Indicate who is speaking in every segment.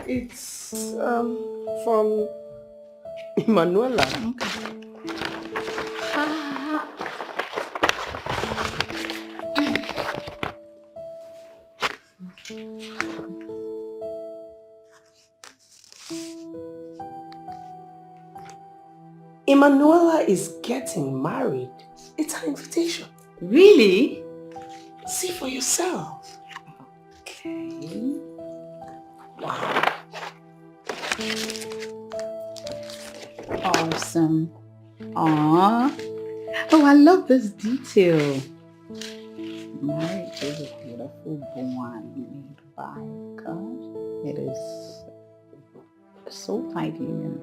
Speaker 1: it's from Emanuela.
Speaker 2: Okay.
Speaker 1: Emanuela is getting married. It's an invitation.
Speaker 2: Really?
Speaker 1: See for yourself.
Speaker 2: Okay.
Speaker 1: Wow.
Speaker 2: Awesome. Aww. Oh, I love this detail. Marriage is a beautiful bond made by God. It is so tightly and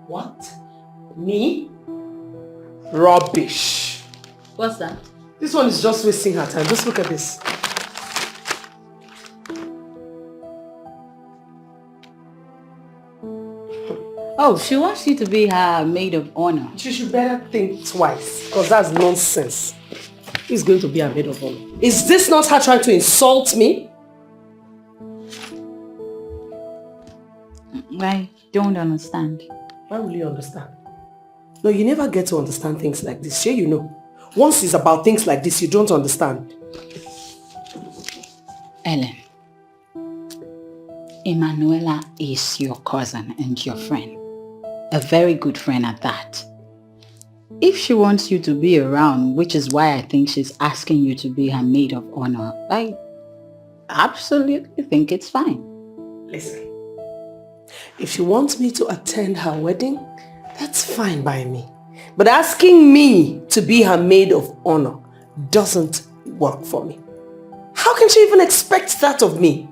Speaker 1: What? Me? Rubbish.
Speaker 2: What's that?
Speaker 1: This one is just wasting her time. Just look at this.
Speaker 2: Oh, she wants you to be her maid of honor.
Speaker 1: She should better think twice, because that's nonsense. Who's going to be her maid of honor? Is this not her trying to insult me?
Speaker 2: I don't understand.
Speaker 1: Why will you understand? No, you never get to understand things like this. Sure, you know. Once it's about things like this, you don't understand.
Speaker 2: Ellen, Emanuela is your cousin and your friend. A very good friend at that. If she wants you to be around, which is why I think she's asking you to be her maid of honor, I absolutely think it's fine.
Speaker 1: Listen, if she wants me to attend her wedding, that's fine by me. But asking me to be her maid of honor doesn't work for me. How can she even expect that of me?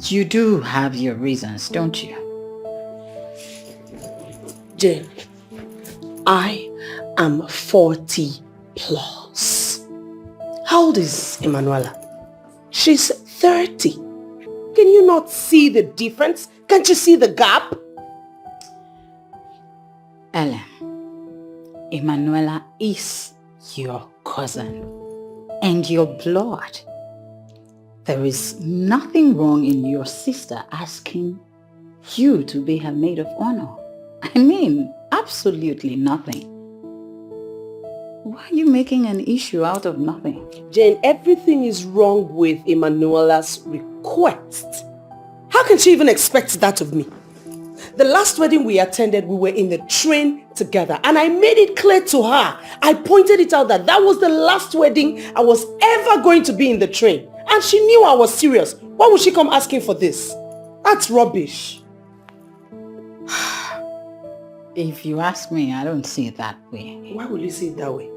Speaker 2: You do have your reasons, don't you?
Speaker 1: Jane, I am 40 plus. How old is Emanuela? She's 30. Can you not see the difference? Can't you see the gap?
Speaker 2: Ellen, Emanuela is your cousin and your blood. There is nothing wrong in your sister asking you to be her maid of honor. I mean, absolutely nothing. Why are you making an issue out of nothing?
Speaker 1: Jane, everything is wrong with Emanuela's request. How can she even expect that of me? The last wedding we attended, we were in the train together and I made it clear to her. I pointed it out that was the last wedding I was ever going to be in the train. And she knew I was serious. Why would she come asking for this? That's rubbish.
Speaker 2: If you ask me, I don't see it that way.
Speaker 1: Why will you see it that way?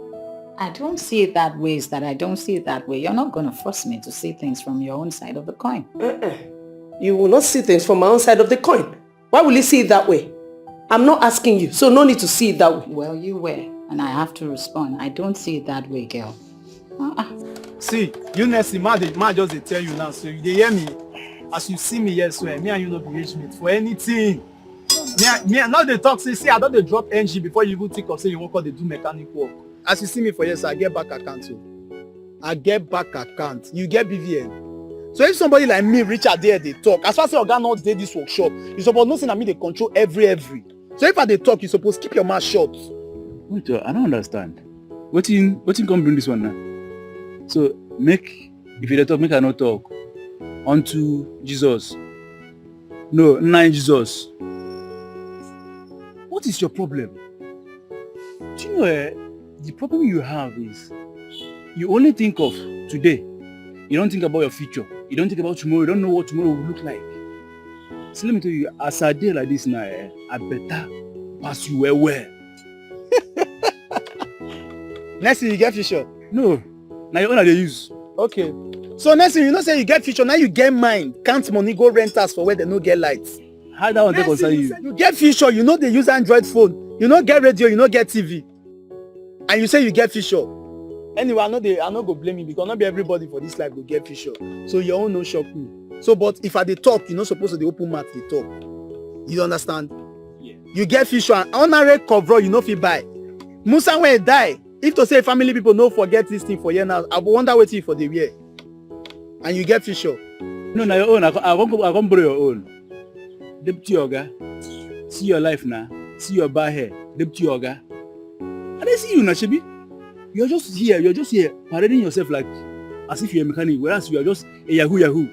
Speaker 2: I don't see it that way is that I don't see it that way. You're not going to force me to see things from your own side of the coin.
Speaker 1: You will not see things from my own side of the coin. Why will you see it that way? I'm not asking you, so no need to see it that way.
Speaker 2: Well, you were, and I have to respond. I don't see it that way, girl.
Speaker 3: See, you next man just tell you now, so you hear me. As you see me, yes, swear, me and you not be rich mate for anything. Me now they talk, see, I don't they drop NG before you even think of say you want to do mechanic work. As you see me for yes, I get back account too. I get back account. You get BVN. So if somebody like me reach out there, they talk. As far as your guy not did this workshop, you suppose nothing that me they control every. So if they talk, you suppose keep your mouth shut.
Speaker 4: Wait, I don't understand. What in come bring this one now? So if you talk, make I not talk. Unto Jesus. No, not Jesus. What is your problem? Do you know the problem you have is you only think of today. You don't think about your future. You don't think about tomorrow. You don't know what tomorrow will look like. So let me tell you, as a day like this now, I better pass you well.
Speaker 3: Next thing you get future.
Speaker 4: No, now your own they use.
Speaker 3: Okay. So next thing you know say you get future, now you get mind. Count money, go rent us for where they no get lights.
Speaker 4: How that one take concern you?
Speaker 3: You get future, you know they use Android phone. You know get radio, you know get TV. And you say you get future. Anyway, I know go blame you because not be everybody for this life will get future. So your own no shock me. So but if I dey talk, you're not supposed to dey open mouth dey talk. You understand?
Speaker 4: Yeah.
Speaker 3: You get future and honorary cover you know fit buy. Musa when he die, if to say family people no forget this thing for year now, I wonder what for the year. And you get future.
Speaker 4: No, na your own. I can't borrow your own. Deputy Oga, see your life now. See your bar hair. Deputy Oga. I didn't see you, Nashebi. You're just here, parading yourself like as if you're a mechanic, whereas you are just a yahoo,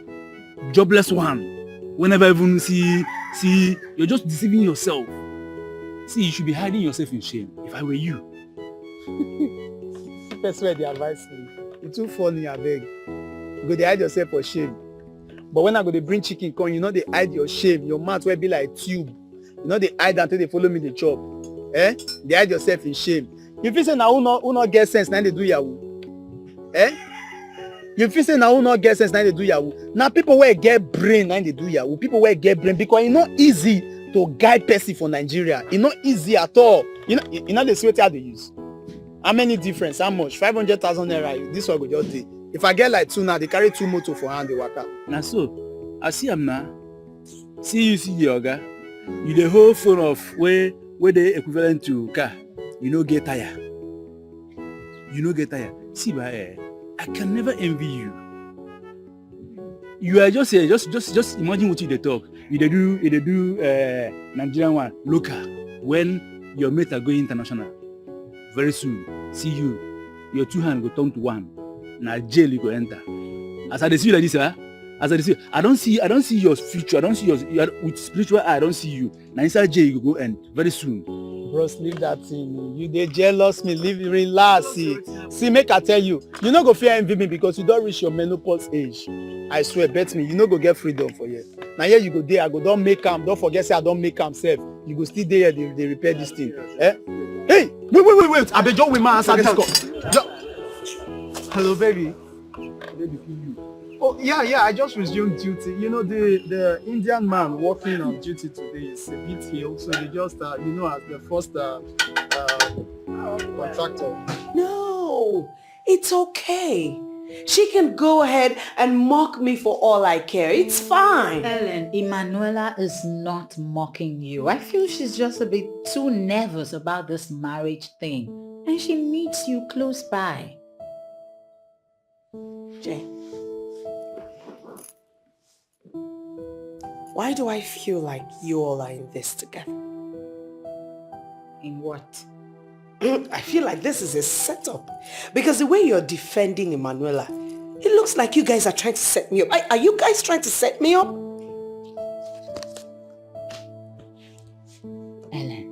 Speaker 4: jobless one. Whenever even see, you're just deceiving yourself. See, you should be hiding yourself in shame. If I were you.
Speaker 3: That's where they advise me. It's too funny, I beg. You go, they hide yourself for shame. But when I go, they bring chicken corn, you know they hide your shame. Your mouth will be like tube. You know they hide until they follow me the chop. Eh? They hide yourself in shame. You feel say now who not get sense, now they do yahoo. Eh? You feel say now who not get sense, now they do yahoo. Now people where get brain, now they do yahoo. People where get brain because it's not easy to guide person for Nigeria. It's not easy at all. You know the sweat how they use. How many difference? How much? 500,000 naira. This one go just day. If I get like 2 now, they carry 2 motor for hand, they work out.
Speaker 4: Now so, I see them now. See the Oga. You the whole phone of where they equivalent to car. You know get tired. See by I can never envy you. You are just here, just imagine what you they talk. You they do Nigerian one local when your mates are going international. Very soon, see you. Your 2 hands go turn to 1. Now jail you go enter. As I see you like this, as I see, I don't see your future. I don't see your with spiritual eye. I don't see you. Now inside jail you go end very soon.
Speaker 3: Bros, leave that thing. You they jealous me. Relax. See, make I tell you. You no go fear envy me because you don't reach your menopause age. I swear, bet me. You no go get freedom for you. Now here you go there. I go don't make am. Don't forget say I don't make am self. You go still there. They repair this thing. Eh? Hey, wait. I beg you, with my answer this call. Hello, baby. Baby, you. Oh yeah. I just resumed duty. You know the Indian man working on duty today is a bit ill, so they just as the first contractor.
Speaker 1: No, it's okay. She can go ahead and mock me for all I care. It's fine.
Speaker 2: Ellen, Emanuela is not mocking you. I feel she's just a bit too nervous about this marriage thing. And she needs you close by.
Speaker 1: Jane, why do I feel like you all are in this together?
Speaker 2: In what?
Speaker 1: I feel like this is a setup. Because the way you're defending Emanuela, it looks like you guys are trying to set me up. Are you guys trying to set me up?
Speaker 2: Ellen,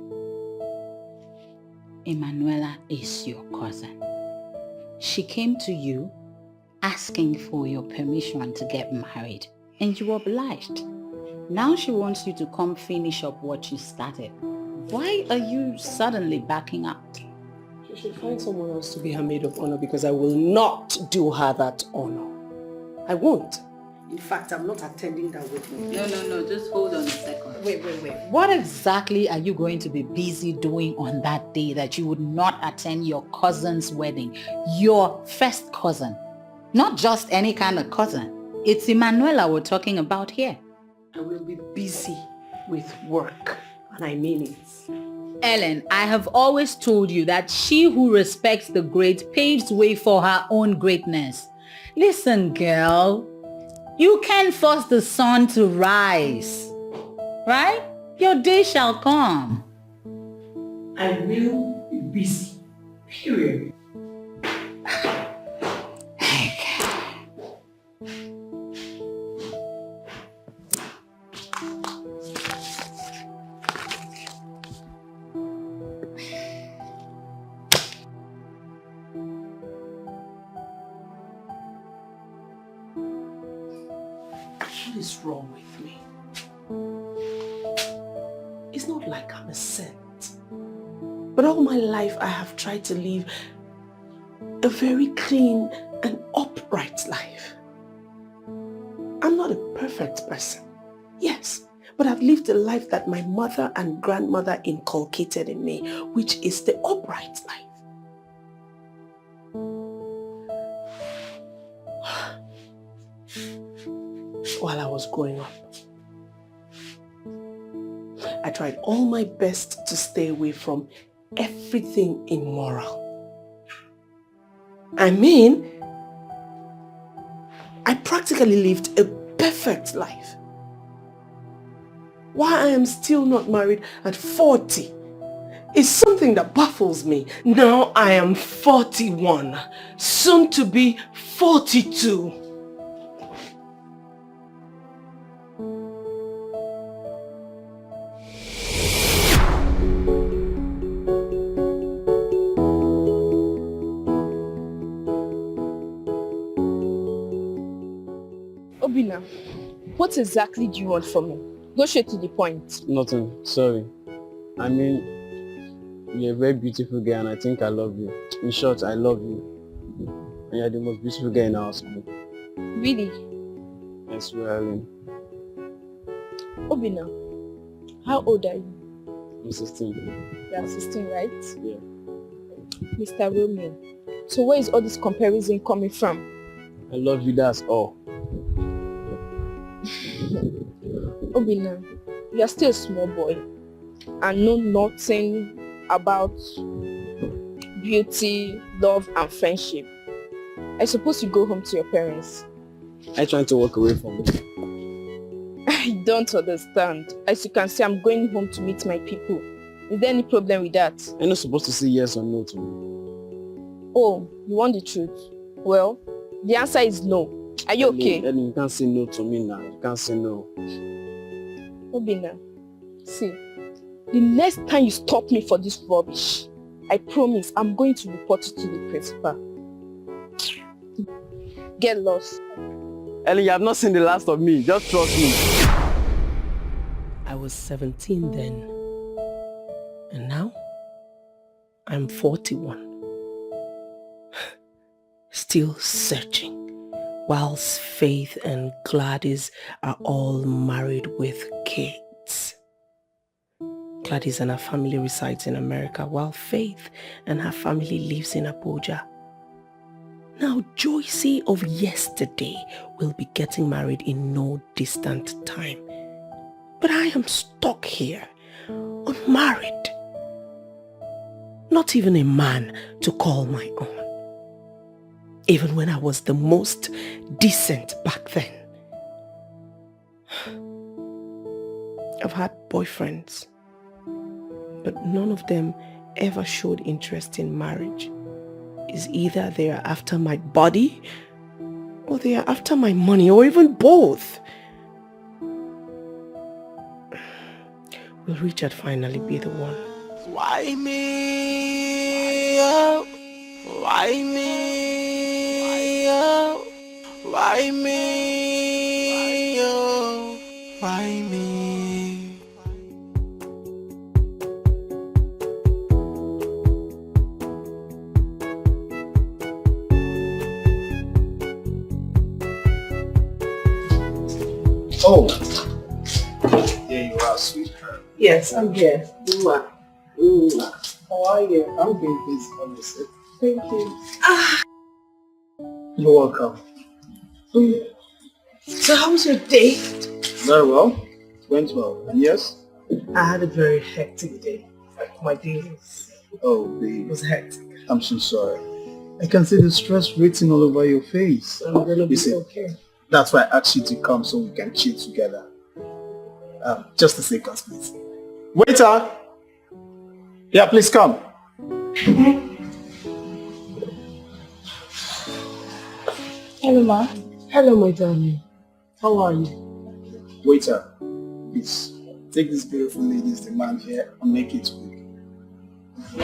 Speaker 2: Emanuela is your cousin. She came to you asking for your permission to get married, and you obliged. Now she wants you to come finish up what you started. Why are you suddenly backing out?
Speaker 1: She should find someone else to be her maid of honor because I will not do her that honor. I won't. In fact, I'm not attending that wedding.
Speaker 2: No, just hold on a second. Wait. What exactly are you going to be busy doing on that day that you would not attend your cousin's wedding? Your first cousin. Not just any kind of cousin. It's Emanuela we're talking about here.
Speaker 1: I will be busy with work, and I mean it.
Speaker 2: Ellen, I have always told you that she who respects the great paves way for her own greatness. Listen, girl, you can't force the sun to rise, right? Your day shall come.
Speaker 1: I will be busy, period. What is wrong with me? It's not like I'm a saint. But all my life I have tried to live a very clean and upright life. I'm not a perfect person, yes, but I've lived a life that my mother and grandmother inculcated in me, which is the upright life. While I was growing up, I tried all my best to stay away from everything immoral. I mean, I practically lived a perfect life. Why I am still not married at 40 is something that baffles me. Now I am 41, soon to be 42.
Speaker 5: Obina, what exactly do you want from me? Go straight to the point.
Speaker 6: Nothing, sorry. I mean, you're a very beautiful girl and I think I love you. In short, I love you. And you're the most beautiful girl in our school.
Speaker 5: Really?
Speaker 6: I swear, Irene.
Speaker 5: Obina, how old are you?
Speaker 6: I'm 16.
Speaker 5: You are 16, right?
Speaker 6: Yeah.
Speaker 5: Mr. Romeo, so where is all this comparison coming from?
Speaker 6: I love you, that's all.
Speaker 5: Obina, you are still a small boy and know nothing about beauty, love and friendship. I suppose you go home to your parents.
Speaker 6: I'm trying to walk away from it.
Speaker 5: I don't understand. As you can see, I'm going home to meet my people. Is there any problem with that?
Speaker 6: I'm not supposed to say yes or no to me.
Speaker 5: Oh, you want the truth? Well, the answer is no. Are you okay?
Speaker 6: Eddie, you can't say no to me now. You can't say no.
Speaker 5: Obina, see, the next time you stop me for this rubbish, I promise I'm going to report you to the principal. Get lost.
Speaker 6: Ellen, you have not seen the last of me. Just trust me.
Speaker 1: I was 17 then. And now, I'm 41. Still searching. Whilst Faith and Gladys are all married with kids. Gladys and her family resides in America, while Faith and her family lives in Abuja. Now, Joycey of yesterday will be getting married in no distant time. But I am stuck here, unmarried. Not even a man to call my own. Even when I was the most decent back then. I've had boyfriends, but none of them ever showed interest in marriage. It's either they are after my body, or they are after my money, or even both. Will Richard finally be the one?
Speaker 7: Why me? Oh, why me? Oh, why me? Oh, why me?
Speaker 3: Oh, there you are, sweetheart.
Speaker 1: Yes, I'm here. Mwah. Mwah.
Speaker 3: How are you? I'm good, please come and sit.
Speaker 1: Thank you.
Speaker 3: You're welcome.
Speaker 1: So how was your day?
Speaker 3: Very well. Went well. And yes?
Speaker 1: I had a very hectic day. Like my day was hectic.
Speaker 3: I'm so sorry. I can see the stress written all over your face.
Speaker 1: I'm gonna be
Speaker 3: Listen,
Speaker 1: okay.
Speaker 3: that's why I asked you to come so we can chill together. Just a second, please. Waiter! Yeah, please come.
Speaker 5: Hello, ma.
Speaker 1: Hello, my darling. How are you?
Speaker 3: Waiter, please take this beautiful lady's demand here and make it quick.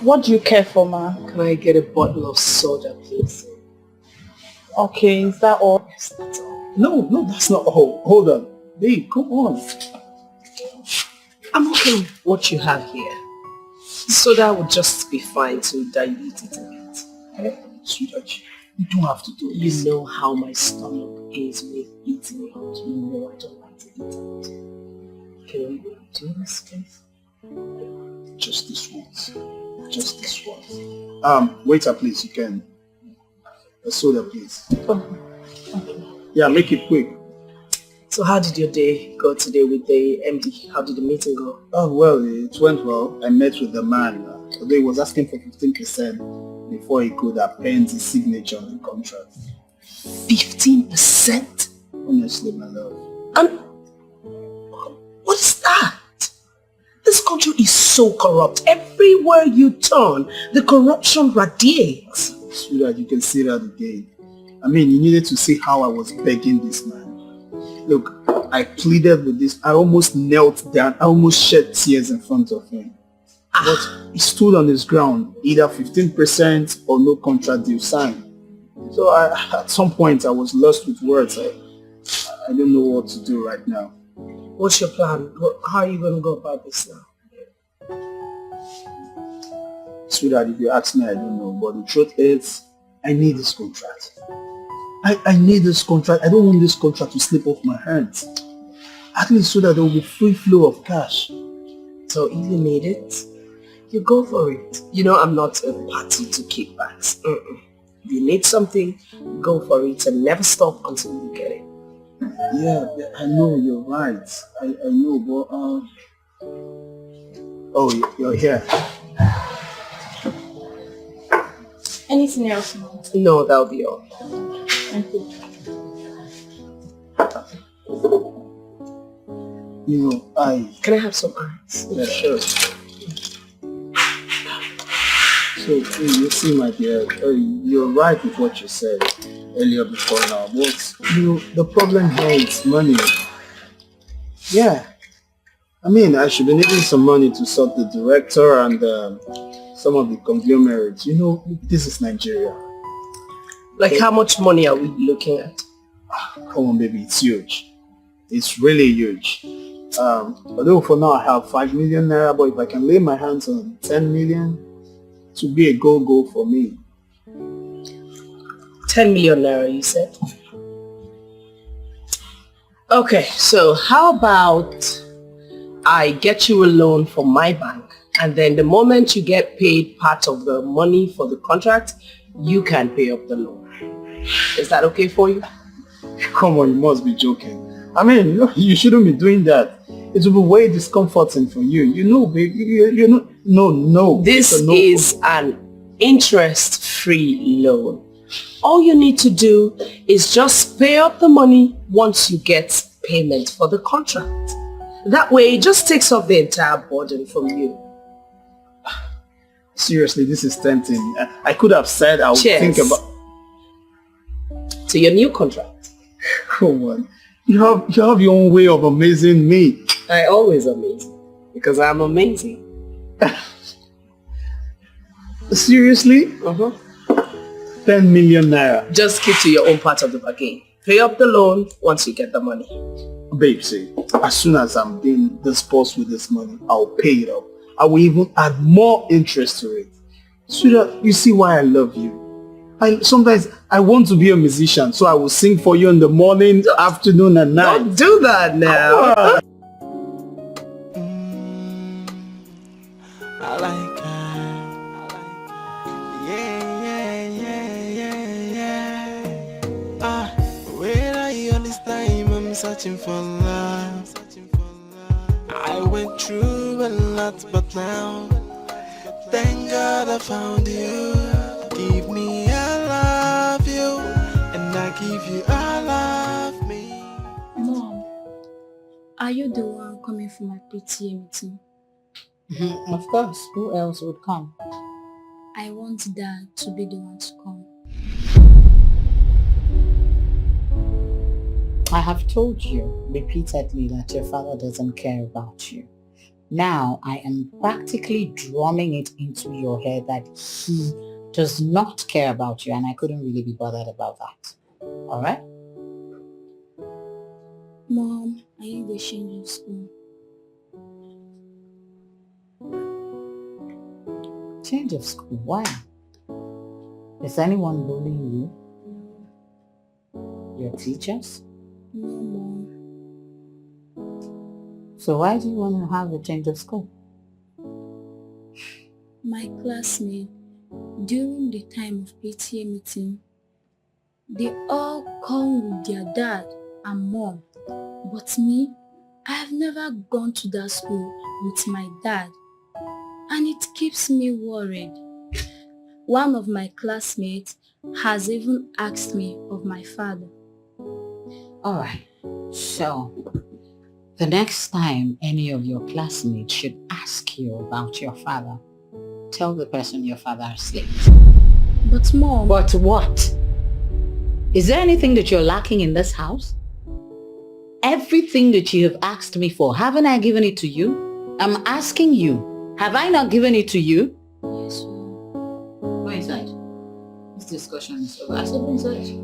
Speaker 5: What do you care for, ma?
Speaker 1: Can I get a bottle of soda, please?
Speaker 5: Okay, is that all?
Speaker 1: Yes, that's all.
Speaker 3: No, that's not all. Hold on. Babe, come on.
Speaker 1: I'm okay with what you have here. Soda would just be fine to dilute it a bit.
Speaker 3: Hey, sweetheart, you don't have to do this.
Speaker 1: You know how my stomach is with eating out. You know I don't like to eat out. Can we do this, please?
Speaker 3: Just this once. Just this once. Waiter, please, you can. A soda, please.
Speaker 1: Oh, okay.
Speaker 3: Yeah, make it quick.
Speaker 1: So how did your day go today with the MD? How did the meeting go?
Speaker 3: Oh, well, it went well. I met with the man. Although he was asking for 15% before he could append his signature on the contract.
Speaker 1: 15%?
Speaker 3: Honestly, my love.
Speaker 1: And what is that? This country is so corrupt. Everywhere you turn, the corruption radiates.
Speaker 3: Sweetheart, you can see that again. I mean, you needed to see how I was begging this man. Look, I pleaded with this. I almost knelt down. I almost shed tears in front of him. But he stood on his ground, either 15% or no contract deal signed. So at some point, I was lost with words. I don't know what to do right now.
Speaker 1: What's your plan? How are you going to go about this now?
Speaker 3: Sweetheart, if you ask me, I don't know. But the truth is, I need this contract. I need this contract. I don't want this contract to slip off my hands. At least so that there will be free flow of cash.
Speaker 1: So if you need it, you go for it. You know I'm not a party to kickbacks. If you need something, go for it and never stop until you get it.
Speaker 3: Yeah, I know, you're right. I know, but oh, you're here.
Speaker 5: Anything else, Mom?
Speaker 1: No, that'll be all.
Speaker 5: Thank you.
Speaker 3: You know,
Speaker 1: Can I have some ice?
Speaker 3: Yeah, sure. So, you see, my dear, you're right with what you said earlier before now, but, the problem here is money. Yeah. I mean, I should be needing some money to sort the director and some of the conglomerates. This is Nigeria.
Speaker 1: Like how much money are we looking at?
Speaker 3: Come on, baby, it's huge. It's really huge. Although for now I have 5 million naira, but if I can lay my hands on 10 million, it would be a go for me.
Speaker 1: 10 million naira, you said? Okay, so how about I get you a loan from my bank, and then the moment you get paid part of the money for the contract, you can pay up the loan. Is that okay for you?
Speaker 3: Come on, you must be joking. I mean, you shouldn't be doing that. It will be way discomforting for you. Baby, no.
Speaker 1: This is an interest-free loan. All you need to do is just pay up the money once you get payment for the contract. That way, it just takes off the entire burden from you.
Speaker 3: Seriously, this is tempting. I could have said I would think about...
Speaker 1: To your new contract.
Speaker 3: Come on. You have your own way of amazing me.
Speaker 1: I always amaze you, because I'm amazing.
Speaker 3: Seriously? 10 million naira.
Speaker 1: Just keep to your own part of the bargain. Pay up the loan once you get the money.
Speaker 3: Babe, see, as soon as I'm being disposed with this money, I'll pay it up. I will even add more interest to it. Sweetheart, you see why I love you. Sometimes I want to be a musician, so I will sing for you in the morning, afternoon, and night.
Speaker 1: Don't do that now.
Speaker 7: I like her. Yeah. Where are you all this time? I'm searching for love. I went through a lot, but now, thank God I found you. Give me I love you, and I give you I love me.
Speaker 5: Mom, are you the one coming for my PTA meeting?
Speaker 2: Of course. Who else would come?
Speaker 5: I want Dad to be the one to come.
Speaker 2: I have told you repeatedly that your father doesn't care about you. Now, I am practically drumming it into your head that he does not care about you, and I couldn't really be bothered about that. Alright?
Speaker 5: Mom, I need a change of school.
Speaker 2: Change of school? Why? Is anyone bullying you? Your teachers?
Speaker 5: No, Mom.
Speaker 2: So why do you want to have a change of school?
Speaker 5: My classmates, during the time of PTA meeting, they all come with their dad and mom. But me, I have never gone to that school with my dad. And it keeps me worried. One of my classmates has even asked me of my father.
Speaker 2: All right. So, the next time any of your classmates should ask you about your father, tell the person your father is late.
Speaker 5: But Mom...
Speaker 2: But what? Is there anything that you're lacking in this house? Everything that you have asked me for, haven't I given it to you? I'm asking you, have I not given it to you?
Speaker 5: Yes, Mom.
Speaker 2: Go inside. This discussion is over. I said go inside.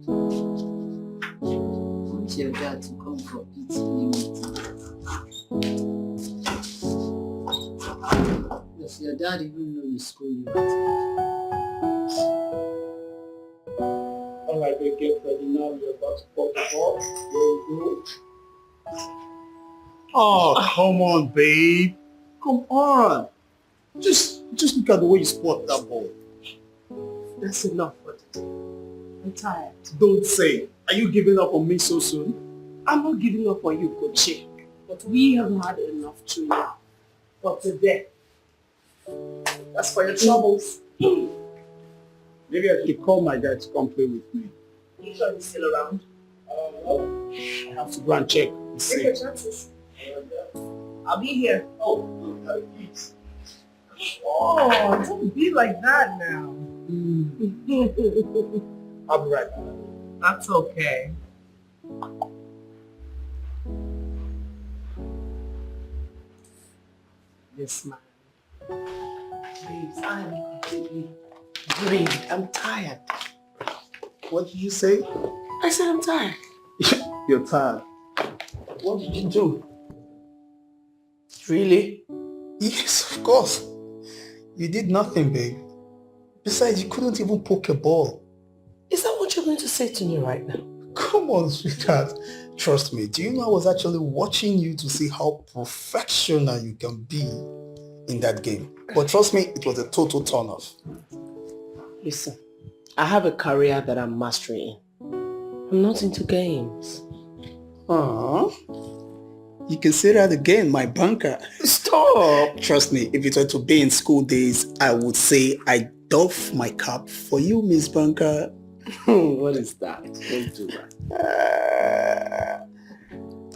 Speaker 2: Want your dad to come for eating. Does your dad even know the school you attend?
Speaker 3: Alright, we get ready now. We're about to pop the ball. There we go.
Speaker 4: Oh, come on, babe. Come on. Just look at the way you spot that ball.
Speaker 1: That's enough for today. I'm tired.
Speaker 4: Don't say. Are you giving up on me so soon?
Speaker 1: I'm not giving up on you, Coach. But we have had enough training for today. That's for your troubles.
Speaker 4: Maybe I should call my dad to come play with me.
Speaker 1: You sure he's still around?
Speaker 4: I have to go and check and
Speaker 1: Take
Speaker 4: see.
Speaker 1: your chances. I'll be here. Oh, please. Oh, don't be like that now.
Speaker 4: I'll be right back.
Speaker 1: That's okay. This man. Please, I'm completely drained. I'm tired.
Speaker 4: What did you say?
Speaker 1: I said I'm tired.
Speaker 4: You're tired.
Speaker 1: What did you do? Really?
Speaker 8: Yes, of course. You did nothing, babe. Besides, you couldn't even poke a ball.
Speaker 1: Is that what you're going to say to me right now?
Speaker 8: Come on, sweetheart. Trust me, do you know I was actually watching you to see how professional you can be in that game. But trust me, it was a total turn-off.
Speaker 1: Listen, I have a career that I'm mastering in. I'm not into games.
Speaker 8: You can say that again, my banker.
Speaker 1: Stop!
Speaker 8: Trust me, if it were to be in school days, I would say I doff my cap for you, Miss Banker.
Speaker 1: What is that? Don't do that.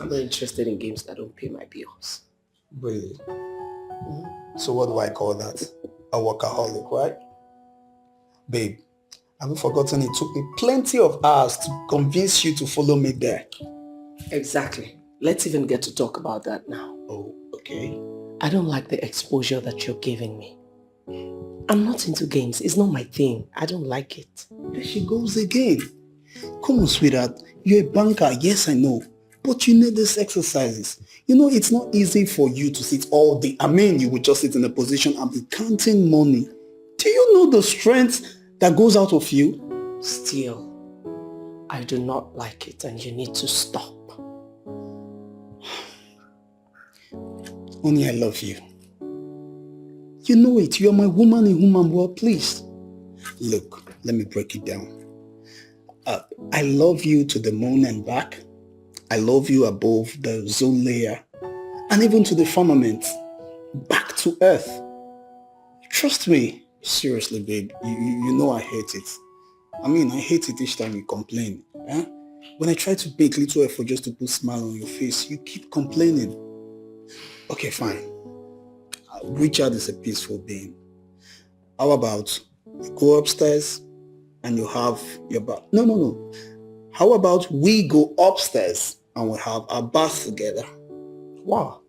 Speaker 1: I'm not interested in games that don't pay my bills.
Speaker 8: Really? So what do I call that? A workaholic, right? Babe, have you forgotten it took me plenty of hours to convince you to follow me there?
Speaker 1: Exactly. Let's even get to talk about that now.
Speaker 8: Oh, okay.
Speaker 1: I don't like the exposure that you're giving me. I'm not into games. It's not my thing. I don't like it.
Speaker 8: There she goes again. Come on, sweetheart. You're a banker, yes I know. But you need these exercises. You know, it's not easy for you to sit all day. I mean, you would just sit in a position and be counting money. Do you know the strength that goes out of you?
Speaker 1: Still, I do not like it and you need to stop.
Speaker 8: Honey, I love you. You know it. You're my woman in whom I'm well pleased. Look, let me break it down. I love you to the moon and back. I love you above the ozone layer. And even to the firmament. Back to earth. Trust me. Seriously, babe. You know I hate it. I mean, I hate it each time you complain. Eh? When I try to make little effort just to put a smile on your face, you keep complaining. Okay, fine. Richard is a peaceful being. How about you go upstairs and you have your bath? No. How about we go upstairs and we have our bath together?
Speaker 1: What?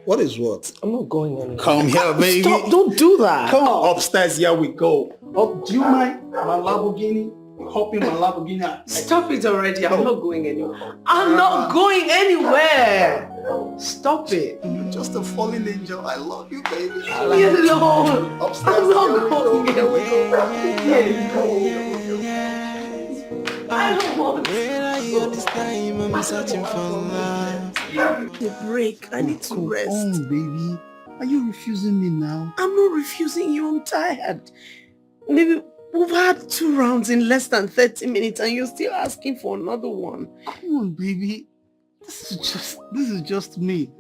Speaker 8: What is what?
Speaker 1: I'm not going anywhere.
Speaker 8: Come here, baby.
Speaker 1: Stop, don't do that.
Speaker 8: Come on, upstairs, here we go. Oh, do you mind my Lamborghini? Hop in my Lamborghini.
Speaker 1: Stop it already. I'm not going anywhere. I'm not going anywhere. Stop it.
Speaker 8: You're just a fallen angel. I love you, baby.
Speaker 1: Leave me alone.
Speaker 8: Upstairs,
Speaker 1: I'm not
Speaker 8: here we
Speaker 1: going
Speaker 8: go.
Speaker 1: anywhere. I don't want
Speaker 7: Where are you this time? I'm searching for love.
Speaker 1: the break. I need to rest.
Speaker 8: Oh, baby. Are you refusing me now?
Speaker 1: I'm not refusing you. I'm tired. Maybe we've had 2 rounds in less than 30 minutes and you're still asking for another one.
Speaker 8: Come on, baby. This is just me.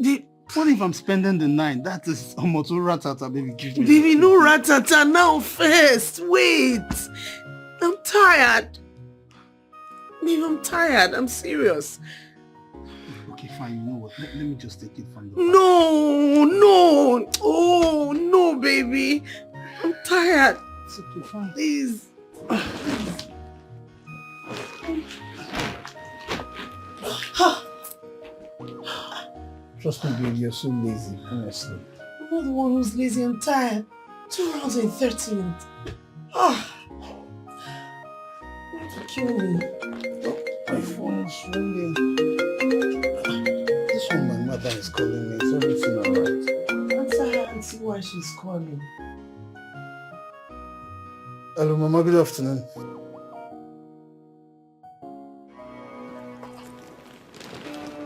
Speaker 8: What if I'm spending the night? That is almost ratata, baby. Give me.
Speaker 1: Baby, no ratata now first. Wait. I'm tired. Babe, I'm tired. I'm serious.
Speaker 8: Okay, fine. You know what? Let me just take it from the
Speaker 1: No. Oh, no, baby. I'm tired.
Speaker 8: It's okay, fine.
Speaker 1: Please.
Speaker 8: Trust me, baby, you're so lazy, honestly.
Speaker 1: I'm not the one who's lazy. I'm tired. 2 rounds in 30 minutes. You want to kill me.
Speaker 8: My phone is ringing. This one, my mother is calling me. Is everything alright?
Speaker 1: Answer her and see why she's calling.
Speaker 8: Hello, Mama. Good afternoon.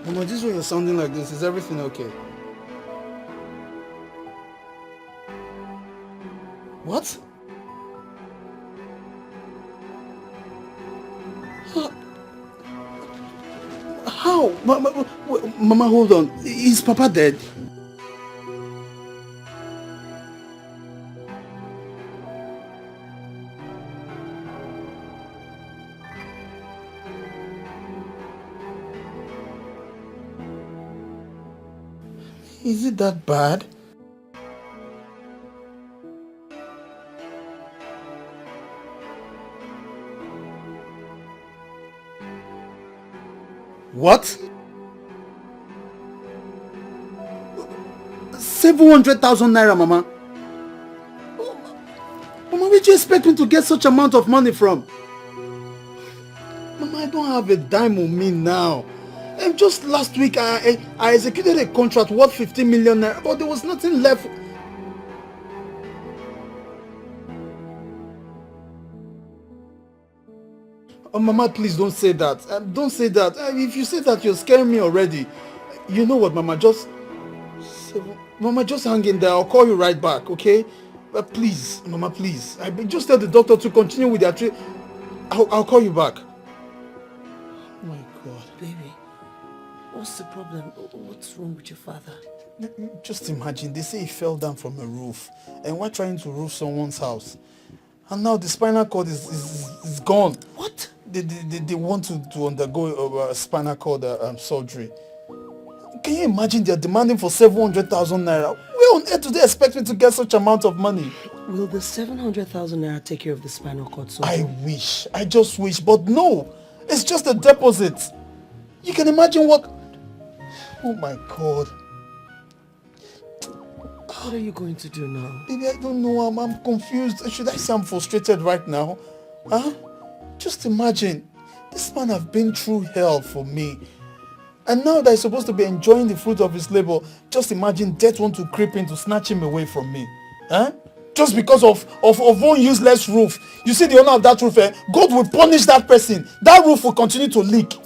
Speaker 8: Mama, this way you're sounding like this. Is everything okay? What? How? Mama, hold on. Is Papa dead? Is it that bad? What? 700,000 naira, Mama. Mama, where do you expect me to get such amount of money from? Mama, I don't have a dime on me now. And just last week, I executed a contract worth 15 million naira, but there was nothing left. Oh, Mama, please don't say that. Don't say that. If you say that, you're scaring me already. You know what, Mama? Just hang in there. I'll call you right back, okay? But please, Mama, please. Just tell the doctor to continue with their treatment. I'll call you back. Oh my God.
Speaker 1: Baby, what's the problem? What's wrong with your father?
Speaker 8: Just imagine, they say he fell down from a roof, and we're trying to roof someone's house. And now the spinal cord is gone.
Speaker 1: What?
Speaker 8: They want to undergo a spinal cord surgery. Can you imagine they're demanding for 700,000 naira? Where on earth do they expect me to get such amount of money?
Speaker 1: Will the 700,000 naira take care of the spinal cord surgery?
Speaker 8: I just wish, but no. It's just a deposit. You can imagine what... Oh my God.
Speaker 1: What are you going to do now?
Speaker 8: Baby, I don't know. I'm confused. Should I say I'm frustrated right now? Huh? Just imagine. This man have been through hell for me. And now that he's supposed to be enjoying the fruit of his labor, just imagine death want to creep in to snatch him away from me. Huh? Just because of one useless roof. You see the owner of that roof, God will punish that person. That roof will continue to leak.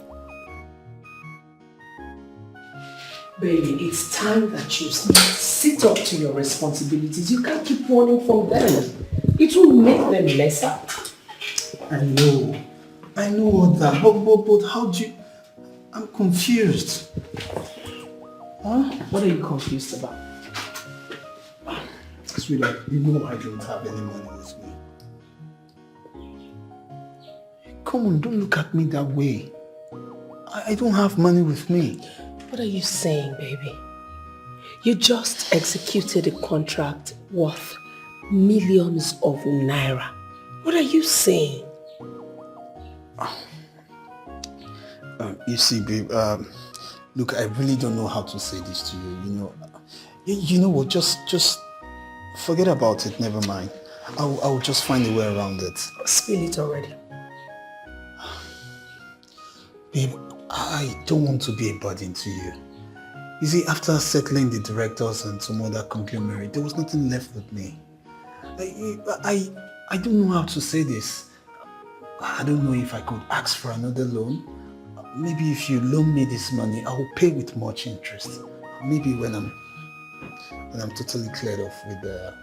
Speaker 1: Baby, it's time that you sit up to your responsibilities. You can't keep running from them. It will make them lesser.
Speaker 8: I know all that, but how do you... I'm confused.
Speaker 1: Huh? What are you confused about?
Speaker 8: Sweetheart, you know I don't have any money with me. Come on, don't look at me that way. I don't have money with me.
Speaker 1: What are you saying, baby? You just executed a contract worth millions of naira. What are you saying?
Speaker 8: You see, babe, look, I really don't know how to say this to you, You know what, just forget about it, never mind. I'll just find a way around it.
Speaker 1: Spill it already.
Speaker 8: Babe, I don't want to be a burden to you. You see, after settling the directors and some other conglomerate, there was nothing left with me. I don't know how to say this. I don't know if I could ask for another loan. Maybe if you loan me this money, I will pay with much interest. Maybe when I'm totally cleared off with the...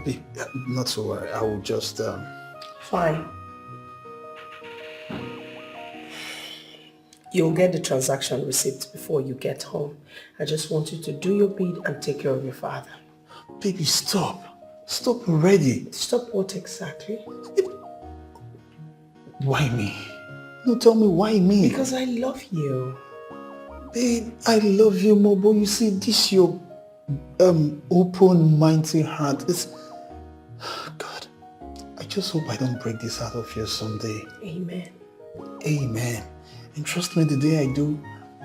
Speaker 8: babe, not to worry, I will just...
Speaker 1: Fine. You'll get the transaction receipt before you get home. I just want you to do your bid and take care of your father.
Speaker 8: Baby, stop. Stop already.
Speaker 1: Stop what exactly?
Speaker 8: Why me? No, tell me why me?
Speaker 1: Because I love you.
Speaker 8: Babe, I love you more, but you see, this your open-minded heart. It's... God, I just hope I don't break this out of you someday.
Speaker 1: Amen.
Speaker 8: Amen. And trust me, the day I do,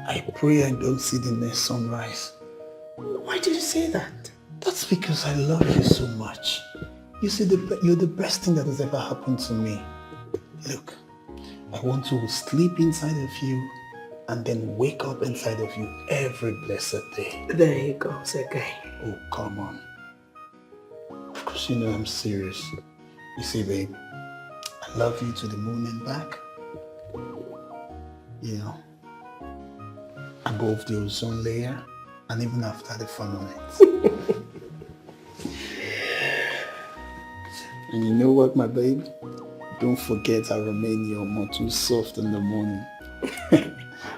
Speaker 8: I pray I don't see the next sunrise.
Speaker 1: Why did you say that?
Speaker 8: That's because I love you so much. You see, you're the best thing that has ever happened to me. Look, I want to sleep inside of you and then wake up inside of you every blessed day.
Speaker 1: There you go, Dikeh.
Speaker 8: Oh, come on. Of course you know I'm serious. You see, babe, I love you to the moon and back. You know, above the ozone layer and even after the firmament. And you know what, my babe? Don't forget I remain your more too soft in the morning.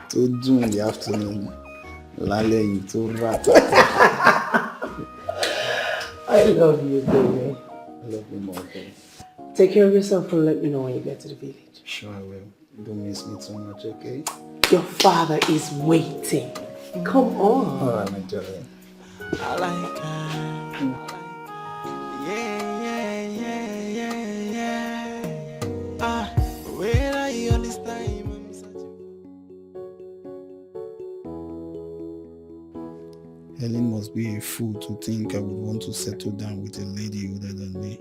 Speaker 8: Too do in the afternoon. Lale you too rat.
Speaker 1: I love you, baby.
Speaker 8: I love you more, babe.
Speaker 1: Take care of yourself and let me know when you get to the village.
Speaker 8: Sure I will. Don't miss me too much, okay?
Speaker 1: Your father is waiting. Come on.
Speaker 8: Alright, my darling.
Speaker 7: I like her. Yeah. Where are you all this time? I'm searching.
Speaker 8: Helen must be a fool to think I would want to settle down with a lady older than me.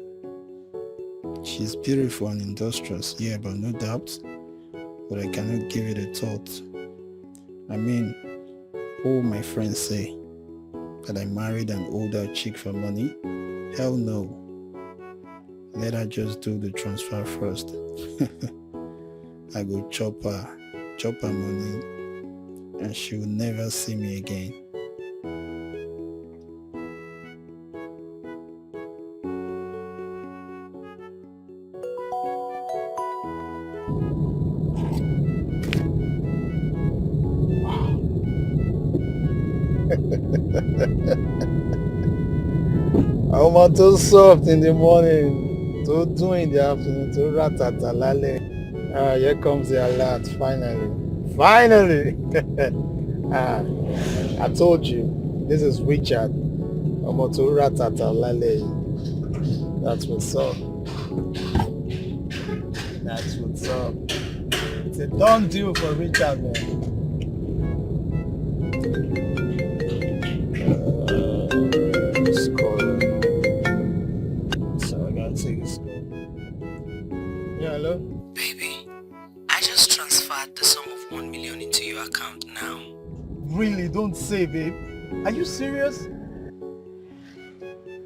Speaker 8: She's beautiful and industrious, yeah, but no doubt. But I cannot give it a thought. I mean, all my friends say that I married an older chick for money. Hell no. Let her just do the transfer first. I go chop her money, and she will never see me again. I'm too soft in the morning, too do in the afternoon, too ratatalale. Here comes the alert, finally. I told you, this is Richard. I'm too ratatalale. That's what's up. That's what's up. It's a done deal for Richard, man. Hello?
Speaker 1: Baby, I just transferred the sum of 1 million into your account now.
Speaker 3: Really? Don't say, babe. Are you serious?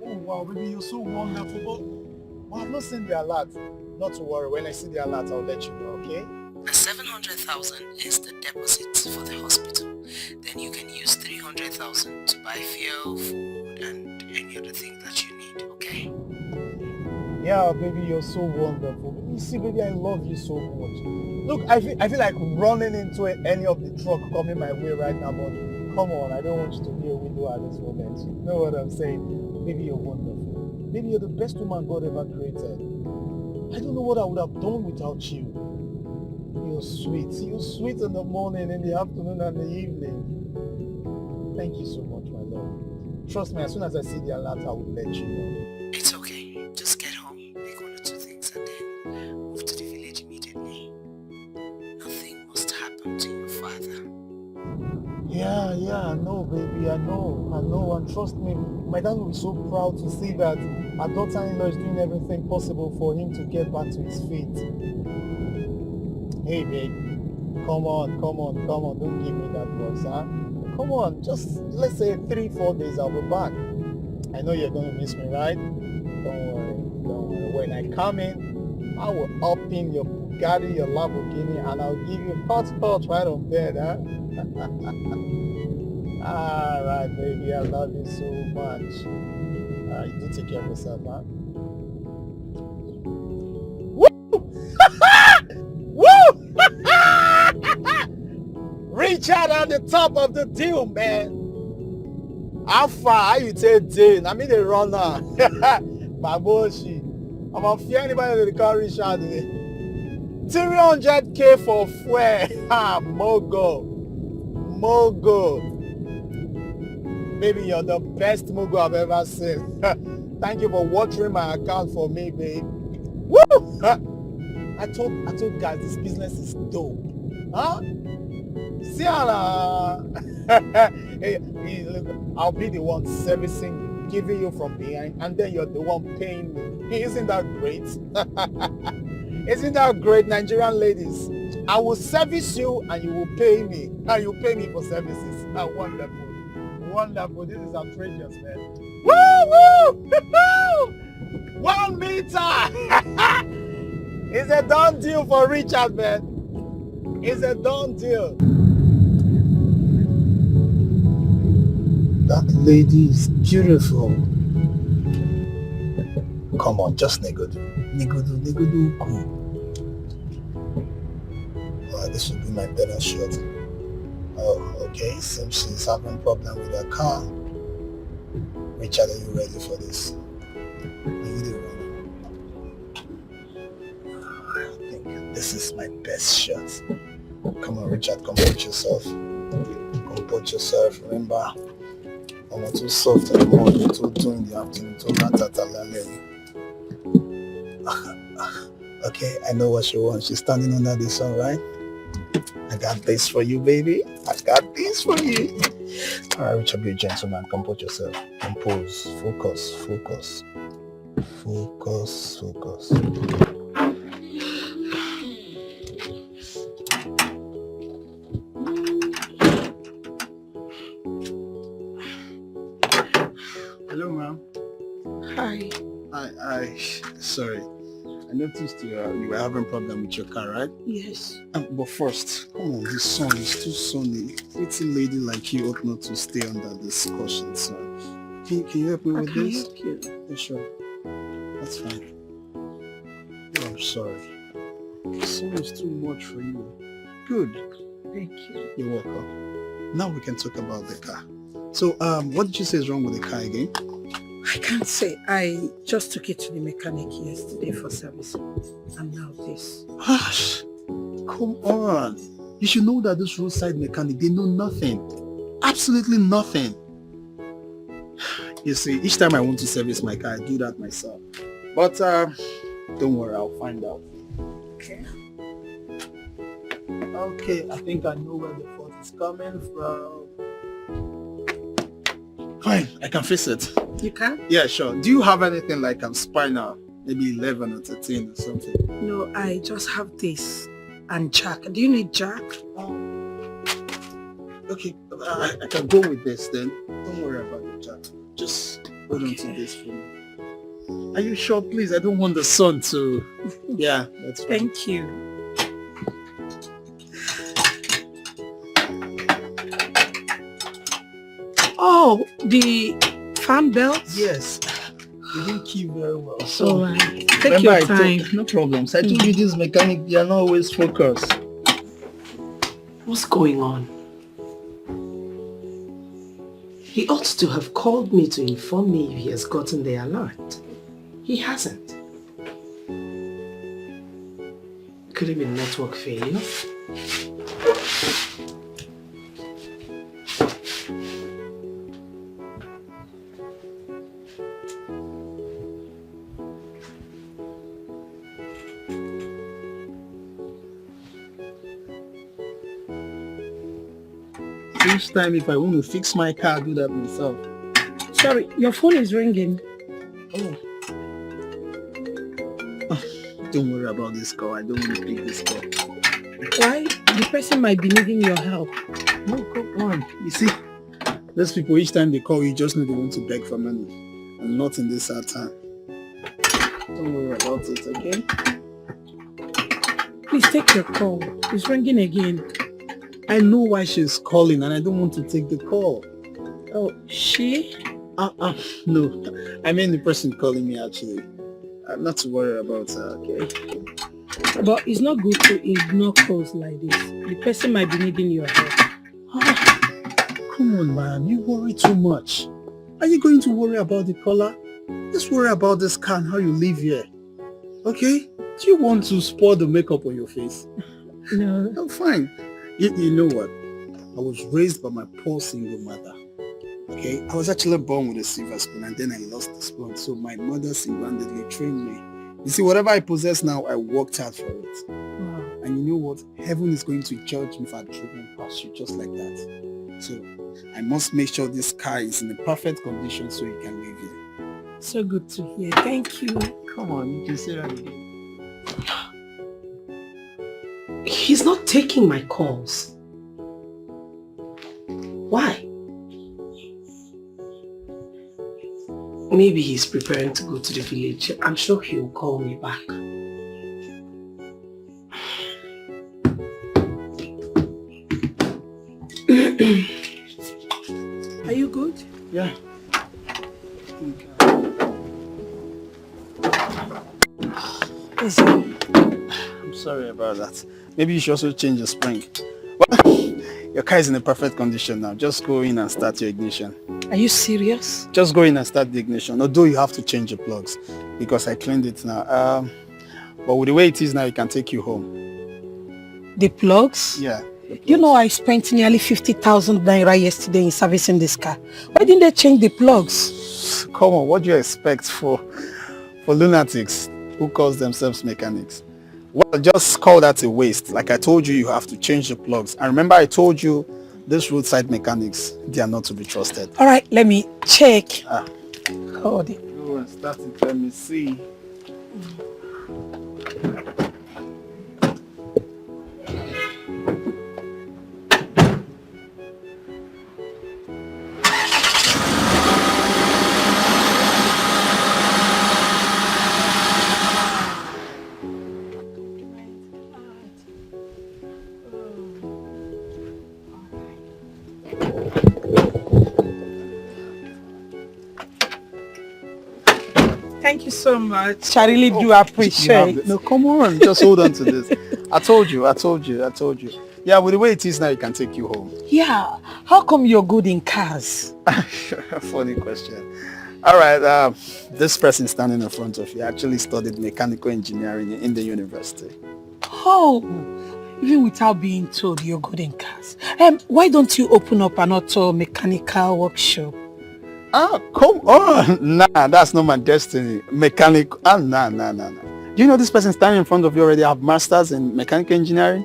Speaker 3: Oh wow, baby, you're so wonderful. But I've not seen the alert. Not to worry, when I see the alert, I'll let you know, okay?
Speaker 1: The 700,000 is the deposit for the hospital. Then you can use 300,000 to buy fuel, food, and any other thing that you need, okay?
Speaker 3: Yeah, baby, you're so wonderful. You see, baby, I love you so much. Look, I feel like running into any of the truck coming my way right now, but come on, I don't want you to be a widow at this moment. You know what I'm saying? Baby, you're wonderful. Baby, you're the best woman God ever created. I don't know what I would have done without you. You're sweet. You're sweet in the morning, in the afternoon, and the evening. Thank you so much, my love. Trust me, as soon as I see the alert, I will let you know.
Speaker 1: It's okay. Just get home, make 1 or 2 things, and then move to the village immediately. Nothing must happen to your father.
Speaker 3: Yeah, I know, baby, I know, and trust me, my dad will be so proud to see that our daughter-in-law is doing everything possible for him to get back to his feet. Hey, babe, come on, don't give me that voice, huh? Come on, just, let's say 3-4 days, I'll be back. I know you're going to miss me, right? Don't worry. When I come in, I will up in your Bugatti, your Lamborghini, and I'll give you hot right on bed, huh? Alright, baby, I love you so much. You do take care of yourself, huh? Woo! Woo! Richard on the top of the deal, man. How far are you taking? I mean the runner. Baboshi. I'm gonna fear anybody that can reach out to me. 300k for fuel. Mogo. Baby, you're the best Mogo I've ever seen. Thank you for watering my account for me, babe. Woo! I told guys this business is dope. Huh? See how hey, look, I'll be the one servicing you, giving you from behind, and then you're the one paying me. Isn't that great? Isn't that great, Nigerian ladies? I will service you and you will pay me. And you pay me for services. Wonderful. Wonderful. This is outrageous, man. Woo! 1 meter! It's a done deal for Richard, man. It's a done deal.
Speaker 8: That lady is beautiful. Come on, just negodu. Cool. This will be my better shot. Oh, okay. Seems she's having problem with her car. Richard, are you ready for this? I think this is my best shot. Come on, Richard, compose yourself. Remember, I'm not too soft in the morning, too in the afternoon, too Okay, I know what she wants. She's standing under the sun, right? I got this for you, baby. I got this for you. All right, Richard, be a gentleman. Compose yourself. Compose. Focus.
Speaker 3: Hello, ma'am.
Speaker 1: Hi.
Speaker 8: Sorry. I noticed you were having problem with your car, right?
Speaker 1: Yes.
Speaker 8: But first, come on, the sun is too sunny. Pretty lady like you ought not to stay under this caution sun. Can you help me with this?
Speaker 1: Help you.
Speaker 8: Yeah, sure. That's fine. Oh, I'm sorry. The sun is too much for you. Good.
Speaker 1: Thank you.
Speaker 8: You're welcome. Now we can talk about the car. So, what did you say is wrong with the car again?
Speaker 1: I can't say. I just took it to the mechanic yesterday for servicing. And now this.
Speaker 8: Hush! Come on. You should know that this roadside mechanic, they know nothing. Absolutely nothing. You see, each time I want to service my car, I do that myself. But don't worry, I'll find out.
Speaker 1: Okay.
Speaker 8: Okay, I think I know where the fault is coming from. Fine, I can fix it.
Speaker 1: You can?
Speaker 8: Yeah, sure. Do you have anything like spinal? Maybe 11 or 13 or something?
Speaker 1: No, I just have this. And jack. Do you need jack?
Speaker 8: Okay, I can go with this then. Don't worry about the jack. Just hold on to this for me. Are you sure, please? I don't want the sun to... Yeah, that's fine.
Speaker 1: Thank you. Oh, the fan belt?
Speaker 8: Yes. You didn't keep very well. So,
Speaker 1: Alright. Take your time.
Speaker 8: No problems. I told you this mechanic, they are not always focused.
Speaker 1: What's going on? He ought to have called me to inform me if he has gotten the alert. He hasn't. Could it be network failure?
Speaker 8: Each time if I want to fix my car, I do that myself.
Speaker 1: Sorry, your phone is ringing.
Speaker 8: Oh. Don't worry about this call. I don't want to pick this call.
Speaker 1: Why? The person might be needing your help.
Speaker 8: No, come on. You see, those people, each time they call you, just know they want to beg for money. And not in this hard time. Don't worry about it, okay?
Speaker 1: Please take your call. It's ringing again.
Speaker 8: I know why she's calling and I don't want to take the call.
Speaker 1: Oh, she?
Speaker 8: No. I mean the person calling me actually. Not to worry about her, okay?
Speaker 1: But it's not good to ignore calls like this. The person might be needing your help.
Speaker 8: Come on, man. You worry too much. Are you going to worry about the caller? Just worry about this car and how you live here. Okay? Do you want to spoil the makeup on your face?
Speaker 2: No.
Speaker 8: I'm fine. You know what? I was raised by my poor single mother. Okay? I was actually born with a silver spoon and then I lost the spoon. So my mother single-handedly trained me. You see, whatever I possess now, I worked hard for it.
Speaker 2: Wow.
Speaker 8: And you know what? Heaven is going to judge me if I've driven past you just like that. So I must make sure this car is in the perfect condition so you can live here.
Speaker 1: So good to hear. Thank you.
Speaker 8: Come on, you can say that again.
Speaker 1: He's not taking my calls. Why? Maybe he's preparing to go to the village. I'm sure he'll call me back. Are you good?
Speaker 8: Yeah. I'm sorry about that. Maybe you should also change the spring. Well, your car is in a perfect condition now. Just go in and start your ignition.
Speaker 1: Are you serious?
Speaker 8: Just go in and start the ignition. Although you have to change the plugs because I cleaned it now. But with the way it is now, it can take you home.
Speaker 9: The plugs?
Speaker 8: Yeah.
Speaker 9: You know, I spent nearly 50,000 naira yesterday in servicing this car. Why didn't they change the plugs?
Speaker 8: Come on, what do you expect for lunatics who calls themselves mechanics? Well, just call that a waste. Like I told you, you have to change the plugs. And remember I told you, these roadside mechanics, they are not to be trusted.
Speaker 9: All right, let me check.
Speaker 8: Hold it. Go and start it. Let me see.
Speaker 9: Thank you so much. I really do appreciate it.
Speaker 8: No, come on. Just hold on to this. I told you. Yeah, with the way it is now, it can take you home.
Speaker 9: Yeah. How come you're good in cars?
Speaker 8: Funny question. All right. This person standing in front of you actually studied mechanical engineering in the university.
Speaker 9: Oh, even without being told you're good in cars. Why don't you open up an auto mechanical workshop?
Speaker 8: Come on. Nah, that's not my destiny. Mechanic. Nah. Do you know this person standing in front of you already have masters in mechanical engineering?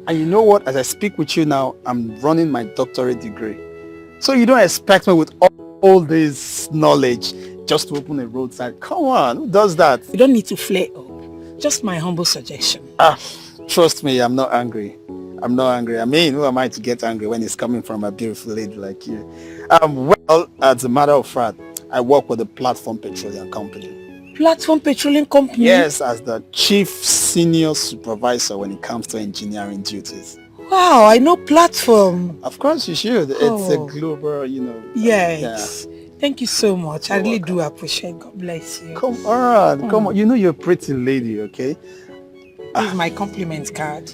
Speaker 8: And you know what? As I speak with you now, I'm running my doctorate degree. So you don't expect me with all this knowledge just to open a roadside. Come on, who does that?
Speaker 9: You don't need to flare up. Just my humble suggestion.
Speaker 8: Trust me, I'm not angry. I mean, who am I to get angry when it's coming from a beautiful lady like you? Well, as a matter of fact, I work with the Platform Petroleum Company.
Speaker 9: Platform Petroleum Company?
Speaker 8: Yes, as the chief senior supervisor when it comes to engineering duties.
Speaker 9: Wow, I know Platform.
Speaker 8: Of course you should. It's a global,
Speaker 9: Yes.
Speaker 8: Yeah.
Speaker 9: Thank you so much. I really do appreciate. God bless you.
Speaker 8: Come on. You know you're a pretty lady, okay?
Speaker 9: This is my compliment card.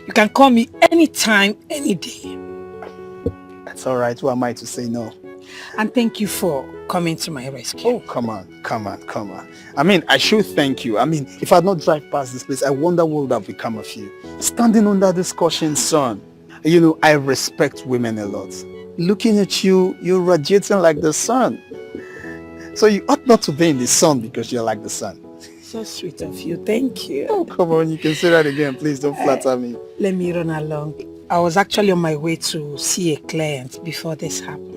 Speaker 9: You can call me anytime, any day.
Speaker 8: That's all right. Who am I to say no?
Speaker 9: And thank you for coming to my rescue.
Speaker 8: Oh, come on. I mean, I should thank you. I mean, if I had not drive past this place, I wonder what would have become of you. Standing under this caution sun. You know, I respect women a lot. Looking at you, you're radiating like the sun. So you ought not to be in the sun because you're like the sun.
Speaker 9: So sweet of you. Thank you.
Speaker 8: Oh, come on. You can say that again. Please don't flatter me.
Speaker 9: Let me run along. I was actually on my way to see a client before this happened.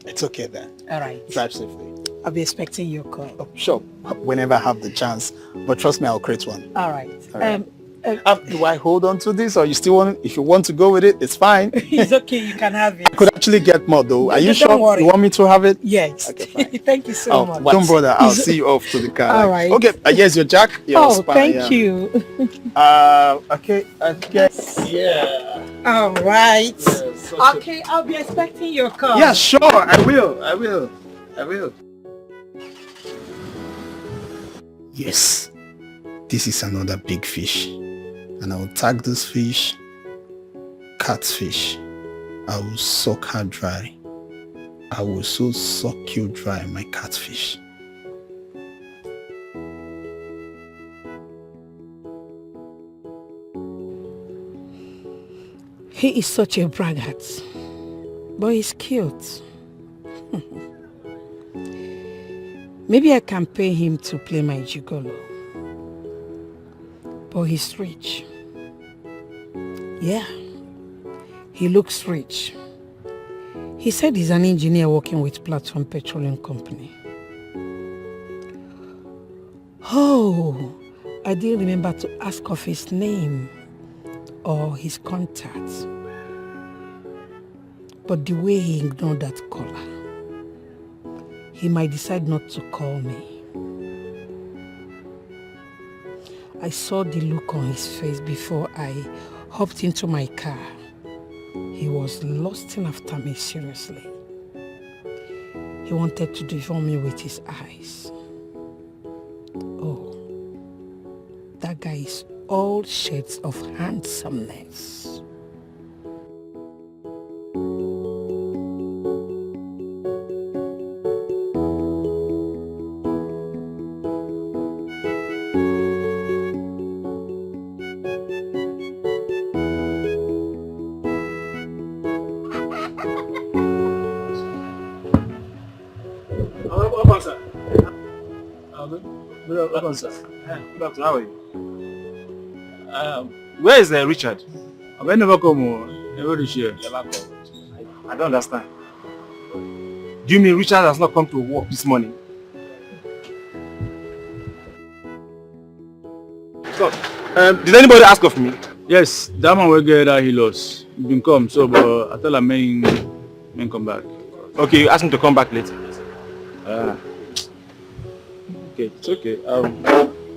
Speaker 8: It's okay then.
Speaker 9: All right.
Speaker 8: Drive safely.
Speaker 9: I'll be expecting your call.
Speaker 8: Oh, sure. Whenever I have the chance. But trust me, I'll create one.
Speaker 9: All right.
Speaker 8: Do I hold on to this or you still want it? If you want to go with it, it's fine.
Speaker 9: It's okay. You can have it.
Speaker 8: I could actually get more though. Are you
Speaker 9: Don't
Speaker 8: sure
Speaker 9: worry.
Speaker 8: you want me to have it?
Speaker 9: Yes.
Speaker 8: Okay, fine.
Speaker 9: Thank you so much.
Speaker 8: Don't bother. I'll see you off to the car.
Speaker 9: All right.
Speaker 8: Okay. Here's your jack.
Speaker 9: Thank you.
Speaker 8: Okay. I guess. Yeah.
Speaker 9: All right.
Speaker 8: Yes,
Speaker 9: Okay. I'll be expecting your call.
Speaker 8: Yeah, sure. I will. Yes. This is another big fish. And I will tag this fish catfish. I will suck her dry. I will so suck you dry, my catfish.
Speaker 9: He is such a braggart, but he's cute. Maybe I can pay him to play my gigolo. But he's rich. Yeah, he looks rich. He said he's an engineer working with Platform Petroleum Company. Oh, I didn't remember to ask of his name or his contacts. But the way he ignored that caller, he might decide not to call me. I saw the look on his face before I hopped into my car. He was lusting after me seriously. He wanted to devour me with his eyes. Oh, that guy is all shades of handsomeness.
Speaker 4: Good afternoon, how are you?
Speaker 10: Where is Richard?
Speaker 4: I never come. Never reach here.
Speaker 10: Never come. I don't understand. Do you mean Richard has not come to work this morning? So, did anybody ask of me?
Speaker 4: Yes, that man will get that he lost. He been come, so but I tell him man come back.
Speaker 10: Okay, you asked him to come back later.
Speaker 4: Okay, it's okay.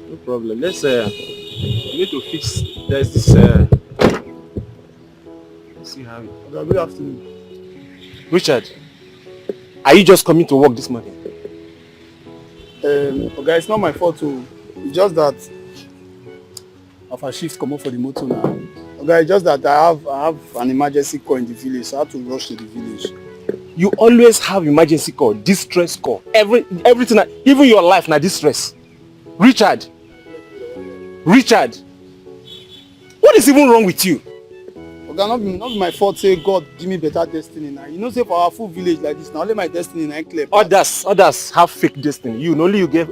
Speaker 4: No problem. Let's we need to fix. There's this. Let's see how. Good afternoon,
Speaker 10: Richard. Are you just coming to work this morning?
Speaker 6: Okay, it's not my fault too. It's just that our shift come up for the motor now. Okay, it's just that I have an emergency call in the village, so I have to rush to the village.
Speaker 10: You always have emergency call, distress call, everything, even your life now distress. Richard, what is even wrong with you?
Speaker 6: Okay, not be my fault. Say God give me better destiny now. You know, say for our full village like this, now only my destiny now clear.
Speaker 10: Others have fake destiny. Only you get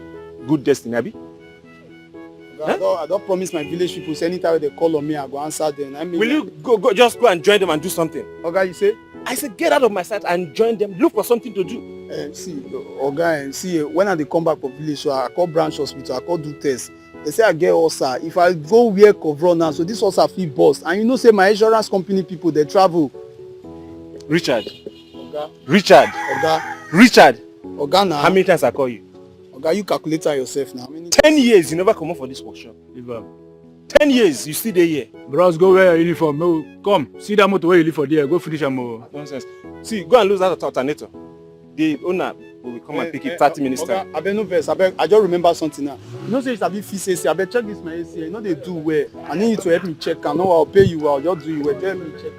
Speaker 10: good destiny, Abi.
Speaker 6: Okay, huh? I don't promise my village people. Say anytime they call on me, I go answer them. I mean,
Speaker 10: will you just go and join them and do something?
Speaker 6: Okay, you say?
Speaker 10: I said, get out of my sight and join them. Look for something to do.
Speaker 6: See, when I come back from village, so I call branch hospital, I call do tests. They say I get ulcer. If I go wear cover now, so this ulcer feel bust. And you know, say my insurance company people, they travel.
Speaker 10: Richard.
Speaker 6: Okay.
Speaker 10: Richard.
Speaker 6: Okay.
Speaker 10: Richard.
Speaker 6: Okay, now.
Speaker 10: How many times I call you?
Speaker 6: Okay, you calculate yourself now.
Speaker 10: 10 years, you never come up for this workshop. 10 years, you still there here.
Speaker 4: Bros, go wear your uniform. No, come. See that motor where you live for there. Go finish them.
Speaker 10: Nonsense. See, go and lose that alternator. The owner will come and pick it 30 minutes time.
Speaker 6: I beg no verse. I just remember something now. You know, say it's a bit FCC. I beg check this my AC. You know they do well. I need you to help me check. I know I'll pay you. I'll just do you well. Tell me check.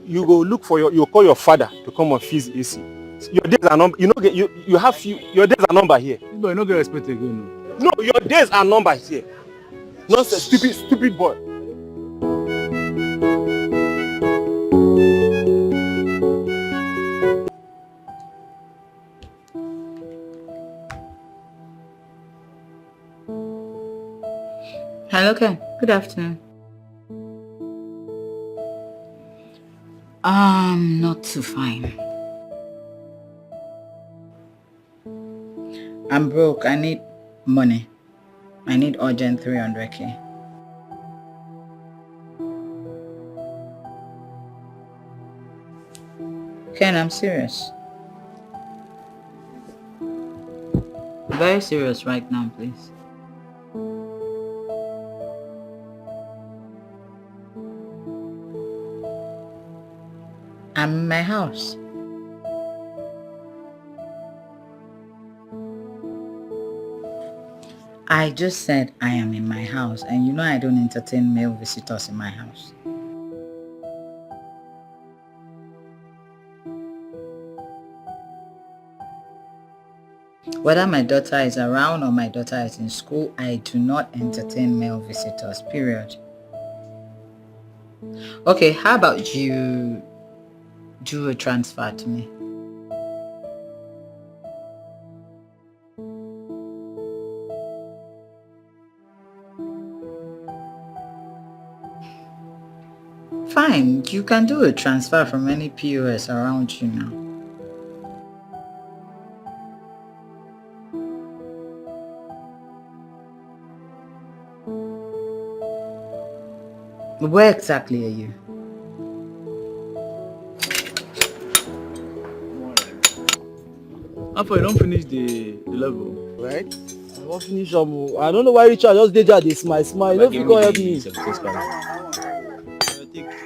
Speaker 10: You go look for you call your father to come and fix AC. Your days are number. You have your days are number here.
Speaker 4: You no get respect again.
Speaker 10: No, your days are number here. Nonsense, stupid boy.
Speaker 2: Hello, Ken. Good afternoon. Not too fine. I'm broke. I need money. I need urgent 300k. Ken, I'm serious. Very serious right now, please. I'm in my house. I just said I am in my house, and you know I don't entertain male visitors in my house. Whether my daughter is around or my daughter is in school, I do not entertain male visitors, period. Okay, how about you do a transfer to me? Fine, you can do a transfer from any POS around you now. Where exactly are you?
Speaker 4: After you don't finish the level,
Speaker 6: Right? I won't finish I don't know why Richard just did that. They smile. You know if you go help me.
Speaker 4: I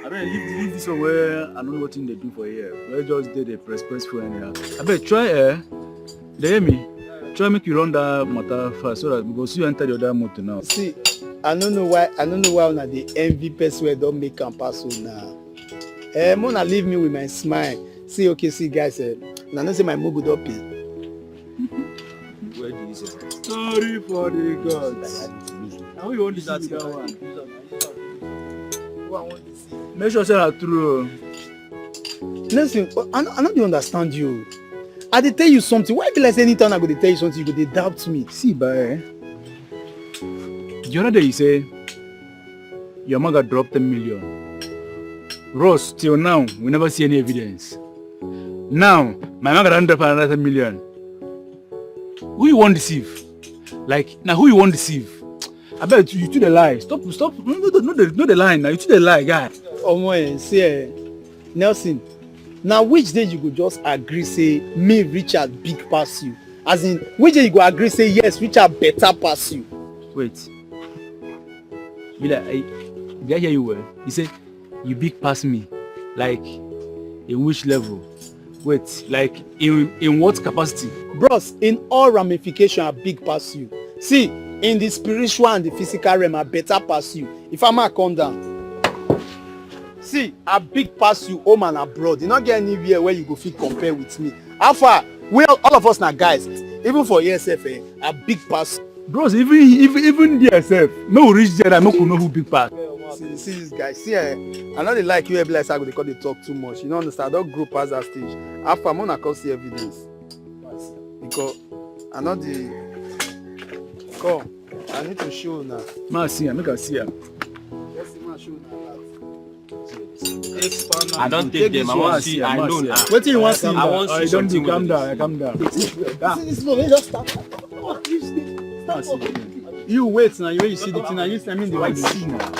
Speaker 4: better leave this one where I don't know what thing they do for here. Where just did a press for anyhow. I better try they hear me? Try make you run that motor first so that because you enter the other motor now.
Speaker 6: See, I don't know why una the envy person where don't make am pass on now. Mona leave me with my smile. See, okay, see guys, I know say my mugu don't pay.
Speaker 4: Where do you say? Sorry for the gods. Now you want to see that one. Make sure say that true.
Speaker 6: Listen, I don't understand you. I dey tell you something. Why be like say anytime I go dey tell you something, you go dey doubt me?
Speaker 4: See, the other day you say your mother dropped 10 million. Ross, till now, we never see any evidence. Now, my mother done drop another 10 million. Who you want to deceive? Like, now who you want to deceive? I bet you to the lie. Stop. No the lie now. You to the lie, guy.
Speaker 6: See, Nelson, now which day you go just agree say me Richard big pass you? As in, which day you go agree say yes, Richard better pass you?
Speaker 4: Wait. Did I hear you well? You say you big pass me. Like, in which level? Wait, like in what capacity?
Speaker 6: Bros, in all ramification, I big pass you. See, in the spiritual and the physical realm, I better pass you. If I'm a come down. See, I big pass you home and abroad. You not get anywhere where you go fit compare with me. How far? Well, all of us now guys, even for ESF, I big pass.
Speaker 4: Bros, even the SF, no reach there, I no know who big pass.
Speaker 6: See this guy. See, I know they like you, Ebele Okaro, because they talk too much. You know, understand? I don't grow past that stage. After I'm gonna come see evidence. Because I know the come. I need to show now.
Speaker 4: Ma see, make I see her.
Speaker 6: Let's see my show now.
Speaker 10: I don't take them. I want to see. I know now.
Speaker 6: What do you want to see?
Speaker 10: I want to see something.
Speaker 4: Calm down.
Speaker 6: See this one. Just start. You wait now. You see the thing. You see the white see now.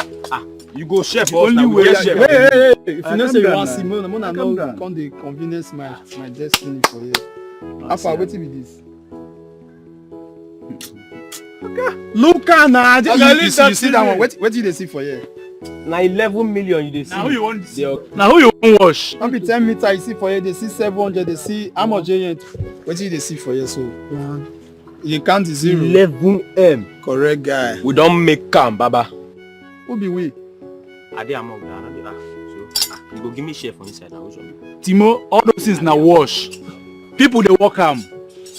Speaker 10: You go chef us
Speaker 4: only
Speaker 10: now.
Speaker 4: way.
Speaker 6: Hey. If you know say you want
Speaker 4: now.
Speaker 6: see, Mona know come the convenience my destiny for you. How far? What be this? Look now. You see that one. What did they see for you?
Speaker 10: Now 11 million you dey see.
Speaker 4: Now who you want to see? Now who you want wash?
Speaker 6: Don't be 10 meters you see for you. They see 700. They see how much you. What did they see for you? So you count the zero.
Speaker 10: 11M.
Speaker 6: Correct guy.
Speaker 10: We don't make calm, Baba.
Speaker 6: Who be we?
Speaker 10: I dey among that. So you go give me share for inside now.
Speaker 4: Timo, all those things now wash. People they walk am.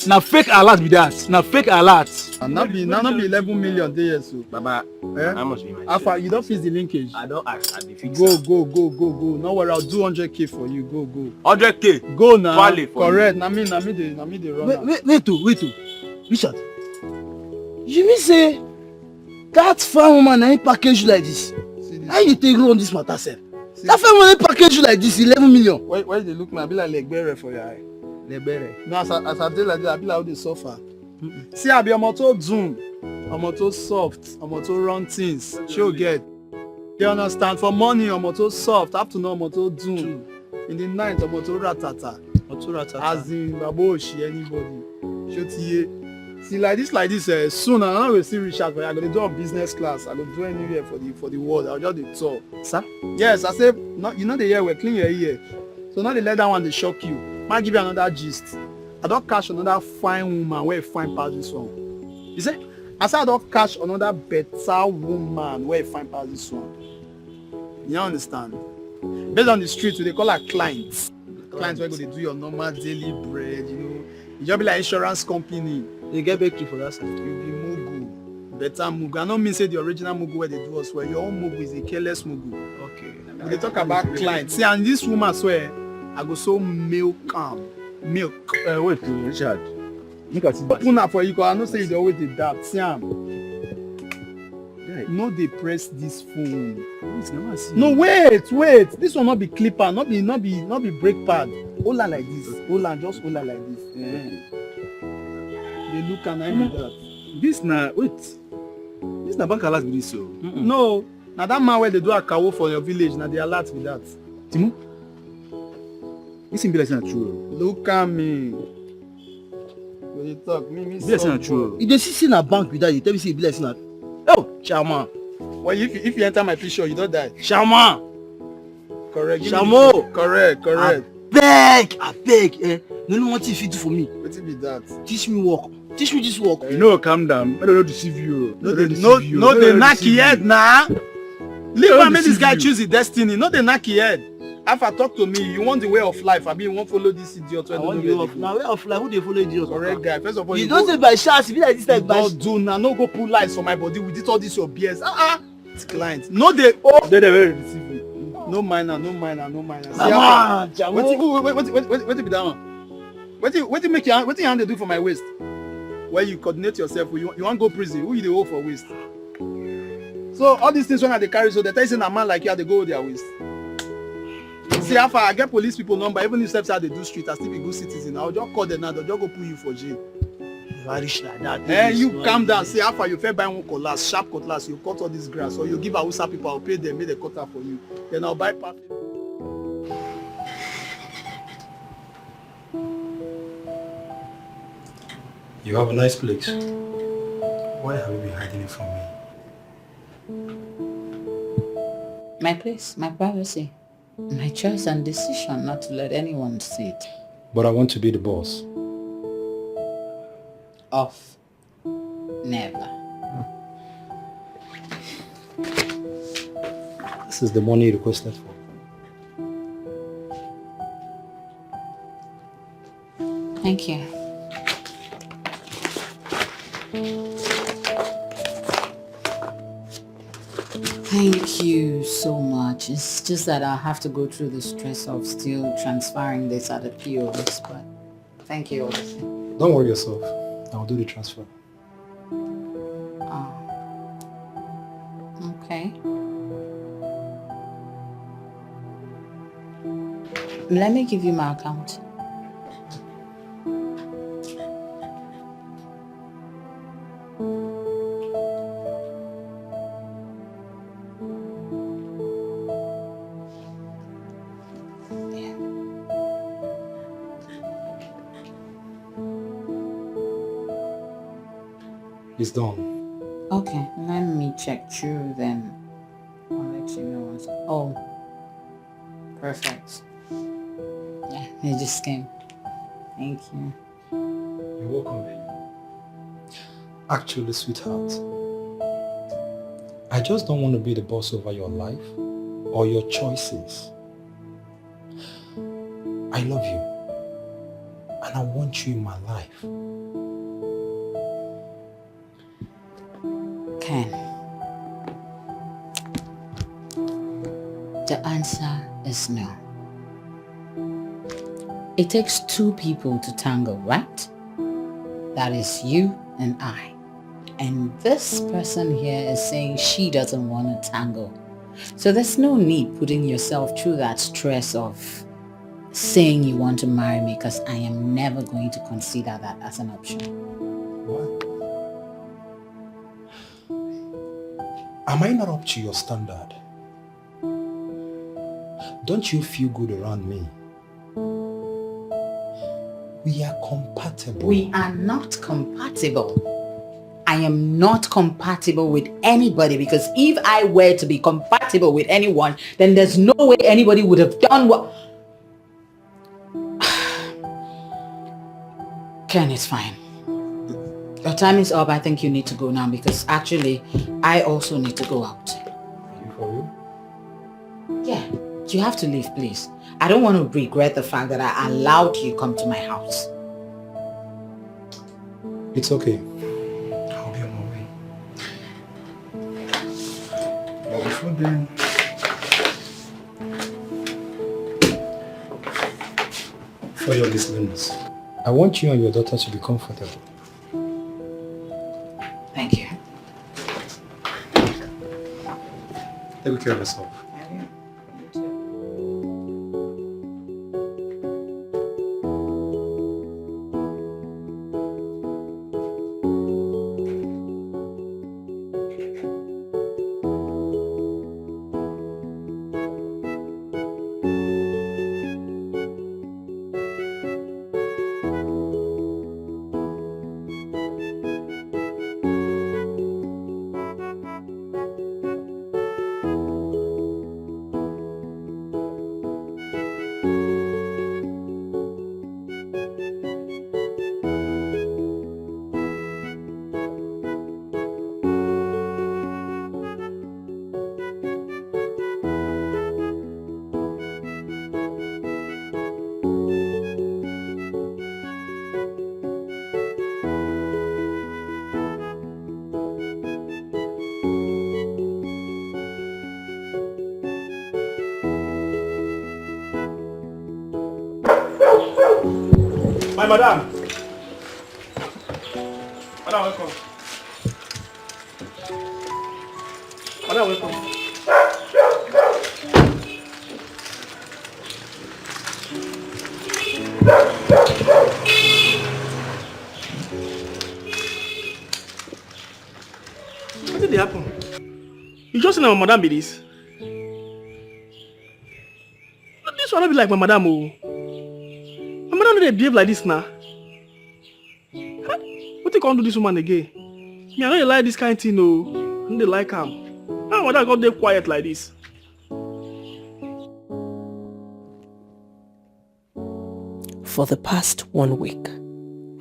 Speaker 4: Now fake alert be that. Now fake alert.
Speaker 6: And not be 11 million there so.
Speaker 10: Baba, how much be my share?
Speaker 6: Alpha, you don't fix the linkage.
Speaker 10: I don't ask at the fix.
Speaker 6: Go. No worry, I'll do 100k for you. Go.
Speaker 10: 100k.
Speaker 6: Go now.
Speaker 10: Valid for
Speaker 6: correct. Na me the run.
Speaker 11: Wait. Richard. You mean say that fine woman na package you like this? How you take run this matter, sef? That fine woman package you like this 11 million.
Speaker 6: Why they look me? I be like Legbere for your eye. Legbere. No, as I dey like that, I be like how they suffer. See, I be a motor zoom, a motor soft, a motor run things. She'll get. You understand? For money, a motor soft. Afternoon, a motor zoom. In the night, a motor ratata. As in Baboshi, anybody. See, like this. Soon, I'm not going to see Richard, but I'm going to do on business class. I'm going to do anywhere for the world. I'll just do tour.
Speaker 11: Sir?
Speaker 6: Yes, I say, no, you know the year, we're clean your ear. So now they let that one, they shock you. Might give you another gist. I don't catch another fine woman where fine pass this one. You say? I said I don't catch another better woman where fine pass this one. You understand? Based on the street, they call her clients. Clients where go they do your normal daily bread, you know. You just be like insurance company.
Speaker 11: They get back to you for that side.
Speaker 6: You be mugu. Better mugu. I don't mean say the original mugu where they do us well. Your own mugu is a careless mugu. Okay. We talk about clients. See, and this woman swear, I go so milk.
Speaker 4: Wait, Richard. Look at it.
Speaker 6: Una for you, I know say you dey always dey doubt. See am. No, they press this phone. No, wait. This will not be clipper, not be brake pad. Hold on like this. Just hold on like this. Yeah. They look and I know that.
Speaker 4: This na bank alert with this so.
Speaker 6: No, now that man where they do a kawo for your village, now they alert with that.
Speaker 4: Timo, this thing be like not true.
Speaker 6: Look at me. When you talk, me
Speaker 4: be like not true.
Speaker 11: If they see in a bank with that, you tell me say be like not. Oh, Chama.
Speaker 6: Well, if you enter my picture, you don't die.
Speaker 11: Chama.
Speaker 6: Correct.
Speaker 11: Chamo.
Speaker 6: Correct.
Speaker 11: I beg. No what if you do for me.
Speaker 6: What be that?
Speaker 11: Teach me work. Teach me this work.
Speaker 4: No, calm down. I don't deceive you.
Speaker 6: No, they knock your head now. Leave and make this guy choose his destiny. No, they knock your head. If I talk to me, you want the way of life. I mean, you won't follow this idiot.
Speaker 11: I want the way of life. Way of life. Who they follow idiot?
Speaker 6: Correct guy. First of all,
Speaker 11: you don't say by chance. Be like this like by.
Speaker 6: Don't do now. No go pull lights for my body. We did all this your BS. It's clients. No, they
Speaker 4: they're very deceiving.
Speaker 6: No minor.
Speaker 11: Come on,
Speaker 6: What be that one? What you make your what you hand they do for my waist? Where you coordinate yourself, you want go prison, who you the hold for waist? So all these things when they carry, so they tell you a man like you they go with their waist. See how far I get police people number, even if steps how they do street, I still be good citizen. I'll just call them now, they'll just go put you for jail.
Speaker 11: Rich like that.
Speaker 6: You calm down, see how far you fair buy one cutlass, sharp cutlass, you cut all this grass, or you give Hausa people, I'll pay them, make the cutter for you. Then I'll buy part.
Speaker 12: You have a nice place. Why have you been hiding it from me?
Speaker 2: My place, my privacy. My choice and decision not to let anyone see it.
Speaker 12: But I want to be the boss.
Speaker 2: Off. Never.
Speaker 12: This is the money you requested for.
Speaker 2: Thank you. Thank you so much. It's just that I have to go through the stress of still transferring this at the POS, but thank you.
Speaker 12: Don't worry yourself. I'll do the transfer.
Speaker 2: Oh. Okay. Let me give you my account.
Speaker 12: It's done.
Speaker 2: Okay, let me check through then. I'll let you know what's... Oh, perfect. Yeah, it just came. Thank you.
Speaker 12: You're welcome, baby. Actually, sweetheart, I just don't want to be the boss over your life or your choices. I love you, and I want you in my life.
Speaker 2: Ken, the answer is no. It takes two people to tango, right? That is you and I. And this person here is saying she doesn't want to tango. So there's no need putting yourself through that stress of saying you want to marry me, because I am never going to consider that as an option.
Speaker 12: What? Am I not up to your standard? Don't you feel good around me? We are compatible.
Speaker 2: We are not compatible. I am not compatible with anybody, because if I were to be compatible with anyone, then there's no way anybody would have done what... Ken, it's fine. Your time is up. I think you need to go now, because actually, I also need to go out.
Speaker 12: Are you for real?
Speaker 2: Yeah, you have to leave, please. I don't want to regret the fact that I allowed you come to my house.
Speaker 12: It's okay. I'll be on my way. But before then, For your listeners, I want you and your daughter to be comfortable.
Speaker 2: Thank you.
Speaker 12: Take care of yourself.
Speaker 10: My madam. Madam, welcome. Madam, welcome. What did happen? You just know my madam be this? This will not be like my madam. Oh. My madam don't behave like this now. What you can't do this woman again? Me, I don't like this kind of thing, no. I don't like him. How madam got there quiet like this?
Speaker 1: For the past 1 week,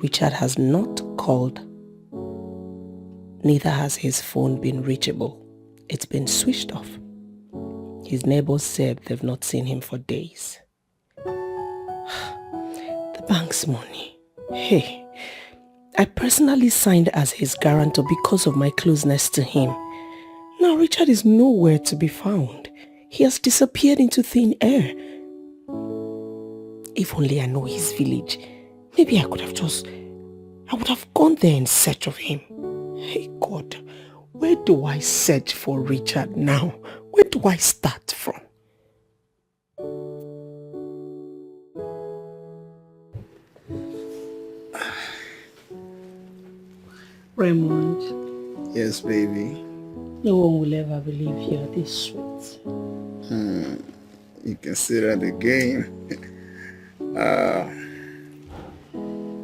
Speaker 1: Richard has not called. Neither has his phone been reachable. It's been switched off. His neighbors said they've not seen him for days. The bank's money. Hey, I personally signed as his guarantor because of my closeness to him. Now Richard is nowhere to be found. He has disappeared into thin air. If only I know his village. Maybe I would have gone there in search of him. Hey God, where do I search for Richard now? Where do I start from?
Speaker 9: Raymond.
Speaker 6: Yes, baby.
Speaker 9: No one will ever believe you're this sweet.
Speaker 6: You can say that again.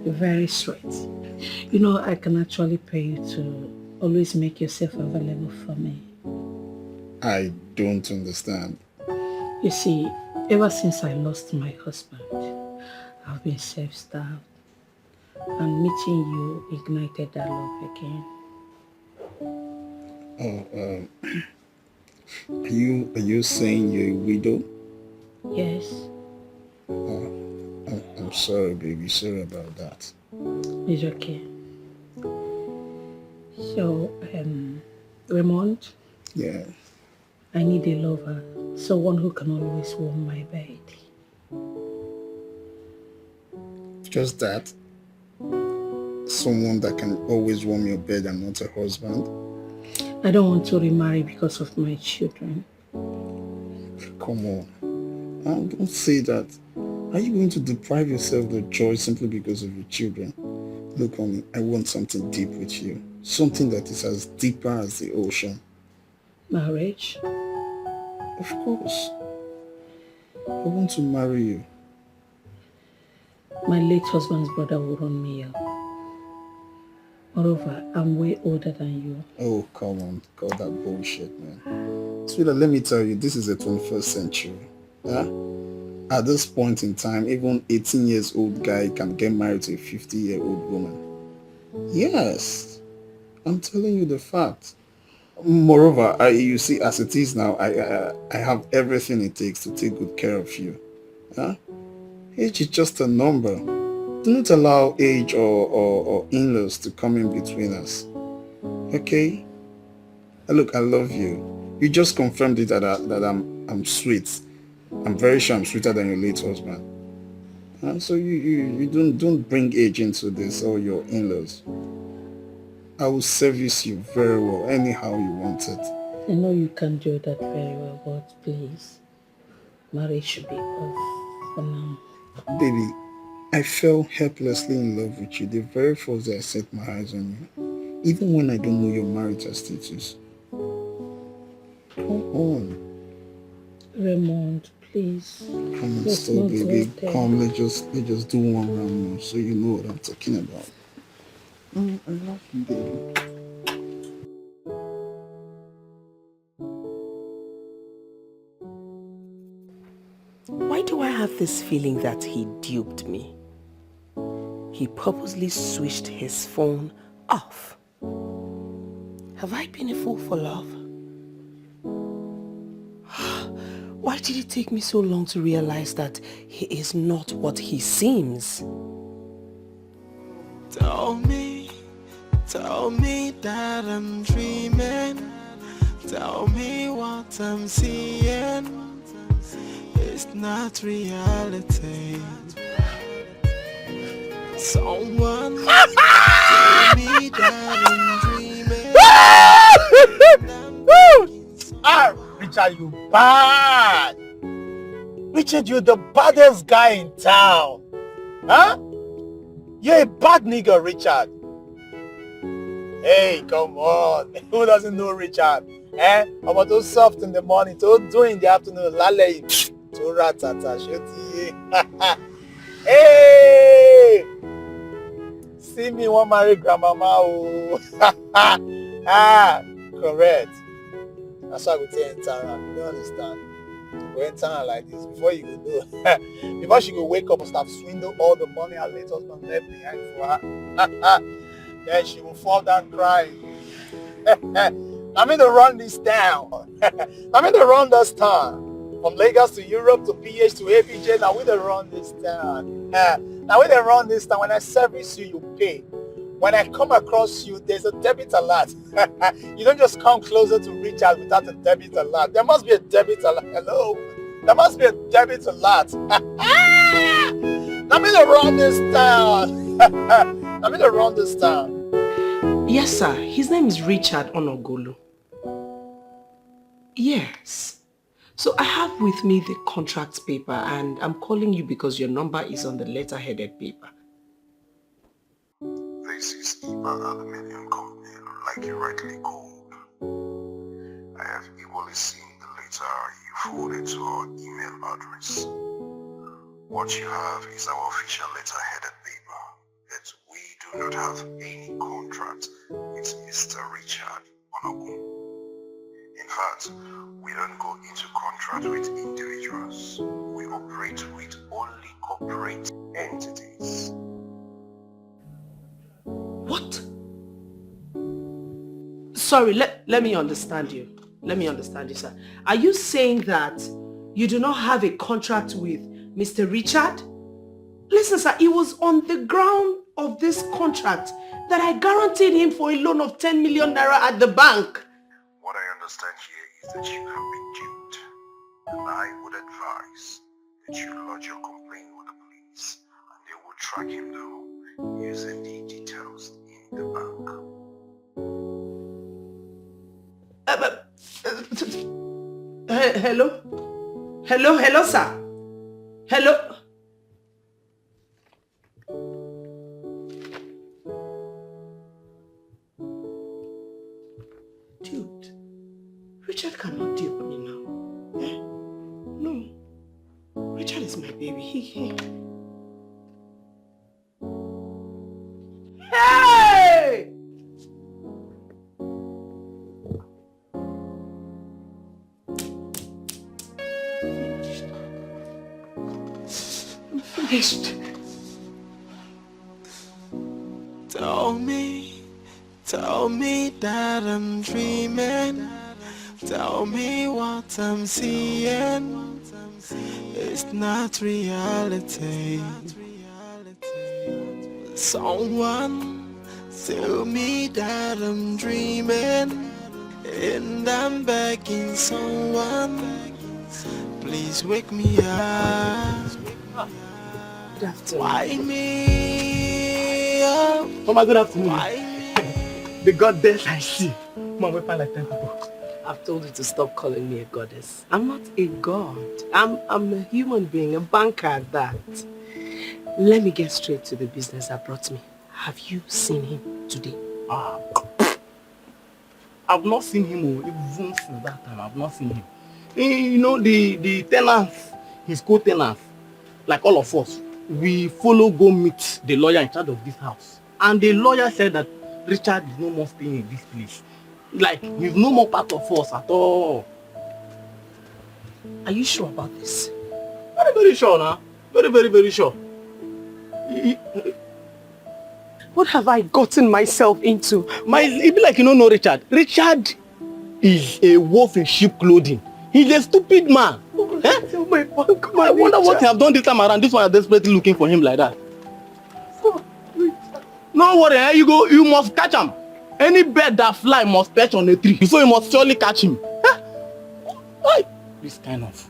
Speaker 9: You're very sweet. You know, I can actually pay you to always make yourself available for me.
Speaker 6: I don't understand.
Speaker 9: You see, ever since I lost my husband, I've been self-starved. And meeting you ignited that love again.
Speaker 6: Are you saying you're a widow?
Speaker 9: Yes.
Speaker 6: I'm sorry, baby. Sorry about that.
Speaker 9: It's okay. So, Raymond?
Speaker 6: Yeah.
Speaker 9: I need a lover. Someone who can always warm my bed.
Speaker 6: Just that? Someone that can always warm your bed and not a husband?
Speaker 9: I don't want to remarry because of my children.
Speaker 6: Come on. Don't say that. Are you going to deprive yourself of the joy simply because of your children? Look, honey, I want something deep with you. Something that is as deeper as the ocean.
Speaker 9: Marriage?
Speaker 6: Of course. I want to marry you.
Speaker 9: My late husband's brother will run me up. Moreover, I'm way older than you.
Speaker 6: Oh, come on. Cut that bullshit, man. Sweetheart, let me tell you, this is the 21st century. Huh? At this point in time, even 18 years old guy can get married to a 50-year-old woman. Yes. I'm telling you the fact. Moreover, you see, as it is now, I have everything it takes to take good care of you. Huh? Age is just a number. Do not allow age or in-laws to come in between us. Okay? Look, I love you. You just confirmed it that I'm sweet. I'm very sure I'm sweeter than your late husband.
Speaker 8: So you don't bring age into this or your in-laws. I will service you very well anyhow you want it.
Speaker 9: I know you can do that very well, but please, marriage should be off for now.
Speaker 8: Baby, I fell helplessly in love with you the very first day I set my eyes on you. Even when I don't know your marital status. Come on.
Speaker 9: Raymond, please.
Speaker 8: Come on, stop, baby. Come, let's just do one round more so you know what I'm talking about. I love you, baby.
Speaker 1: Why do I have this feeling that he duped me? He purposely switched his phone off. Have I been a fool for love? Why did it take me so long to realize that he is not what he seems?
Speaker 7: Tell me that I'm dreaming. Tell me what I'm seeing. It's not reality. Someone tell me that I'm dreaming.
Speaker 3: Richard, you bad! Richard, you're the baddest guy in town. Huh? You're a bad nigga, Richard. Hey, come on. Who doesn't know Richard? Eh? About to soft in the morning, to do in the afternoon, lale, to ratata, shoti. Hey! See me one marry grandmama. Oh. Correct. That's why I go tell you Tara. You don't understand? Go enter like this before you go do. Before she go wake up and start swindle all the money her late husband left behind for her. Then she will fall down crying. I'm going to run this town. I'm going to run this town. From Lagos to Europe to PH to APJ, now we don't run this town. Now we don't run this town. When I service you, you pay. When I come across you, there's a debit alert. You don't just come closer to Richard without a debit alert. There must be a debit alert. Hello? There must be a debit alert. I'm going to run this town. I'm going to run this town.
Speaker 1: Yes, sir. His name is Richard Onogolu. Yes. So I have with me the contract paper and I'm calling you because your number is on the letter-headed paper.
Speaker 13: This is Iba Aluminium Company, like you rightly called. I have equally seen the letter you forwarded to our email address. What you have is our official letter-headed paper, but we do not have any contract with Mr. Richard Onogun. In fact, we don't go into contract with individuals. We operate with only corporate entities.
Speaker 1: What? Sorry, let me understand you. Let me understand you, sir. Are you saying that you do not have a contract with Mr. Richard? Listen, sir, it was on the ground of this contract that I guaranteed him for a loan of 10 million naira at the bank.
Speaker 13: What I understand here is that you have been duped, and I would advise that you lodge your complaint with the police, and they will track him down using the details in the bank.
Speaker 1: Hello, sir. Hello. Dude, Richard cannot deal with me now. Eh? No. Richard is my baby. Hey! I'm finished.
Speaker 7: Tell me that I'm dreaming. Tell me what I'm seeing. It's not reality. Someone tell me that I'm dreaming, and I'm begging someone, please wake me up.
Speaker 1: Good afternoon.
Speaker 7: Why me?
Speaker 3: Mama, good afternoon. The goddess I see. Mama, we find like 10 people.
Speaker 1: I've told you to stop calling me a goddess. I'm not a god. I'm a human being, a banker at that. Let me get straight to the business that brought me. Have you seen him today?
Speaker 3: I've not seen him even since that time. I've not seen him. You know, the tenants, his co-tenants, like all of us, we follow go meet the lawyer in charge of this house. And the lawyer said that Richard is no more staying in this place. Like, he's no more part of us at all.
Speaker 1: Are you sure about this?
Speaker 3: Very, very sure now. Very, very, very sure.
Speaker 1: What have I gotten myself into?
Speaker 3: It be like you don't know Richard. Richard is a wolf in sheep clothing. He's a stupid man.
Speaker 1: Oh, my bank,
Speaker 3: I wonder what he have done this time around. This one is desperately looking for him like that. No worry, you must catch him. Any bird that fly must perch on a tree. So you must surely catch him. Which kind of?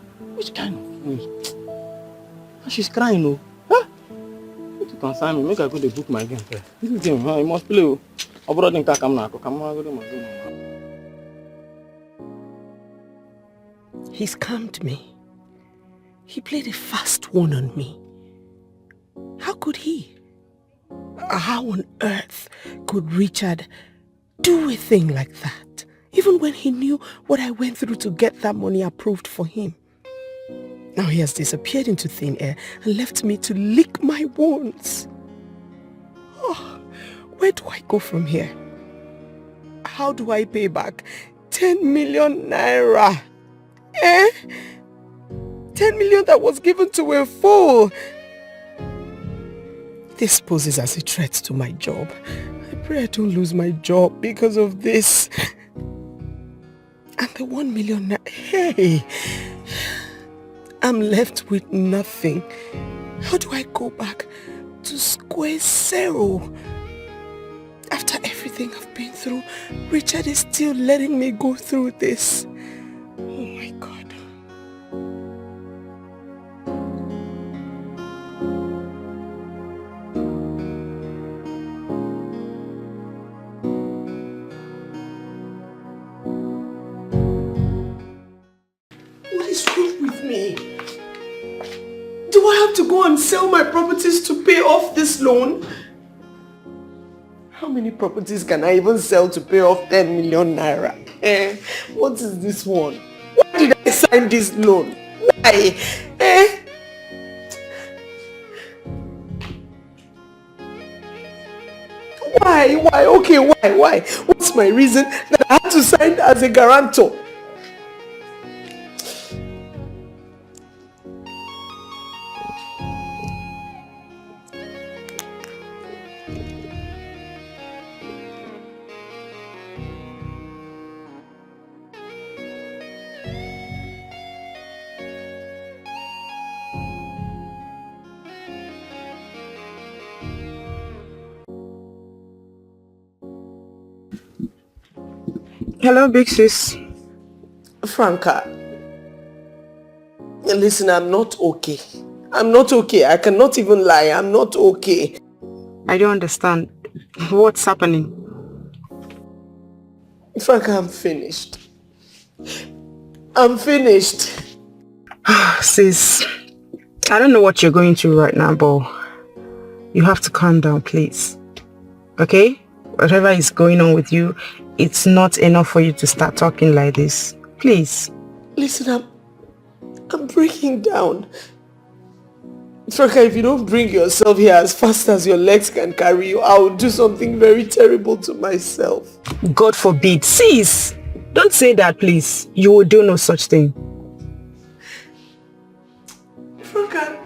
Speaker 3: She's crying, oh. What concern me? Make I go to book my game first. This game, you must play. Abroad in Kakamna.
Speaker 1: He's calmed me. He played a fast one on me. How could he? How on earth could Richard do a thing like that? Even when he knew what I went through to get that money approved for him. Now he has disappeared into thin air and left me to lick my wounds. Oh, where do I go from here? How do I pay back 10 million naira? 10 million that was given to a fool. This poses as a threat to my job. I pray I don't lose my job because of this. And the 1 million naira. Hey! I'm left with nothing. How do I go back to square zero? After everything I've been through, Richard is still letting me go through this. Oh my God. What is wrong with me? Do I have to go and sell my properties to pay off this loan? How many properties can I even sell to pay off 10 million naira? What is this one? Why did I sign this loan? Why? Why? Okay, why? What's my reason that I have to sign as a guarantor? Hello, big sis. Franca. Listen, I'm not okay. I cannot even lie. I'm not okay. I don't understand. What's happening? Franca, I'm finished. Sis, I don't know what you're going through right now, but you have to calm down, please. Okay? Whatever is going on with you, it's not enough for you to start talking like this. Please. Listen, I'm breaking down. Franca, if you don't bring yourself here as fast as your legs can carry you, I will do something very terrible to myself. God forbid. Sis, don't say that, please. You will do no such thing. Franca.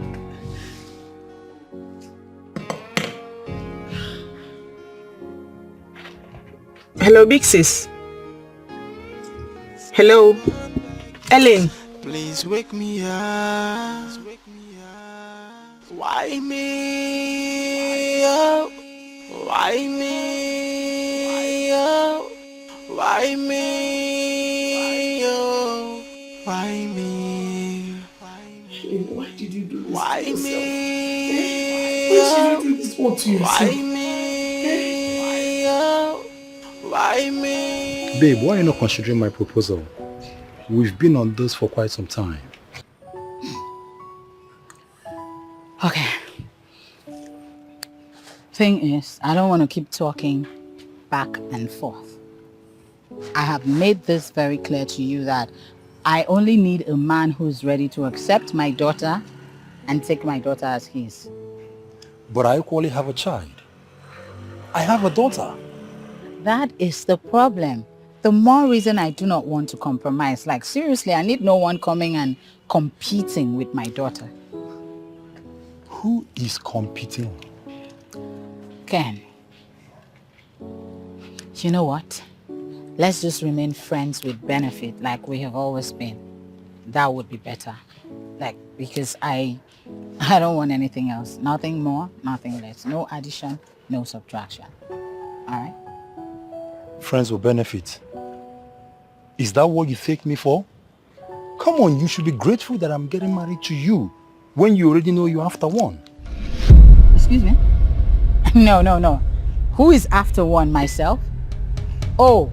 Speaker 1: Hello, big sis. Hello, Ellen.
Speaker 7: Please wake me up. Why me? Why me? Why me? Why me?
Speaker 1: Why did you do this?
Speaker 7: Why me?
Speaker 1: what you
Speaker 7: Why
Speaker 1: say?
Speaker 7: me? Oh, why me?
Speaker 12: Babe, why are you not considering my proposal? We've been on this for quite some time.
Speaker 2: Okay. Thing is, I don't want to keep talking back and forth. I have made this very clear to you that I only need a man who's ready to accept my daughter and take my daughter as his.
Speaker 12: But I equally have a child. I have a daughter.
Speaker 2: That is the problem. The more reason I do not want to compromise. Like seriously, I need no one coming and competing with my daughter.
Speaker 12: Who is competing?
Speaker 2: Ken, you know what? Let's just remain friends with benefit like we have always been. That would be better. Like, because I don't want anything else. Nothing more, nothing less. No addition, no subtraction. Alright?
Speaker 12: Friends with benefit. Is that what you take me for? Come on, you should be grateful that I'm getting married to you when you already know you're after one.
Speaker 2: Excuse me? No. Who is after one? Myself? Oh.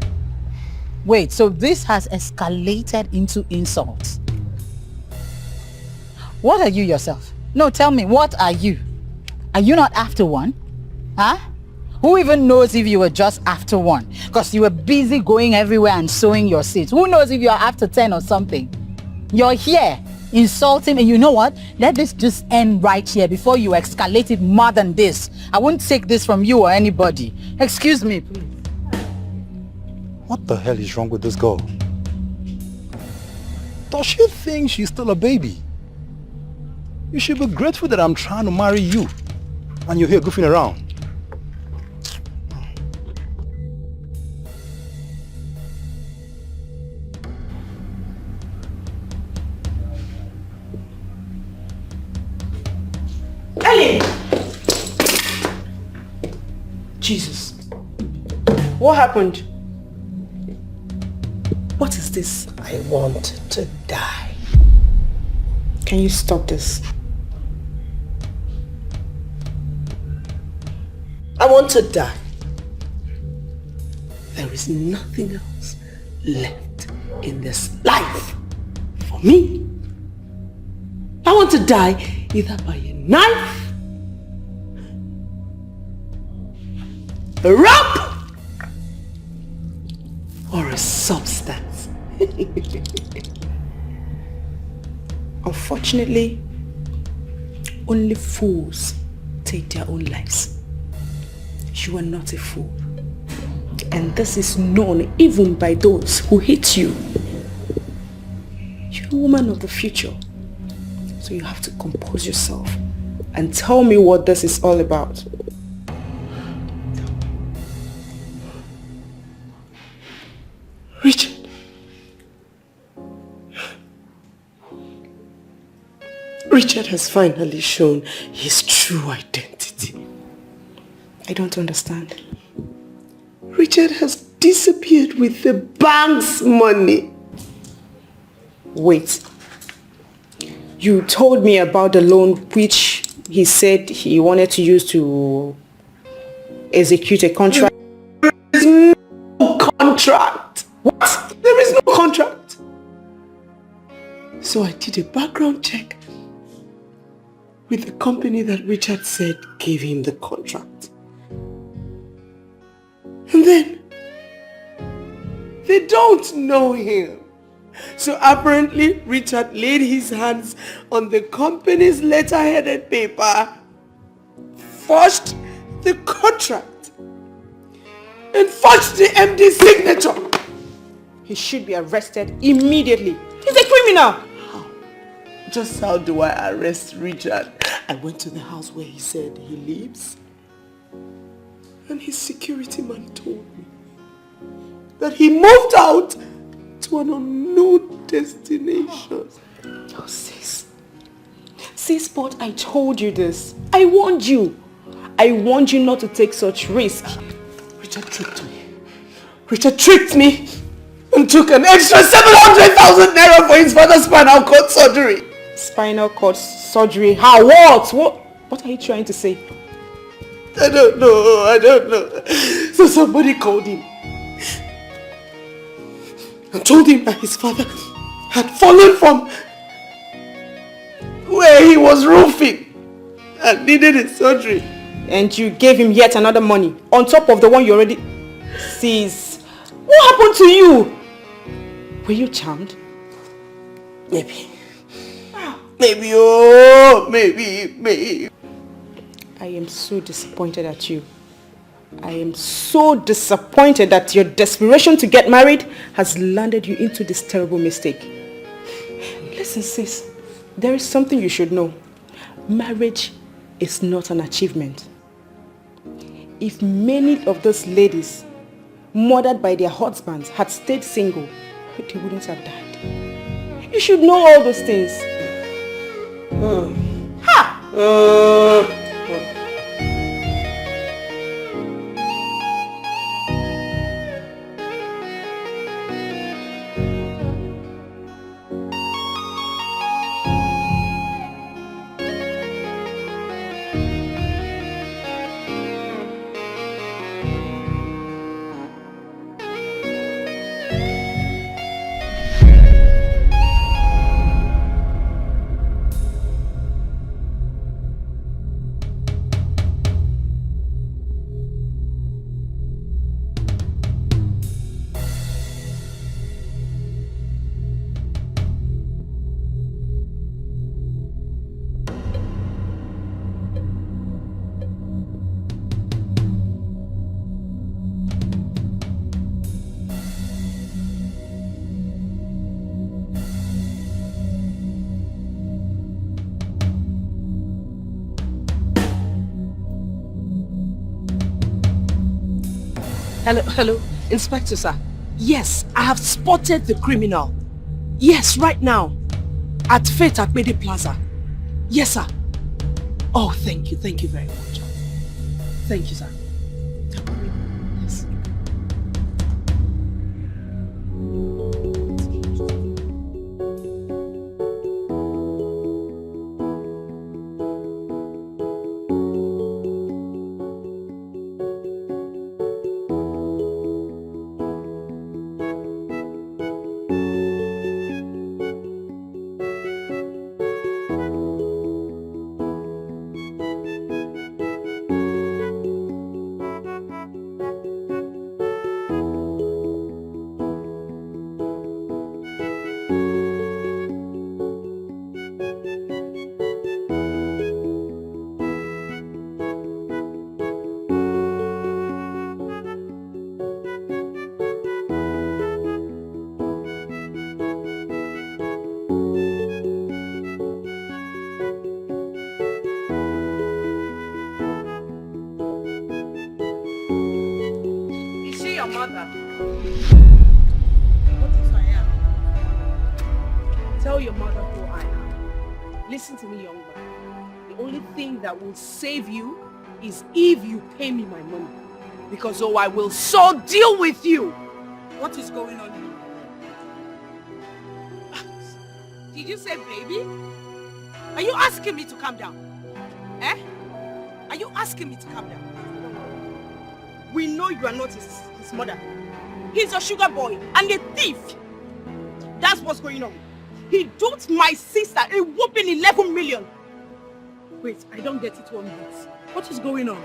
Speaker 2: Wait, so this has escalated into insults. What are you yourself? No, tell me, what are you? Are you not after one? Huh? Who even knows if you were just after one? Because you were busy going everywhere and sowing your seeds. Who knows if you are after 10 or something? You're here insulting me. You know what? Let this just end right here before you escalate it more than this. I won't take this from you or anybody. Excuse me, please.
Speaker 12: What the hell is wrong with this girl? Does she think she's still a baby? You should be grateful that I'm trying to marry you and you're here goofing around.
Speaker 1: Ellie! Jesus. What happened? What is this? I want to die. Can you stop this? I want to die. There is nothing else left in this life for me. I want to die either by a knife, a rope, or a substance. Unfortunately, only fools take their own lives. You are not a fool. And this is known even by those who hate you. You're a woman of the future. So you have to compose yourself and tell me what this is all about. Richard. Richard has finally shown his true identity. I don't understand. Richard has disappeared with the bank's money. Wait. You told me about the loan which he said he wanted to use to execute a contract. There is no contract. What? There is no contract. So I did a background check with the company that Richard said gave him the contract. And then they don't know him. So apparently Richard laid his hands on the company's letter-headed paper, forged the contract, and forged the MD's signature. He should be arrested immediately. He's a criminal. How? Just how do I arrest Richard? I went to the house where he said he lives, and his security man told me that he moved out to an unknown destination. Oh, sis. Sis, but I told you this. I warned you. I warned you not to take such risk. Richard tricked me. Richard tricked me and took an extra 700,000 naira for his father's spinal cord surgery. Spinal cord surgery? How? What? What are you trying to say? I don't know. So somebody called him and told him that his father had fallen from where he was roofing and needed his surgery. And you gave him yet another money on top of the one you already seized. What happened to you? Were you charmed? Maybe. Maybe. I am so disappointed at you. I am so disappointed that your desperation to get married has landed you into this terrible mistake. Listen, sis, there is something you should know. Marriage is not an achievement. If many of those ladies murdered by their husbands had stayed single, they wouldn't have died. You should know all those things. Hello, Inspector, sir. Yes, I have spotted the criminal. Yes, right now. At Fate at Bede Plaza. Yes, sir. Oh, thank you very much. Thank you, sir. Yes. Listen to me, young man. The only thing that will save you is if you pay me my money. Because I will so deal with you. What is going on here? Did you say baby? Are you asking me to calm down? Eh? Are you asking me to calm down? We know you are not his mother. He's a sugar boy and a thief. That's what's going on. He duped my sister a whopping 11 million. Wait, I don't get it one bit. What is going on?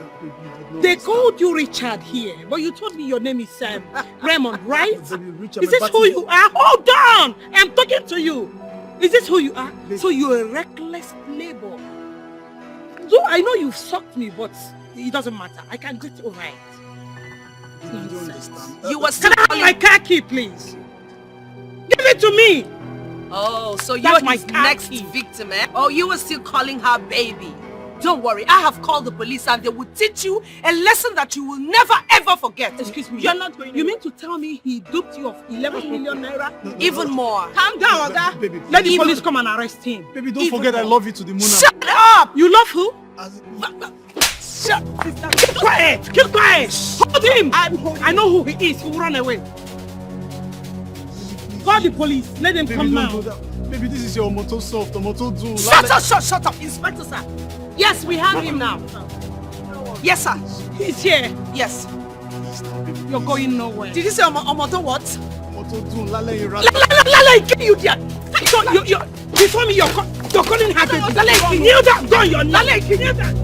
Speaker 1: They called you Richard here, but you told me your name is Raymond, right? Is this who you are? Hold on! I'm talking to you. Is this who you are? So you're a reckless playboy. So I know you've sucked me, but it doesn't matter. I can get over it.
Speaker 6: You don't understand.
Speaker 1: You were still calling my car key, please. Give it to me. Oh, so you're my next victim, eh? Oh, you were still calling her baby. Don't worry, I have called the police and they will teach you a lesson that you will never ever forget. Excuse me, you're not going. You mean to tell me he duped you of 11 million naira? Even more. Calm down, Oga. Baby, let the police come and arrest him.
Speaker 6: Baby, don't forget I love you to the moon.
Speaker 1: Shut up! You love who? Shut. Keep quiet. Keep quiet. Hold him. I know who he is. He will run away. Call the police. Let them come now.
Speaker 6: Baby, this is your motor soft, the motor do.
Speaker 1: Shut up, Inspector, sir. Yes, we have him now.
Speaker 9: Yes, sir. He's here. Yes. You're going nowhere.
Speaker 1: Did you say Omoto what?
Speaker 9: Lale, get you there. So you before me, you're calling her baby. Lale, kneel down. Go on your knee. Lale, kneel down.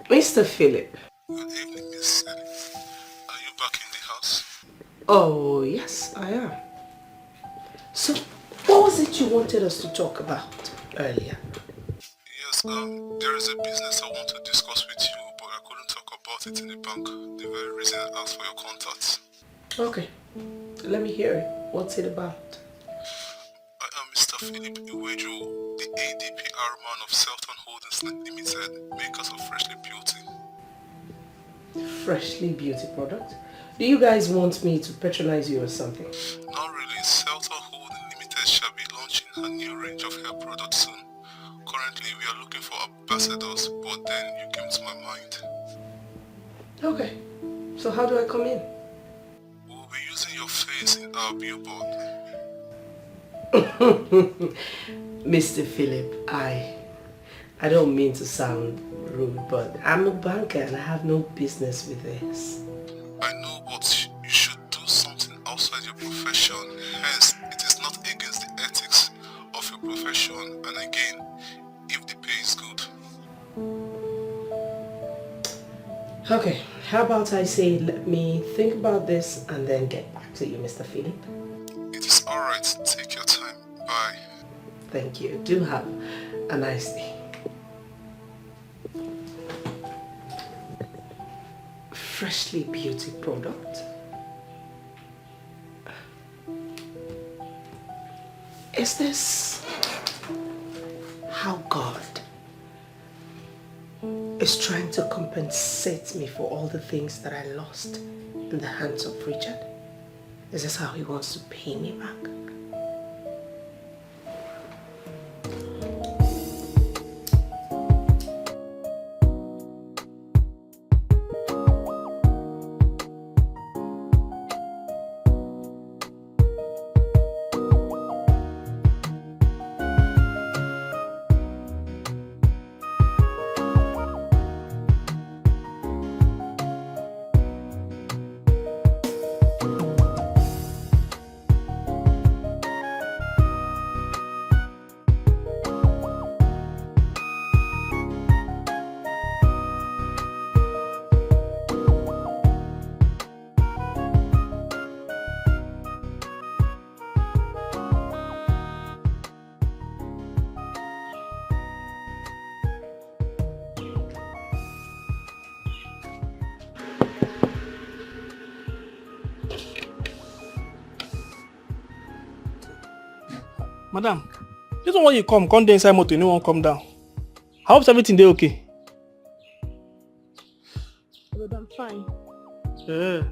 Speaker 1: Mr. Philip.
Speaker 13: Good evening, Miss Ellie. Are you back in the house?
Speaker 1: Oh, yes, I am. So, what was it you wanted us to talk about earlier?
Speaker 13: Yes, there is a business I want to discuss with you, but I couldn't talk about it in the bank. The very reason I asked for your contacts.
Speaker 1: Okay, let me hear it. What's it about?
Speaker 13: I am Mr. Philip Iwejo, the ADPR man of Selton Holdings Limited, makers of Freshly Beauty.
Speaker 1: Freshly Beauty product? Do you guys want me to patronize you or something?
Speaker 13: Not really. Selton Holdings Limited shall be launching a new range of hair products soon. Currently, we are looking for ambassadors, but then you came to my mind.
Speaker 1: Okay, so how do I come in?
Speaker 13: We'll be using your face in our billboard.
Speaker 1: Mr. Philip, I don't mean to sound rude, but I'm a banker and I have no business with this.
Speaker 13: I know, but you should do something outside your profession. Hence, it is not against the ethics of your profession. And again, if the pay is good.
Speaker 1: Okay, how about I say let me think about this and then get back to you, Mr. Philip?
Speaker 13: It is alright. Take your time. Bye.
Speaker 1: Thank you. Do have a nice day. Freshly Beauty product. Is this how God is trying to compensate me for all the things that I lost in the hands of Richard? Is this how he wants to pay me back?
Speaker 14: Madam, this one when you come dey inside motor, no one come down. I hope everything dey okay.
Speaker 9: But I'm fine.
Speaker 14: Yeah.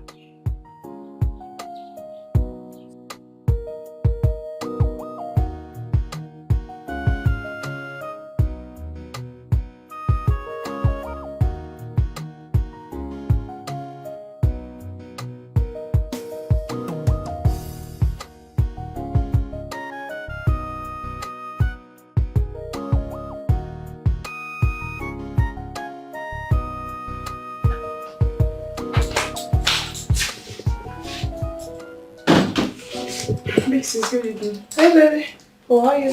Speaker 1: Mrs. Good evening. Hey baby, how are you?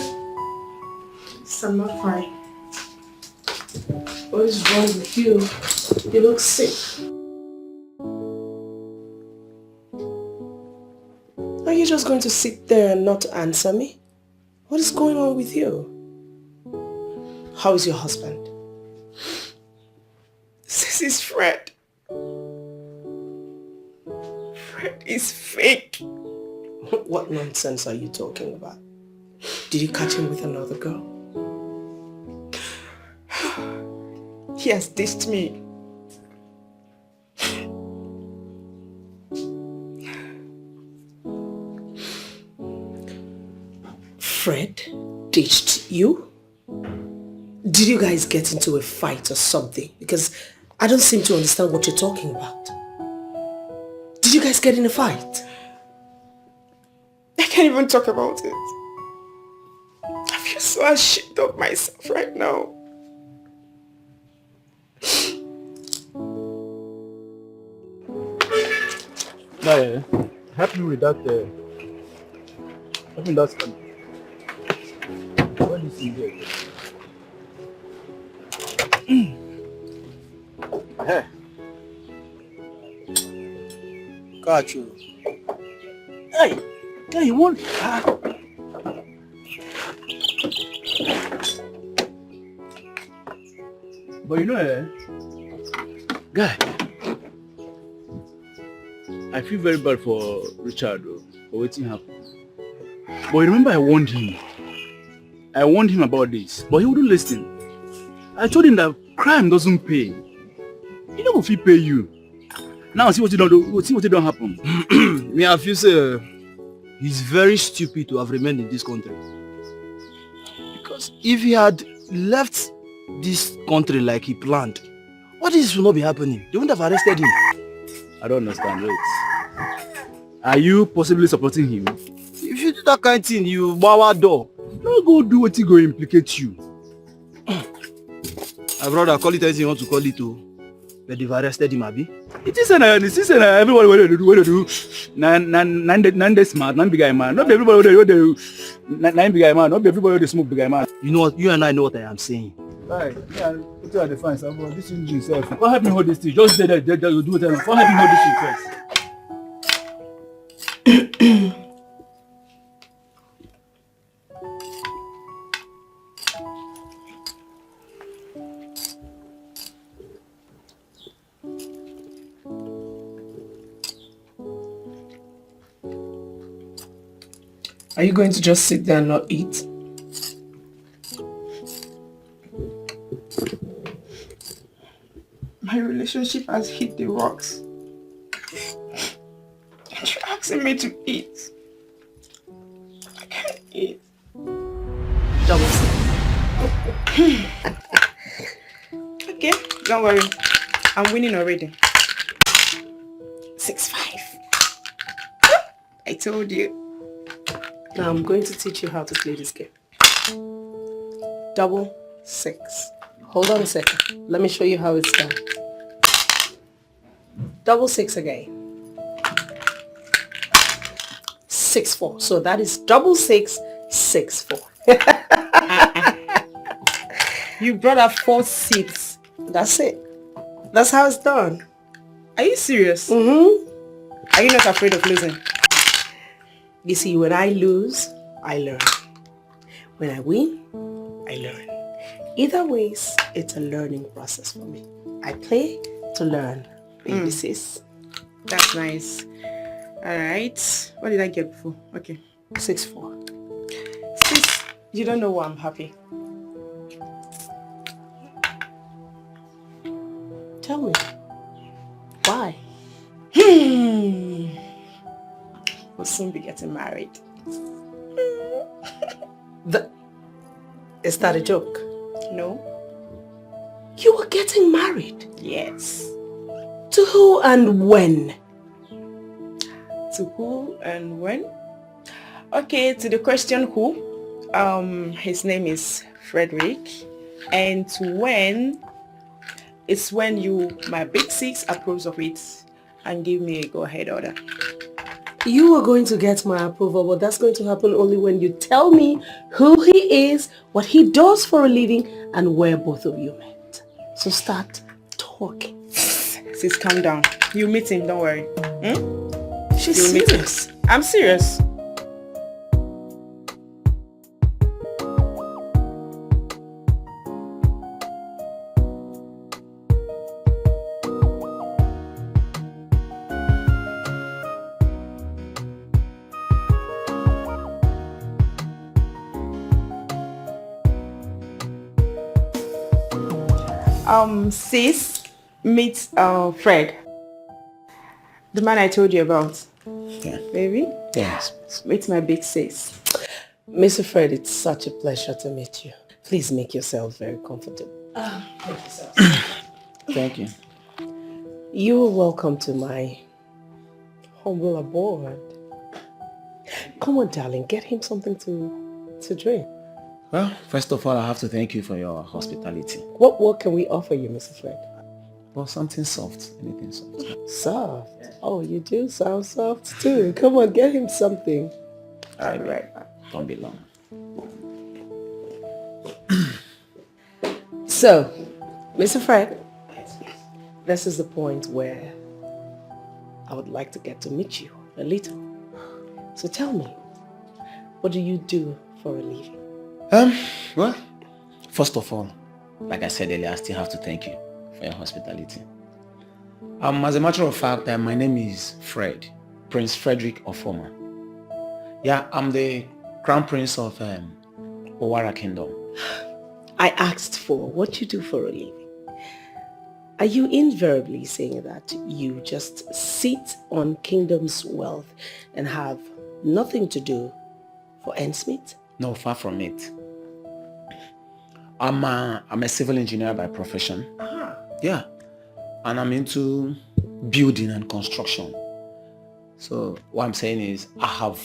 Speaker 1: I'm not fine. What is wrong with you? You look sick. Are you just going to sit there and not answer me? What is going on with you? How is your husband? This is Fred. Fred is fake. What nonsense are you talking about? Did you catch him with another girl? He has dissed me. Fred ditched you? Did you guys get into a fight or something? Because I don't seem to understand what you're talking about. Did you guys get in a fight?
Speaker 15: I can't even talk about it. I feel so ashamed of myself right now.
Speaker 4: Yeah, help me with that. Help me with that. What is in there? Hey.
Speaker 11: Catch you.
Speaker 4: Hey, you want? But you know, guy, I feel very bad for Richard for waiting happen. But remember, I warned him. I warned him about this, but he wouldn't listen. I told him that crime doesn't pay. He never will pay you. Now see what you don't do. See what you don't happen.
Speaker 11: Me, I feel say he's very stupid to have remained in this country. Because if he had left this country like he planned, what this will not be happening? They wouldn't have arrested him.
Speaker 4: I don't understand. Wait. Are you possibly supporting him?
Speaker 11: If you do that kind of thing, you bow door.
Speaker 4: No go do what he go implicate you.
Speaker 11: My brother, call it anything you want to call it too. But they've arrested him, Abi.
Speaker 4: It is everybody what they do. Nine they smart, nine big guy man. Not everybody what they do. Nine big guy man. Not everybody what they smoke big guy man.
Speaker 11: You know what? You and I know what I am saying.
Speaker 4: Right. Yeah. Put you at the fence. This is himself. What help me hold this thing? Just say that you do it. What help me hold this thing first?
Speaker 1: Are you going to just sit there and not eat?
Speaker 15: My relationship has hit the rocks. And you're asking me to eat. I can't eat. Okay, don't worry. I'm winning already. 6-5. I told you.
Speaker 1: Now I'm going to teach you how to play this game. 6. Hold on a second. Let me show you how it's done. 6 again. 6-4. So that is 6, 6-4. You brought up 4 seats. That's it. That's how it's done.
Speaker 15: Are you serious?
Speaker 1: Mm-hmm.
Speaker 15: Are you not afraid of losing?
Speaker 1: You see, when I lose, I learn. When I win, I learn. Either ways, it's a learning process for me. I play to learn. Baby sis.
Speaker 15: That's nice. Alright. What did I get before? Okay.
Speaker 1: 6-4.
Speaker 15: Sis, you don't know why I'm happy.
Speaker 1: Tell me. Why?
Speaker 15: We'll soon be getting married.
Speaker 1: Is that a joke?
Speaker 15: No.
Speaker 1: You were getting married?
Speaker 15: Yes.
Speaker 1: To who and when?
Speaker 15: To who and when? Okay, to the question who. His name is Frederick. And to when, it's when you, my big 6, approves of it and give me a go-ahead order.
Speaker 1: You are going to get my approval, but that's going to happen only when you tell me who he is, what he does for a living, and where both of you met. So start talking.
Speaker 15: Sis, calm down. You meet him, don't worry.
Speaker 1: She's serious.
Speaker 15: I'm serious. Sis, meet Fred. The man I told you about.
Speaker 8: Yeah.
Speaker 15: Baby?
Speaker 8: Yes.
Speaker 15: Meet my big sis.
Speaker 1: Mr. Fred, it's such a pleasure to meet you. Please make yourself very comfortable. Thank you, sir.
Speaker 8: Thank you.
Speaker 1: You are welcome to my humble abode. Come on, darling, get him something to drink.
Speaker 8: Well, first of all, I have to thank you for your hospitality.
Speaker 1: What can we offer you, Mr. Fred?
Speaker 8: Well, something soft. Anything soft.
Speaker 1: Soft? Oh, you do sound soft too. Come on, get him something.
Speaker 8: All right. Don't be long.
Speaker 1: So, Mr. Fred, this is the point where I would like to get to meet you a little. So tell me, what do you do for a living?
Speaker 8: Well, first of all, like I said earlier, I still have to thank you for your hospitality. As a matter of fact, my name is Fred, Prince Frederick of Ofoma. Yeah, I'm the Crown Prince of Owara Kingdom.
Speaker 1: I asked for what you do for a living. Are you invariably saying that you just sit on kingdom's wealth and have nothing to do for ends meet?
Speaker 8: No, far from it. I'm a civil engineer by profession. Yeah, and I'm into building and construction. So what I'm saying is I have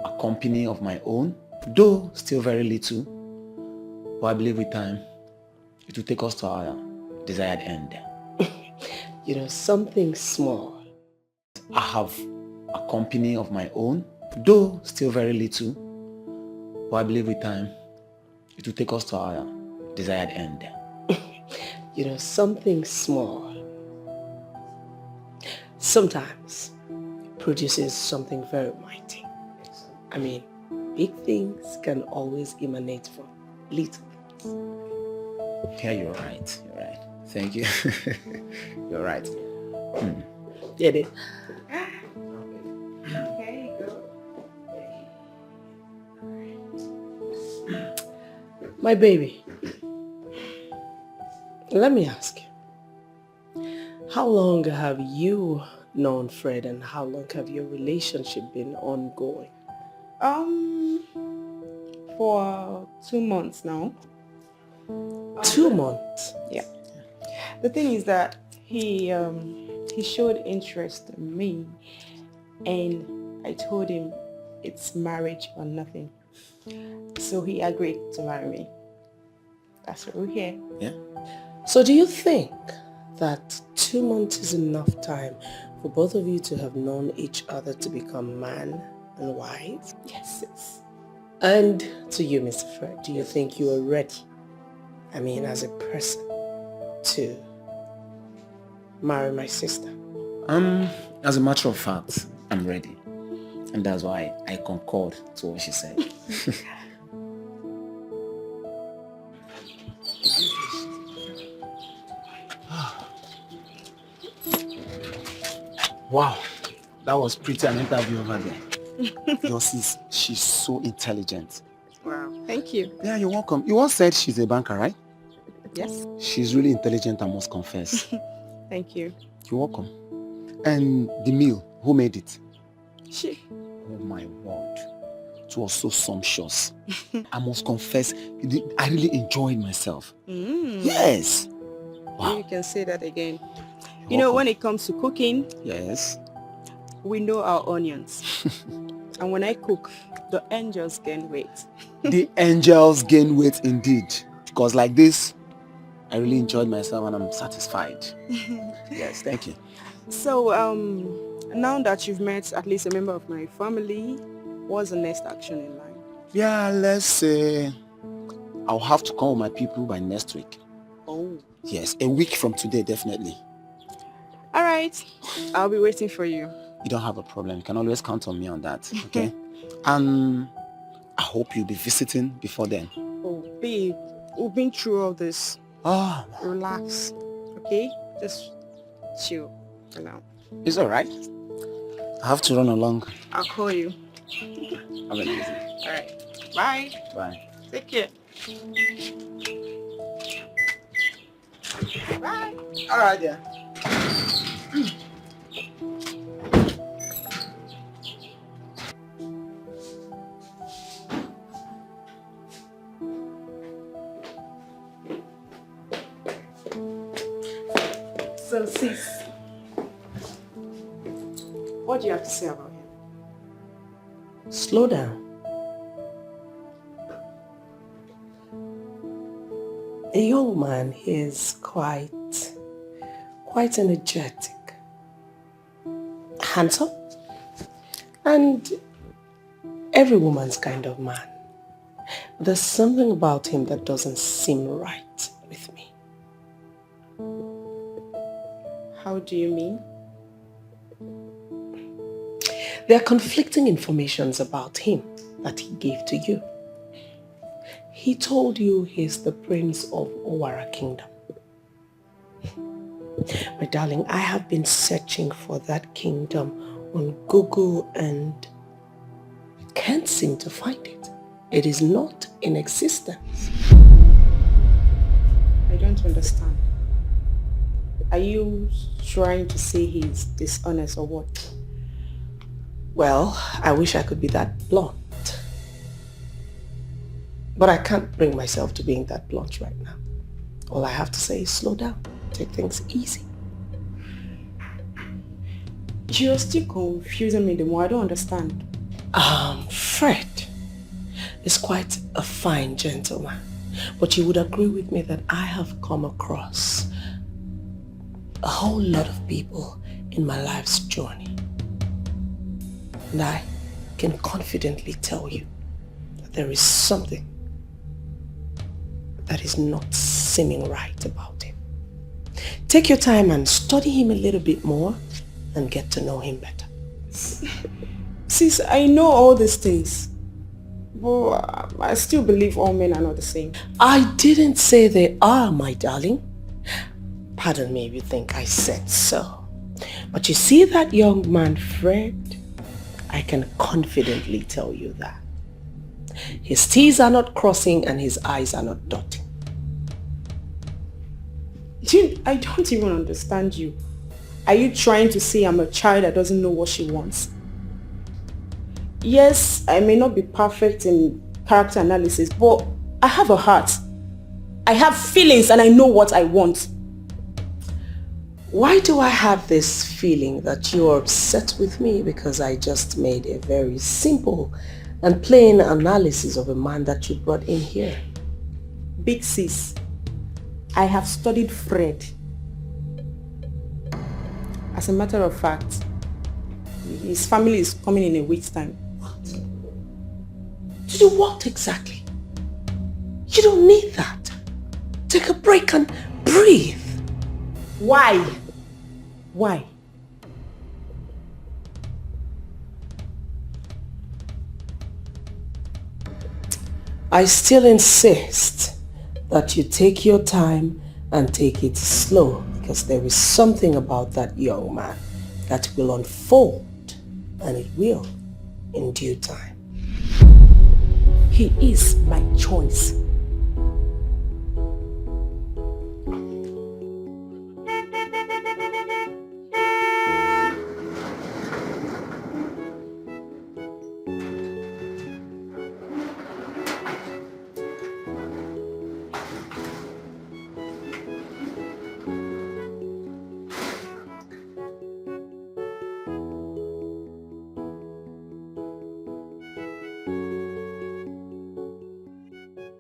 Speaker 8: a company of my own, though still very little, but I believe with time it will take us to our desired end.
Speaker 1: You know, something small.
Speaker 8: I have a company of my own, though still very little, but I believe with time it will take us to our desired end.
Speaker 1: You know, something small sometimes produces something very mighty. I mean, big things can always emanate from little things.
Speaker 8: Yeah, you're right. You're right. Thank you. You're right.
Speaker 1: Get it?
Speaker 15: Okay, go.
Speaker 1: My baby, let me ask you, how long have you known Fred and how long have your relationship been ongoing?
Speaker 15: For 2 months now.
Speaker 1: 2 months?
Speaker 15: Yeah. The thing is that he showed interest in me and I told him it's marriage or nothing. So he agreed to marry me. That's why we're here.
Speaker 8: Yeah.
Speaker 1: So do you think that 2 months is enough time for both of you to have known each other to become man and wife?
Speaker 15: Yes, yes.
Speaker 1: And to you, Mr. Fred, do you think you are ready, I mean, as a person, to marry my sister?
Speaker 8: As a matter of fact, I'm ready. And that's why I concurred to what she said. Wow, that was pretty an interview over there. Your sis, she's so intelligent.
Speaker 15: Wow, thank you.
Speaker 8: Yeah, you're welcome. You once said she's a banker, right?
Speaker 15: Yes.
Speaker 8: She's really intelligent, I must confess.
Speaker 15: Thank you.
Speaker 8: You're welcome. And the meal, who made it?
Speaker 15: She.
Speaker 8: Oh my word. It was so sumptuous. I must confess, I really enjoyed myself. Yes. Wow.
Speaker 15: You can say that again. You know, when it comes to cooking,
Speaker 8: yes,
Speaker 15: we know our onions. And when I cook, the angels gain weight.
Speaker 8: The angels gain weight indeed. Because like this, I really enjoyed myself and I'm satisfied. Yes, thank you.
Speaker 15: So, now that you've met at least a member of my family, what's the next action in line?
Speaker 8: Yeah, let's say I'll have to come with my people by next week.
Speaker 15: Oh.
Speaker 8: Yes, a week from today, definitely.
Speaker 15: All right, I'll be waiting for you.
Speaker 8: You don't have a problem. You can always count on me on that, okay? And I hope you'll be visiting before then.
Speaker 15: Oh, babe, we've been through all this.
Speaker 8: Ah.
Speaker 15: Relax, okay? Just chill for now.
Speaker 8: It's all right. I have to run along.
Speaker 15: I'll call you.
Speaker 8: Have a nice day.
Speaker 15: All right, bye.
Speaker 8: Bye.
Speaker 15: Take care. Bye.
Speaker 6: All right, yeah.
Speaker 15: So, sis, what do you have to say about him?
Speaker 1: Slow down. A young man is quite energetic, handsome, and every woman's kind of man. There's something about him that doesn't seem right with me.
Speaker 15: How do you mean?
Speaker 1: There are conflicting informations about him that he gave to you. He told you he's the prince of Owara Kingdom. My darling, I have been searching for that kingdom on Google and can't seem to find it. It is not in existence.
Speaker 15: I don't understand. Are you trying to say he's dishonest or what?
Speaker 1: Well, I wish I could be that blunt. But I can't bring myself to being that blunt right now. All I have to say is slow down. Take things easy.
Speaker 15: You're still confusing me the more. I don't understand.
Speaker 1: Fred is quite a fine gentleman. But you would agree with me that I have come across a whole lot of people in my life's journey. And I can confidently tell you that there is something that is not seeming right about him. Take your time and study him a little bit more and get to know him better.
Speaker 15: Sis, I know all these things, but I still believe all men are not the same.
Speaker 1: I didn't say they are, my darling. Pardon me if you think I said so. But you see that young man, Fred? I can confidently tell you that. His T's are not crossing and his I's are not dotting.
Speaker 15: I don't even understand you. Are you trying to say I'm a child that doesn't know what she wants? Yes, I may not be perfect in character analysis, but I have a heart. I have feelings and I know what I want.
Speaker 1: Why do I have this feeling that you're upset with me because I just made a very simple and plain analysis of a man that you brought in here?
Speaker 15: Big sis, I have studied Fred. As a matter of fact, his family is coming in a week's time.
Speaker 1: What? To do what exactly? You don't need that. Take a break and breathe.
Speaker 15: Why? Why?
Speaker 1: I still insist that you take your time and take it slow, because there is something about that young man that will unfold, and it will in due time.
Speaker 15: He is my choice.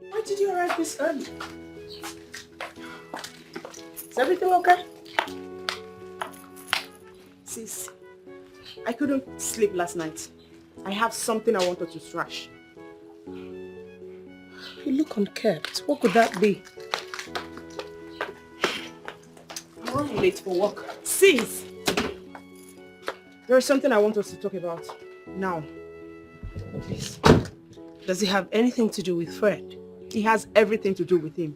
Speaker 1: Why did you arrive this early? Is everything okay?
Speaker 15: Sis, I couldn't sleep last night. I have something I wanted to thrash.
Speaker 1: You look unkept. What could that be?
Speaker 15: I'm running late for work. Sis! There is something I want us to talk about now.
Speaker 1: Please. Does it have anything to do with Fred?
Speaker 15: It has everything to do with him.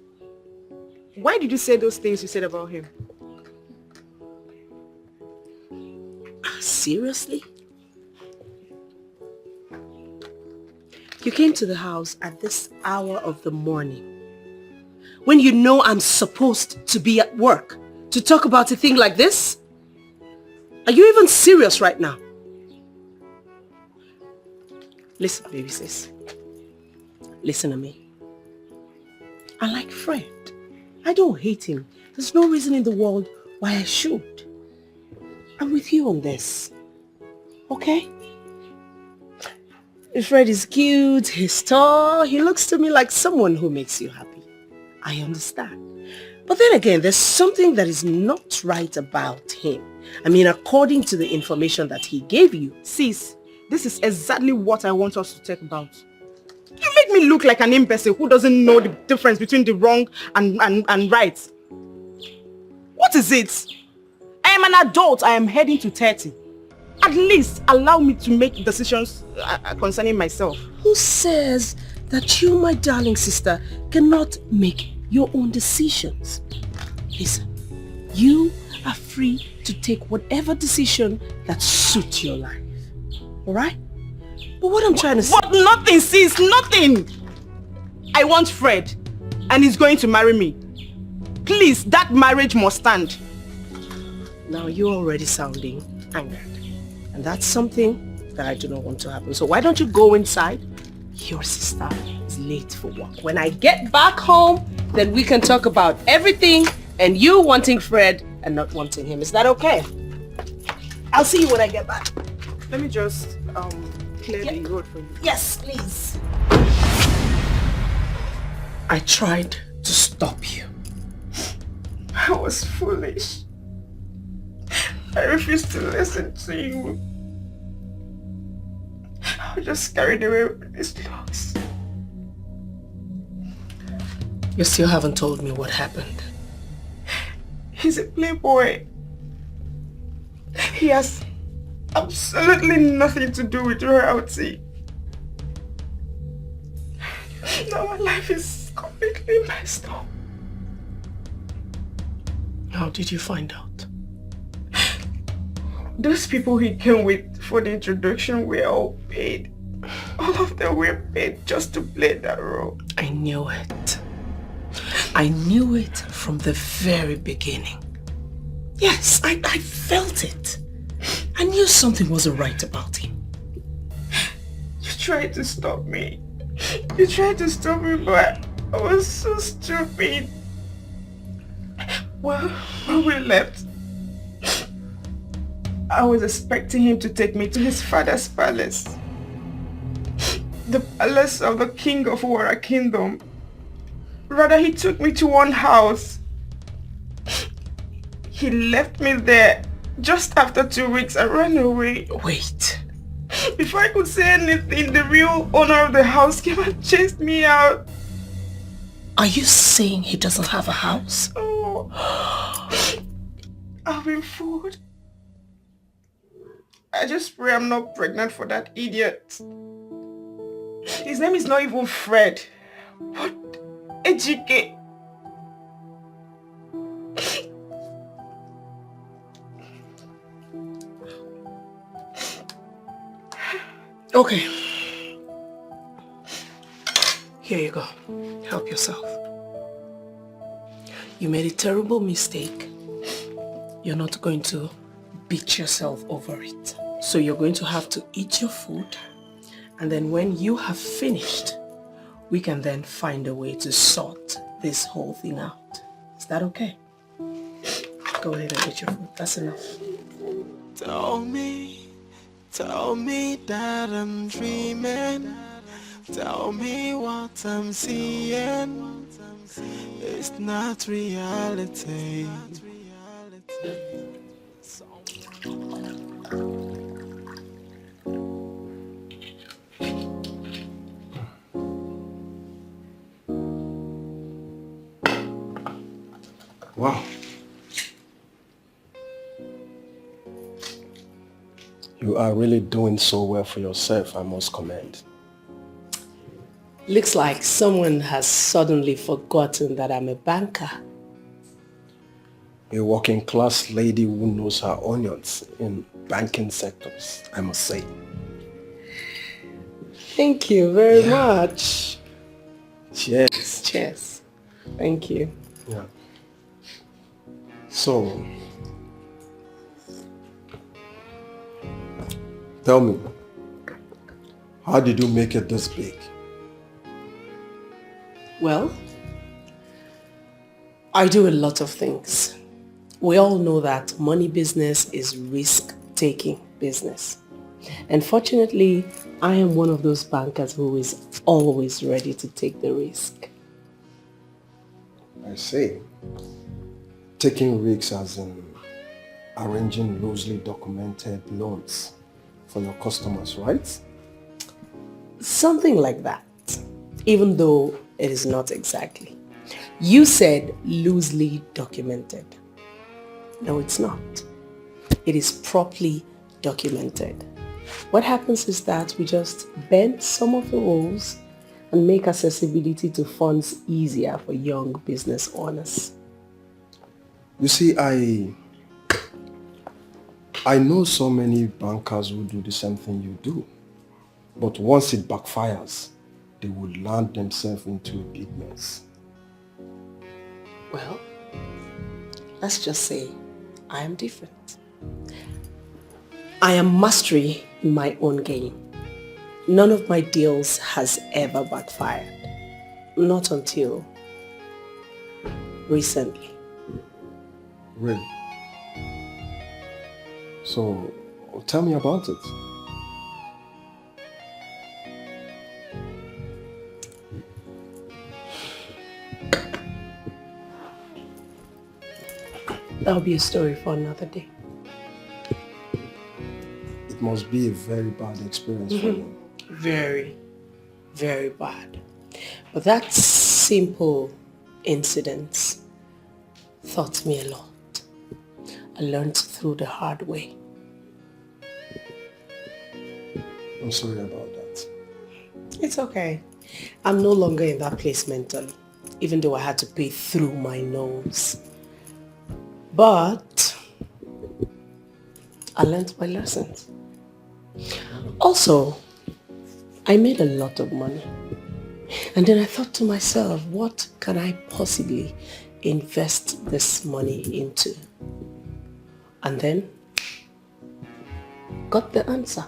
Speaker 15: Why did you say those things you said about him?
Speaker 1: Seriously? You came to the house at this hour of the morning when you know I'm supposed to be at work to talk about a thing like this? Are you even serious right now? Listen, baby sis. Listen to me. I like Fred. I don't hate him. There's no reason in the world why I should. I'm with you on this. Okay? Fred is cute, he's tall, he looks to me like someone who makes you happy. I understand. But then again, there's something that is not right about him. I mean, according to the information that he gave you.
Speaker 15: Sis, this is exactly what I want us to talk about. You make me look like an imbecile who doesn't know the difference between the wrong and right. What is it? I am an adult. I am heading to 30. At least allow me to make decisions concerning myself.
Speaker 1: Who says that you, my darling sister, cannot make your own decisions? Listen, you are free to take whatever decision that suits your life. Alright? But what I'm trying to say...
Speaker 15: But nothing, sis, nothing! I want Fred, and he's going to marry me. Please, that marriage must stand.
Speaker 1: Now you're already sounding angered. And that's something that I do not want to happen. So why don't you go inside? Your sister is late for work. When I get back home, then we can talk about everything and you wanting Fred and not wanting him. Is that okay? I'll see you when I get back.
Speaker 15: Let me just clear the road for you.
Speaker 1: Yes, please. I tried to stop you.
Speaker 15: I was foolish. I refused to listen to you. I was just carried away with these looks.
Speaker 1: You still haven't told me what happened.
Speaker 15: He's a playboy. He has absolutely nothing to do with royalty. Now my life is completely messed up.
Speaker 1: How did you find out?
Speaker 15: Those people he came with for the introduction were all paid. All of them were paid just to play that role.
Speaker 1: I knew it. I knew it from the very beginning. Yes, I felt it. I knew something wasn't right about him.
Speaker 15: You tried to stop me. You tried to stop me, but I was so stupid. Well, when we left, I was expecting him to take me to his father's palace. The palace of the king of Wara Kingdom. Rather, he took me to one house. He left me there. Just after 2 weeks, I ran away.
Speaker 1: Wait.
Speaker 15: Before I could say anything, the real owner of the house came and chased me out.
Speaker 1: Are you saying he doesn't have a house?
Speaker 15: Oh. I've been fooled. I just pray I'm not pregnant for that idiot. His name is not even Fred, but Ejike.
Speaker 1: Okay. Here you go. Help yourself. You made a terrible mistake. You're not going to beat yourself over it. So you're going to have to eat your food, and then when you have finished, we can then find a way to sort this whole thing out. Is that okay? Go ahead and eat your food. That's enough.
Speaker 7: Tell me that I'm dreaming. Tell me what I'm seeing. It's not reality.
Speaker 10: Wow. You are really doing so well for yourself, I must commend.
Speaker 1: Looks like someone has suddenly forgotten that I'm a banker.
Speaker 10: A working class lady who knows her onions in banking sectors, I must say.
Speaker 1: Thank you very much.
Speaker 10: Cheers.
Speaker 1: Cheers. Thank you.
Speaker 16: Yeah. So, tell me, how did you make it this big?
Speaker 1: Well, I do a lot of things. We all know that money business is risk-taking business. And fortunately, I am one of those bankers who is always ready to take the risk.
Speaker 16: I see. Taking risks as in arranging loosely documented loans for your customers, right?
Speaker 1: Something like that, even though it is not exactly. You said loosely documented. No, it's not. It is properly documented. What happens is that we just bend some of the rules and make accessibility to funds easier for young business owners.
Speaker 16: You see, I know so many bankers who do the same thing you do. But once it backfires, they would land themselves into a big mess.
Speaker 1: Well, let's just say I am different. I am mastery in my own game. None of my deals has ever backfired. Not until recently.
Speaker 16: Really? So, tell me about it.
Speaker 1: That'll be a story for another day.
Speaker 16: It must be a very bad experience for you.
Speaker 1: Very, very bad. But that simple incident taught me a lot. I learned through the hard way.
Speaker 16: I'm sorry about that.
Speaker 1: It's okay. I'm no longer in that place mentally, even though I had to pay through my nose. But I learned my lessons. Also, I made a lot of money. And then I thought to myself, what can I possibly invest this money into? And then got the answer.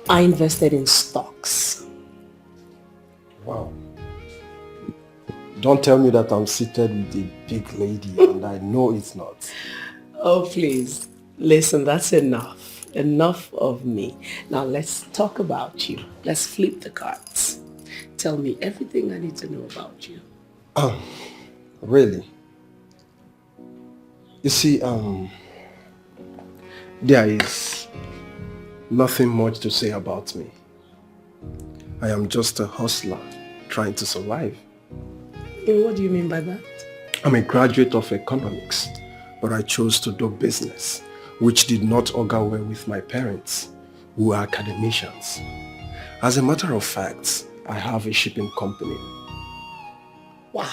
Speaker 1: I invested in stocks.
Speaker 16: Wow. Don't tell me that I'm seated with a big lady and I know it's not.
Speaker 1: Oh, please. Listen, that's enough. Enough of me. Now let's talk about you. Let's flip the cards. Tell me everything I need to know about you.
Speaker 16: Really? You see, there is nothing much to say about me. I am just a hustler trying to survive.
Speaker 1: What do you mean by that?
Speaker 16: I'm a graduate of economics, but I chose to do business, which did not augur well with my parents, who are academicians. As a matter of fact, I have a shipping company.
Speaker 1: Wow.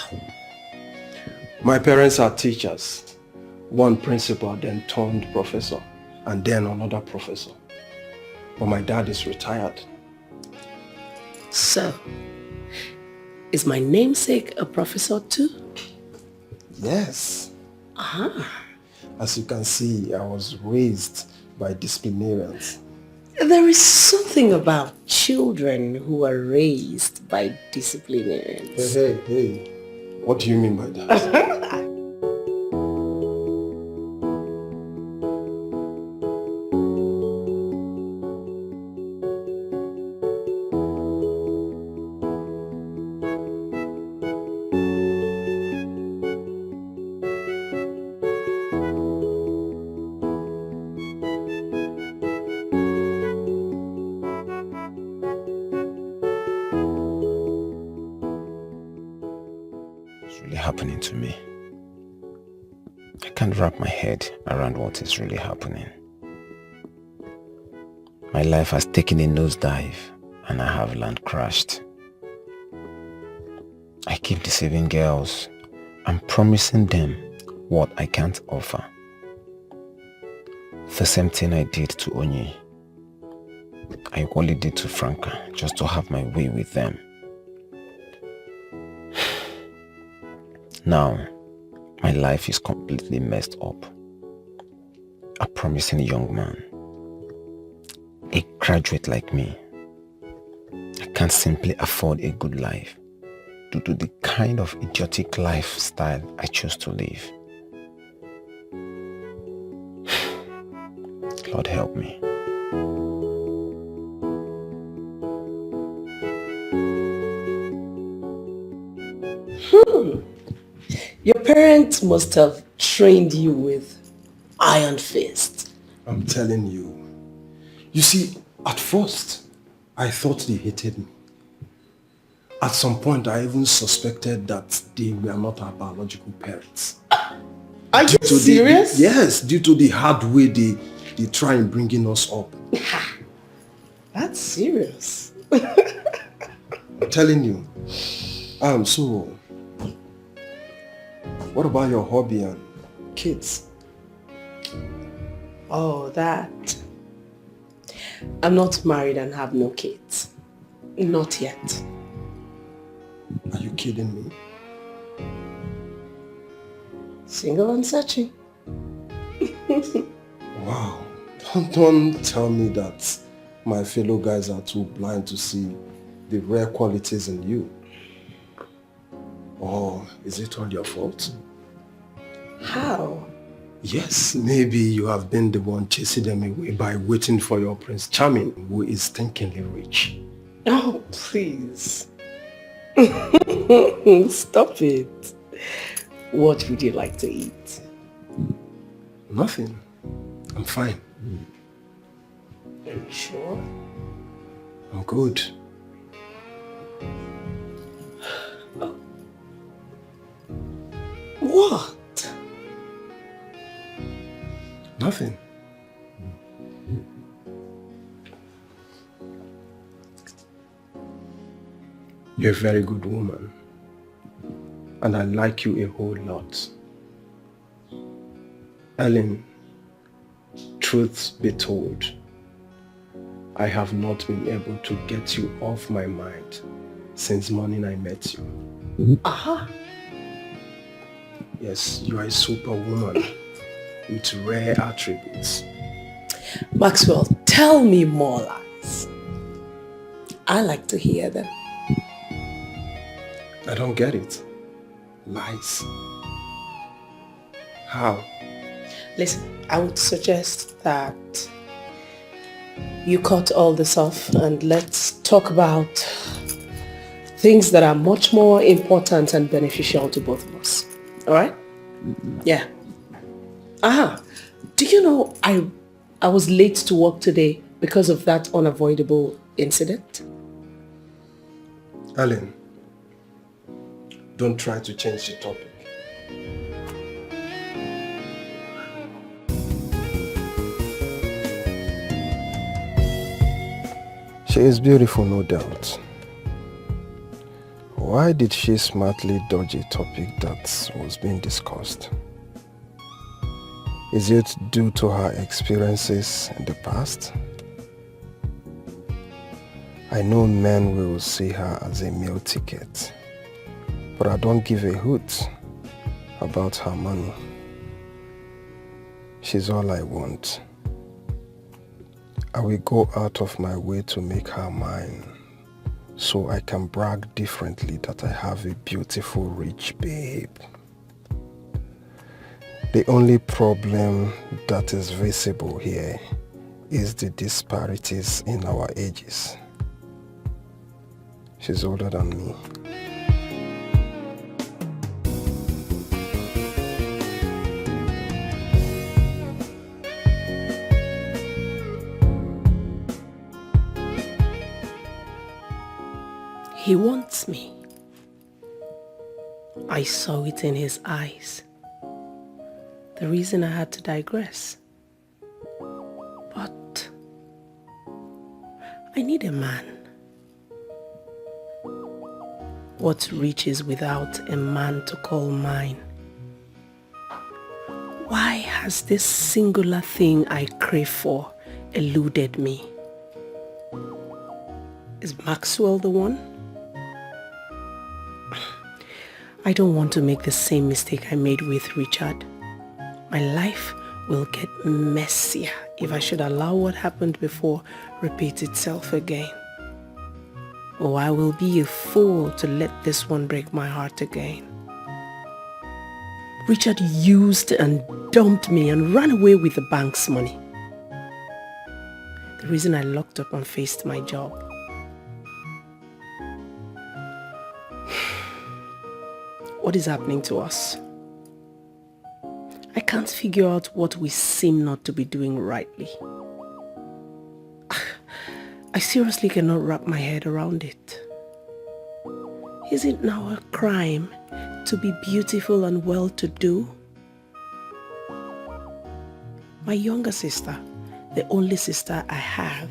Speaker 16: My parents are teachers. One principal then turned professor, and then another professor. But my dad is retired.
Speaker 1: So, is my namesake a professor too?
Speaker 16: Yes.
Speaker 1: Ah.
Speaker 16: As you can see, I was raised by disciplinarians.
Speaker 1: There is something about children who are raised by disciplinarians.
Speaker 16: Hey. What do you mean by that?
Speaker 17: Happening to me. I can't wrap my head around what is really happening. My life has taken a nosedive and I have land crashed. I keep deceiving girls and promising them what I can't offer. The same thing I did to Onye. I only did to Franca just to have my way with them. Now, my life is completely messed up. A promising young man, a graduate like me, I can't simply afford a good life due to the kind of idiotic lifestyle I chose to live. Lord help me.
Speaker 1: Your parents must have trained you with iron fist.
Speaker 16: I'm telling you. You see, at first, I thought they hated me. At some point, I even suspected that they were not our biological parents.
Speaker 1: Are you serious?
Speaker 16: Yes, due to the hard way they try in bringing us up.
Speaker 1: That's serious.
Speaker 16: I'm telling you. So, what about your hobby and kids?
Speaker 1: Oh, that. I'm not married and have no kids. Not yet.
Speaker 16: Are you kidding me?
Speaker 1: Single and searching.
Speaker 16: Wow. Don't tell me that my fellow guys are too blind to see the rare qualities in you. Or is it all your fault?
Speaker 1: How?
Speaker 16: Yes, maybe you have been the one chasing them away by waiting for your Prince Charming, who is stinkingly rich.
Speaker 1: Oh, please. Stop it. What would you like to eat?
Speaker 16: Nothing. I'm fine.
Speaker 1: Are you sure?
Speaker 16: I'm good.
Speaker 1: What?
Speaker 16: Nothing. You're a very good woman. And I like you a whole lot. Ellen, truth be told, I have not been able to get you off my mind since morning I met you.
Speaker 1: Aha.
Speaker 16: Yes, you are a superwoman with rare attributes.
Speaker 1: Maxwell, tell me more lies. I like to hear them.
Speaker 16: I don't get it. Lies. How?
Speaker 1: Listen, I would suggest that you cut all this off and let's talk about things that are much more important and beneficial to both of us. Alright? Yeah. Aha. Do you know I was late to work today because of that unavoidable incident?
Speaker 16: Ellen, don't try to change the topic. She is beautiful, no doubt. Why did she smartly dodge a topic that was being discussed? Is it due to her experiences in the past? I know men will see her as a meal ticket, but I don't give a hoot about her money. She's all I want. I will go out of my way to make her mine, so I can brag differently that I have a beautiful, rich babe. The only problem that is visible here is the disparities in our ages. She's older than me.
Speaker 1: He wants me. I saw it in his eyes. The reason I had to digress. But I need a man. What reaches without a man to call mine? Why has this singular thing I crave for eluded me? Is Maxwell the one? I don't want to make the same mistake I made with Richard. My life will get messier if I should allow what happened before repeat itself again. Oh, I will be a fool to let this one break my heart again. Richard used and dumped me and ran away with the bank's money. The reason I locked up and faced my job. What is happening to us? I can't figure out what we seem not to be doing rightly. I seriously cannot wrap my head around it. Is it now a crime to be beautiful and well-to-do? My younger sister, the only sister I have,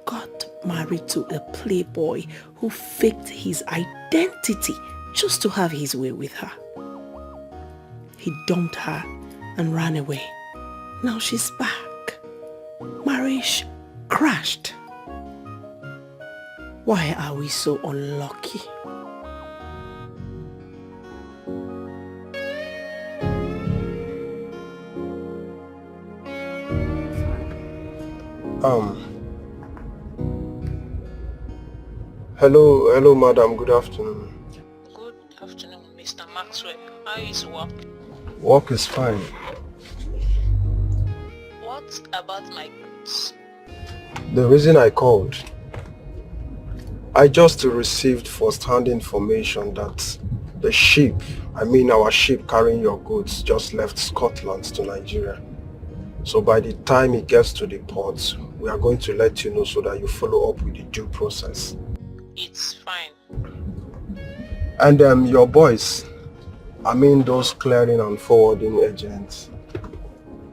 Speaker 1: got married to a playboy who faked his identity just to have his way with her. He dumped her and ran away. Now she's back. Marriage crashed. Why are we so unlucky?
Speaker 16: Hello, madam. Good afternoon.
Speaker 9: Good afternoon, Mr. Maxwell. How is work?
Speaker 16: Work is fine.
Speaker 9: What about my goods?
Speaker 16: The reason I called, I just received first-hand information that the ship, our ship carrying your goods just left Scotland to Nigeria. So by the time it gets to the port, we are going to let you know so that you follow up with the due process.
Speaker 9: It's fine.
Speaker 16: And your boys, those clearing and forwarding agents,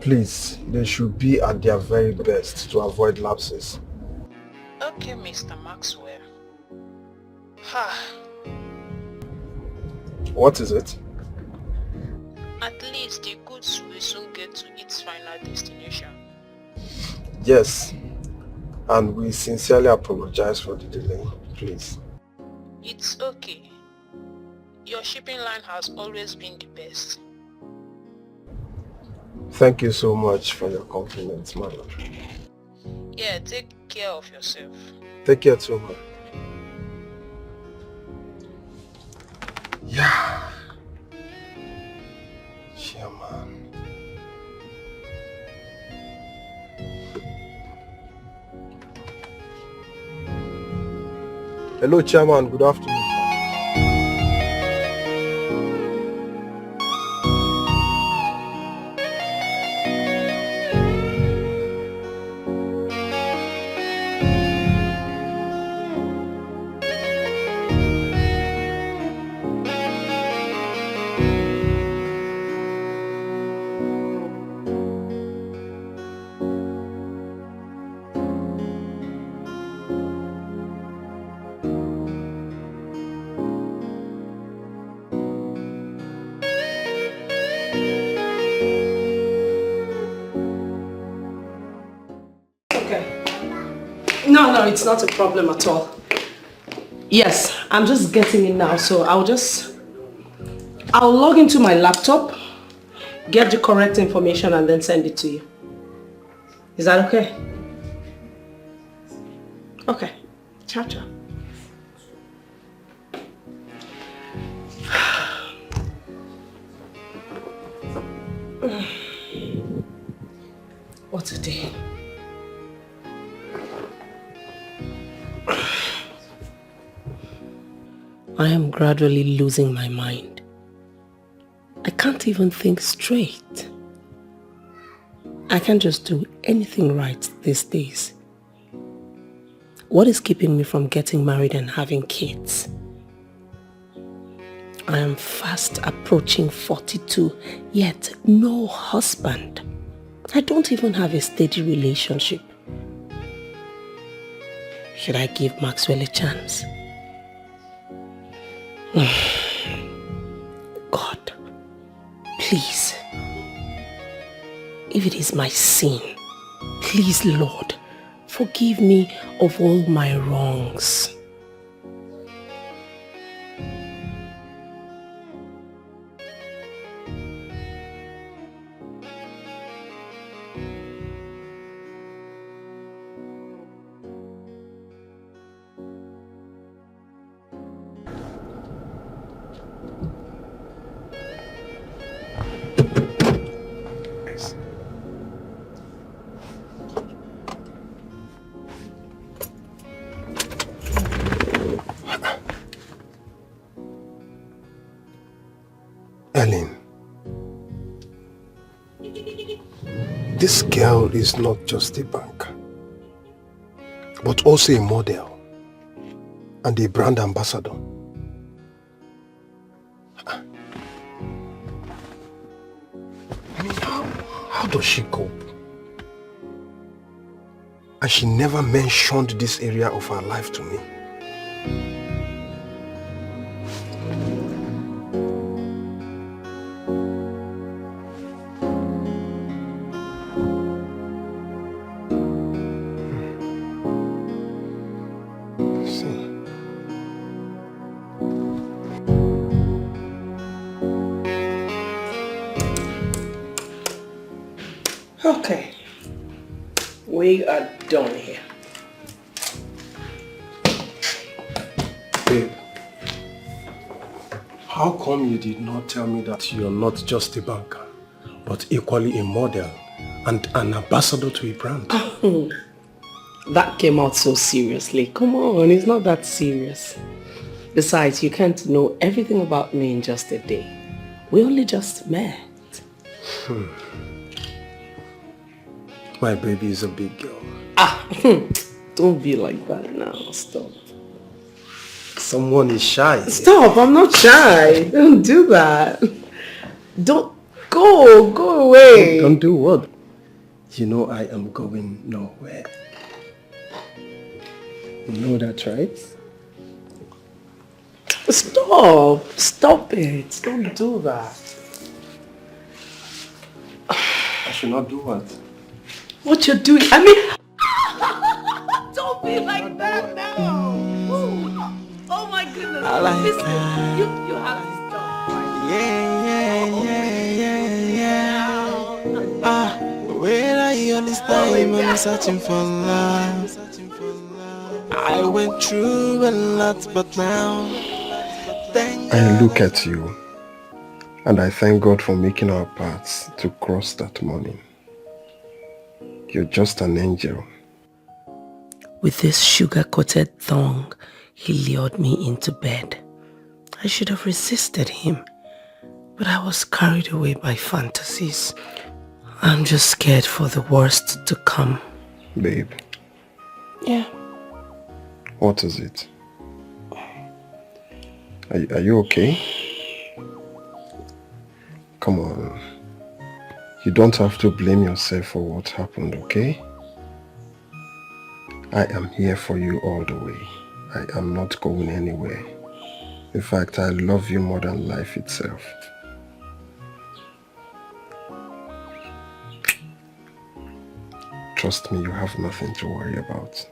Speaker 16: please, they should be at their very best to avoid lapses.
Speaker 9: Okay, Mr. Maxwell.
Speaker 16: What is it?
Speaker 9: At least the goods will soon get to its final destination.
Speaker 16: Yes, and we sincerely apologize for the delay, please.
Speaker 9: It's okay. Your shipping line has always been the best.
Speaker 16: Thank you so much for your compliments, madam.
Speaker 9: Yeah, take care of yourself.
Speaker 16: Take care too, man. Yeah. Man. Hello, Chairman. Good afternoon.
Speaker 1: No, it's not a problem at all. Yes, I'm just getting in now, so I'll log into my laptop, get the correct information and then send it to you. Is that okay? Okay. Ciao, ciao. What a day. I am gradually losing my mind. I can't even think straight. I can't just do anything right these days. What is keeping me from getting married and having kids? I am fast approaching 42, yet no husband. I don't even have a steady relationship. Should I give Maxwell a chance? God, please, if it is my sin, please, Lord, forgive me of all my wrongs.
Speaker 16: Ellen, this girl is not just a banker, but also a model and a brand ambassador. I mean, how does she cope? And she never mentioned this area of her life to me.
Speaker 1: Okay. We are done here.
Speaker 16: Babe, how come you did not tell me that you're not just a banker, but equally a model and an ambassador to a brand?
Speaker 1: That came out so seriously. Come on, it's not that serious. Besides, you can't know everything about me in just a day. We only just met.
Speaker 16: My baby is a big girl.
Speaker 1: Don't be like that now. Stop.
Speaker 16: Someone is shy.
Speaker 1: Stop, I'm not shy. Don't do that. Don't go away.
Speaker 16: Don't do what? You know I am going nowhere. You know that, right?
Speaker 1: Stop it. Don't do that.
Speaker 16: I should not do what?
Speaker 1: What you're doing, I mean... Don't be like that now. Oh my goodness. Listen, you have to stop.
Speaker 7: Where are you all this time? I'm searching for love. I went through a lot, but now
Speaker 16: I look at you and I thank God for making our paths to cross that morning. You're just an angel.
Speaker 1: With this sugar-coated thong, he lured me into bed. I should have resisted him, but I was carried away by fantasies. I'm just scared for the worst to come.
Speaker 16: Babe.
Speaker 1: Yeah.
Speaker 16: What is it? Are you okay? Come on. You don't have to blame yourself for what happened, okay? I am here for you all the way. I am not going anywhere. In fact, I love you more than life itself. Trust me, you have nothing to worry about.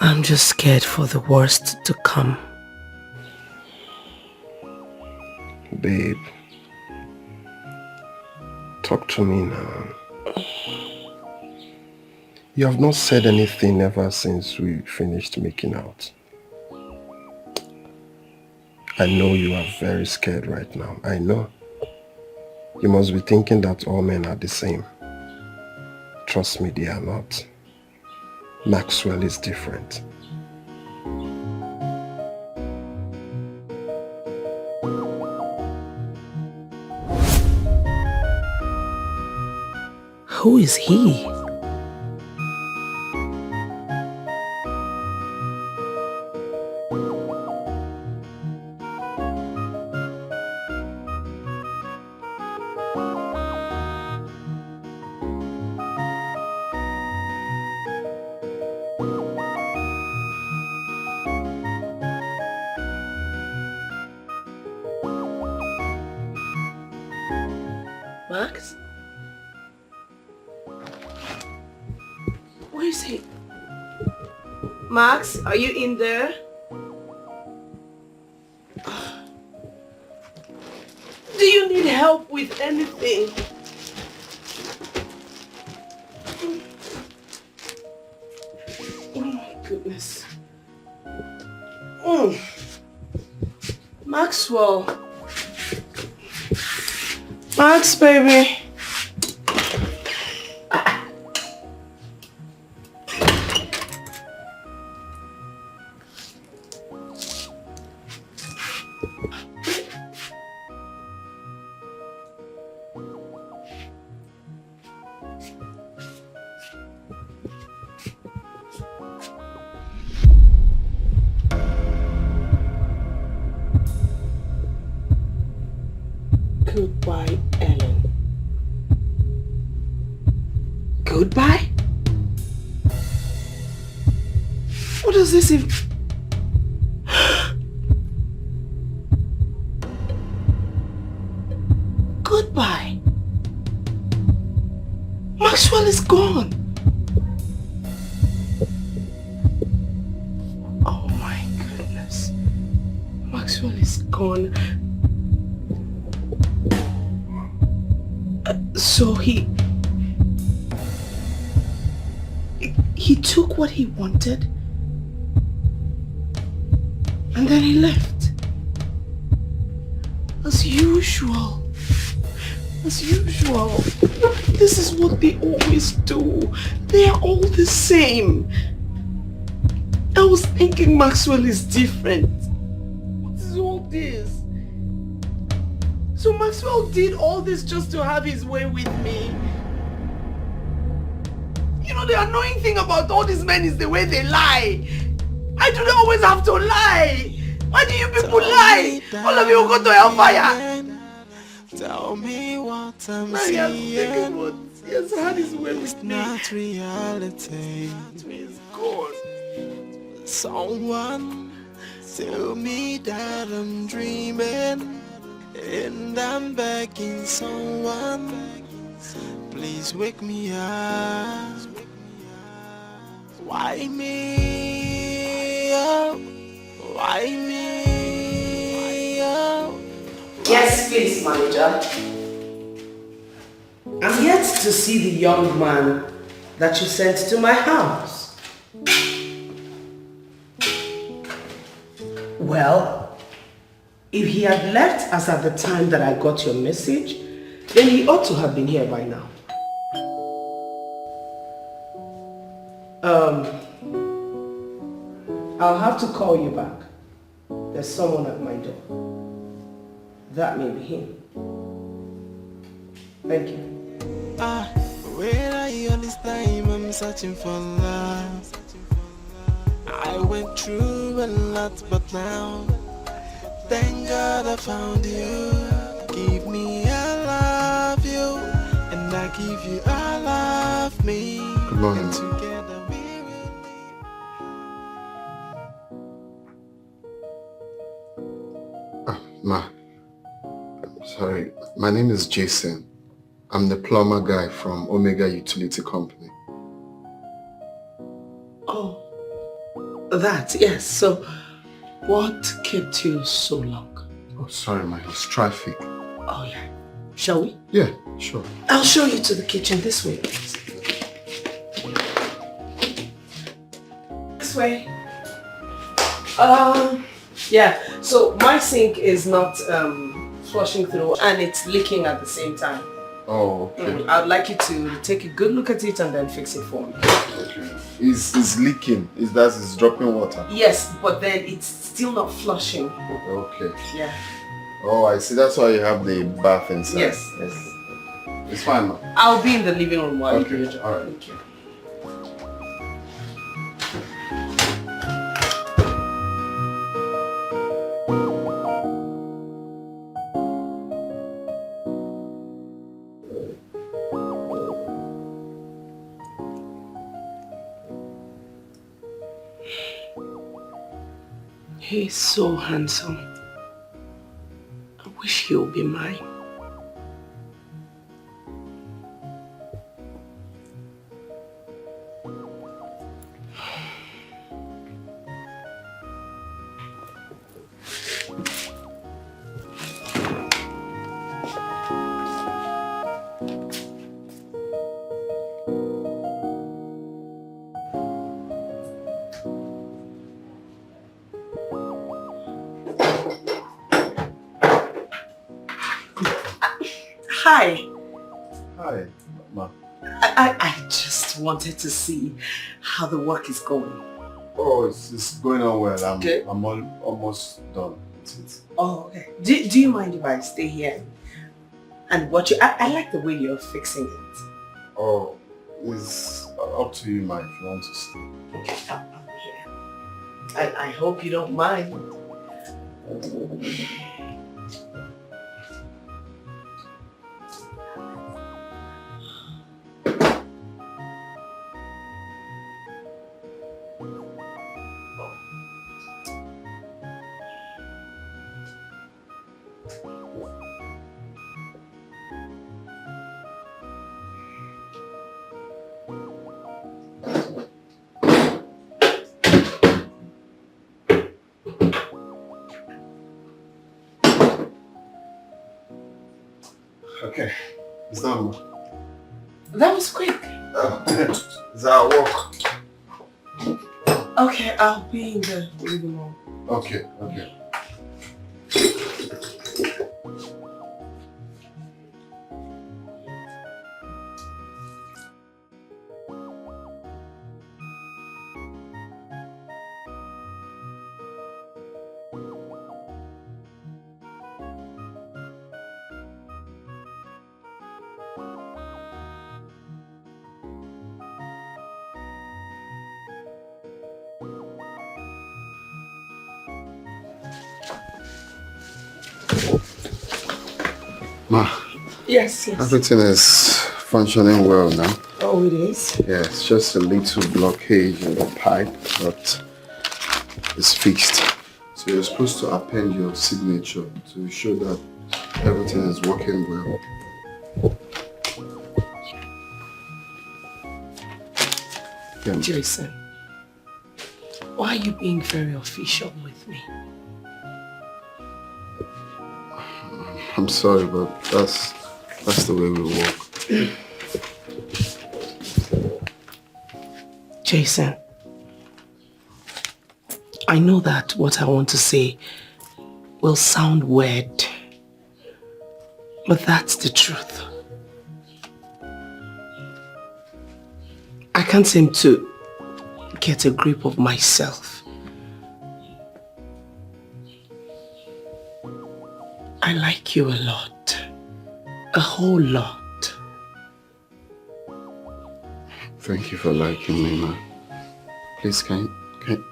Speaker 1: I'm just scared for the worst to come.
Speaker 16: Babe, talk to me now. You have not said anything ever since we finished making out. I know you are very scared right now. I know. You must be thinking that all men are the same. Trust me, they are not. Maxwell is different.
Speaker 1: Who is he? Max? Where is he? Max, are you in there? Do you need help with anything? Oh my goodness. Maxwell. Max, baby. Goodbye, Ellen. Goodbye? What does this even... Goodbye. Maxwell is gone. Oh my goodness. Maxwell is gone. So he took what he wanted and then he left. As usual. As usual. This is what they always do. They are all the same. I was thinking Maxwell is different. What is all this? So Maxwell did all this just to have his way with me. You know, the annoying thing about all these men is the way they lie. I do not always have to lie. Why do you people lie? All of you will go to hellfire.
Speaker 7: Tell me what I'm
Speaker 1: Now he has had his way with me.
Speaker 7: Not reality.
Speaker 1: It's gone.
Speaker 7: Someone tell me that I'm dreaming, and I'm begging someone, please wake me up. Why me? Oh, why me? Oh.
Speaker 1: Yes, please, manager. I'm yet to see the young man that you sent to my house. Well, if he had left us at the time that I got your message, then he ought to have been here by now. I'll have to call you back. There's someone at my door. That may be him. Thank you.
Speaker 7: Where are you all this time? I'm searching for love. I went through a lot, but now, thank God I found you. Give me I love you, and I give you I love me.
Speaker 18: Good morning.
Speaker 7: And together we will
Speaker 18: Ma, sorry, my name is Jason. I'm the plumber guy from Omega Utility Company.
Speaker 1: Oh, that, yes. So, what kept you so long?
Speaker 18: Oh, sorry, ma, it's traffic.
Speaker 1: Oh, yeah. Shall we?
Speaker 18: Yeah, sure.
Speaker 1: I'll show you to the kitchen this way, please. This way. Yeah, so my sink is not flushing through and it's leaking at the same time.
Speaker 18: Oh, okay.
Speaker 1: I'd like you to take a good look at it and then fix it for me.
Speaker 18: Okay. It's leaking. It's dropping water.
Speaker 1: Yes, but then it's still not flushing.
Speaker 18: Okay.
Speaker 1: Yeah.
Speaker 18: Oh, I see. That's why you have the bath inside.
Speaker 1: Yes, yes.
Speaker 18: It's fine, ma.
Speaker 1: I'll be in the living room while you do your job.
Speaker 18: All right.
Speaker 1: Thank you. He's so handsome. I wish he would be mine. Hi.
Speaker 18: Hi, ma.
Speaker 1: I just wanted to see how the work is going.
Speaker 18: Oh, it's going on well. I'm almost done with it.
Speaker 1: Oh, okay. Do you mind if I stay here and watch you? I like the way you're fixing it.
Speaker 18: Oh, it's up to you, ma, if you want to stay.
Speaker 1: Okay, I'm here. I hope you don't mind.
Speaker 18: Okay. It's done.
Speaker 1: That was quick.
Speaker 18: Is that a walk?
Speaker 1: Okay, I'll be in the living room.
Speaker 18: Okay, okay. Ma.
Speaker 1: Yes, yes.
Speaker 18: Everything is functioning well now.
Speaker 1: Oh, it is?
Speaker 18: Yeah, it's just a little blockage in the pipe, but it's fixed. So you're supposed to append your signature to show that everything is working well. Yeah.
Speaker 1: Jason, why are you being very official with me?
Speaker 18: I'm sorry, but that's the way we work.
Speaker 1: Jason, I know that what I want to say will sound weird, but that's the truth. I can't seem to get a grip of myself. I like you a lot. A whole lot.
Speaker 18: Thank you for liking me, man. Please, can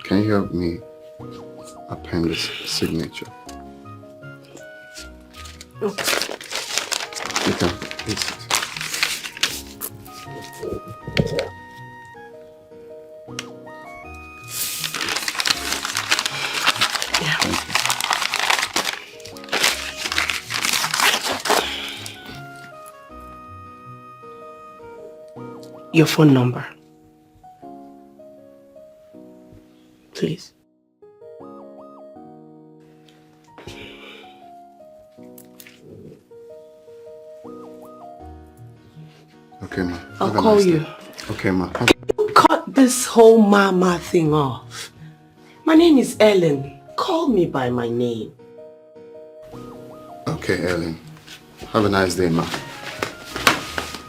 Speaker 18: you help me append this signature?
Speaker 1: Okay.
Speaker 18: You can, please.
Speaker 1: Your phone number, please.
Speaker 18: Okay, ma.
Speaker 1: I'll call you.
Speaker 18: Okay, ma.
Speaker 1: Cut this whole mama thing off. My name is Ellen. Call me by my name.
Speaker 18: Okay, Ellen. Have a nice day, ma.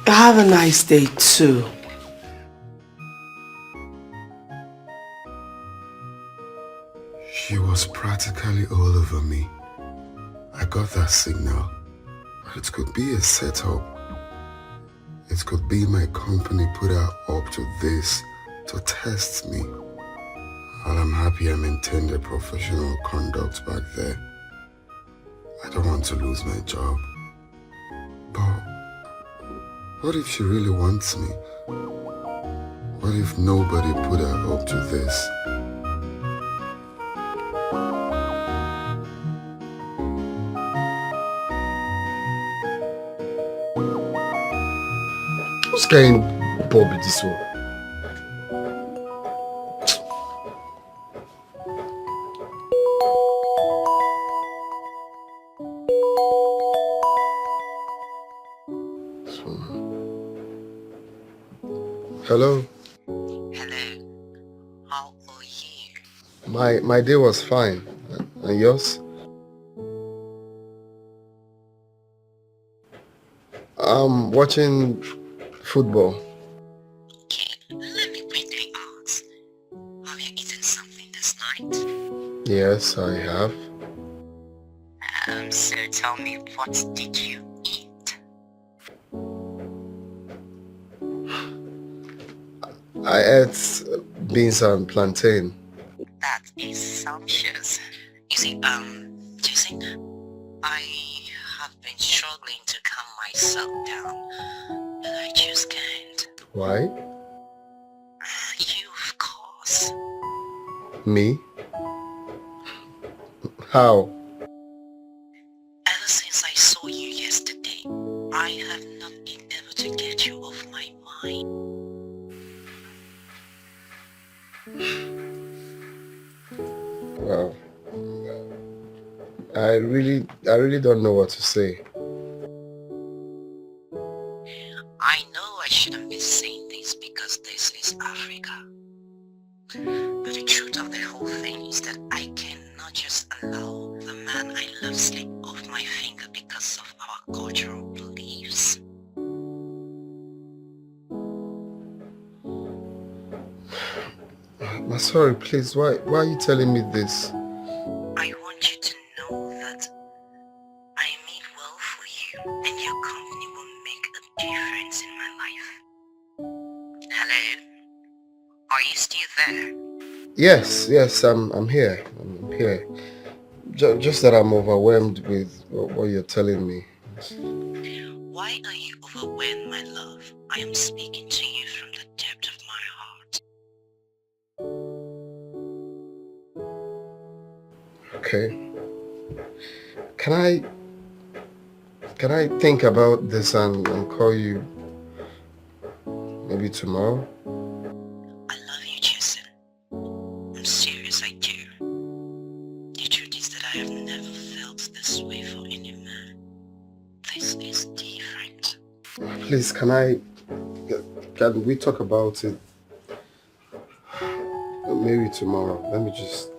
Speaker 1: Have a nice day too.
Speaker 18: She was practically all over me. I got that signal. It could be a setup. It could be my company put her up to this to test me. And I'm happy I maintained a professional conduct back there. I don't want to lose my job. But what if she really wants me? What if nobody put her up to this? Who's getting Bobby this one? Hello?
Speaker 19: Hello. How are you?
Speaker 18: My day was fine. And yours? I'm watching football.
Speaker 19: Okay, let me quickly ask. Have you eaten something this night?
Speaker 18: Yes, I have.
Speaker 19: So tell me, what did you eat?
Speaker 18: I ate beans and plantain.
Speaker 19: That is sumptuous. You see, Jason, I have been struggling to calm myself down, but I just can't.
Speaker 18: Why?
Speaker 19: You, of course.
Speaker 18: Me? How?
Speaker 19: Ever since I saw you yesterday, I have not been able to get you off my mind.
Speaker 18: Well, I really don't know what to say.
Speaker 19: I know I shouldn't be saying this because this is Africa. But the truth of the whole thing is that I cannot just allow the man I love slip off my finger because of our cultural beliefs.
Speaker 18: Sorry, please, why are you telling me this?
Speaker 19: I want you to know that I mean well for you and your company will make a difference in my life. Hello? Are you still there?
Speaker 18: Yes, I'm here. I'm here. Just that I'm overwhelmed with what you're telling me.
Speaker 19: Why are you overwhelmed, my love? I am speaking to you from the depth of my heart.
Speaker 18: Okay. Can I think about this and call you maybe tomorrow?
Speaker 19: I love you, Jason. I'm serious, I do. The truth is that I have never felt this way for any man. This is different.
Speaker 18: Please, can we talk about it maybe tomorrow? Let me just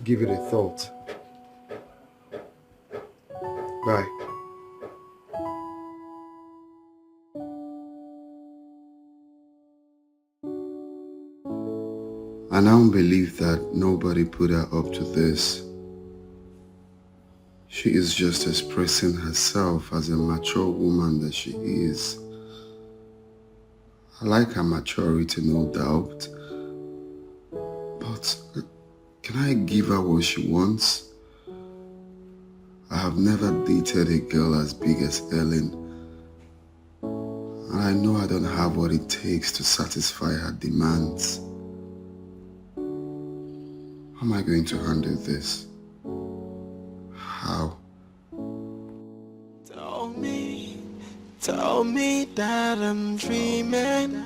Speaker 18: give it a thought. Bye. I now believe that nobody put her up to this. She is just expressing herself as a mature woman that she is. I like her maturity, no doubt. But can I give her what she wants? I have never dated a girl as big as Ellen. And I know I don't have what it takes to satisfy her demands. How am I going to handle this? How?
Speaker 7: Tell me that I'm dreaming.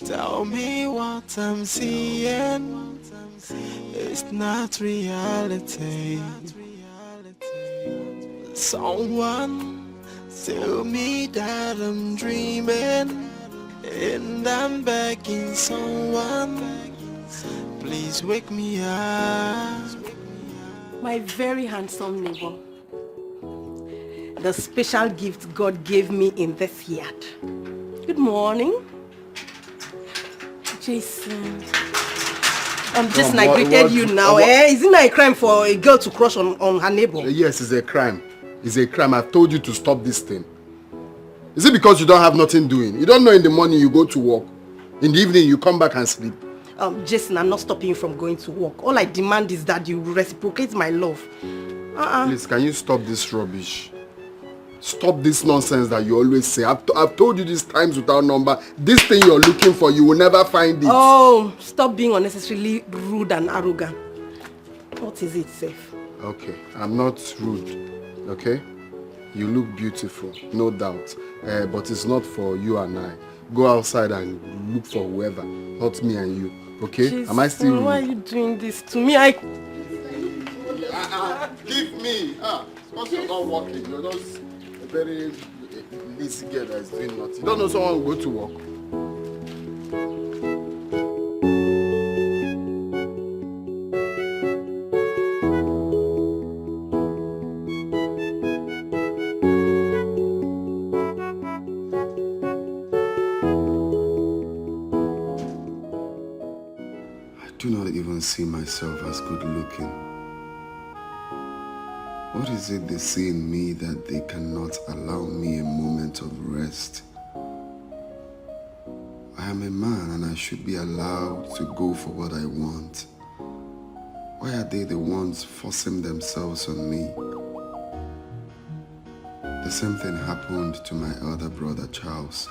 Speaker 7: Tell me what I'm seeing. It's not reality. Someone tell me that I'm dreaming. And I'm begging someone, please wake me up.
Speaker 1: My very handsome neighbor. The special gift God gave me in this yard. Good morning. Jason. Jason, I greeted you now. Isn't that a crime for a girl to crush on her neighbor?
Speaker 18: Yes, it's a crime. It's a crime. I've told you to stop this thing. Is it because you don't have nothing doing? You don't know in the morning you go to work. In the evening you come back and sleep.
Speaker 1: Jason, I'm not stopping you from going to work. All I demand is that you reciprocate my love.
Speaker 18: Please, can you stop this rubbish? Stop this nonsense that you always say. I've told you this times without number. This thing you're looking for, you will never find it.
Speaker 1: Oh, stop being unnecessarily rude and arrogant. What is it, Seth?
Speaker 18: Okay, I'm not rude. Okay? You look beautiful, no doubt. But it's not for you and I. Go outside and look for whoever, not me and you. Okay?
Speaker 1: Jesus,
Speaker 18: am I still rude?
Speaker 1: Why are you doing this to me?
Speaker 18: Give me! Because you're not working. You're just a very lazy girl that is doing nothing. You don't know someone will go to work. I do not even see myself as good looking. What is it they see in me that they cannot allow me a moment of rest? I am a man and I should be allowed to go for what I want. Why are they the ones forcing themselves on me? The same thing happened to my elder brother Charles.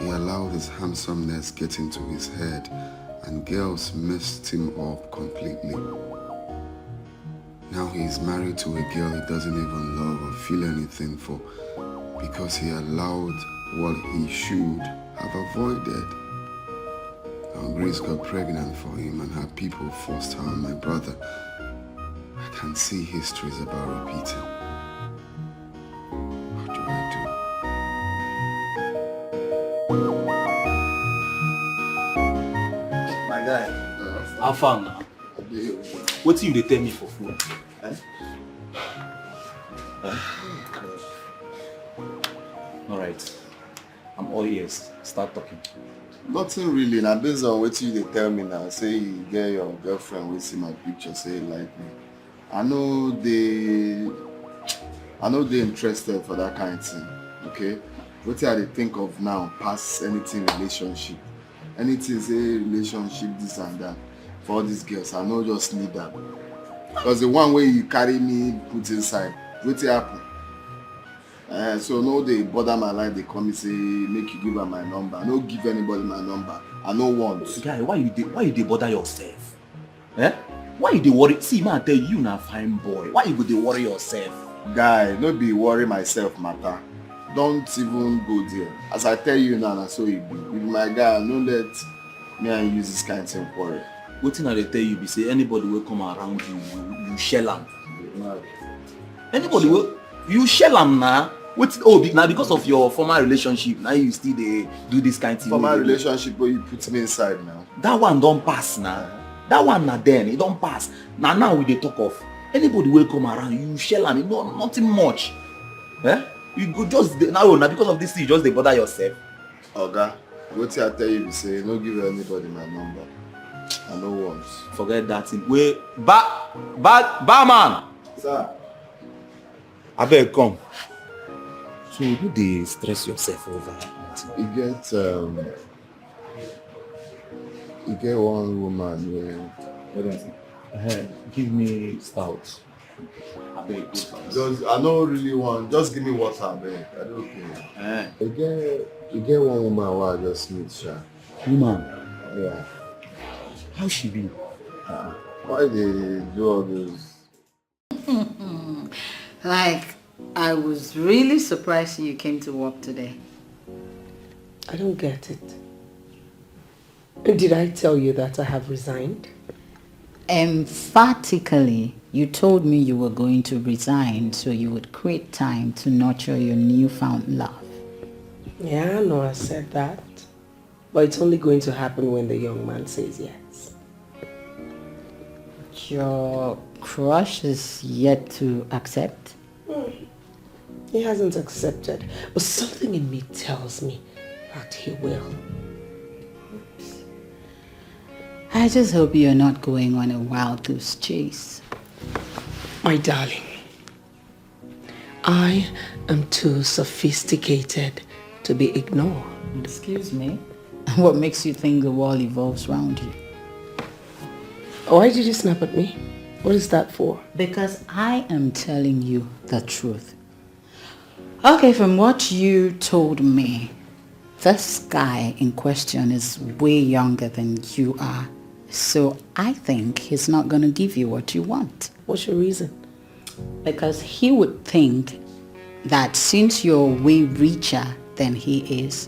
Speaker 18: He allowed his handsomeness get into his head and girls messed him up completely. Now he is married to a girl he doesn't even love or feel anything for because he allowed what he should have avoided. Now Grace got pregnant for him and her people forced her on my brother. I can see histories about repeating. What do I
Speaker 4: My guy, how far now? What do you tell me for food? Eh? Alright, I'm all ears. Start talking.
Speaker 20: Nothing really. Now based on what you tell me now, say you get your girlfriend will see my picture, say you like me. I know they interested for that kind of thing. Okay? What I think of now, past anything relationship. Anything say relationship, this and that. For all these girls, I know just need that. Because the one way you carry me put inside, what happen? So no they bother my life, they come and say, make you give her my number. I don't give anybody my number. I don't want.
Speaker 4: Guy, why you bother yourself? Eh? Why you dey worry? See, man, tell you na fine boy. Why you go dey worry yourself?
Speaker 20: Guy, no be worry myself matter. Don't even go there. As I tell you now, so you be. With my guy, no let me and use this kind of thing for it.
Speaker 4: Wetin I dey tell you be say anybody will come around you, you shell am. Anybody will you shell am na? Now because of your former relationship, now you still dey do this kind of thing.
Speaker 20: Former relationship where you put me inside now.
Speaker 4: That one don't pass now. That one na then, it don't pass. Now we dey talk of. Anybody will come around, you shell am, nothing much. Eh? You go just now because of this thing, you just dey bother yourself.
Speaker 20: Oga, what I tell you be say, no give anybody my number. I know once.
Speaker 4: Forget that thing. Wait, barman.
Speaker 20: Sir.
Speaker 4: Abeg come. So you dey stress yourself over.
Speaker 20: You get one woman where.
Speaker 4: What do you say? Give me stout. Abeg.
Speaker 20: Just I don't really want. Just give me water, abeg. I don't care. You get one woman who I just meet, sha.
Speaker 4: Woman.
Speaker 20: Yeah.
Speaker 4: How she be?
Speaker 20: Why they do all this?
Speaker 2: Like, I was really surprised you came to work today.
Speaker 1: I don't get it. Did I tell you that I have resigned?
Speaker 2: Emphatically, you told me you were going to resign so you would create time to nurture your newfound love.
Speaker 1: Yeah, I know I said that. But it's only going to happen when the young man says yes.
Speaker 2: Your crush is yet to accept?
Speaker 1: He hasn't accepted, but something in me tells me that he will.
Speaker 2: I just hope you're not going on a wild goose chase.
Speaker 1: My darling, I am too sophisticated to be ignored.
Speaker 2: Excuse me? What makes you think the world evolves around you?
Speaker 1: Why did you snap at me? What is that for?
Speaker 2: Because I am telling you the truth. Okay, from what you told me, this guy in question is way younger than you are. So I think he's not going to give you what you want.
Speaker 1: What's your reason?
Speaker 2: Because he would think that since you're way richer than he is,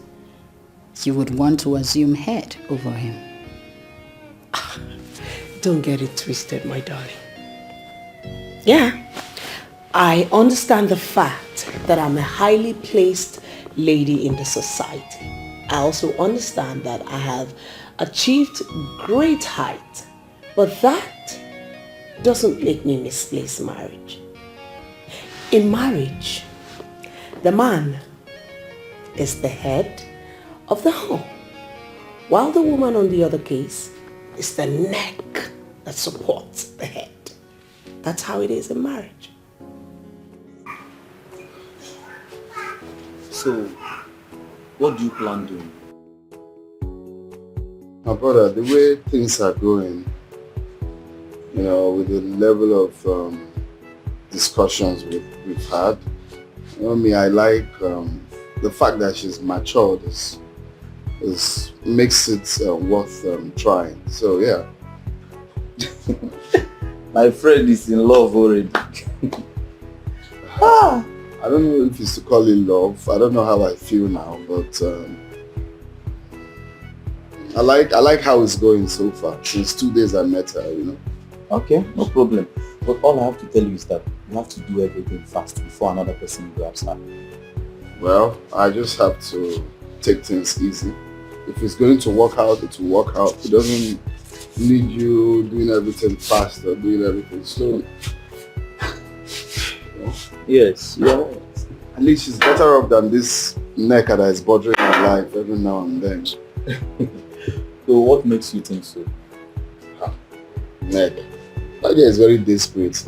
Speaker 2: you would want to assume head over him.
Speaker 1: Don't get it twisted, my darling. Yeah, I understand the fact that I'm a highly placed lady in the society. I also understand that I have achieved great height, but that doesn't make me misplace marriage. In marriage, the man is the head of the home, while the woman on the other case is the neck that supports the head. That's how it is in marriage.
Speaker 4: So, what do you plan doing?
Speaker 20: My brother, the way things are going, you know, with the level of discussions we've had, you know me, I like the fact that she's matured is makes it worth trying. So yeah.
Speaker 4: My friend is in love already.
Speaker 20: I don't know if it's to call it love. I don't know how I feel now, but I like how it's going so far. Since 2 days I met her, you know.
Speaker 4: Okay, no problem. But all I have to tell you is that you have to do everything fast before another person grabs her.
Speaker 20: Well, I just have to take things easy. If it's going to work out, it will work out. It doesn't need you doing everything fast or doing everything slowly.
Speaker 4: Yes, yeah.
Speaker 20: At least she's better off than this neck that is bothering her life every now and then.
Speaker 4: So what makes you think so?
Speaker 20: Neck. That girl is very desperate.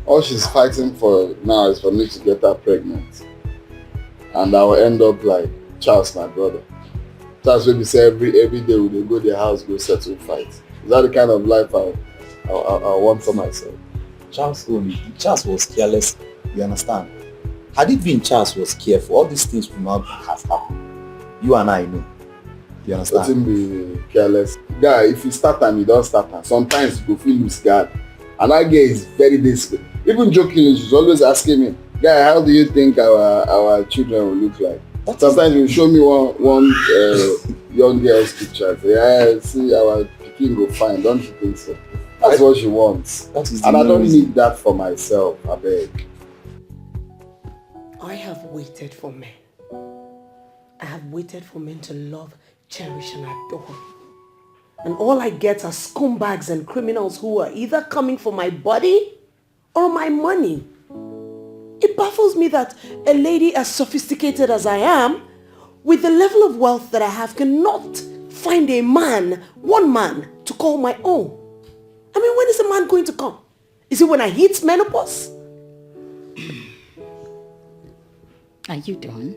Speaker 20: All she's fighting for now is for me to get her pregnant. And I will end up like Charles, my brother. Charles will be say every day when they go to their house, go settle fights. Is that the kind of life I want for myself?
Speaker 4: Charles was careless, you understand? Had it been Charles was careful, all these things would not have happened. You and I know. You understand?
Speaker 20: Let him be careless. Guy, if you start time, you don't start time. Sometimes you go feel lose guard. And that girl is very desperate. Even jokingly, she's always asking me, guy, how do you think our children will look like? Sometimes you show me one young girl's picture. Say, yeah, see our pikin go fine, don't you think so? That's what she wants. And I don't need that for myself, I beg.
Speaker 1: I have waited for men. I have waited for men to love, cherish and adore. And all I get are scumbags and criminals who are either coming for my body or my money. It baffles me that a lady as sophisticated as I am, with the level of wealth that I have, cannot find a man, one man, to call my own. I mean, when is a man going to come? Is it when I hit menopause?
Speaker 2: Are you done?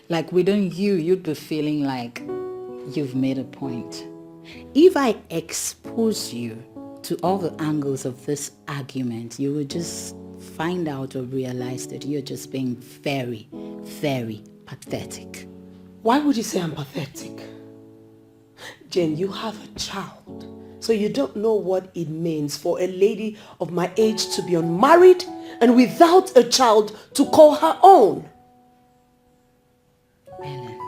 Speaker 2: Like within you, you'd be feeling like you've made a point. If I expose you to all the angles of this argument, you will just find out or realize that you're just being very, very pathetic.
Speaker 1: Why would you say I'm pathetic? Jane, you have a child. So you don't know what it means for a lady of my age to be unmarried and without a child to call her own.
Speaker 2: Ellen,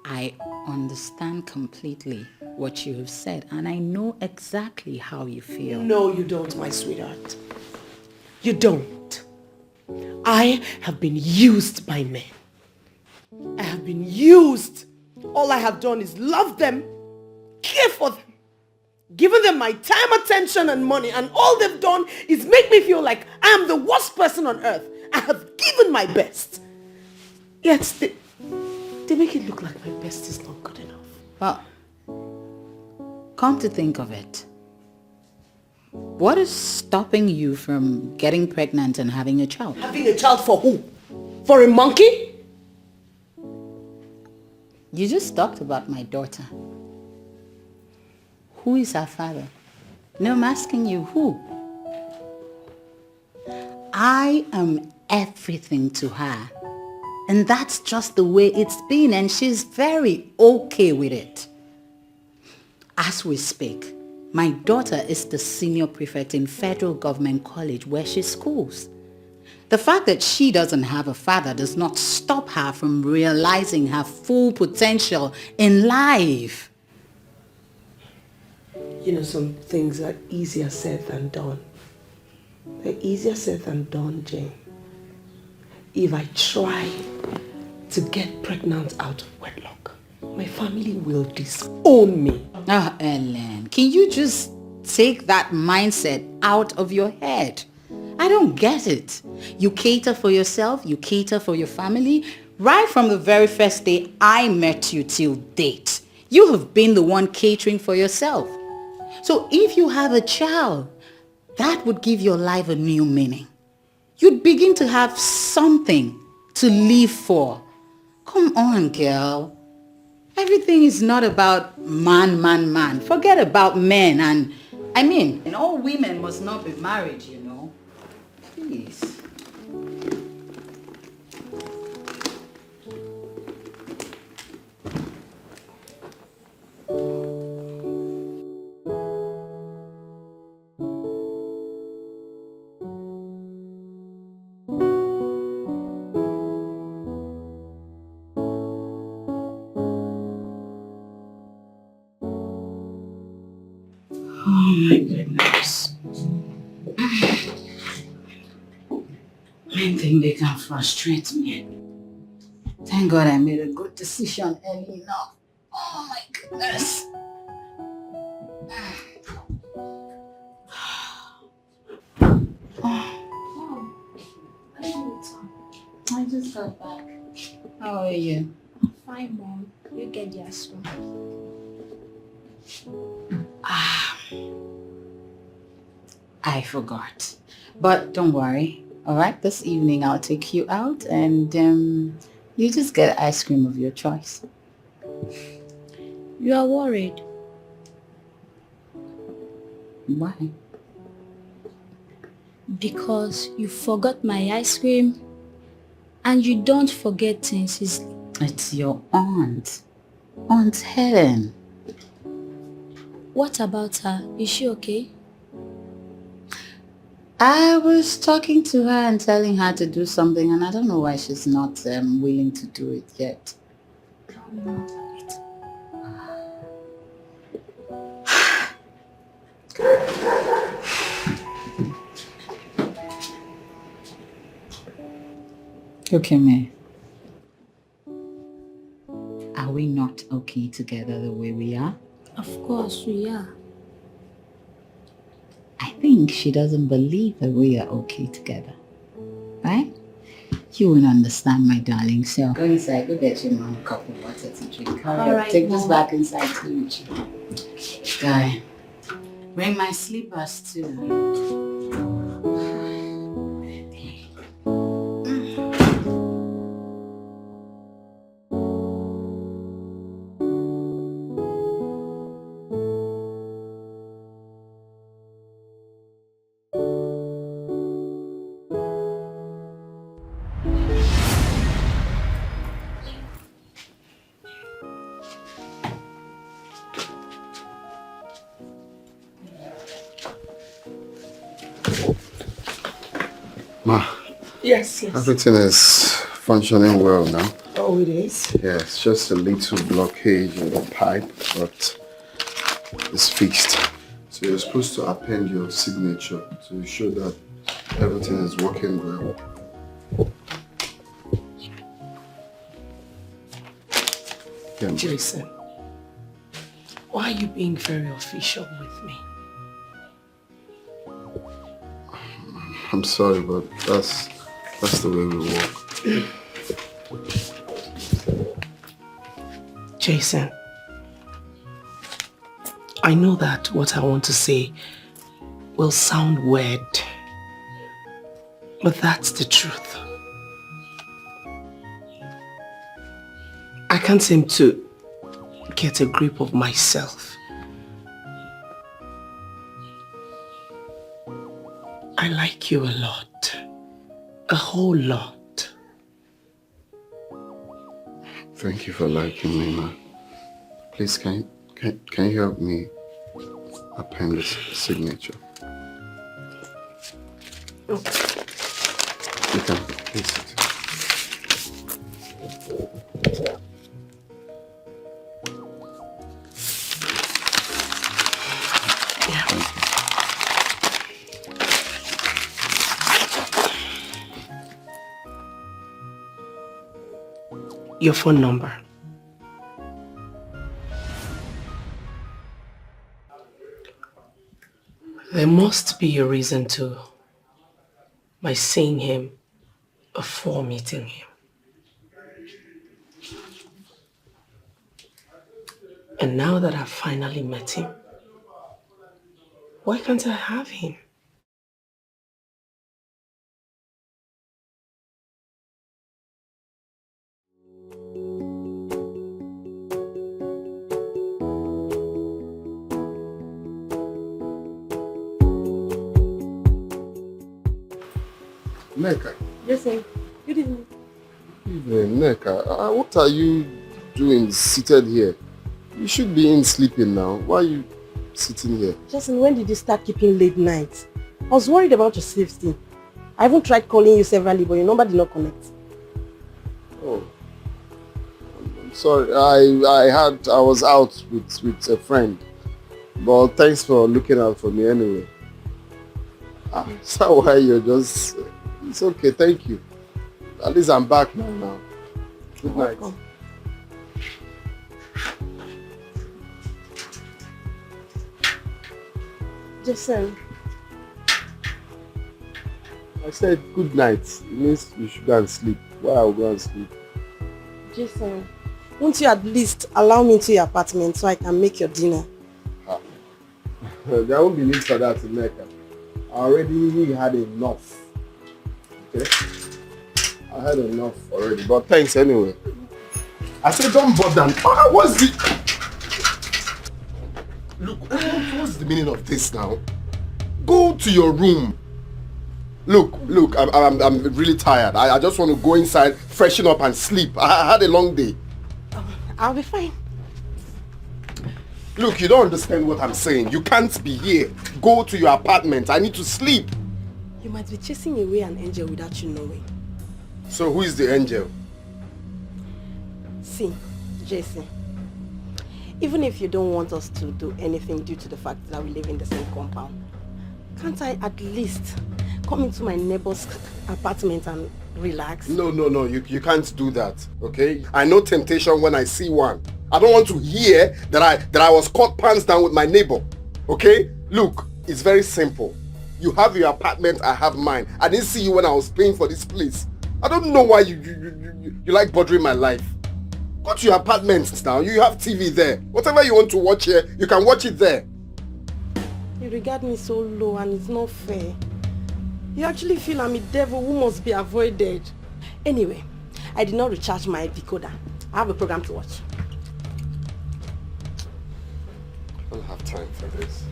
Speaker 2: I understand completely what you have said and I know exactly how you feel.
Speaker 1: No, you don't, my sweetheart. You don't. I have been used by men. I have been used. All I have done is love them, care for them, given them my time, attention and money, and all they've done is make me feel like I am the worst person on earth. I have given my best. Yet they make it look like my best is not good enough.
Speaker 2: Well, come to think of it, what is stopping you from getting pregnant and having a child?
Speaker 1: Having a child for who? For a monkey?
Speaker 2: You just talked about my daughter. Who is her father? No, I'm asking you, who? I am everything to her. And that's just the way it's been, and she's very okay with it. As we speak, my daughter is the senior prefect in Federal Government College where she schools. The fact that she doesn't have a father does not stop her from realizing her full potential in life.
Speaker 1: You know, some things are easier said than done. They're easier said than done, Jane. If I try to get pregnant out of wedlock, my family will disown me.
Speaker 2: Ah, Ellen, can you just take that mindset out of your head? I don't get it. You cater for yourself, you cater for your family. Right from the very first day I met you till date, you have been the one catering for yourself. So if you have a child, that would give your life a new meaning. You'd begin to have something to live for. Come on, girl. Everything is not about man. Forget about men and all women must not be married, you know. Please.
Speaker 9: Oh my goodness. Men think they can frustrate me.
Speaker 2: Thank God I made a good decision early enough. Oh my goodness. I just got back. How are you?
Speaker 5: Fine, Mom. You get the ice cream.
Speaker 2: I forgot. But don't worry. Alright, this evening I'll take you out and you just get ice cream of your choice.
Speaker 5: You are worried.
Speaker 2: Why?
Speaker 5: Because you forgot my ice cream and you don't forget things easily.
Speaker 2: It's your aunt. Aunt Helen.
Speaker 5: What about her? Is she okay?
Speaker 2: I was talking to her and telling her to do something and I don't know why she's not willing to do it yet. Okay, me. Are we not okay together the way we are?
Speaker 5: Of course we are.
Speaker 2: I think she doesn't believe that we are okay together. Right? You won't understand, my darling. So go inside, go get your mom a cup of water to drink. Hurry up. Take this back inside too with you. Guy, bring my slippers too.
Speaker 20: Ma.
Speaker 1: Yes.
Speaker 20: Everything is functioning well now.
Speaker 1: Oh, it is?
Speaker 20: Yes, just a little blockage in the pipe, but it's fixed. So you're supposed to append your signature to show that everything is working well. Yeah,
Speaker 1: Jason, why are you being very official with me?
Speaker 20: I'm sorry, but that's the way we work.
Speaker 1: Jason, I know that what I want to say will sound weird, but that's the truth. I can't seem to get a grip of myself. I like you a lot. A whole lot.
Speaker 20: Thank you for liking me, ma. Please, can you help me append this signature?
Speaker 1: Okay.
Speaker 20: You can, please.
Speaker 1: Your phone number. There must be a reason to my seeing him before meeting him. And now that I've finally met him, why can't I have him?
Speaker 20: Neka.
Speaker 1: Yes, sir. Good evening.
Speaker 20: Evening, Neka. What are you doing seated here? You should be in sleeping now. Why are you sitting here?
Speaker 1: Jason, when did you start keeping late nights? I was worried about your safety. I even tried calling you severally, but your number did not connect.
Speaker 20: Oh. I'm sorry. I was out with a friend. But thanks for looking out for me anyway. So why you're just... It's okay, thank you. At least I'm back now.
Speaker 16: Good night.
Speaker 1: Jason.
Speaker 16: I said good night. It means you should go and sleep. Why I'll go and sleep?
Speaker 1: Jason, won't you at least allow me into your apartment so I can make your dinner?
Speaker 16: There won't be need for that in Mecca. I already had enough. Okay? I had enough already. But thanks anyway. I said don't bother. What's the... Look, what's the meaning of this now? Go to your room. Look, I'm really tired. I just want to go inside, freshen up and sleep. I had a long day.
Speaker 1: I'll be fine.
Speaker 16: Look, you don't understand what I'm saying. You can't be here. Go to your apartment. I need to sleep.
Speaker 1: You might be chasing away an angel without you knowing.
Speaker 16: So who is the angel?
Speaker 1: See, Jason. Even if you don't want us to do anything due to the fact that we live in the same compound, can't I at least come into my neighbor's apartment and relax?
Speaker 16: No, you can't do that, okay? I know temptation when I see one. I don't want to hear that I was caught pants down with my neighbor, okay? Look, it's very simple. You have your apartment, I have mine. I didn't see you when I was paying for this place. I don't know why you like bothering my life. Go to your apartment now. You have TV there. Whatever you want to watch here, you can watch it there.
Speaker 1: You regard me so low and it's not fair. You actually feel I'm a devil who must be avoided. Anyway, I did not recharge my decoder. I have a program to watch.
Speaker 16: I don't have time for this.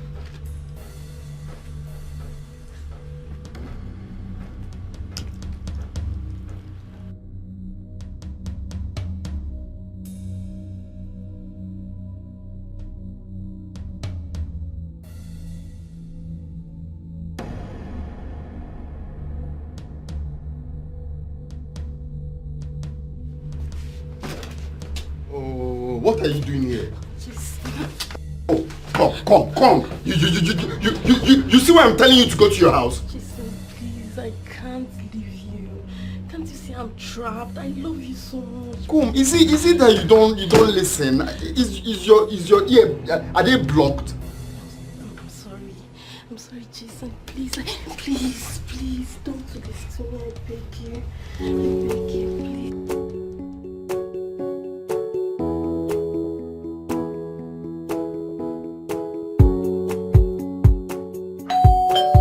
Speaker 16: What are you doing here? Oh, come. You see why I'm telling you to go to your house?
Speaker 1: Jason, please, I can't leave you. Can't you see I'm trapped? I love you so much.
Speaker 16: Come, is it that you don't listen? Is your ear, are they blocked?
Speaker 1: I'm sorry, Jason. Please, don't do this to me. I beg you. I beg you, please.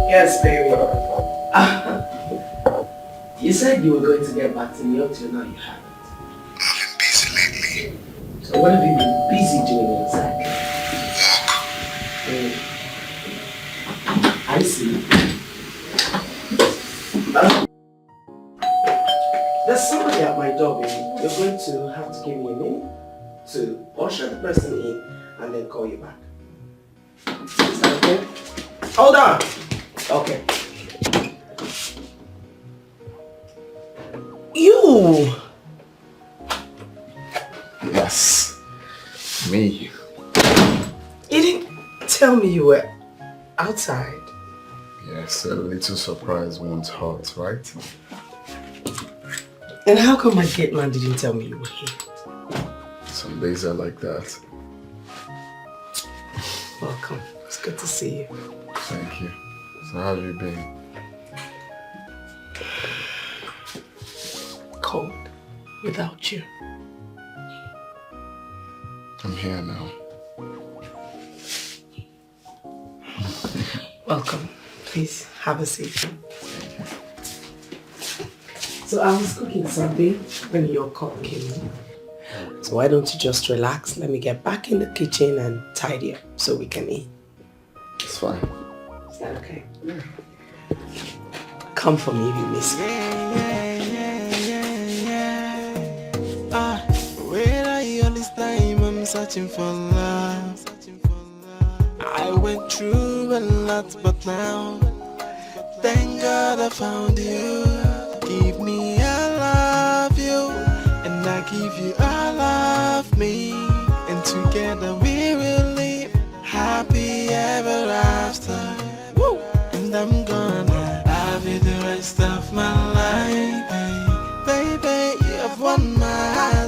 Speaker 21: Yes, baby. You said you were going to get back to me up till now you haven't.
Speaker 13: I've been busy lately.
Speaker 21: So what have you been busy doing exactly? I see. There's somebody at my door, baby. You're going to have to give me a minute to usher the person in and then call you back. Is that okay? Hold on! Okay. You!
Speaker 20: Yes, me.
Speaker 21: You didn't tell me you were outside.
Speaker 20: Yes, a little surprise won't hurt, right?
Speaker 21: And how come my gate man didn't tell me you were here?
Speaker 20: Some days are like that.
Speaker 21: Welcome. It's good to see you.
Speaker 20: Thank you. So how have you been?
Speaker 21: Cold. Without you.
Speaker 20: I'm here now.
Speaker 21: Welcome. Please have a seat. So I was cooking something when your call came in. So why don't you just relax? Let me get back in the kitchen and tidy up so we can eat.
Speaker 20: It's fine.
Speaker 21: Is that okay? Yeah. Come for me if you miss me.
Speaker 7: Where are you all this time? I'm searching for love. I went through a lot, but now, thank God I found you. Give me I love you, and I give you I love me, and together we will live happy ever after. Woo! And I'm gonna love you the rest of my life, baby. You have won my heart.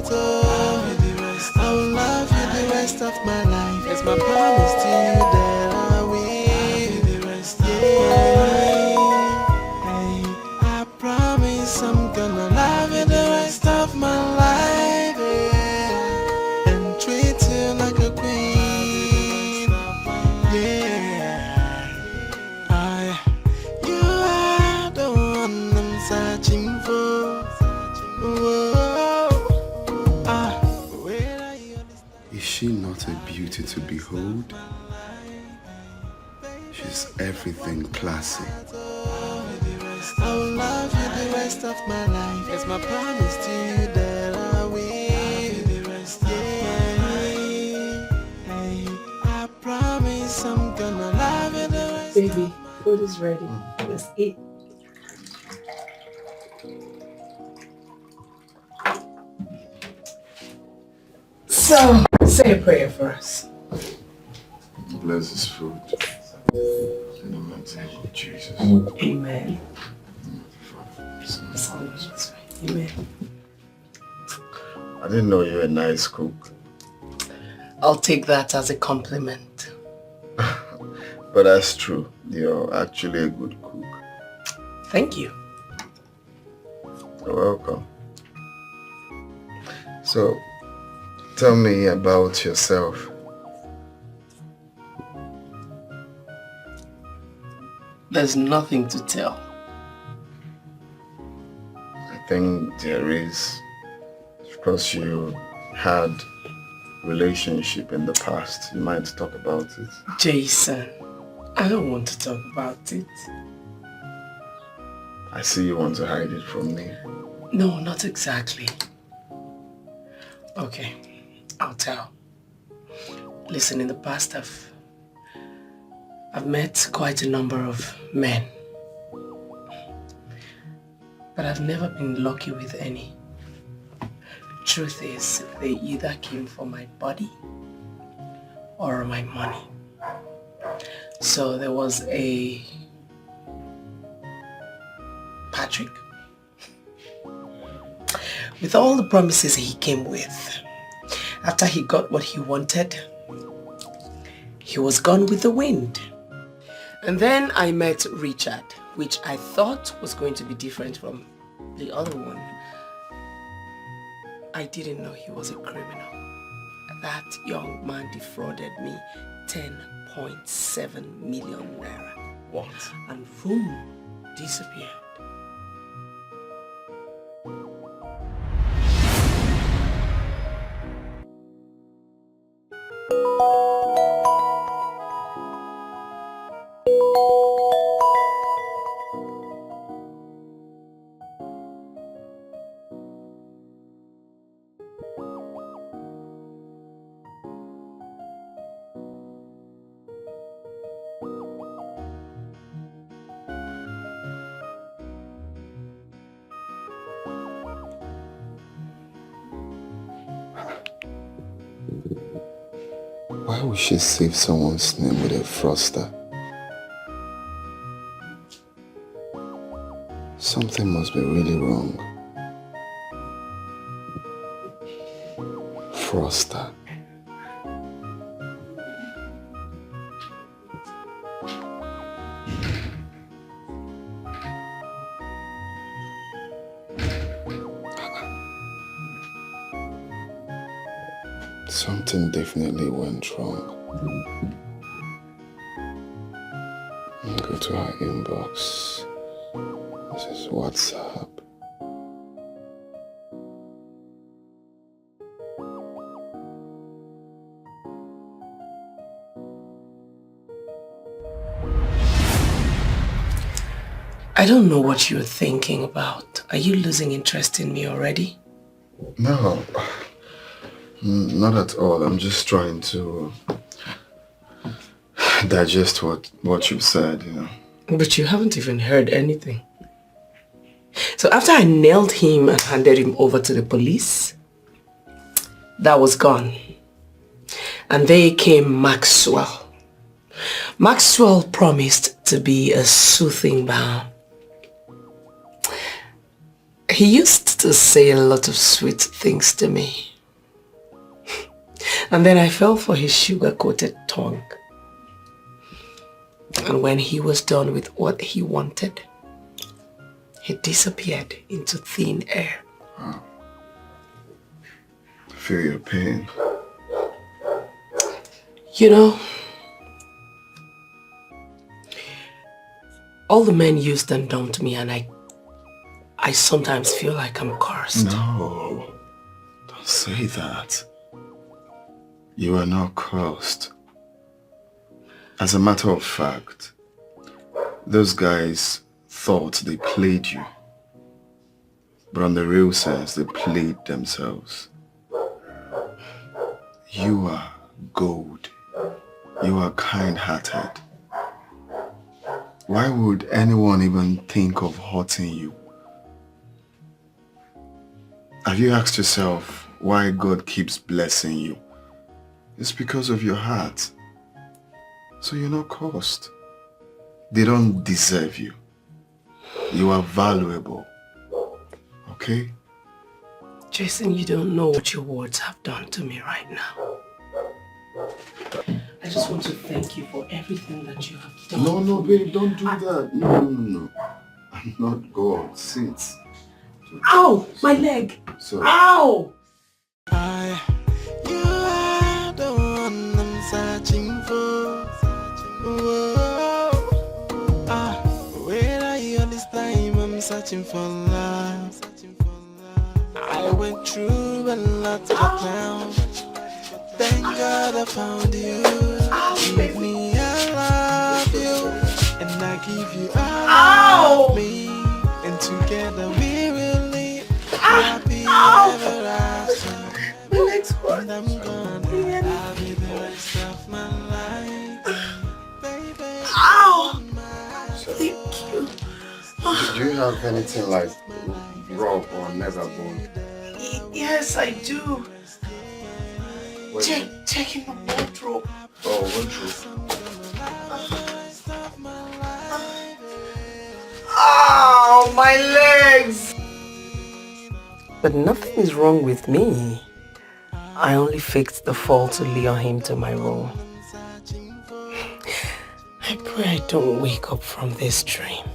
Speaker 18: beauty to behold. She's everything classy.
Speaker 7: I will love you the rest of my life. It's my promise to you that I will. I promise I'm gonna love you the rest.
Speaker 1: Baby, food is ready. Let's eat. So, say a prayer for us.
Speaker 20: Bless this food. In the mighty name of Jesus.
Speaker 1: Amen. Amen.
Speaker 20: I didn't know you were a nice cook.
Speaker 1: I'll take that as a compliment.
Speaker 20: But that's true. You're actually a good cook.
Speaker 1: Thank you.
Speaker 20: You're welcome. So, tell me about yourself.
Speaker 1: There's nothing to tell.
Speaker 20: I think there is, because you had relationship in the past. You might talk about it.
Speaker 1: Jason, I don't want to talk about it.
Speaker 20: I see you want to hide it from me.
Speaker 1: No, not exactly. Okay, I'll tell. Listen, in the past I've met quite a number of men, but I've never been lucky with any. Truth is, they either came for my body or my money. So there was a Patrick. With all the promises he came with, after he got what he wanted, he was gone with the wind. And then I met Richard, which I thought was going to be different from the other one. I didn't know he was a criminal. That young man defrauded me 10.7 million naira.
Speaker 20: What?
Speaker 1: And boom, disappeared.
Speaker 20: Why would she save someone's name with a froster? Something must be really wrong. Froster. Something definitely went wrong. Go to our inbox. This is WhatsApp.
Speaker 1: I don't know what you're thinking about. Are you losing interest in me already?
Speaker 20: No. Not at all. I'm just trying to digest what you've said, you know.
Speaker 1: But you haven't even heard anything. So after I nailed him and handed him over to the police, that was gone. And they came Maxwell. Maxwell promised to be a soothing balm. He used to say a lot of sweet things to me. And then I fell for his sugar-coated tongue. And when he was done with what he wanted, he disappeared into thin air.
Speaker 20: Wow. I feel your pain.
Speaker 1: You know, all the men used and dumped me, and I sometimes feel like I'm cursed.
Speaker 20: No, don't say that. You are not cursed. As a matter of fact, those guys thought they played you. But in the real sense, they played themselves. You are gold. You are kind-hearted. Why would anyone even think of hurting you? Have you asked yourself why God keeps blessing you? It's because of your heart. So you're not cursed. They don't deserve you. You are valuable. Okay?
Speaker 1: Jason, you don't know what your words have done to me right now. I just want to thank you for everything that you have done.
Speaker 20: No, babe, don't do that. No. I'm not God. Sit.
Speaker 1: Ow! My leg!
Speaker 20: Sorry.
Speaker 1: Ow!
Speaker 7: You are the one I'm searching for. Where are you all this time? I'm searching for love. I went through a lot, but now, thank God I found you. Give me, I love you, and I give you all of me, and together we will live happy ever after.
Speaker 1: My legs hurt.
Speaker 7: And I'm gonna have you the rest of my life, baby.
Speaker 1: Ow! Thank you.
Speaker 20: Do you have anything like rub or never bone?
Speaker 1: Yes, I do. Check in the wardrobe.
Speaker 20: Oh, wardrobe.
Speaker 1: Oh, my legs! But nothing is wrong with me. I only fixed the fall to lure him to my room. I pray I don't wake up from this dream.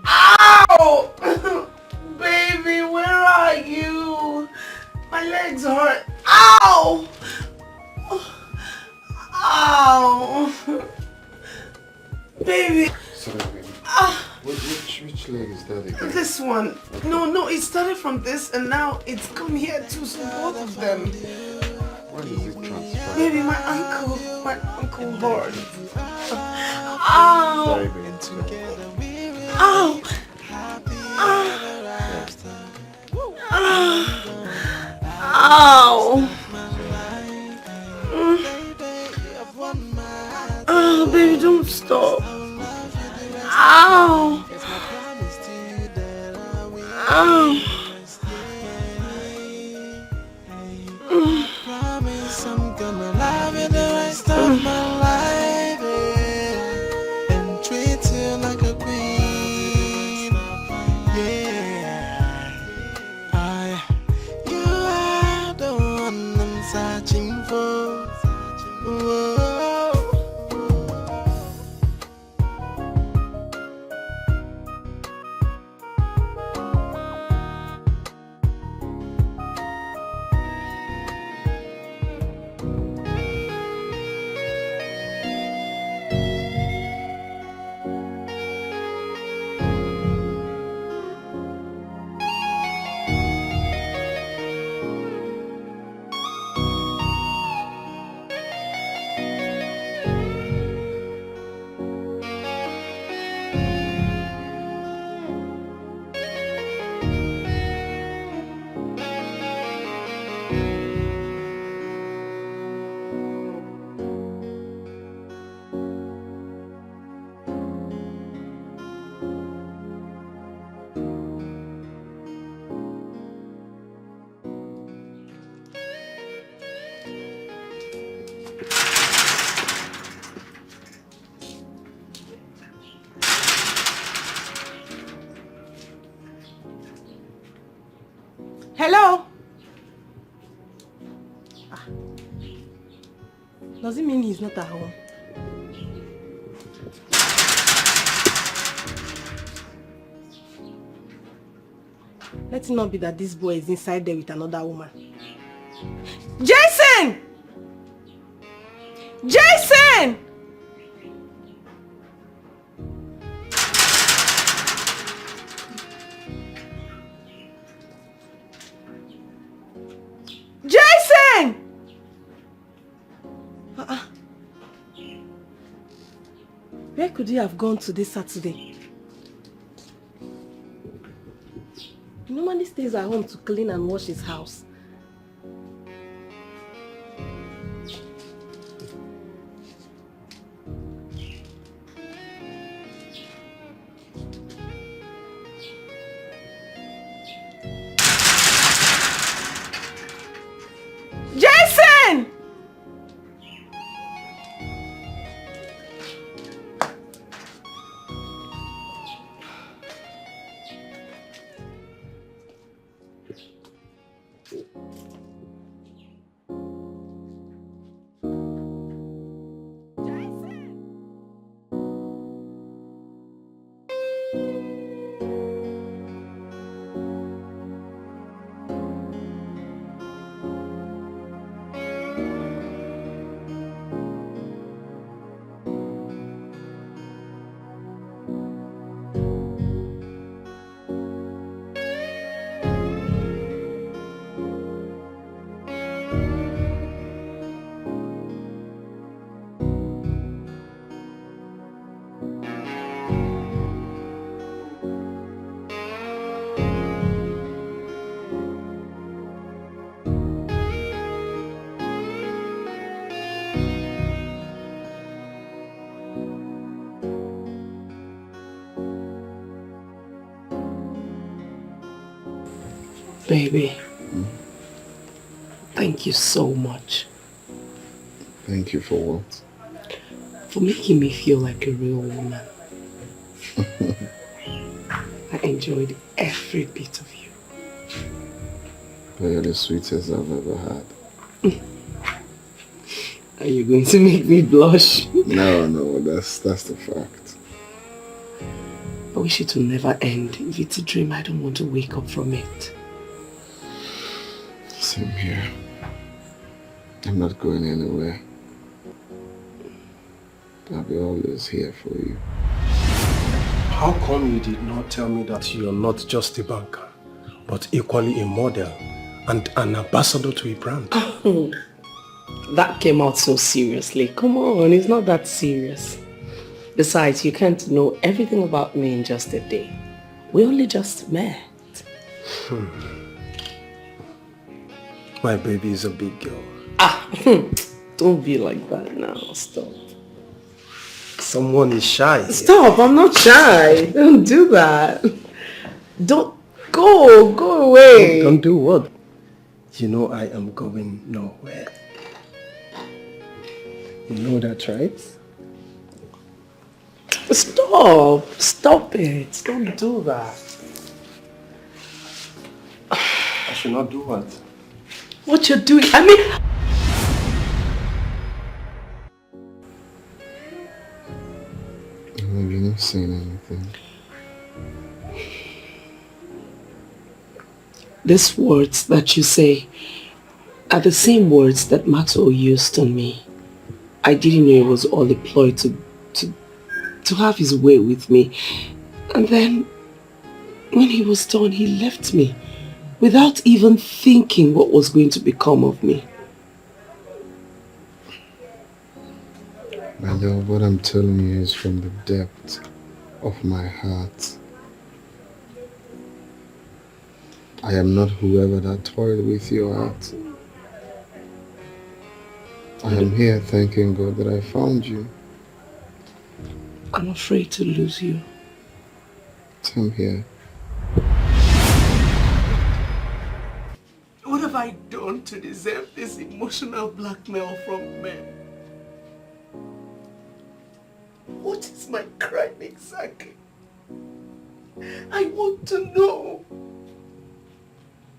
Speaker 1: Ow! Baby, where are you? My legs hurt. Ow! Ow! Baby.
Speaker 20: Sorry, baby. Which leg is that again?
Speaker 1: This one. No, it started from this and now it's come here too, so both of them.
Speaker 20: Where is it transferred?
Speaker 1: Baby, my ankle hurt. Ow!
Speaker 20: Sorry, baby.
Speaker 1: Ow! Ow! Oh, baby, don't stop. Ow! Ow!
Speaker 7: Promise I'm gonna love you the rest of my life, yeah, and treat you like a queen. Yeah, you are the one I'm searching for. Whoa.
Speaker 1: Hello? Does it mean he's not at home? Let it not be that this boy is inside there with another woman. Jason! Jason! could he have gone to this Saturday? He normally stays at home to clean and wash his house. Jason! Baby, thank you so much.
Speaker 20: Thank you for what?
Speaker 1: For making me feel like a real woman. I enjoyed every bit of you.
Speaker 20: You're the sweetest I've ever had.
Speaker 1: Are you going to make me blush?
Speaker 20: No, that's the fact.
Speaker 1: I wish it will never end. If it's a dream, I don't want to wake up from it.
Speaker 20: Same here. I'm not going anywhere. I'll be always here for you.
Speaker 16: How come you did not tell me that you are not just a banker, but equally a model and an ambassador to a brand?
Speaker 1: That came out so seriously. Come on, it's not that serious. Besides, you can't know everything about me in just a day. We only just met.
Speaker 16: My baby is a big girl.
Speaker 1: Don't be like that now. Stop.
Speaker 16: Someone is shy.
Speaker 1: Stop, I'm not shy. Don't do that. Don't go away.
Speaker 16: Don't do what? You know I am going nowhere. You know that, right?
Speaker 1: Stop it. Don't do that.
Speaker 16: I should not do what?
Speaker 1: What you're doing, I mean...
Speaker 20: You're not saying anything.
Speaker 1: These words that you say are the same words that Maxwell used on me. I didn't know it was all a ploy to have his way with me. And then, when he was done, he left me without even thinking what was going to become of me.
Speaker 20: My love, what I'm telling you is from the depth of my heart. I am not whoever that toyed with your heart. I am here thanking God that I found you.
Speaker 1: I'm afraid to lose you.
Speaker 20: Same here.
Speaker 1: What have I done to deserve this emotional blackmail from men? What is my crime exactly? I want to know.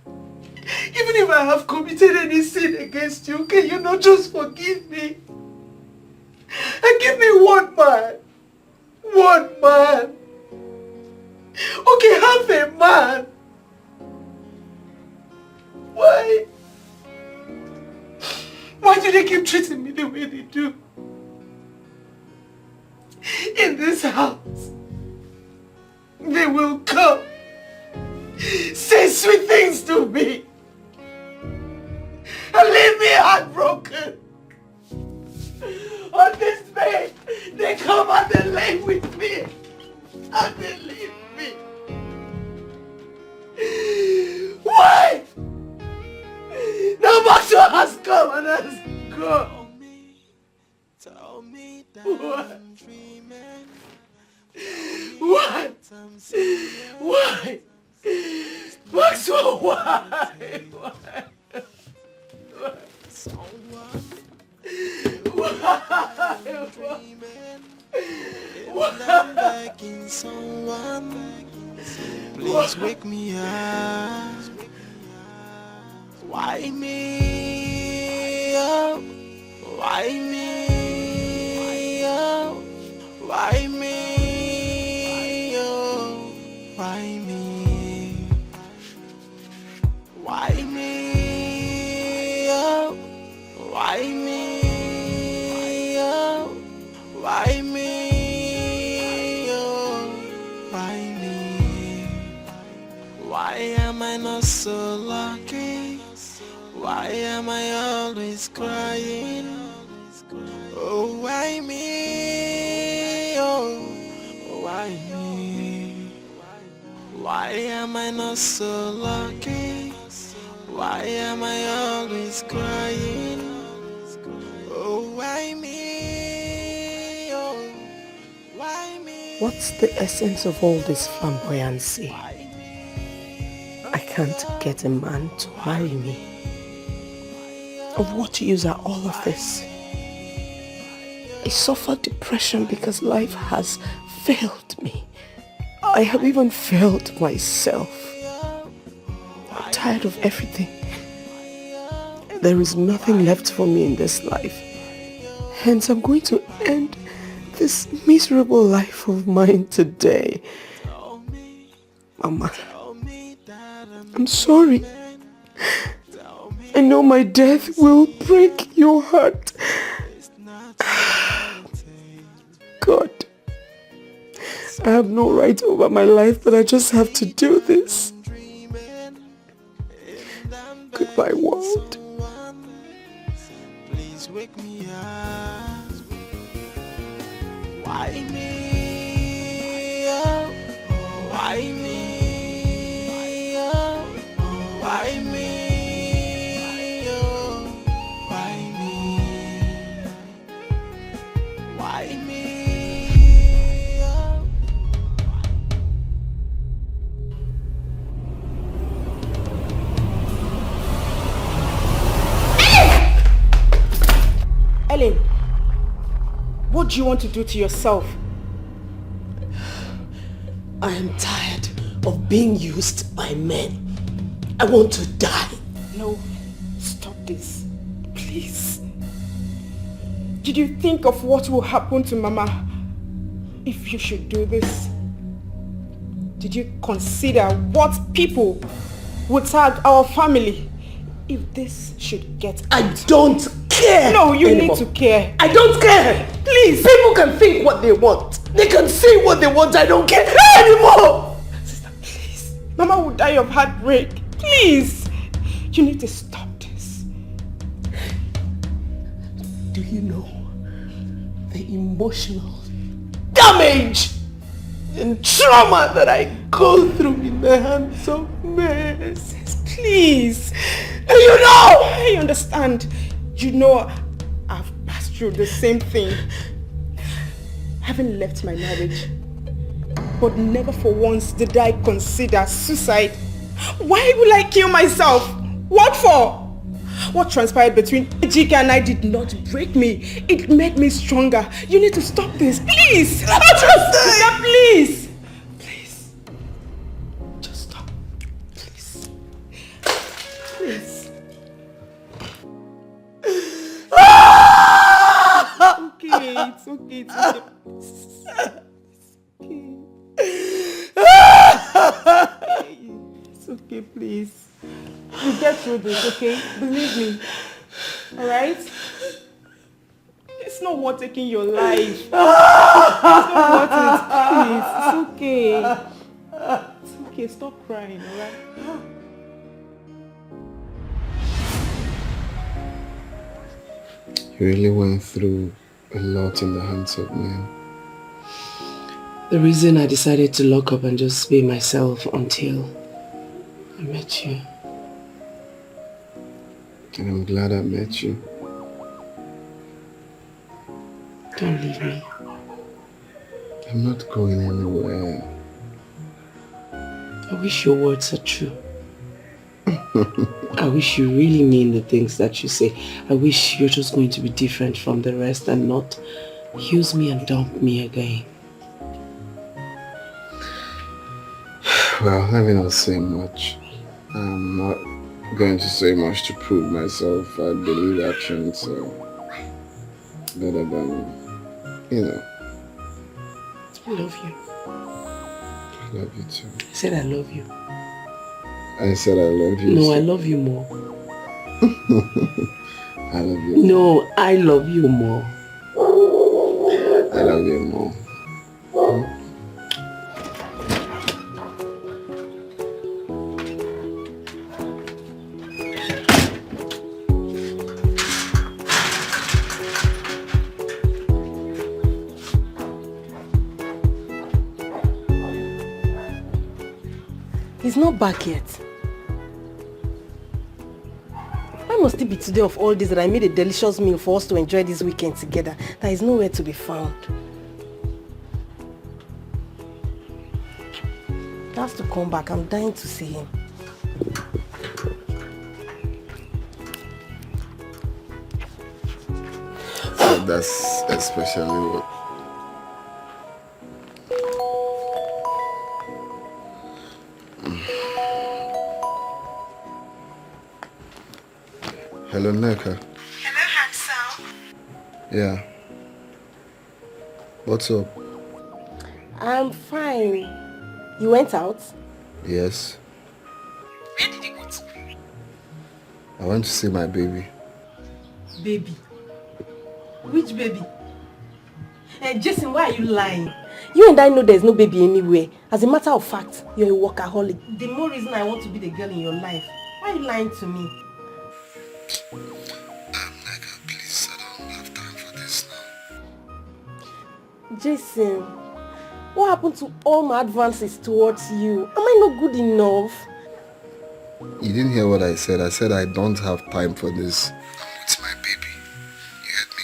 Speaker 1: Even if I have committed any sin against you, can you not just forgive me? And give me one man. One man. Okay, half a man. Why? Why do they keep treating me the way they do? In this house, they will come, say sweet things to me, and leave me heartbroken. on this day, they come and they lay with me. And they leave me. Why? Now Maxwell has come and has gone. Why? Why? Maxwell, why?
Speaker 7: I'm begging someone, please wake me up. Why me? Oh, why me? Oh, why me? Oh, why me? Why me? Oh, why me? Oh, why me? Oh, why me? Why am I not so lucky? Why am I always crying? Oh, why me? Oh, why me? Why am I not so lucky? Why am I always crying? Oh, why me? Oh, why me?
Speaker 1: What's the essence of all this flamboyancy? I can't get a man to marry me. Of what use are all of this? I suffer depression because life has failed me. I have even failed myself. I'm tired of everything. There is nothing left for me in this life. Hence, I'm going to end this miserable life of mine today. Mama, I'm sorry. I know my death will break your heart. God, I have no right over my life, but I just have to do this. Goodbye, world.
Speaker 7: Please wake me up. Why me? Oh, why me? Oh, why me? Oh, why me? Why me?
Speaker 1: Ellen, what do you want to do to yourself? I am tired of being used by men. I want to die. No, stop this. Please. Did you think of what will happen to Mama if you should do this? Did you consider what people would tag our family if this should get out? I don't care. No, you need to care. I don't care. Please. People can think what they want. They can say what they want. I don't care anymore. Sister, please. Mama will die of heartbreak. Please. You need to stop this. Do you know the emotional damage and trauma that I go through in the hands of men? Please. Do you know? I understand. You know I've passed through the same thing. Haven't left my marriage. But never for once did I consider suicide. Why will I kill myself? What for? What transpired between Dikeh and I did not break me. It made me stronger. You need to stop this. Please. Please. Please. Just stop. Please. Please. It's okay. It's okay. It's okay, please. We'll get through this, okay? Believe me. Alright? It's not worth taking your life. It's not worth it. Please. It's okay. It's okay. Stop crying, alright?
Speaker 16: You really went through
Speaker 20: a lot in the hands of men.
Speaker 1: The reason I decided to lock up and just be myself until I met you.
Speaker 20: And I'm glad I met you.
Speaker 1: Don't leave me.
Speaker 20: I'm not going anywhere.
Speaker 1: I wish your words are true. I wish you really mean the things that you say. I wish you're just going to be different from the rest and not use me and dump me again.
Speaker 20: Well, let me not say much. I'm not going to say much to prove myself. I believe actions are better than, you know.
Speaker 1: I love you.
Speaker 20: I love you too.
Speaker 1: I said I love you.
Speaker 20: I said I love you.
Speaker 1: No, I love you more.
Speaker 20: I love you.
Speaker 1: No, I love you more.
Speaker 20: I love you more.
Speaker 1: He's not back yet. Why must it be today of all this that I made a delicious meal for us to enjoy this weekend together that is nowhere to be found? He has to come back. I'm dying to see him.
Speaker 20: That's especially what... Hello, Neka.
Speaker 3: Hello, handsome.
Speaker 20: Yeah. What's up?
Speaker 1: I'm fine. You went out?
Speaker 20: Yes.
Speaker 3: Where did you go to?
Speaker 20: I went to see my baby.
Speaker 1: Baby? Which baby? Hey, Jason, why are you lying? You and I know there's no baby anywhere. As a matter of fact, you're a workaholic. The more reason I want to be the girl in your life. Why are you lying to me?
Speaker 20: Neka, please, I don't have time for this now.
Speaker 1: Jason, what happened to all my advances towards you? Am I not good enough?
Speaker 20: You didn't hear what I said. I said I don't have time for this. I'm with my baby. You heard me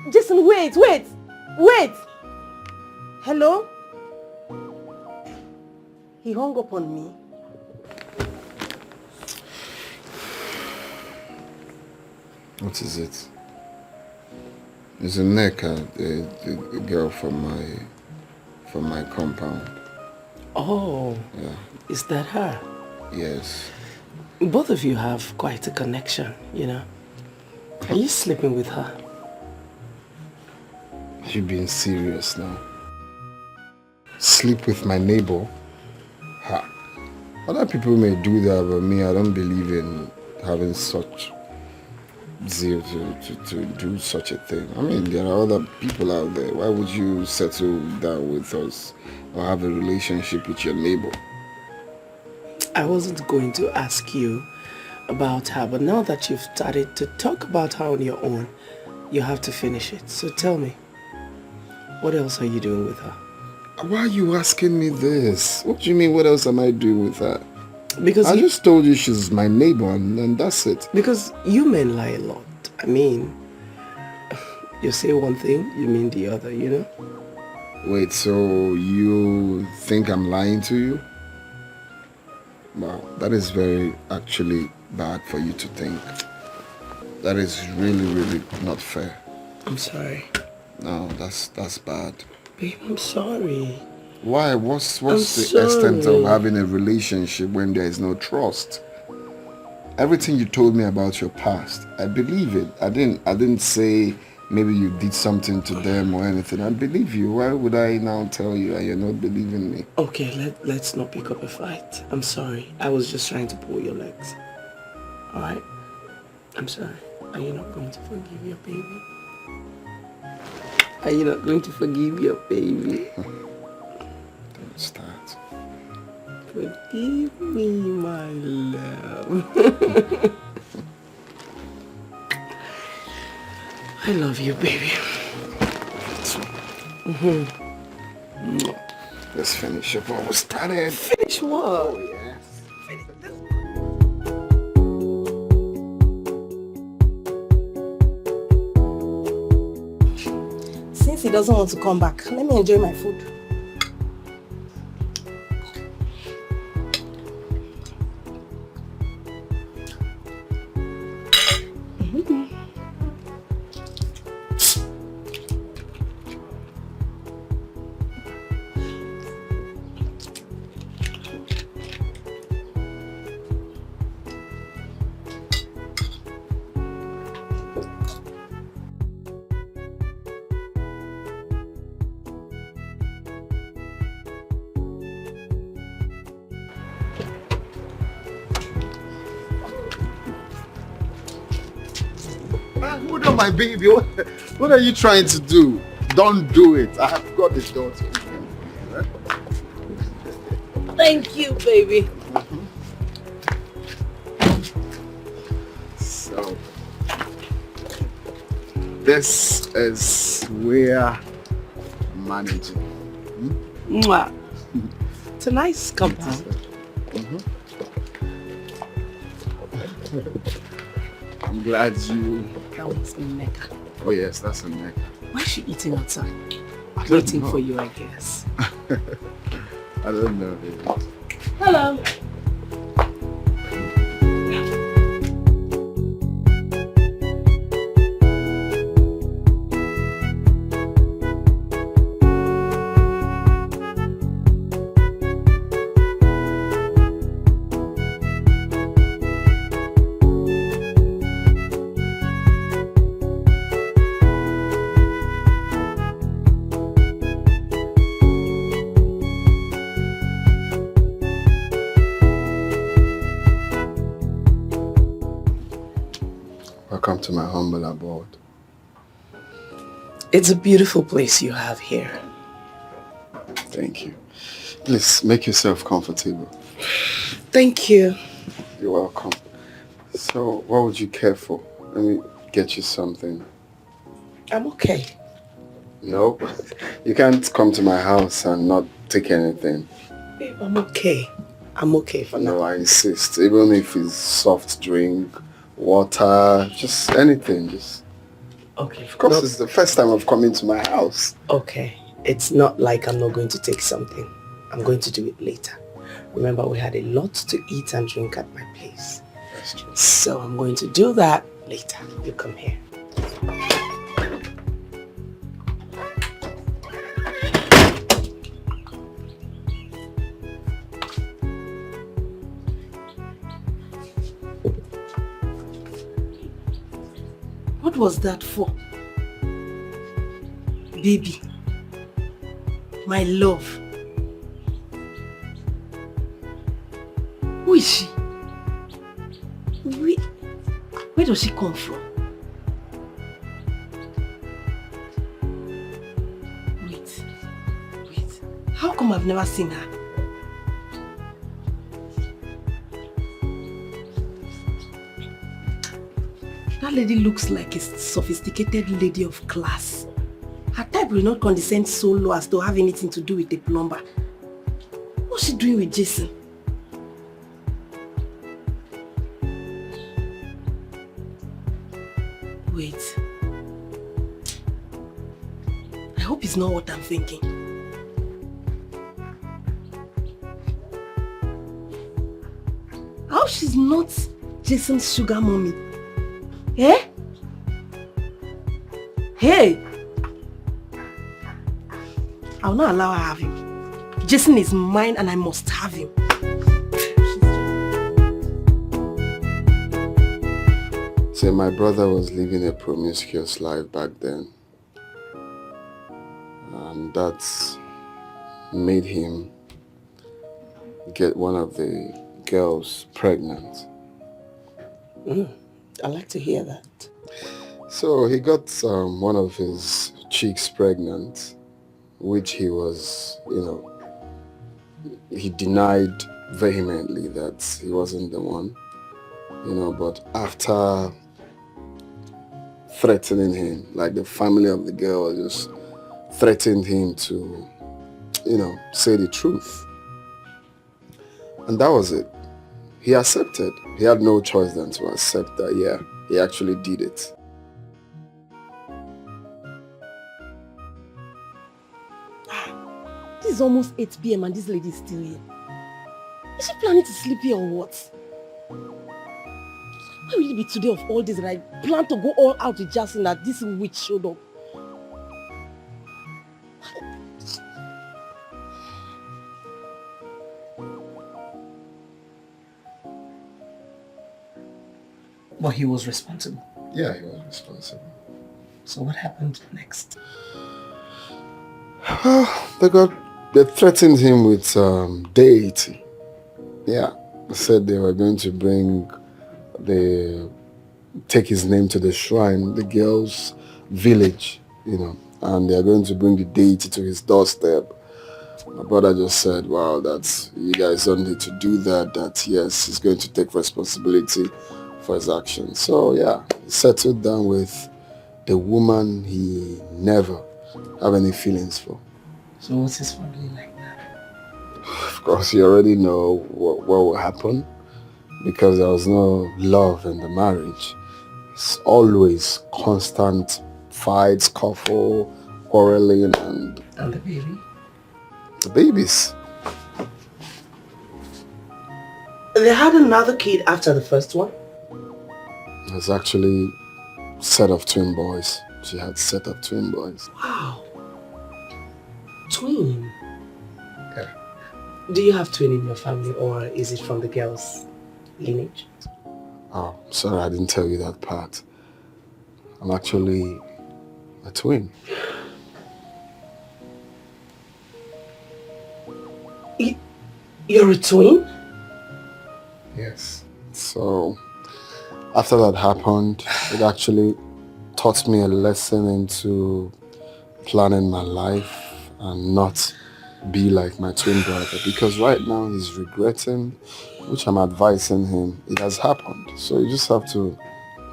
Speaker 20: clearly.
Speaker 1: Jason, wait! Hello? He hung up on me.
Speaker 20: What is it? It's a Neka, the girl from my compound.
Speaker 1: Oh,
Speaker 20: yeah.
Speaker 1: Is that her?
Speaker 20: Yes.
Speaker 1: Both of you have quite a connection, you know. Are you sleeping with her?
Speaker 20: You're being serious now. Sleep with my neighbor? Ha. Other people may do that, but me, I don't believe in having such zeal to do such a thing. I mean, there are other people out there. Why would you settle down with us or have a relationship with your neighbor?
Speaker 1: I wasn't going to ask you about her, but now that you've started to talk about her on your own, you have to finish it. So tell me, what else are you doing with her?
Speaker 20: Why are you asking me this? What do you mean, what else am I doing with her?
Speaker 1: Because
Speaker 20: I just told you she's my neighbor and that's it.
Speaker 1: Because you men lie a lot. I mean, you say one thing, you mean the other, you know?
Speaker 20: Wait, so you think I'm lying to you? Wow, that is very actually bad for you to think. That is really, really not fair.
Speaker 1: I'm sorry.
Speaker 20: No, that's bad.
Speaker 1: Babe, I'm sorry.
Speaker 20: Why? What's the extent of having a relationship when there is no trust? Everything you told me about your past, I believe it. I didn't say maybe you did something to them or anything. I believe you. Why would I now tell you and you're not believing me?
Speaker 1: Okay, let's not pick up a fight. I'm sorry. I was just trying to pull your legs. Alright? I'm sorry. Are you not going to forgive your baby? Are you not going to forgive your baby?
Speaker 20: Don't start.
Speaker 1: Forgive me, my love. I love you, baby.
Speaker 20: Let's finish up what we started.
Speaker 1: Finish what?
Speaker 20: Oh, yes.
Speaker 1: Since he doesn't want to come back, let me enjoy my food.
Speaker 20: Hold on, my baby. What are you trying to do? Don't do it. I have got this daughter.
Speaker 1: Thank you, baby.
Speaker 20: So, this is where managing.
Speaker 1: Mwah. It's a nice compound.
Speaker 20: I'm glad you...
Speaker 1: That was Mecca.
Speaker 20: Oh yes, that's a Mecca.
Speaker 1: Why is she eating outside?
Speaker 20: I don't
Speaker 1: Waiting
Speaker 20: know.
Speaker 1: for you, I guess.
Speaker 20: I don't know, baby.
Speaker 1: Hello.
Speaker 20: Welcome to my humble abode.
Speaker 1: It's a beautiful place you have here.
Speaker 20: Thank you. Please make yourself comfortable.
Speaker 1: Thank you.
Speaker 20: You're welcome. So, what would you care for? Let me get you something.
Speaker 1: I'm okay.
Speaker 20: No, you can't come to my house and not take anything.
Speaker 1: Babe, I'm okay. I'm okay for now.
Speaker 20: No, I insist. Even if it's soft drink, water, just anything. Just.
Speaker 1: Okay.
Speaker 20: Of course, it's the first time I've come into my house.
Speaker 1: Okay. It's not like I'm not going to take something. I'm going to do it later. Remember, we had a lot to eat and drink at my place.
Speaker 20: That's true.
Speaker 1: So I'm going to do that later. You come here. What was that for? Baby. My love. Who is she? Where does she come from? Wait. How come I've never seen her? That lady looks like a sophisticated lady of class. Her type will not condescend so low as to have anything to do with a plumber. What's she doing with Jason? Wait. I hope it's not what I'm thinking. How she's not Jason's sugar mommy? Eh? Hey! I'll not allow her to have him. Jason is mine and I must have him.
Speaker 20: See, my brother was living a promiscuous life back then. And that's made him get one of the girls pregnant.
Speaker 1: I like to hear that.
Speaker 20: So he got one of his chicks pregnant, which he was, he denied vehemently that he wasn't the one, but after threatening him. Like the family of the girl just threatened him to, say the truth. And that was it. He accepted. He had no choice than to accept that, yeah, he actually did it.
Speaker 1: This is almost 8 p.m. and this lady is still here. Is she planning to sleep here or what? Why will it be today of all this that I plan to go all out with Jackson that this witch showed up?
Speaker 21: But he was responsible.
Speaker 20: Yeah, he was responsible.
Speaker 21: So what happened next?
Speaker 20: They threatened him with deity. Yeah, they said they were going to take his name to the shrine, the girl's village, and they are going to bring the deity to his doorstep. My brother just said, wow, you guys don't need to do that, yes, he's going to take responsibility for his actions. So yeah, he settled down with the woman he never have any feelings for.
Speaker 21: So what's his family like now?
Speaker 20: Of course, you already know what will happen because there was no love in the marriage. It's always constant fights, scuffle, quarreling, and
Speaker 21: the baby?
Speaker 20: The babies.
Speaker 1: They had another kid after the first one?
Speaker 20: It was actually a set of twin boys. She had a set of twin boys.
Speaker 1: Wow. Twin?
Speaker 20: Yeah.
Speaker 1: Do you have twin in your family or is it from the girl's lineage?
Speaker 20: Oh, sorry, I didn't tell you that part. I'm actually a twin.
Speaker 1: You're a twin?
Speaker 20: Yes. So, after that happened, it actually taught me a lesson into planning my life and not be like my twin brother, because right now he's regretting, which I'm advising him. It has happened. So you just have to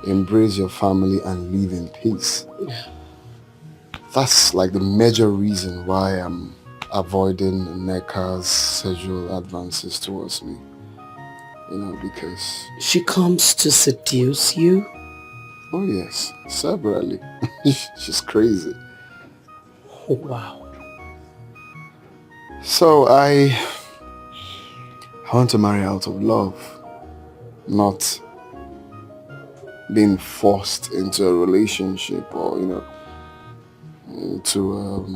Speaker 20: embrace your family and live in peace.
Speaker 1: Yeah.
Speaker 20: That's like the major reason why I'm avoiding Nneka's sexual advances towards me. Because...
Speaker 1: She comes to seduce you?
Speaker 20: Oh yes, severally. She's crazy.
Speaker 1: Oh, wow.
Speaker 20: So I want to marry out of love, not being forced into a relationship or, into a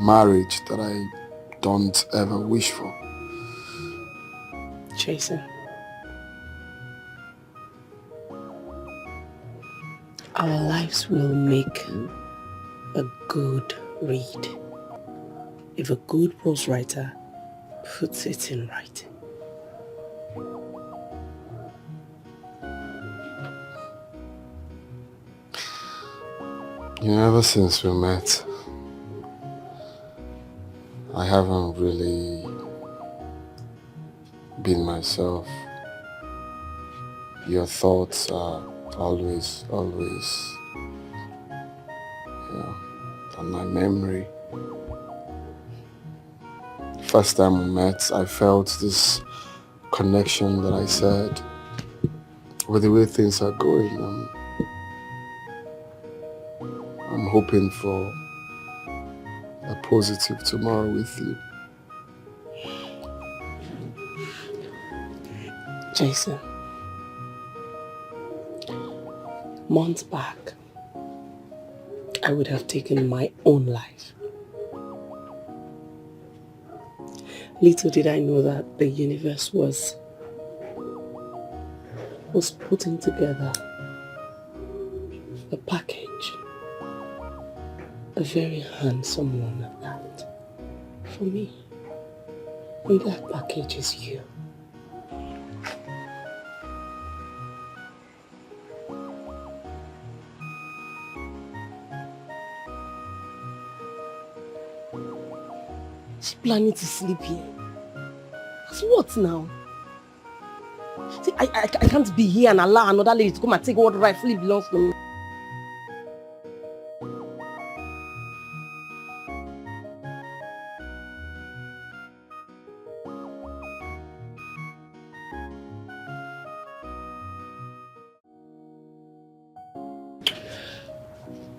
Speaker 20: marriage that I don't ever wish for.
Speaker 1: Jason, our lives will make a good read if a good prose writer puts it in writing.
Speaker 20: Ever since we met, I haven't really been myself. Your thoughts are always on my memory. First time we met, I felt this connection that I said with the way things are going. I'm hoping for a positive tomorrow with you.
Speaker 1: Jason, months back, I would have taken my own life. Little did I know that the universe was putting together a package. A very handsome one at that. For me. And that package is you. She's planning to sleep here. As what now? See, I can't be here and allow another lady to come and take what rightfully belongs to me.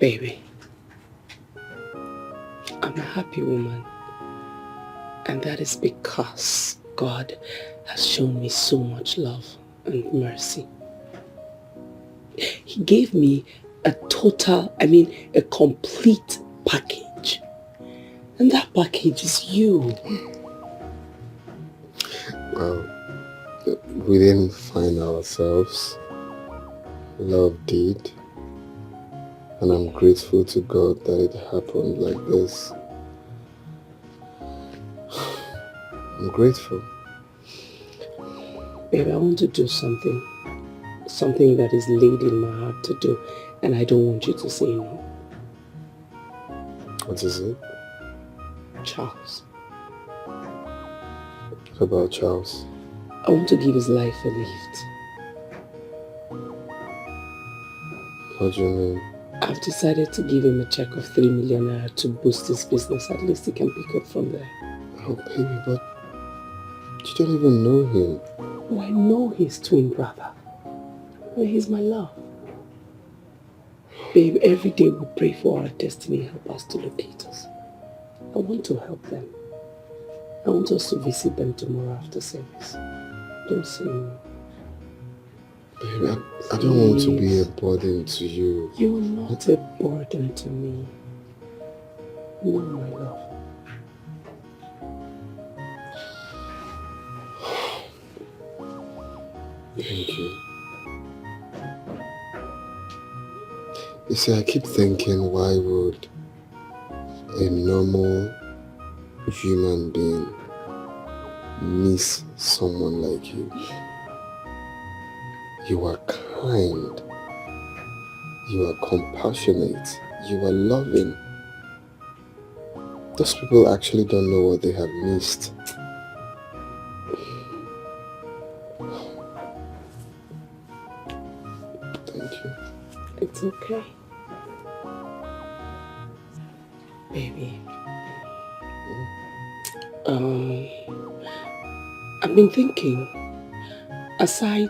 Speaker 1: Baby, I'm a happy woman. And that is because God has shown me so much love and mercy. He gave me a complete package. And that package is you.
Speaker 18: Well, we didn't find ourselves. Love did. And I'm grateful to God that it happened like this. I'm grateful.
Speaker 1: Babe, I want to do something that is laid in my heart to do, and I don't want you to say no.
Speaker 18: What is it?
Speaker 1: Charles.
Speaker 18: What about Charles?
Speaker 1: I want to give his life a lift.
Speaker 18: What do you mean?
Speaker 1: I've decided to give him a check of 3 million naira to boost his business. At least he can pick up from there.
Speaker 18: Oh, baby, but you don't even know him.
Speaker 1: Oh, I know his twin brother. Well, he's my love. Babe, every day we pray for our destiny help us to locate us. I want to help them. I want us to visit them tomorrow after service. Don't say no.
Speaker 18: Babe, I don't want to be a burden to you.
Speaker 1: You're not a burden to me. No, my love.
Speaker 18: Thank you. You see, I keep thinking, why would a normal human being miss someone like you? You are kind. You are compassionate. You are loving. Those people actually don't know what they have missed. Thank you.
Speaker 1: It's okay. Baby. I've been thinking, aside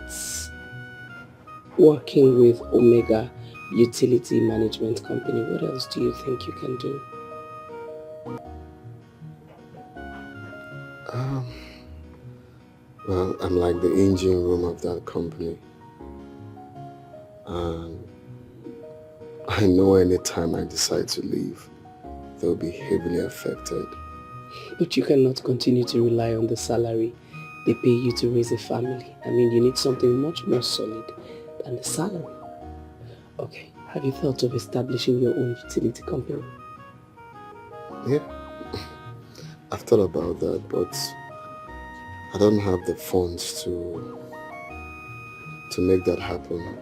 Speaker 1: working with Omega Utility Management Company, what else do you think you can do?
Speaker 18: Well, I'm like the engine room of that company. I know anytime I decide to leave, they'll be heavily affected.
Speaker 1: But you cannot continue to rely on the salary they pay you to raise a family. I mean, you need something much more solid than the salary. Okay, have you thought of establishing your own utility company?
Speaker 18: Yeah, I've thought about that, but I don't have the funds to make that happen.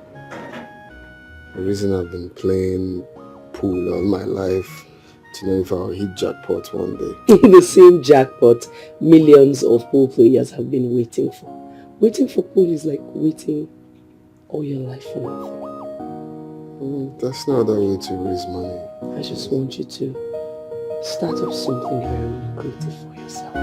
Speaker 18: The reason I've been playing pool all my life to know if I'll hit jackpot one day.
Speaker 1: The same jackpot millions of pool players have been waiting for. Waiting for pool is like waiting all your life for nothing.
Speaker 18: That's not the way to raise money.
Speaker 1: I just want you to start up something very lucrative for yourself.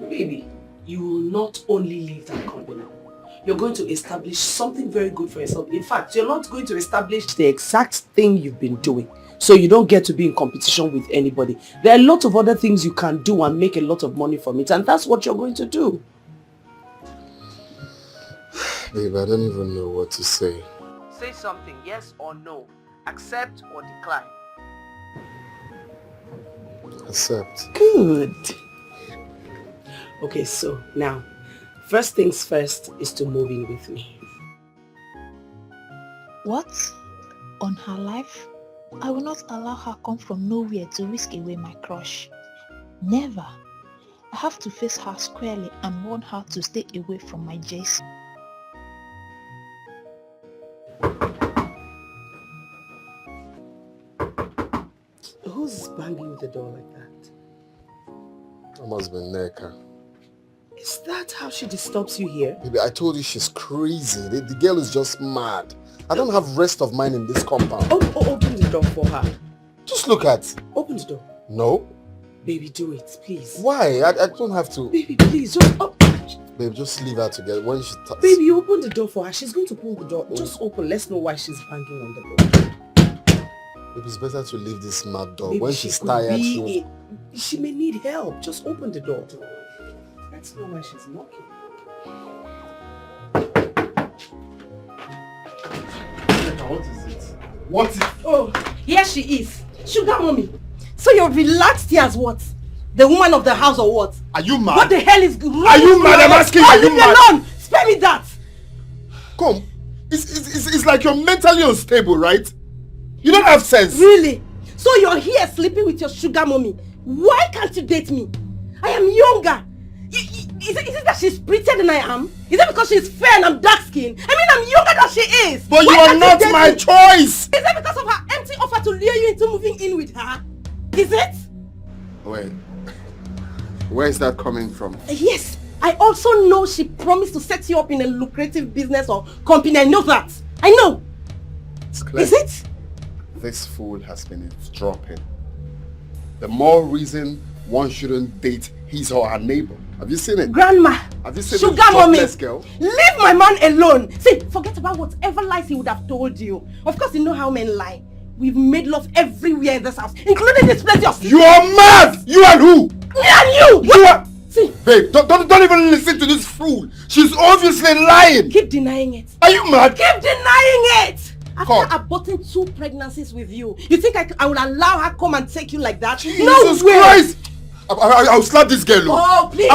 Speaker 1: Baby, you will not only leave that company. You're going to establish something very good for yourself. In fact, you're not going to establish the exact thing you've been doing, so you don't get to be in competition with anybody. There are a lot of other things you can do and make a lot of money from it, and that's what you're going to do.
Speaker 18: Babe, I don't even know what to say.
Speaker 1: Say something, yes or no. Accept or decline.
Speaker 18: Accept.
Speaker 1: Good. Okay, so now, first things first is to move in with me.
Speaker 12: What? On her life? I will not allow her come from nowhere to whisk away my crush. Never. I have to face her squarely and warn her to stay away from my Jason.
Speaker 1: Who's banging the door like that?
Speaker 18: That must be Neka.
Speaker 1: Is that how she disturbs you here?
Speaker 18: Baby, I told you she's crazy. The girl is just mad. I don't have rest of mind in this compound.
Speaker 1: Open the door for her.
Speaker 18: Just look at.
Speaker 1: Open the door.
Speaker 18: No.
Speaker 1: Baby, do it, please.
Speaker 18: Why? I don't have to.
Speaker 1: Baby, please, just
Speaker 20: Babe, just leave her together. When she
Speaker 1: Baby, you open the door for her. She's going to pull the door. Just open. Let's know why she's banging on the door.
Speaker 20: Babe, it's better to leave this mad dog.
Speaker 1: Baby,
Speaker 20: When she's tired,
Speaker 1: she may need help. Just open the door. Let's know why she's knocking.
Speaker 20: What is it? What is...
Speaker 9: Oh, here she is. Sugar mommy. So you're relaxed here as what? The woman of the house or what?
Speaker 20: Are you mad?
Speaker 9: What the hell is wrong?
Speaker 20: Are you mad? I'm asking you. Are you
Speaker 9: leave me
Speaker 20: mad?
Speaker 9: alone. Spare me that.
Speaker 20: Come. It's like you're mentally unstable, right? You don't have sense.
Speaker 9: Really? So you're here sleeping with your sugar mommy. Why can't you date me? I am younger. Is it that she's prettier than I am? Is it because she's fair and I'm dark skinned? I mean, I'm younger than she is.
Speaker 20: But you are not my choice.
Speaker 9: Is it because of her empty offer to lure you into moving in with her? Is it?
Speaker 20: Wait. Where is that coming from?
Speaker 9: Yes. I also know she promised to set you up in a lucrative business or company. I know that. I know.
Speaker 20: It's clear.
Speaker 9: Is it?
Speaker 20: This fool has been eavesdropping. The more reason one shouldn't date his or her neighbor. Have you seen it?
Speaker 9: Grandma.
Speaker 20: Have you seen
Speaker 9: Sugar
Speaker 20: this
Speaker 9: mommy.
Speaker 20: jobless girl?
Speaker 9: Leave my man alone. See, forget about whatever lies he would have told you. Of course, you know how men lie. We've made love everywhere in this house, including this place you're sleeping.
Speaker 20: You are mad! You and who?
Speaker 9: Me and you!
Speaker 20: You are...
Speaker 9: See.
Speaker 20: Babe, don't even listen to this fool. She's obviously lying.
Speaker 9: Keep denying it.
Speaker 20: Are you mad?
Speaker 9: Keep denying it! After aborting 2 pregnancies with you, you think I will allow her come and take you like that?
Speaker 20: Jesus Christ! I'll slap this girl.
Speaker 9: Oh, please!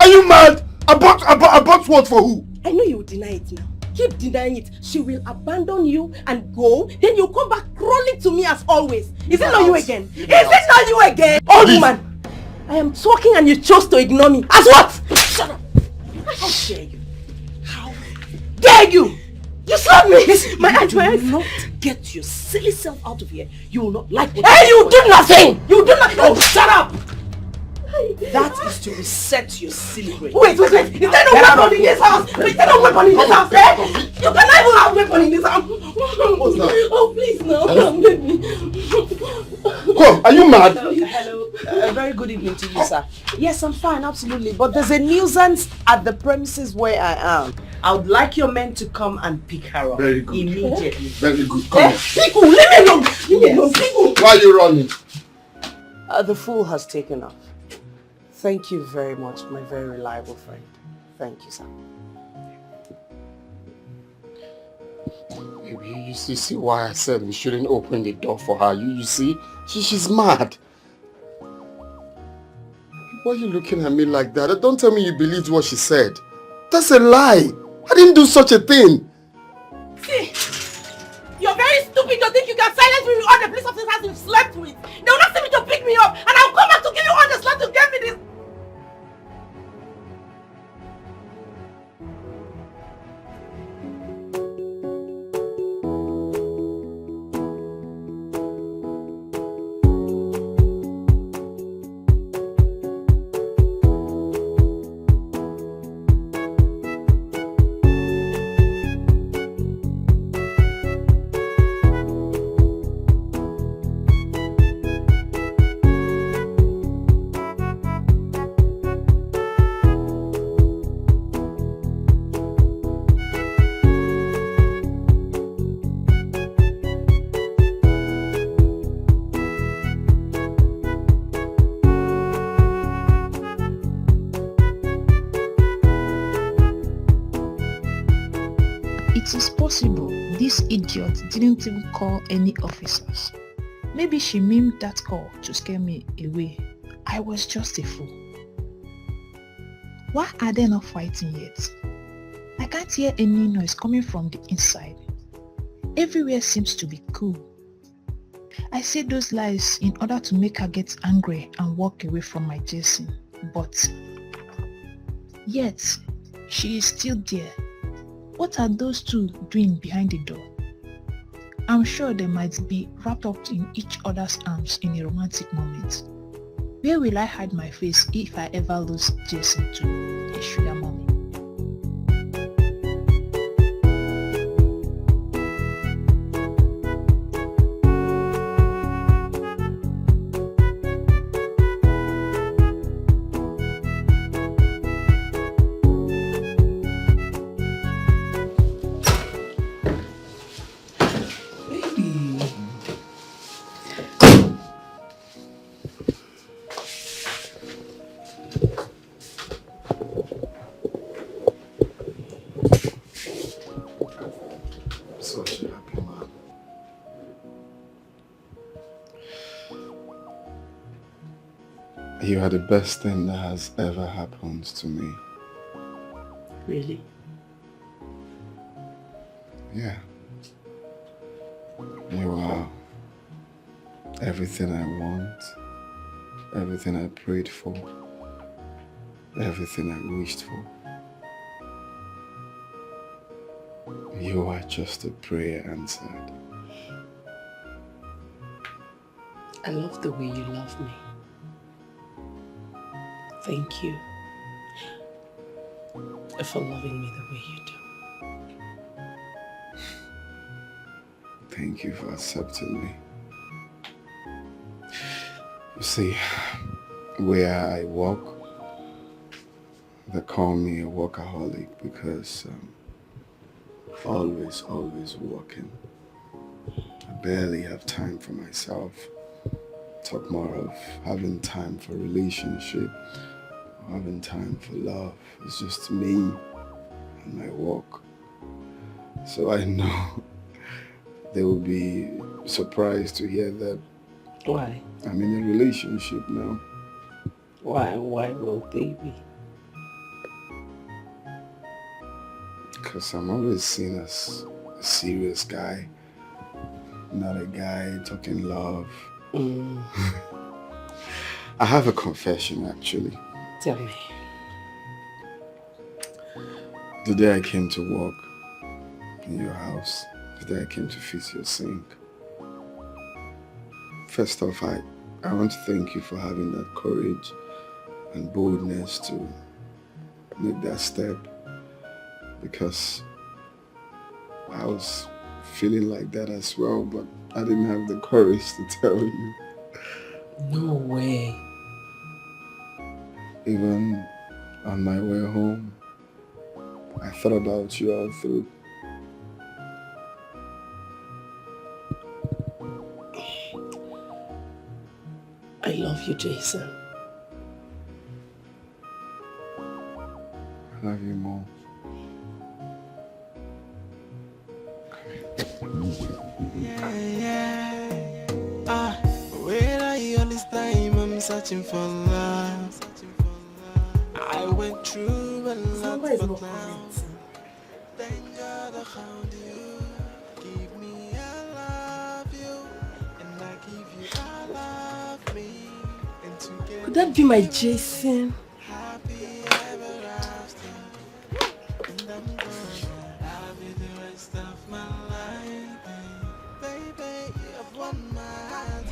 Speaker 20: Are you mad? Abort what for who?
Speaker 9: I know you will deny it now. Keep denying it. She will abandon you and go. Then you'll come back crawling to me as always. Is it not you again? Is it not you again? Oh, woman! I am talking and you chose to ignore me. As what? Shut up! How dare you? How dare you? You slapped me! My eyes.
Speaker 1: Not get your silly self out of here. You will not like what
Speaker 9: you do nothing! You do nothing!
Speaker 1: Oh, shut up! That is to reset your silly brain.
Speaker 9: Wait! Is there no weapon in this house? Is there no weapon in this house? You cannot even have weapon in this house.
Speaker 20: What's that?
Speaker 9: Oh, please, no. Don't leave me.
Speaker 20: Come, are you mad?
Speaker 1: Hello. Very good evening to you, sir. Yes, I'm fine, absolutely. But there's a nuisance at the premises where I am. I would like your men to come and pick her up.
Speaker 20: Very good.
Speaker 1: Immediately.
Speaker 20: Very good. Come.
Speaker 9: Piku, leave me alone. Leave me alone. Piku.
Speaker 20: Why are you running?
Speaker 1: The fool has taken off. Thank you very much, my very reliable friend. Thank you, sir.
Speaker 20: Baby, you see why I said we shouldn't open the door for her. You see? She's mad. Why are you looking at me like that? Don't tell me you believed what she said. That's a lie. I didn't do such a thing.
Speaker 9: See, you're very stupid to think you can silence me with all the police officers you've slept with. They will not send me to pick me up, and I'll come back to give you all the slap to get me this.
Speaker 12: It is possible this idiot didn't even call any officers. Maybe she mimed that call to scare me away. I was just a fool. Why are they not fighting yet? I can't hear any noise coming from the inside. Everywhere seems to be cool. I say those lies in order to make her get angry and walk away from my Jason, but yet she is still there. What are those two doing behind the door? I'm sure they might be wrapped up in each other's arms in a romantic moment. Where will I hide my face if I ever lose Jason to a sugar mommy?
Speaker 20: You are the best thing that has ever happened to me.
Speaker 1: Really?
Speaker 20: Yeah. You are everything I want, everything I prayed for, everything I wished for. You are just a prayer answered.
Speaker 1: I love the way you love me. Thank you for loving me the way you do.
Speaker 20: Thank you for accepting me. You see, where I work, they call me a workaholic because always working. I barely have time for myself. Talk more of having time for relationship, having time for love. It's just me and my work. So I know they will be surprised to hear that.
Speaker 1: Why?
Speaker 20: I'm in a relationship now.
Speaker 1: Why will they be?
Speaker 20: Because I'm always seen as a serious guy, not a guy talking love. I have a confession actually.
Speaker 1: Tell me.
Speaker 20: The day I came to work in your house, the day I came to fix your sink. First off, I want to thank you for having that courage and boldness to make that step, because I was feeling like that as well, but I didn't have the courage to tell you.
Speaker 1: No way.
Speaker 20: Even on my way home, I thought about you all through.
Speaker 1: I love you, Jason.
Speaker 20: I love you more.
Speaker 7: Where are you all this time? I'm searching for love. I went through a lot, but now thank God I found you. Give me I love you, and I give you I love me. And together
Speaker 1: Could that be my Jason?
Speaker 7: happy ever after. And I'm gonna have you the rest of my life. Baby, you have won my heart.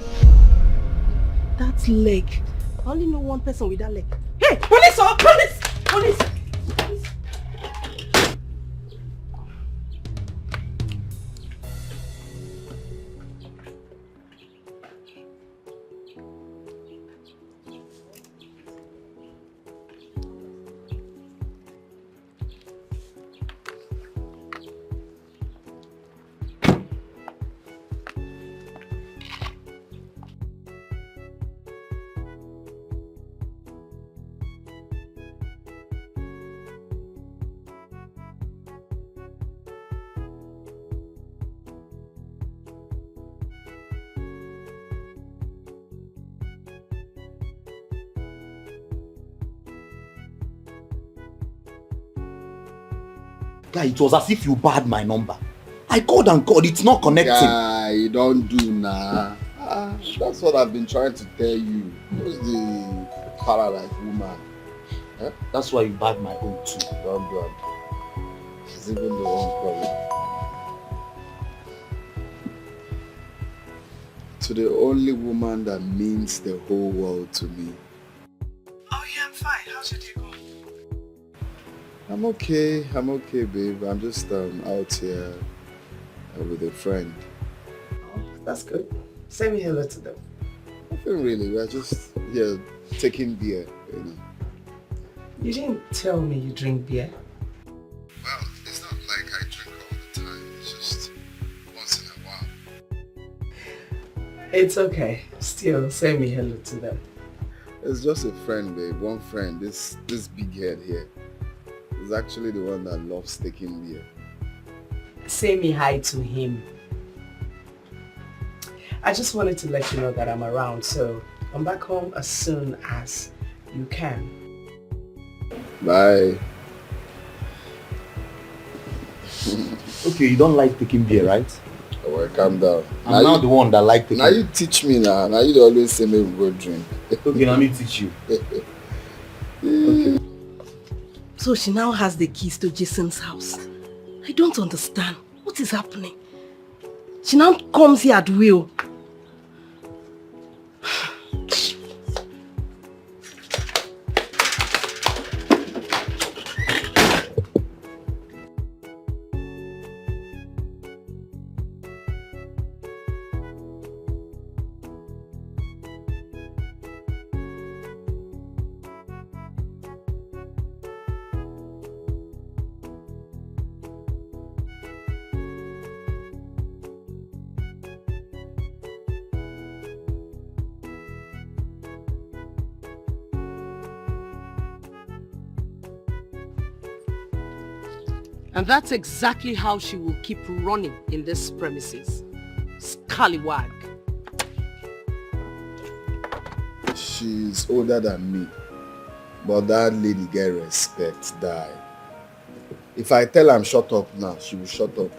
Speaker 1: That leg. I only know one person with that leg. Hey, police! Oh, police! Police!
Speaker 14: Guy, it was as if you barred my number. I called and called, it's not connecting.
Speaker 20: Guy, don't do nah. That's what I've been trying to tell you. Who's the paradise woman? Eh?
Speaker 14: That's why you barred my own too.
Speaker 20: Don't do it. She's even the one problem. To the only woman that means the whole world to me.
Speaker 3: Oh yeah, I'm fine. How's your day going?
Speaker 20: I'm okay, babe. I'm just out here with a friend.
Speaker 1: Oh, that's good. Say me hello to them.
Speaker 20: Nothing really. We're just here taking beer, you know.
Speaker 1: You didn't tell me you drink beer.
Speaker 20: Well, it's not like I drink all the time. It's just once in a while.
Speaker 1: It's okay. Still, say me hello to them.
Speaker 20: It's just a friend, babe. One friend. This big head here is actually the one that loves taking beer.
Speaker 1: Say me hi to him. I just wanted to let you know that I'm around, so Come back home as soon as you can.
Speaker 20: Bye.
Speaker 14: Okay, you don't like taking beer, right?
Speaker 20: Oh, well, calm down.
Speaker 14: I'm now the one that like taking
Speaker 20: Now you teach me now. Now you always say me we go drink.
Speaker 14: Okay, let me teach you. Okay.
Speaker 9: So she now has the keys to Jason's house. I don't understand. What is happening? She now comes here at will. And that's exactly how she will keep running in this premises. Scallywag.
Speaker 20: She's older than me, but that lady get respect, die. If I tell her I'm shut up now, she will shut up.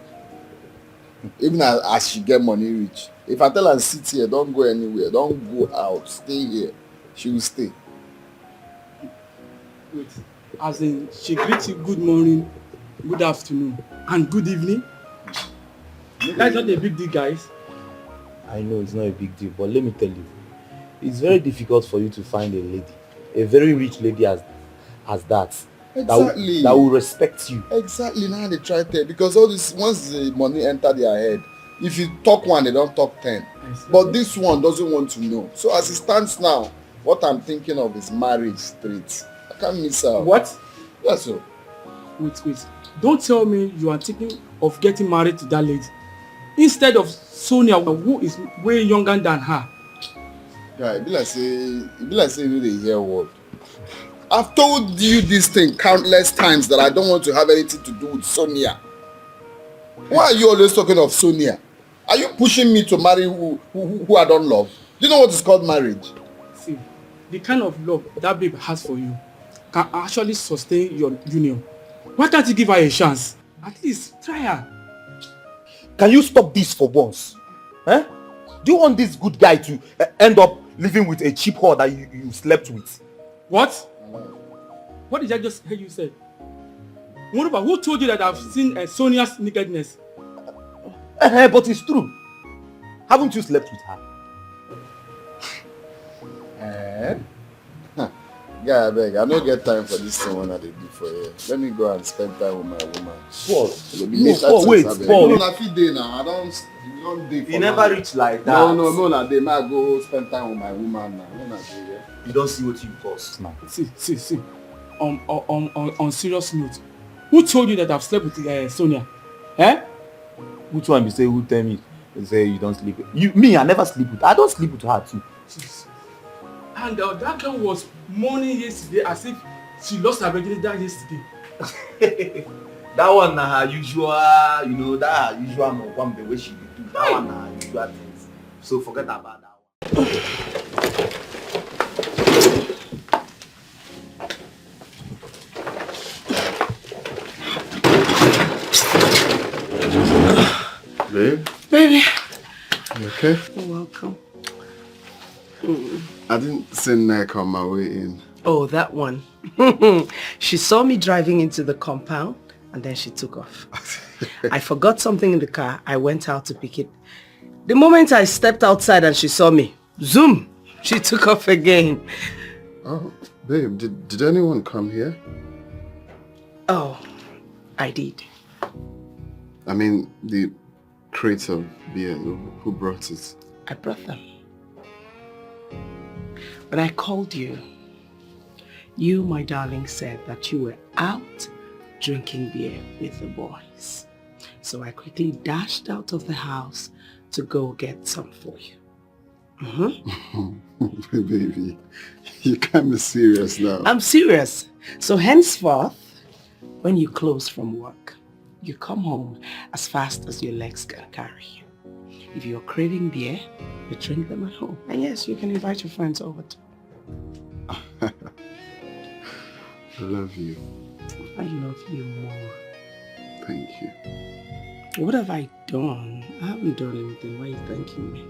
Speaker 20: Even as she get money rich. If I tell her sit here, don't go anywhere, don't go out, stay here, she will stay.
Speaker 4: Wait, as in she greets you good morning, good afternoon, and good evening? That's not a big deal, guys.
Speaker 14: I know it's not a big deal, but let me tell you, it's very difficult for you to find a lady, a very rich lady as that.
Speaker 20: Exactly.
Speaker 14: That will respect you.
Speaker 20: Exactly, now they try to, because all this, once the money enter their head, if you talk one, they don't talk 10. But this one doesn't want to know. So as it stands now, what I'm thinking of is marriage straight. I can't miss out.
Speaker 4: What?
Speaker 20: Yes, sir.
Speaker 4: Wait. Don't tell me you are thinking of getting married to that lady instead of Sonia, who is way younger than her.
Speaker 20: Yeah, it be like say you know the hear word. I've told you this thing countless times that I don't want to have anything to do with Sonia. Why are you always talking of Sonia? Are you pushing me to marry who I don't love? Do you know what is called marriage?
Speaker 4: See, the kind of love that babe has for you can actually sustain your union. Why can't you give her a chance? At least try her.
Speaker 14: Can you stop this for once? Eh? Do you want this good guy to end up living with a cheap whore that you slept with?
Speaker 4: What? What did I just hear you say? Moreover, who told you that I've seen Sonia's nakedness?
Speaker 14: But it's true. Haven't you slept with her?
Speaker 20: Yeah, I beg. I don't get time for this thing when I do for you. Let me go and spend time with my woman.
Speaker 14: Paul.
Speaker 20: Wait,
Speaker 14: Paul.
Speaker 20: No, I feel day now. I don't day for
Speaker 14: You never reach like that.
Speaker 20: No, na day. I go spend time with my woman now. No, na day, yeah.
Speaker 14: You don't see what you cost now.
Speaker 4: See. On serious note, who told you that I've slept with Sonia? Eh?
Speaker 14: Which one you say who tell me? You say you don't sleep with me, I never sleep with her. I don't sleep with her too.
Speaker 4: And that girl was mourning yesterday as if she lost her virginity yesterday.
Speaker 14: That one her usual, that her usual mom, the way she do. That one her usual things. So forget about that one.
Speaker 20: Babe?
Speaker 9: Baby.
Speaker 20: You okay?
Speaker 9: You're welcome.
Speaker 20: I didn't send Nick on my way in.
Speaker 1: Oh, that one. She saw me driving into the compound and then she took off. I forgot something in the car. I went out to pick it. The moment I stepped outside and she saw me, zoom, she took off again.
Speaker 20: Oh, babe, did anyone come here?
Speaker 1: Oh, I did.
Speaker 20: I mean, the crates of beer, who brought it?
Speaker 1: I brought them. When I called you, you, my darling, said that you were out drinking beer with the boys. So I quickly dashed out of the house to go get some for you.
Speaker 20: Baby, you can't be serious now.
Speaker 1: I'm serious. So henceforth, when you close from work, you come home as fast as your legs can carry you. If you're craving beer, you drink them at home. And yes, you can invite your friends over too.
Speaker 20: I love you.
Speaker 1: I love you more.
Speaker 20: Thank you.
Speaker 1: What have I done? I haven't done anything. Why are you thanking me?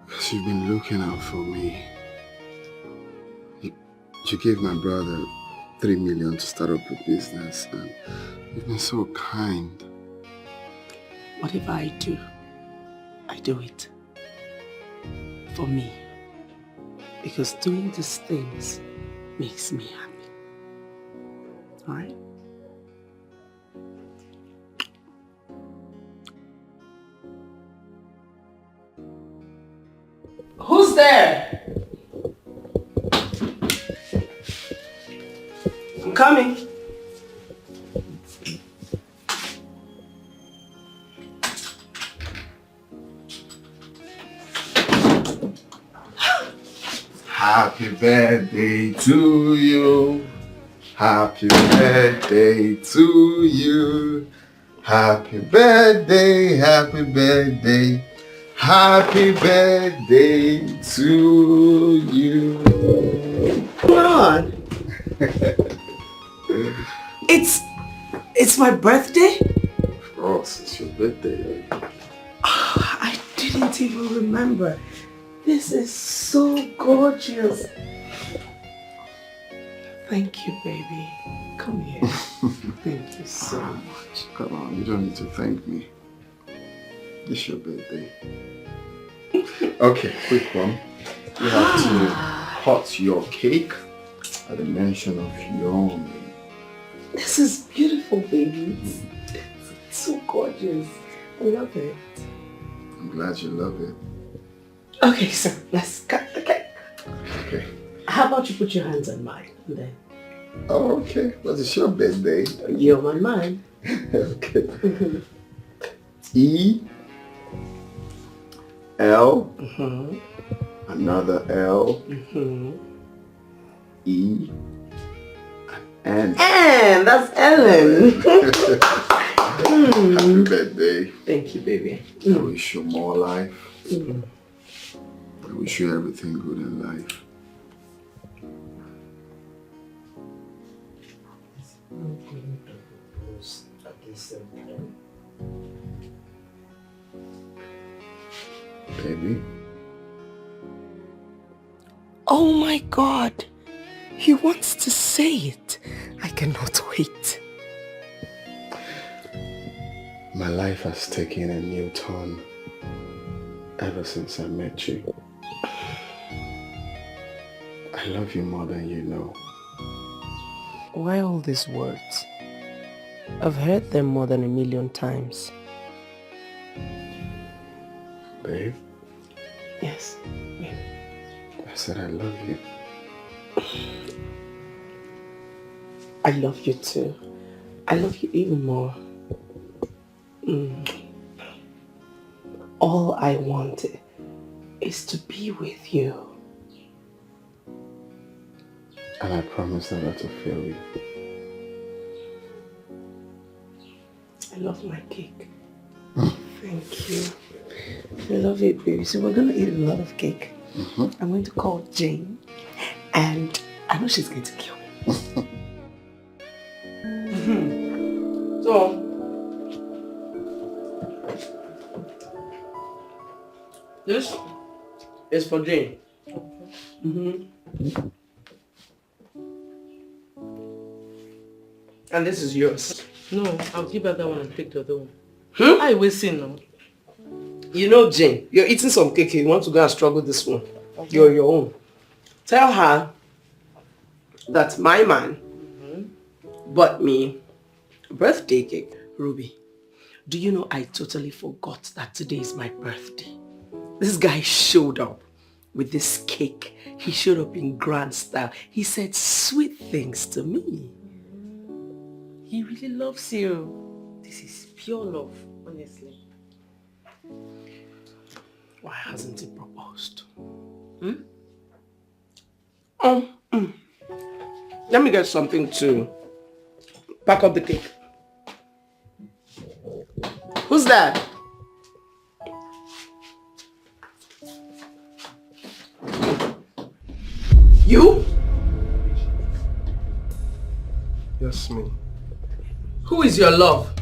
Speaker 20: Because you've been looking out for me. You gave my brother 3 million to start up a business, and you've been so kind.
Speaker 1: Whatever I do it for me. Because doing these things makes me happy. Alright? Who's there? I'm coming.
Speaker 20: Happy birthday to you. Happy birthday to you. Happy birthday, happy birthday. Happy birthday to you.
Speaker 1: Come on. It's my birthday?
Speaker 20: Of course, it's your birthday.
Speaker 1: I didn't even remember. This is so gorgeous. Thank you, baby. Come here. Thank you so much.
Speaker 20: Come on, you don't need to thank me. It's your birthday. Okay, quick one. You have to cut your cake at the mention of your own name.
Speaker 1: This is beautiful, baby. It's so gorgeous. I love it.
Speaker 20: I'm glad you love it.
Speaker 1: Okay, so let's cut the cake.
Speaker 20: Okay.
Speaker 1: How about you put your hands on mine and then?
Speaker 20: Oh, okay. But it's your birthday.
Speaker 1: You're on mine.
Speaker 20: Okay. E L another L E and
Speaker 1: And that's Ellen.
Speaker 20: Happy birthday.
Speaker 1: Thank you, baby.
Speaker 20: I wish you more life. I wish you everything good in life. Baby.
Speaker 1: Oh my God. He wants to say it. I cannot wait.
Speaker 20: My life has taken a new turn ever since I met you. I love you more than you know.
Speaker 1: Why all these words? I've heard them more than 1,000,000 times.
Speaker 20: Babe?
Speaker 1: Yes, babe.
Speaker 20: I said I love you.
Speaker 1: I love you too. I love you even more. All I want is to be with you.
Speaker 20: And I promise never to fail you.
Speaker 1: I love my cake. Thank you. I love it, baby. So we're going to eat a lot of cake. I'm going to call Jane. And I know she's going to kill me. So, this is for Jane. And this is yours.
Speaker 9: No, I'll give her that one and take the other one. I will see now.
Speaker 1: You know, Jane, you're eating some cake. You want to go and struggle this one. You're your own. Tell her that my man bought me a birthday cake. Ruby, do you know I totally forgot that today is my birthday? This guy showed up with this cake. He showed up in grand style. He said sweet things to me.
Speaker 9: He really loves you. This is pure love, honestly.
Speaker 1: Why hasn't he proposed? Let me get something to pack up the cake. Who's that? You?
Speaker 16: Yes, me.
Speaker 1: Who is your love?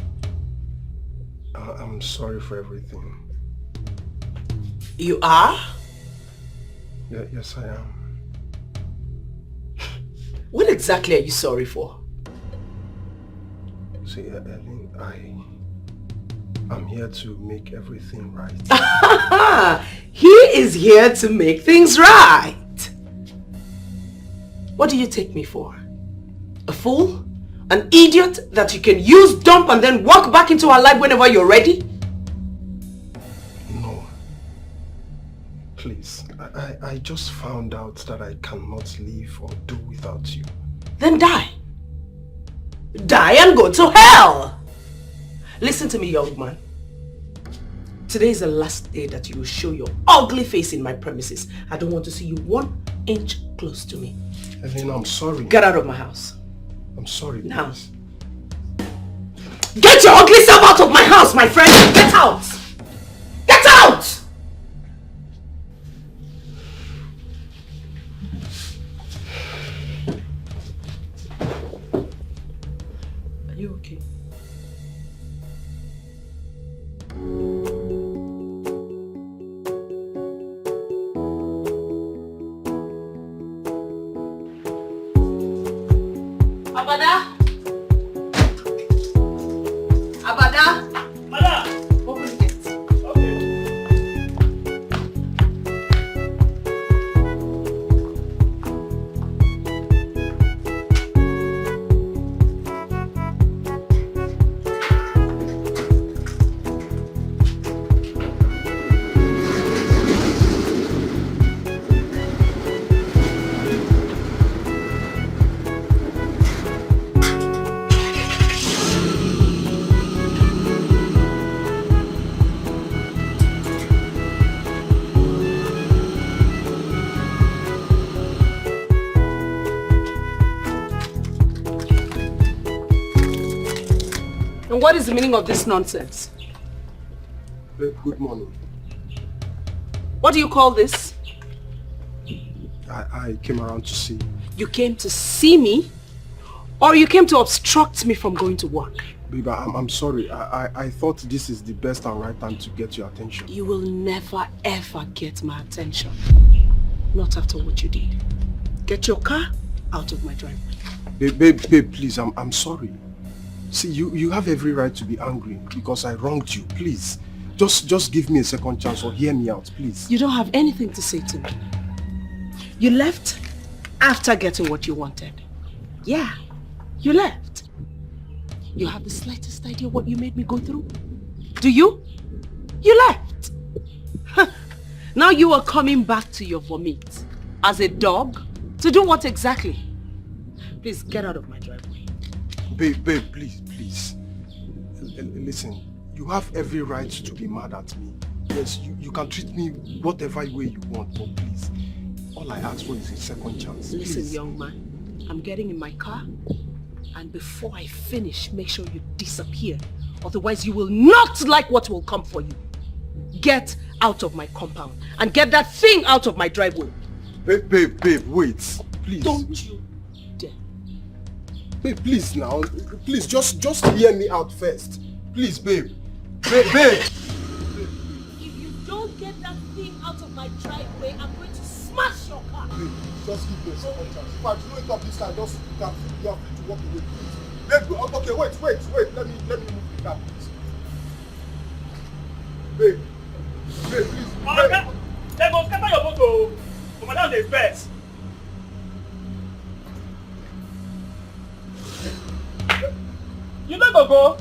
Speaker 16: I'm sorry for everything.
Speaker 1: You are?
Speaker 16: Yeah, yes, I am.
Speaker 1: What exactly are you sorry for?
Speaker 16: See, Ellen, I'm here to make everything right.
Speaker 1: He is here to make things right. What do you take me for? A fool? An idiot that you can use, dump, and then walk back into our life whenever you're ready?
Speaker 16: No. Please, I just found out that I cannot live or do without you.
Speaker 1: Then die. Die and go to hell! Listen to me, young man. Today is the last day that you will show your ugly face in my premises. I don't want to see you 1 inch close to me.
Speaker 16: Elena, I'm sorry.
Speaker 1: Get out of my house.
Speaker 16: I'm sorry,
Speaker 1: now.
Speaker 16: Please.
Speaker 1: Get your ugly self out of my house, my friend! Get out! Get out! Are you okay? Abada? Abada?
Speaker 4: Madam!
Speaker 1: Open the gate.
Speaker 4: Okay.
Speaker 1: And what is the meaning of this nonsense?
Speaker 16: Babe, good morning.
Speaker 1: What do you call this?
Speaker 16: I came around to see you.
Speaker 1: You came to see me? Or you came to obstruct me from going to work?
Speaker 16: Babe, I'm sorry. I thought this is the best and right time to get your attention.
Speaker 1: You will never ever get my attention. Not after what you did. Get your car out of my driveway.
Speaker 16: Babe, please, I'm sorry. See, you have every right to be angry because I wronged you. Please, just give me a second chance or hear me out, please.
Speaker 1: You don't have anything to say to me. You left after getting what you wanted. Yeah, you left. You have the slightest idea what you made me go through? Do you? You left. Now you are coming back to your vomit. As a dog? To do what exactly? Please, get out of my driveway.
Speaker 16: Babe, please. Listen, you have every right to be mad at me. Yes, you can treat me whatever way you want, but please, all I ask for is a second chance.
Speaker 1: Listen,
Speaker 16: please.
Speaker 1: young man, I'm getting in my car, and before I finish, make sure you disappear. Otherwise, you will not like what will come for you. Get out of my compound, and get that thing out of my driveway.
Speaker 16: Babe, wait, please.
Speaker 1: Don't you dare.
Speaker 16: Babe, please now. Please, just hear me out first. Please, babe. Babe.
Speaker 1: If you don't get that thing out of my driveway, I'm going to smash your car.
Speaker 16: Babe, just give me a second chance. If I do it up this time, you are free to walk away, please. Babe, okay, wait. Let me move the car, please. Babe, please.
Speaker 4: They must scatter your motor. For madam, they first. You don't go.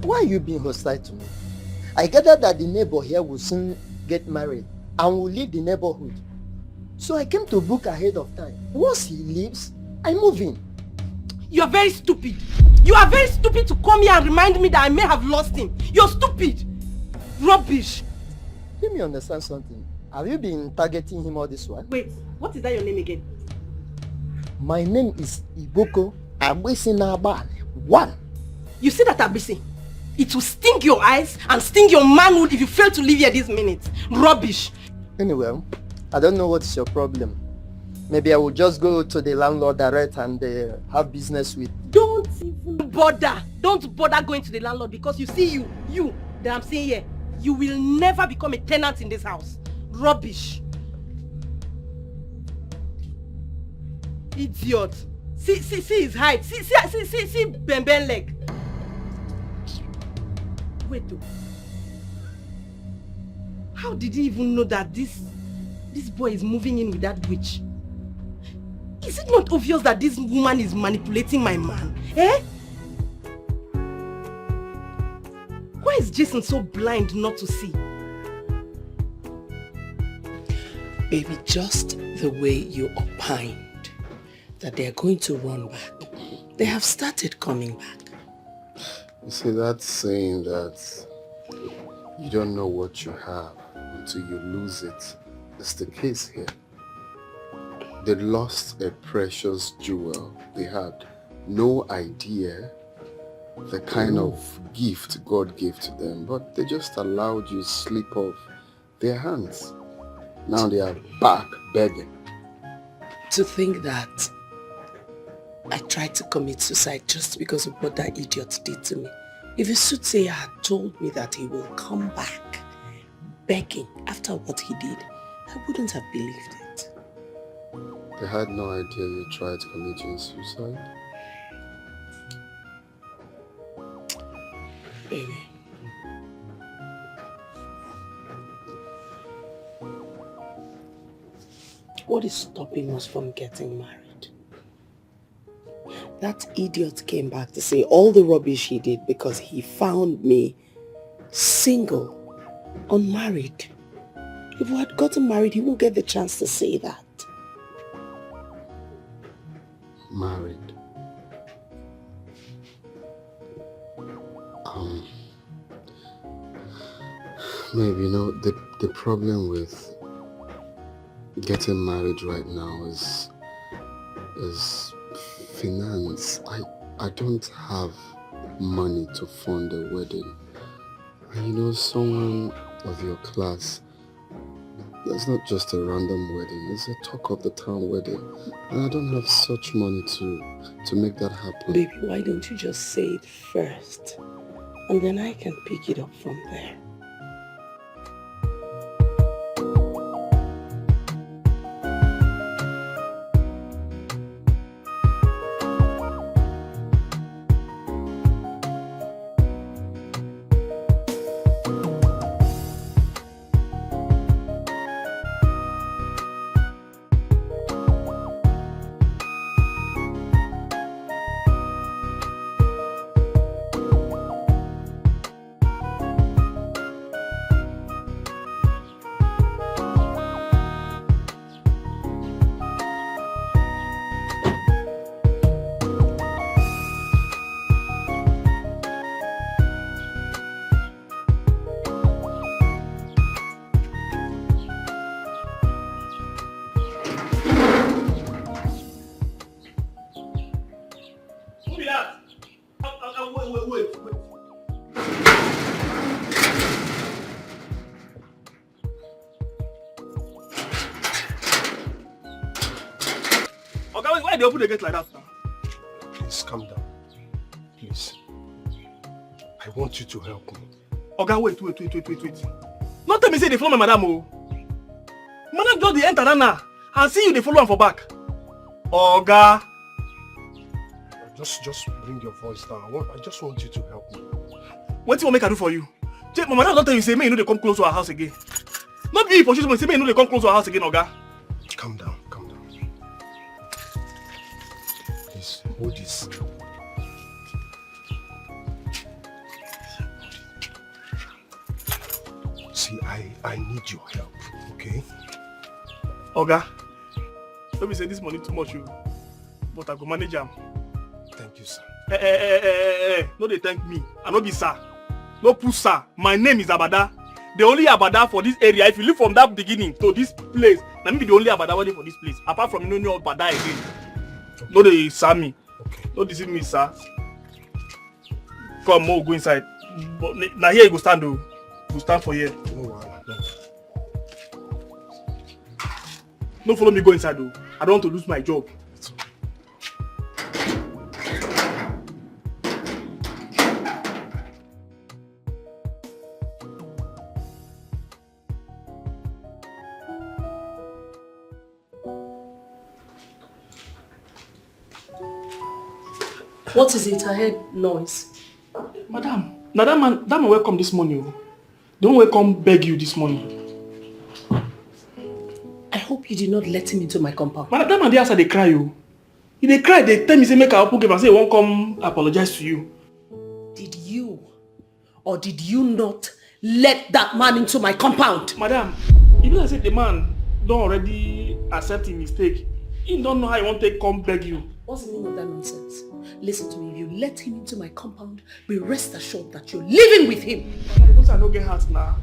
Speaker 11: Why are you being hostile to me? I gathered that the neighbor here will soon get married and will leave the neighborhood. So I came to book ahead of time. Once he leaves, I move in.
Speaker 1: You are very stupid. You are very stupid to come here and remind me that I may have lost him. You're stupid. Rubbish.
Speaker 11: Let me understand something. Have you been targeting him all this while?
Speaker 1: Wait, what is that your name again?
Speaker 11: My name is Iboko Agbesinaba. One.
Speaker 1: You see that, Abisi? It will sting your eyes and sting your manhood if you fail to leave here this minute. Rubbish.
Speaker 11: Anyway, I don't know what's your problem. Maybe I will just go to the landlord direct and have business with.
Speaker 1: Don't even bother. Don't bother going to the landlord because you see you that I'm saying here, you will never become a tenant in this house. Rubbish. Idiot. See his height. See Ben leg. Wait though. How did he even know that this boy is moving in with that witch? Is it not obvious that this woman is manipulating my man? Eh? Why is Jason so blind not to see? Baby, just the way you opined that they are going to run back, they have started coming back.
Speaker 18: You see, that's saying that you don't know what you have until you lose it. It's the case here. They lost a precious jewel. They had no idea the kind of gift God gave to them, but they just allowed you slip off their hands. Now they are back begging.
Speaker 1: To think that I tried to commit suicide just because of what that idiot did to me. If a soothsayer had told me that he will come back begging after what he did, I wouldn't have believed it.
Speaker 18: They had no idea you tried committing suicide?
Speaker 1: Baby. What is stopping us from getting married? That idiot came back to say all the rubbish he did because he found me single, unmarried. If we had gotten married, he won't get the chance to say that.
Speaker 18: Married. Maybe, you know, the problem with getting married right now is finance. I don't have money to fund a wedding. And you know, someone of your class, it's not just a random wedding, it's a talk of the town wedding. And I don't have such money to make that happen.
Speaker 1: Baby, why don't you just say it first? And then I can pick it up from there.
Speaker 4: Why they open the gate like that now?
Speaker 16: Please calm down. Please. I want you to help me.
Speaker 4: Oga, wait. Not tell me say they follow my madam, oh. Madam just the enter now and see you they follow am for back. Oga.
Speaker 16: Just bring your voice down. I just want you to help me.
Speaker 4: What you want make I do for you? My madam don't tell you say me you know they come close to our house again. Not be for sure say me you know they come close to our house again, Oga.
Speaker 16: Calm down. Please, hold this. See, I need your help, okay?
Speaker 4: Oga, let me say this money too much, but I go manage am.
Speaker 16: Thank you, sir.
Speaker 4: No, they thank me. I no be sir. No push sir. My name is Abada. the only Abada for this area, if you live from that beginning to this place, let me be the only Abada wedding for this place. Apart from you know Abada again. No, they saw me. Okay. Don't deceive me, sir. Come, go inside. But now here you go stand, though. You stand for here. No, follow me, go inside, though. I don't want to lose my job.
Speaker 1: What is it? I heard noise.
Speaker 4: Madam, now that man welcome this morning. Don't welcome beg you this morning.
Speaker 1: I hope you did not let him into my compound.
Speaker 4: Madam, that man dey outside dey cry you. He dey cry, they tell me say make I open give and say he won't come apologize to you.
Speaker 1: Did you or did you not let that man into my compound?
Speaker 4: Madam, even I said the man don't already accept his mistake. He don't know how he won't take come beg you.
Speaker 1: What's the meaning of that nonsense? Listen to me, if you let him into my compound, be rest assured that you're living with him.
Speaker 4: Madam, you know I don't get hurt now.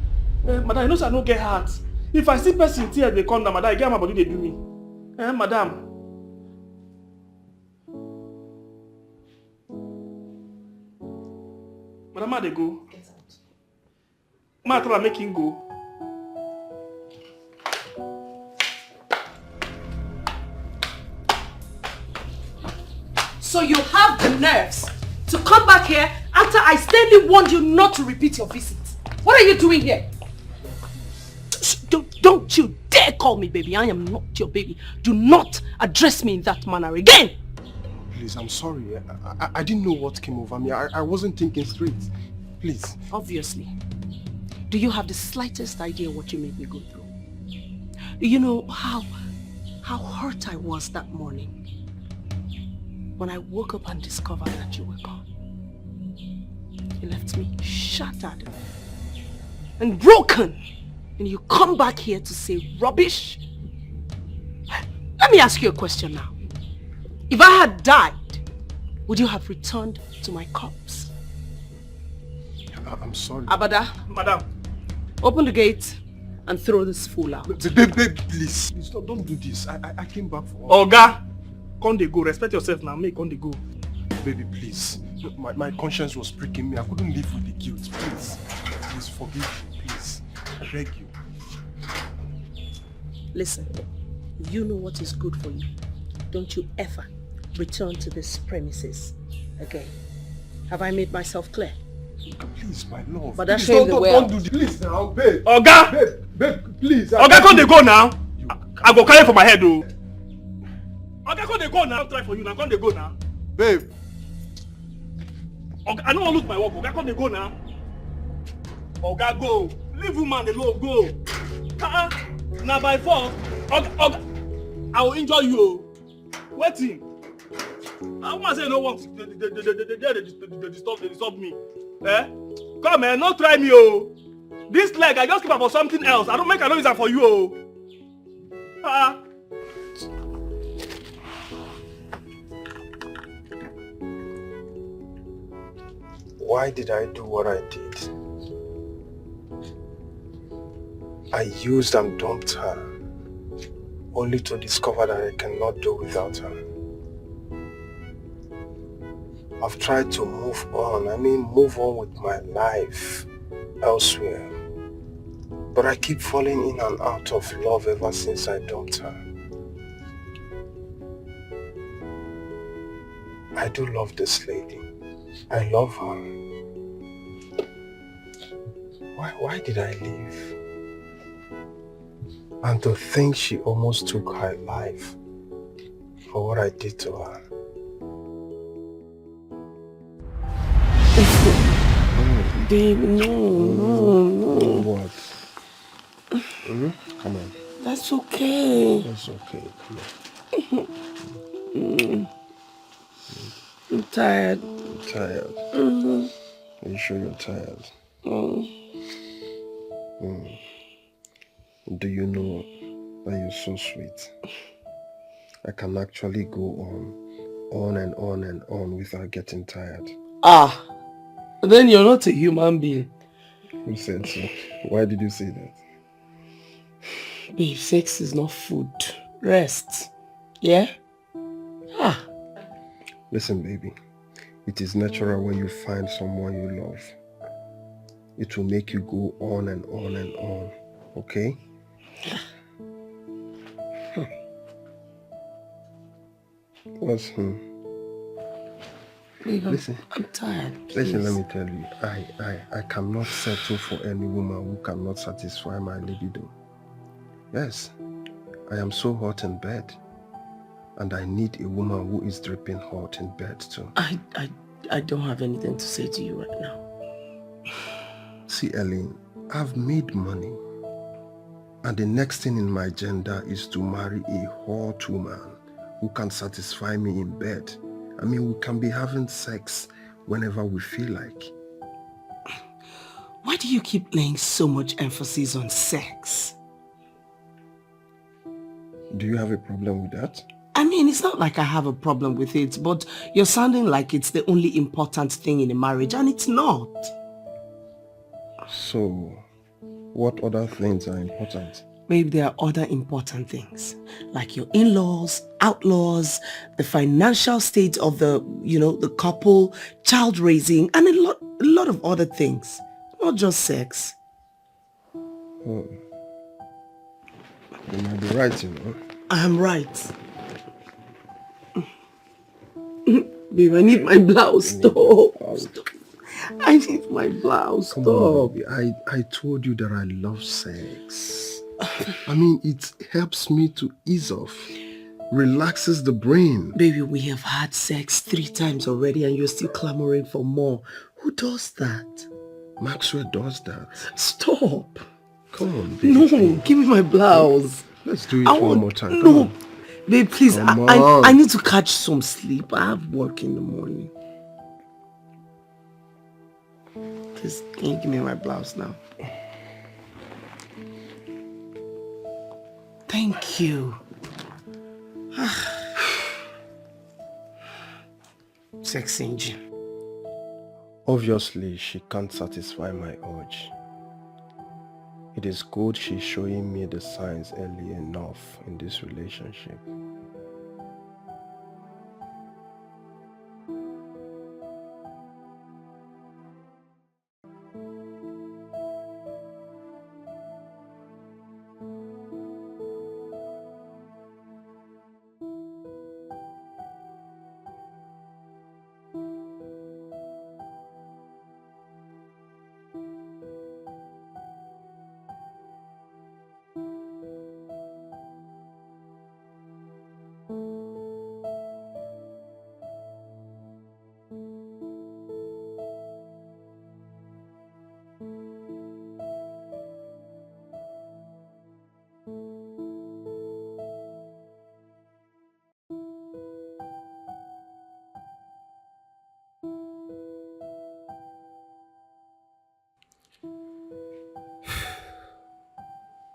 Speaker 4: Madam, you know I don't get hurt. If I see person tears they come down, madam, I get my body they do me. Madam. Madam, how they go?
Speaker 1: Get out.
Speaker 4: Ma, I tell her make him go.
Speaker 1: So you have the nerves to come back here after I sternly warned you not to repeat your visit. What are you doing here? Don't you dare call me baby. I am not your baby. Do not address me in that manner again.
Speaker 16: Please, I'm sorry. I didn't know what came over me. I wasn't thinking straight. Please.
Speaker 1: Obviously. Do you have the slightest idea what you made me go through? Do you know how hurt I was that morning? When I woke up and discovered that you were gone. You left me shattered and broken. And you come back here to say rubbish? Let me ask you a question now. If I had died, would you have returned to my corpse?
Speaker 16: I'm sorry.
Speaker 1: Abada.
Speaker 4: Madam.
Speaker 1: Open the gate and throw this fool out.
Speaker 16: Babe, please. Don't do this. I came back for...
Speaker 4: Oga, come they go. Respect yourself now. Make come they go.
Speaker 16: Baby, please. My conscience was pricking me. I couldn't live with the guilt. Please. Please forgive me. Please. I beg you.
Speaker 1: Listen, you know what is good for you. Don't you ever return to this premises again. Have I made myself clear?
Speaker 16: Please, my love.
Speaker 1: But that's don't
Speaker 16: do this. Please now, babe.
Speaker 4: Oga!
Speaker 16: Babe, please.
Speaker 4: Oga, come they go now. I go carry for my head though. Oga, come they go now. I'll try for you now. Come they go now.
Speaker 16: Babe.
Speaker 4: Oga, I don't want to lose my work. Oga, come they go now. Oga, go. Leave woman alone, go. Now by force, Oga, I will injure you. Waiting. I want to say no one. They disturb me. Come man, don't try me, oh. This leg, I just keep up for something else. I don't make a noise for you, oh.
Speaker 16: Why did I do what I did? I used and dumped her, only to discover that I cannot do without her. I've tried to move on, move on with my life elsewhere. But I keep falling in and out of love ever since I dumped her. I do love this lady. I love her. Why did I leave? And to think she almost took her life for what I did to her.
Speaker 1: Babe, no.
Speaker 16: What? Come on.
Speaker 1: That's okay.
Speaker 16: That's okay.
Speaker 1: I'm tired.
Speaker 16: You're tired? Are you sure you're tired? Do you know that you're so sweet? I can actually go on and on and on without getting tired.
Speaker 21: Then you're not a human being.
Speaker 16: Who said so? Why did you say that?
Speaker 1: Babe, sex is not food. Rest. Yeah? Ah.
Speaker 16: Listen, baby. It is natural when you find someone you love. It will make you go on and on and on. Okay? What's
Speaker 1: Babe,
Speaker 16: Listen.
Speaker 1: I'm tired.
Speaker 16: Listen, let
Speaker 1: please.
Speaker 16: me tell you. I cannot settle for any woman who cannot satisfy my libido. Yes. I am so hot in bed. And I need a woman who is dripping hot in bed too.
Speaker 1: I don't have anything to say to you right now.
Speaker 16: See, Ellen, I've made money. And the next thing in my agenda is to marry a hot woman who can satisfy me in bed. I mean, we can be having sex whenever we feel like.
Speaker 1: Why do you keep laying so much emphasis on sex?
Speaker 16: Do you have a problem with that?
Speaker 1: I mean, it's not like I have a problem with it, but you're sounding like it's the only important thing in a marriage, and it's not.
Speaker 16: So, what other things are important?
Speaker 1: Maybe there are other important things, like your in-laws, outlaws, the financial state of the couple, child raising, and a lot of other things, not just sex.
Speaker 16: Oh. You might be right, you know.
Speaker 1: I am right. Babe, I need my blouse. Stop. I need my blouse.
Speaker 16: Come
Speaker 1: Stop.
Speaker 16: on, baby. I told you that I love sex. I mean, it helps me to ease off. Relaxes the brain.
Speaker 1: Baby, we have had sex 3 times already and you're still clamoring for more. Who does that?
Speaker 16: Maxwell does that.
Speaker 1: Stop.
Speaker 16: Come on, baby.
Speaker 1: No, give me my blouse.
Speaker 16: Let's do it one more time. Come
Speaker 1: No.
Speaker 16: on.
Speaker 1: Babe, please,
Speaker 16: Come
Speaker 1: I
Speaker 16: on.
Speaker 1: need to catch some sleep. I have work in the morning. Please, can you give me my blouse now? Thank you. Sex engine.
Speaker 16: Obviously, she can't satisfy my urge. It is good she's showing me the signs early enough in this relationship.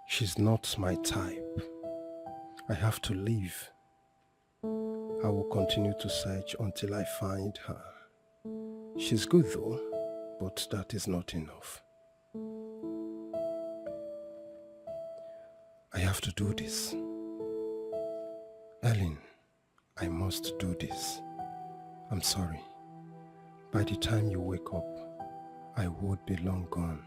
Speaker 16: She's not my type. I have to leave. I will continue to search until I find her. She's good though, but that is not enough. I have to do this. Ellen, I must do this. I'm sorry. By the time you wake up, I would be long gone.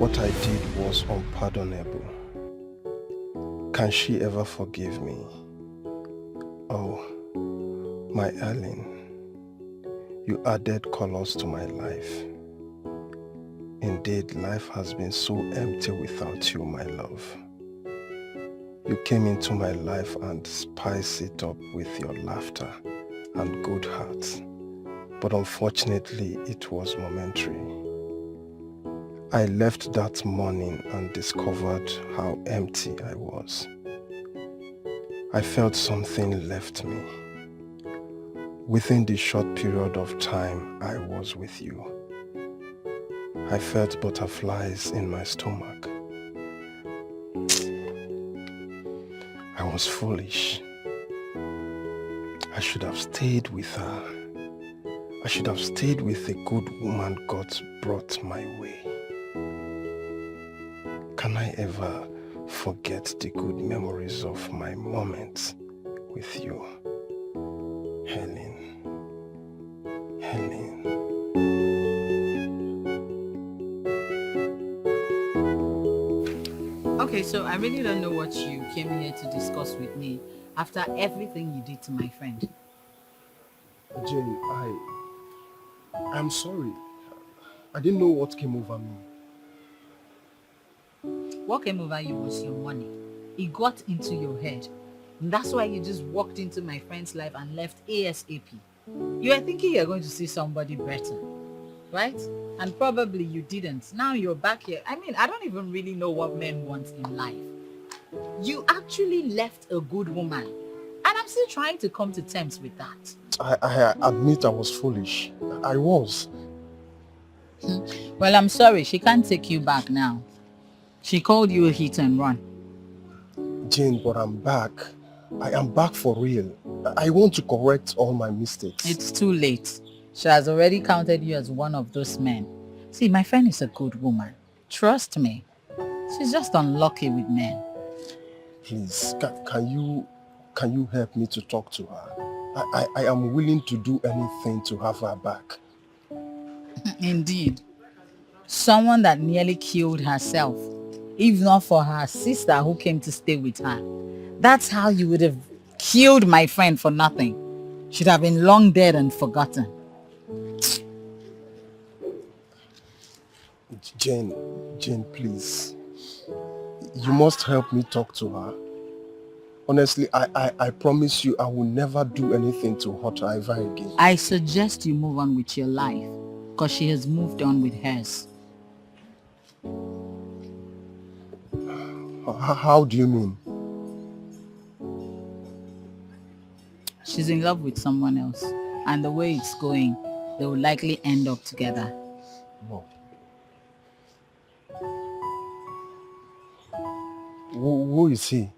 Speaker 16: What I did was unpardonable. Can she ever forgive me? Oh, my Ellen, you added colors to my life. Indeed, life has been so empty without you, my love. You came into my life and spiced it up with your laughter and good heart. But unfortunately, it was momentary. I left that morning and discovered how empty I was. I felt something left me. Within the short period of time I was with you, I felt butterflies in my stomach. I was foolish. I should have stayed with her. I should have stayed with a good woman God brought my way. Can I ever forget the good memories of my moments with you? Helen. Helen.
Speaker 2: Okay, so I really don't know what you came here to discuss with me after everything you did to my friend.
Speaker 16: Jane, I'm sorry. I didn't know what came over me.
Speaker 2: What came over you was your money. It got into your head. And that's why you just walked into my friend's life and left ASAP. You were thinking you're going to see somebody better, right? And probably you didn't. Now you're back here. I mean, I don't even really know what men want in life. You actually left a good woman. And I'm still trying to come to terms with that.
Speaker 16: I admit I was foolish. I was.
Speaker 2: Well, I'm sorry. She can't take you back now. She called you a hit and run.
Speaker 16: Jane, but I'm back. I am back for real. I want to correct all my mistakes.
Speaker 2: It's too late. She has already counted you as one of those men. See, my friend is a good woman. Trust me. She's just unlucky with men.
Speaker 16: Please, can you help me to talk to her? I am willing to do anything to have her back.
Speaker 2: Indeed. Someone that nearly killed herself, if not for her sister who came to stay with her. That's how you would have killed my friend for nothing. Should have been long dead and forgotten.
Speaker 16: Jane, please. You must help me talk to her. Honestly, I promise you I will never do anything to hurt her ever again.
Speaker 2: I suggest you move on with your life, because she has moved on with hers.
Speaker 16: How do you mean?
Speaker 2: She's in love with someone else, and the way it's going, they will likely end up together.
Speaker 16: No. Who is he?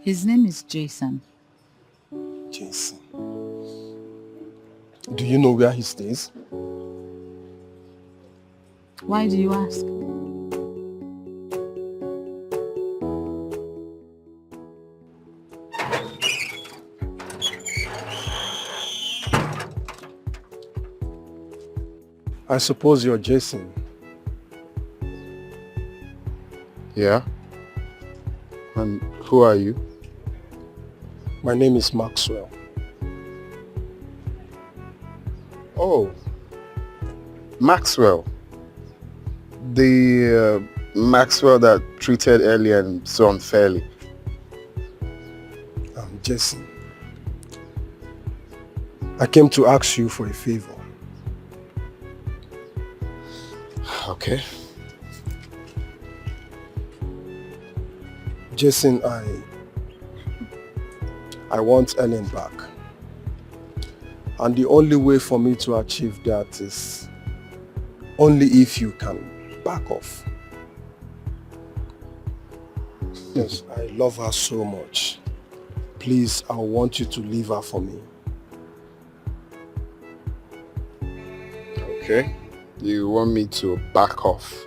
Speaker 2: His name is Jason.
Speaker 16: Jason. Do you know where he stays?
Speaker 2: Why do you ask?
Speaker 16: I suppose you're Jason.
Speaker 20: Yeah? And who are you?
Speaker 16: My name is Maxwell.
Speaker 20: Oh, Maxwell. The Maxwell that treated Alien so unfairly.
Speaker 16: I'm Jason. I came to ask you for a favor.
Speaker 20: Okay.
Speaker 16: Jason, I want Ellen back. And the only way for me to achieve that is only if you can back off. Yes, I love her so much. Please, I want you to leave her for me.
Speaker 20: Okay. You want me to back off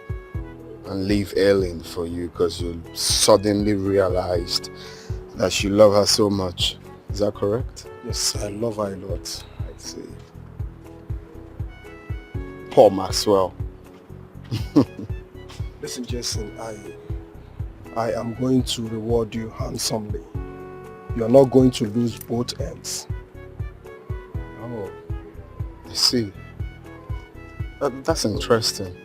Speaker 20: and leave Ellen for you because you suddenly realized that you love her so much. Is that correct?
Speaker 16: Yes, I love her a lot.
Speaker 20: I see. Poor Maxwell.
Speaker 16: Listen, Jason, I am going to reward you handsomely. You are not going to lose both ends.
Speaker 20: Oh, I see. That's interesting.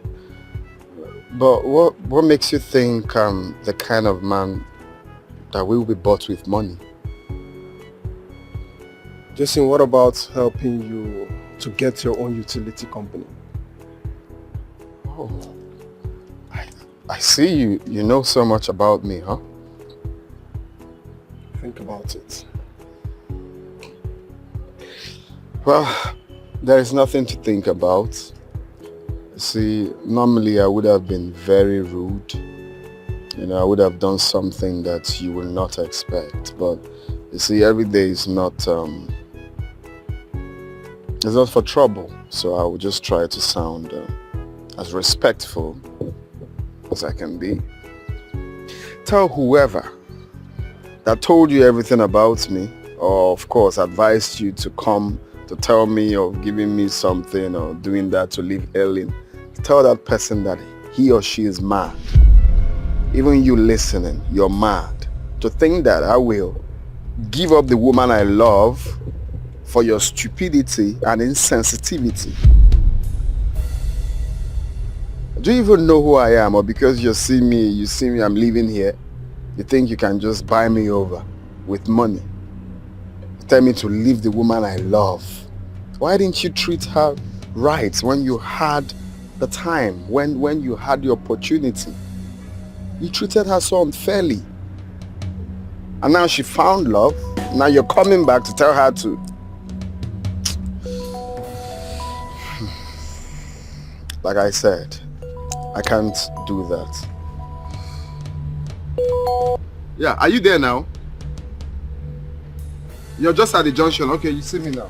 Speaker 20: But what makes you think I'm the kind of man that will be bought with money?
Speaker 16: Jason, what about helping you to get your own utility company?
Speaker 20: Oh, I see you know so much about me, huh?
Speaker 16: Think about it.
Speaker 20: Well, there is nothing to think about. See, normally I would have been very rude. You know, I would have done something that you will not expect. But you see, every day is not it's not for trouble. So I will just try to sound as respectful as I can be. Tell whoever that told you everything about me, or of course advised you to come to tell me or giving me something or doing that to leave early, tell that person that he or she is mad. Even you listening, you're mad. To think that I will give up the woman I love for your stupidity and insensitivity. Do you even know who I am? Or because you see me, I'm living here, you think you can just buy me over with money? Tell me to leave the woman I love. Why didn't you treat her right when you had the time, when you had the opportunity? You treated her so unfairly. And now she found love. Now you're coming back to tell her to... Like I said, I can't do that. Yeah, are you there now? You're just at the junction. Okay, you see me now.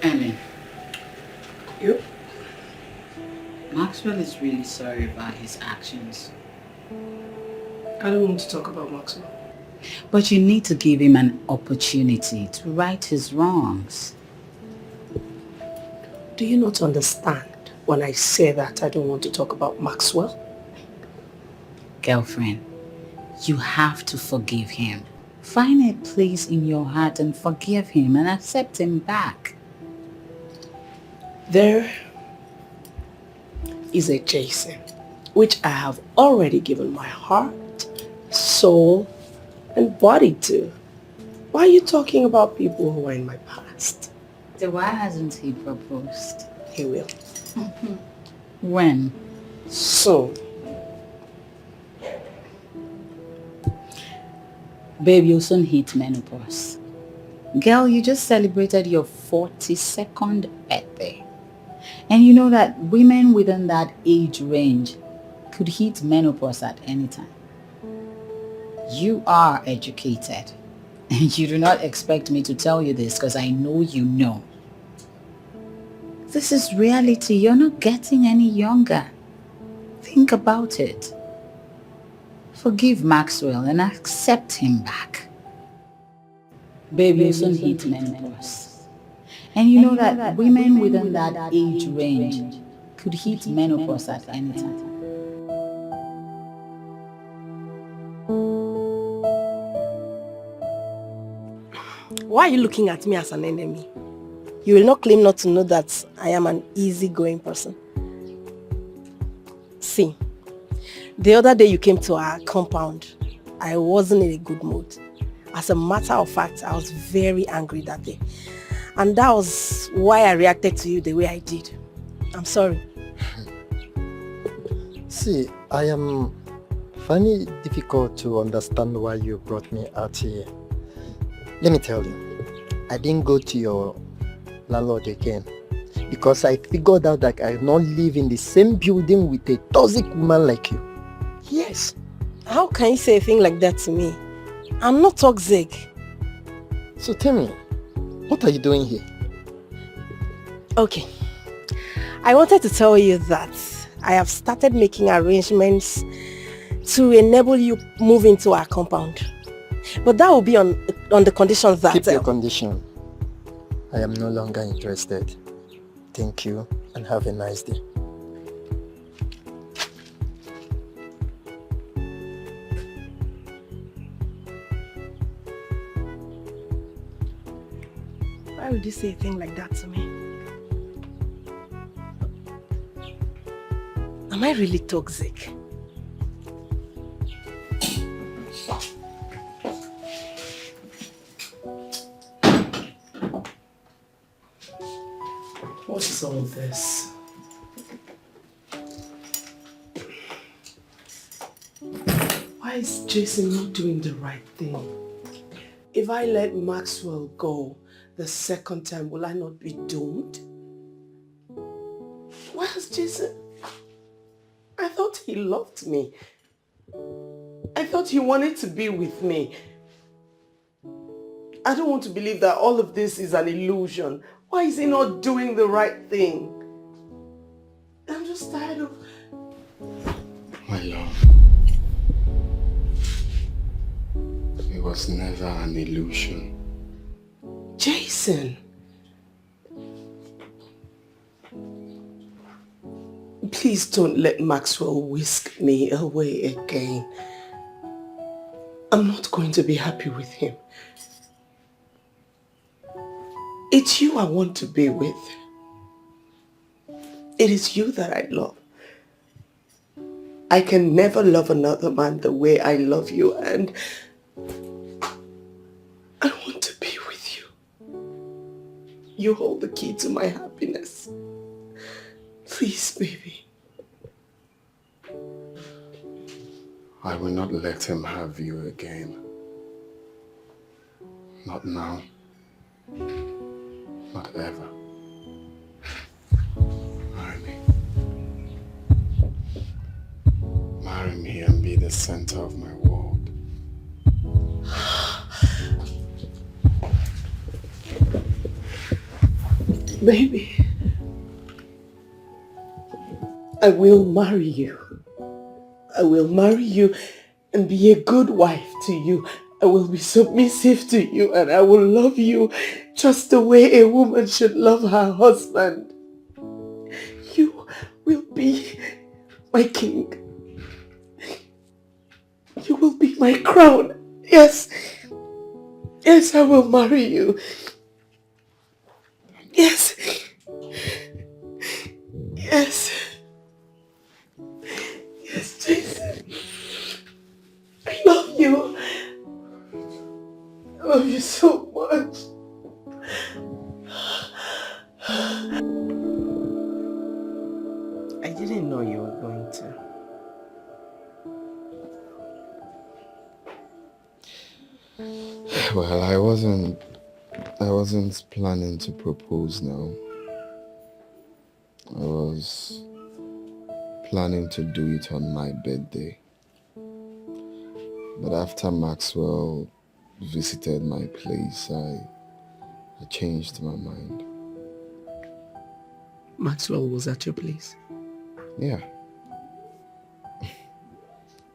Speaker 2: Ellen.
Speaker 1: Yep.
Speaker 2: Maxwell is really sorry about his actions.
Speaker 1: I don't want to talk about Maxwell.
Speaker 2: But you need to give him an opportunity to right his wrongs.
Speaker 1: Do you not understand when I say that I don't want to talk about Maxwell?
Speaker 2: Girlfriend, you have to forgive him. Find a place in your heart and forgive him and accept him back.
Speaker 1: There is a Jason, which I have already given my heart, soul, and body to. Why are you talking about people who are in my past?
Speaker 2: So why hasn't he proposed?
Speaker 1: He will.
Speaker 2: When?
Speaker 1: Soon.
Speaker 2: Babe, you'll soon hit menopause. Girl, you just celebrated your 42nd birthday. And you know that women within that age range could hit menopause at any time. You are educated. And you do not expect me to tell you this because I know you know. This is reality. You're not getting any younger. Think about it. Forgive Maxwell and accept him back. Babe, you'll soon hit menopause. And you know that women within that age range could hit menopause at any time.
Speaker 8: Why are you looking at me as an enemy? You will not claim not to know that I am an easygoing person. See, the other day you came to our compound, I wasn't in a good mood. As a matter of fact, I was very angry that day. And that was why I reacted to you the way I did. I'm sorry.
Speaker 11: See, I am finding it difficult to understand why you brought me out here. Let me tell you, I didn't go to your landlord again because I figured out that I not live in the same building with a toxic woman like you. Yes.
Speaker 8: How can you say a thing like that to me? I'm not toxic.
Speaker 11: So tell me, what are you doing here?
Speaker 8: Okay. I wanted to tell you that I have started making arrangements to enable you move into our compound. But that will be on the condition that...
Speaker 11: Keep your condition. I am no longer interested. Thank you and have a nice day.
Speaker 8: Why would you say a thing like that to me? Am I really toxic?
Speaker 1: What is all this? Why is Jason not doing the right thing? If I let Maxwell go the second time, will I not be doomed? Why is Jason... I thought he loved me. I thought he wanted to be with me. I don't want to believe that all of this is an illusion. Why is he not doing the right thing? I'm just tired of...
Speaker 18: My love, it was never an illusion.
Speaker 1: Jason! Please don't let Maxwell whisk me away again. I'm not going to be happy with him. It's you I want to be with. It is you that I love. I can never love another man the way I love you, and I want to be with you. You hold the key to my happiness. Please, baby.
Speaker 18: I will not let him have you again. Not now. Not ever. Marry me. Marry me and be the center of my world.
Speaker 1: Baby, I will marry you. I will marry you and be a good wife to you. I will be submissive to you and I will love you just the way a woman should love her husband. You will be my king. You will be my crown. Yes. Yes, I will marry you. Yes. Yes. Yes, Jason. I love you. I love you so much. I didn't know you were going to.
Speaker 18: Well, I wasn't planning to propose now. I was planning to do it on my birthday. But after Maxwell visited my place, I changed my mind.
Speaker 1: Maxwell was at your place?
Speaker 18: Yeah.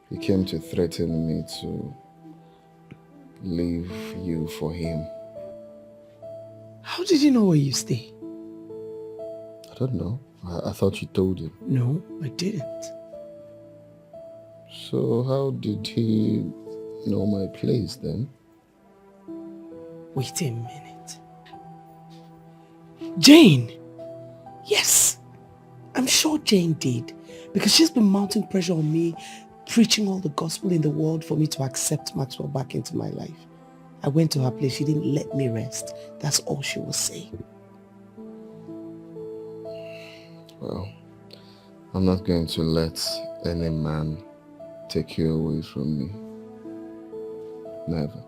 Speaker 18: He came to threaten me to leave you for him.
Speaker 1: How did you know where you stay?
Speaker 18: I don't know. I thought you told him.
Speaker 1: No, I didn't.
Speaker 18: So how did he know my place then?
Speaker 1: Wait a minute. Jane! Yes! I'm sure Jane did. Because she's been mounting pressure on me, preaching all the gospel in the world for me to accept Maxwell back into my life. I went to her place. She didn't let me rest. That's all she was saying.
Speaker 18: Well, I'm not going to let any man take you away from me. Never.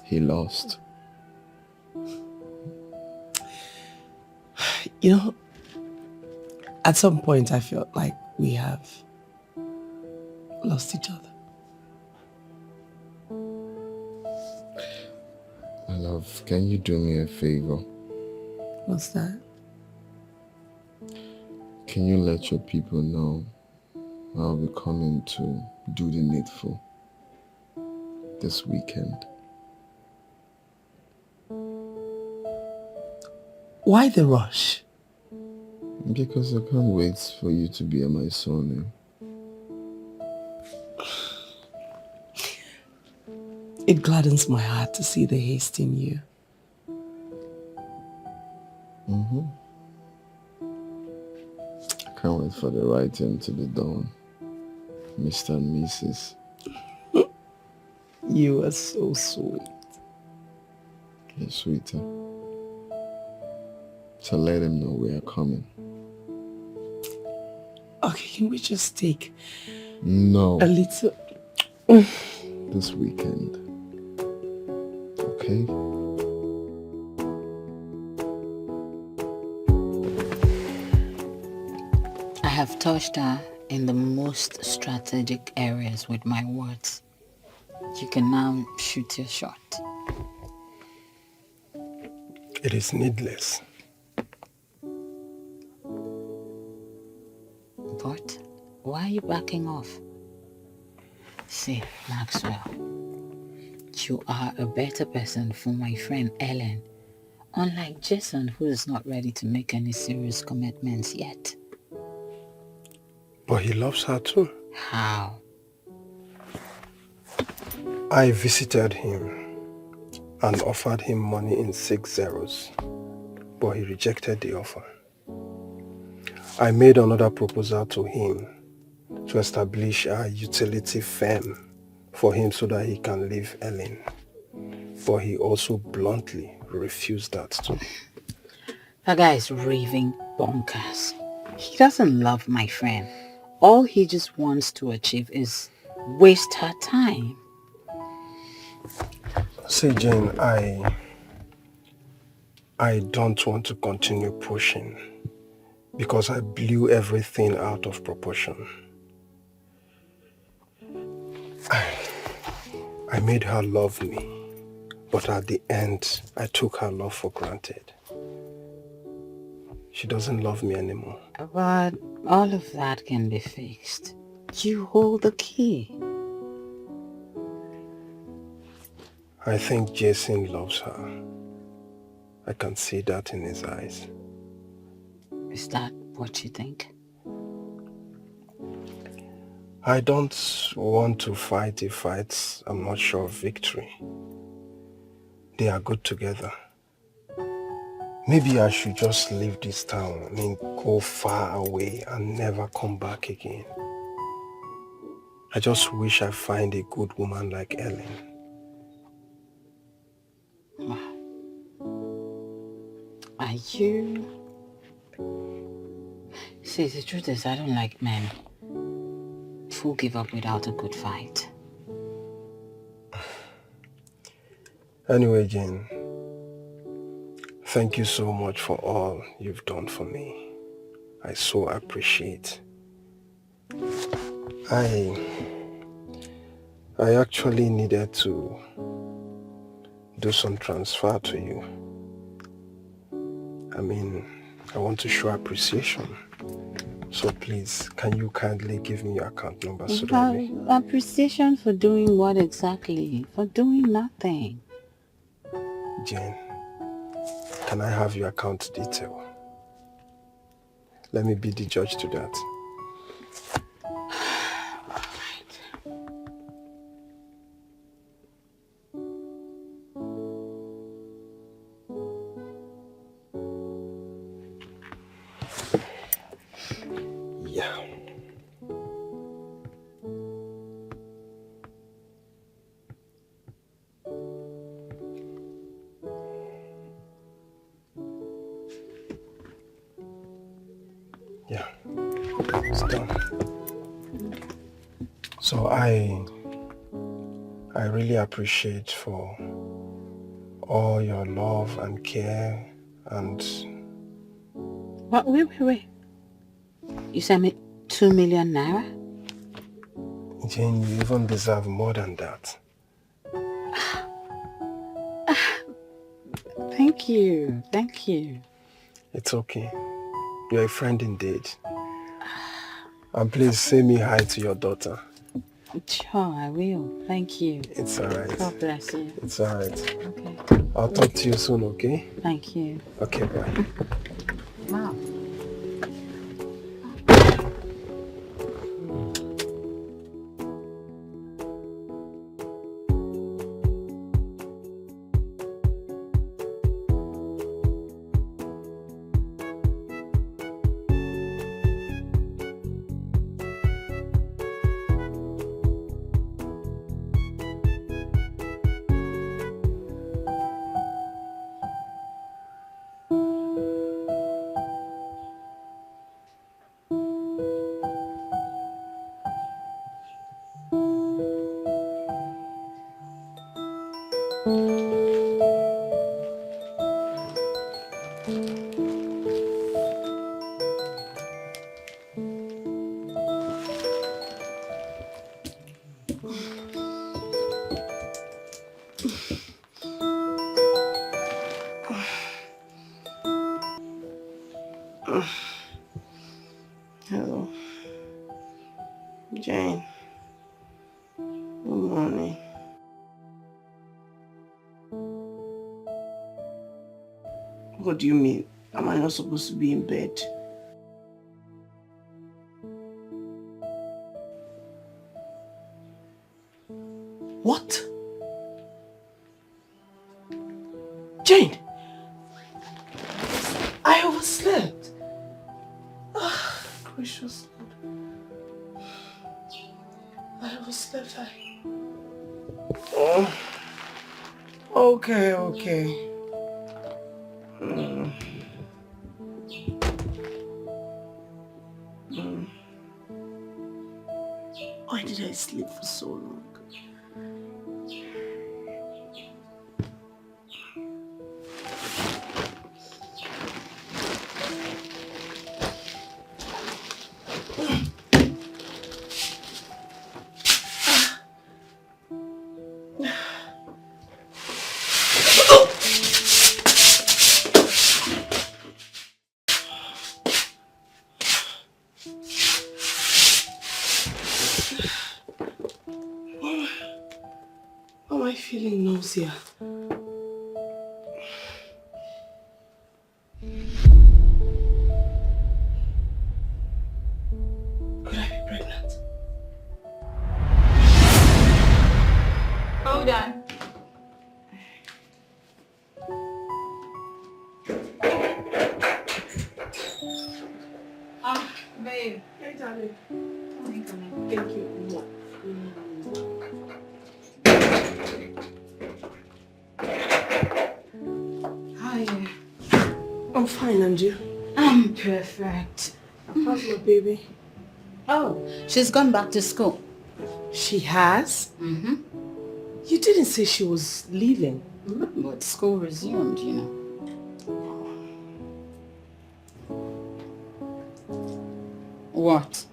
Speaker 18: He lost.
Speaker 1: You know, at some point I felt like we have lost each other.
Speaker 18: My
Speaker 20: Love, can you do me a favor?
Speaker 1: What's that?
Speaker 20: Can you let your people know I'll be coming to do the needful this weekend?
Speaker 1: Why the rush?
Speaker 20: Because I can't wait for you to be my son.
Speaker 1: It gladdens my heart to see the haste in you.
Speaker 20: I can't wait for the right time to be done, Mr. and Mrs.
Speaker 1: You are so sweet.
Speaker 20: You're sweeter. So let him know we are coming.
Speaker 1: Okay, can we just take
Speaker 20: No.
Speaker 1: a little...
Speaker 20: This weekend. Okay?
Speaker 2: I have touched her in the most strategic areas with my words. You can now shoot your shot.
Speaker 16: It is needless.
Speaker 2: But why are you backing off? See, Maxwell, you are a better person for my friend Ellen, unlike Jason, who is not ready to make any serious commitments yet.
Speaker 16: But he loves her too.
Speaker 2: How?
Speaker 16: I visited him and offered him money in 6 zeros, but he rejected the offer. I made another proposal to him to establish a utility firm for him so that he can leave Ellen, but he also bluntly refused that too.
Speaker 2: That guy is raving bonkers. He doesn't love my friend. All he just wants to achieve is waste her time.
Speaker 16: See, Jane, I don't want to continue pushing because I blew everything out of proportion. I made her love me, but at the end, I took her love for granted. She doesn't love me anymore.
Speaker 2: But all of that can be fixed. You hold the key.
Speaker 16: I think Jason loves her. I can see that in his eyes.
Speaker 2: Is that what you think?
Speaker 16: I don't want to fight a fight I'm not sure of victory. They are good together. Maybe I should just leave this town, go far away and never come back again. I just wish I find a good woman like Ellen.
Speaker 2: Are you... See, the truth is I don't like men who give up without a good fight.
Speaker 16: Anyway, Jane, thank you so much for all you've done for me. I so appreciate. I actually needed to do some transfer to you. I want to show appreciation. So please, can you kindly give me your account number so that we...
Speaker 2: Appreciation for doing what exactly? For doing nothing.
Speaker 16: Jane, can I have your account detail? Let me be the judge to that. So I really appreciate for all your love and care and...
Speaker 2: What? Wait. You sent me 2 million naira?
Speaker 16: Jane, you even deserve more than that.
Speaker 2: Thank you. Thank you.
Speaker 16: It's okay. You're a friend indeed. And please say me hi to your daughter.
Speaker 2: Sure, I will. Thank you.
Speaker 16: It's alright.
Speaker 2: God bless you.
Speaker 16: It's alright.
Speaker 2: Okay.
Speaker 16: I'll talk to you soon, okay?
Speaker 2: Thank you.
Speaker 16: Okay, bye.
Speaker 2: Wow.
Speaker 21: Hello. Jane. Good morning. What do you mean? Am I not supposed to be in bed? What? Jane! I overslept. Ah, gracious Lord. I overslept. Oh. Okay. Why did I sleep for so long? Why am I feeling nausea? Could I be pregnant?
Speaker 2: Hold on. Babe.
Speaker 21: Hey, darling.
Speaker 2: Thank
Speaker 21: you.
Speaker 2: How are you?
Speaker 21: I'm fine, and you?
Speaker 2: I'm perfect.
Speaker 21: How's my baby?
Speaker 2: Oh, she's gone back to school.
Speaker 21: She has?
Speaker 2: Mm-hmm.
Speaker 21: You didn't say she was leaving.
Speaker 2: But school resumed, you know. What?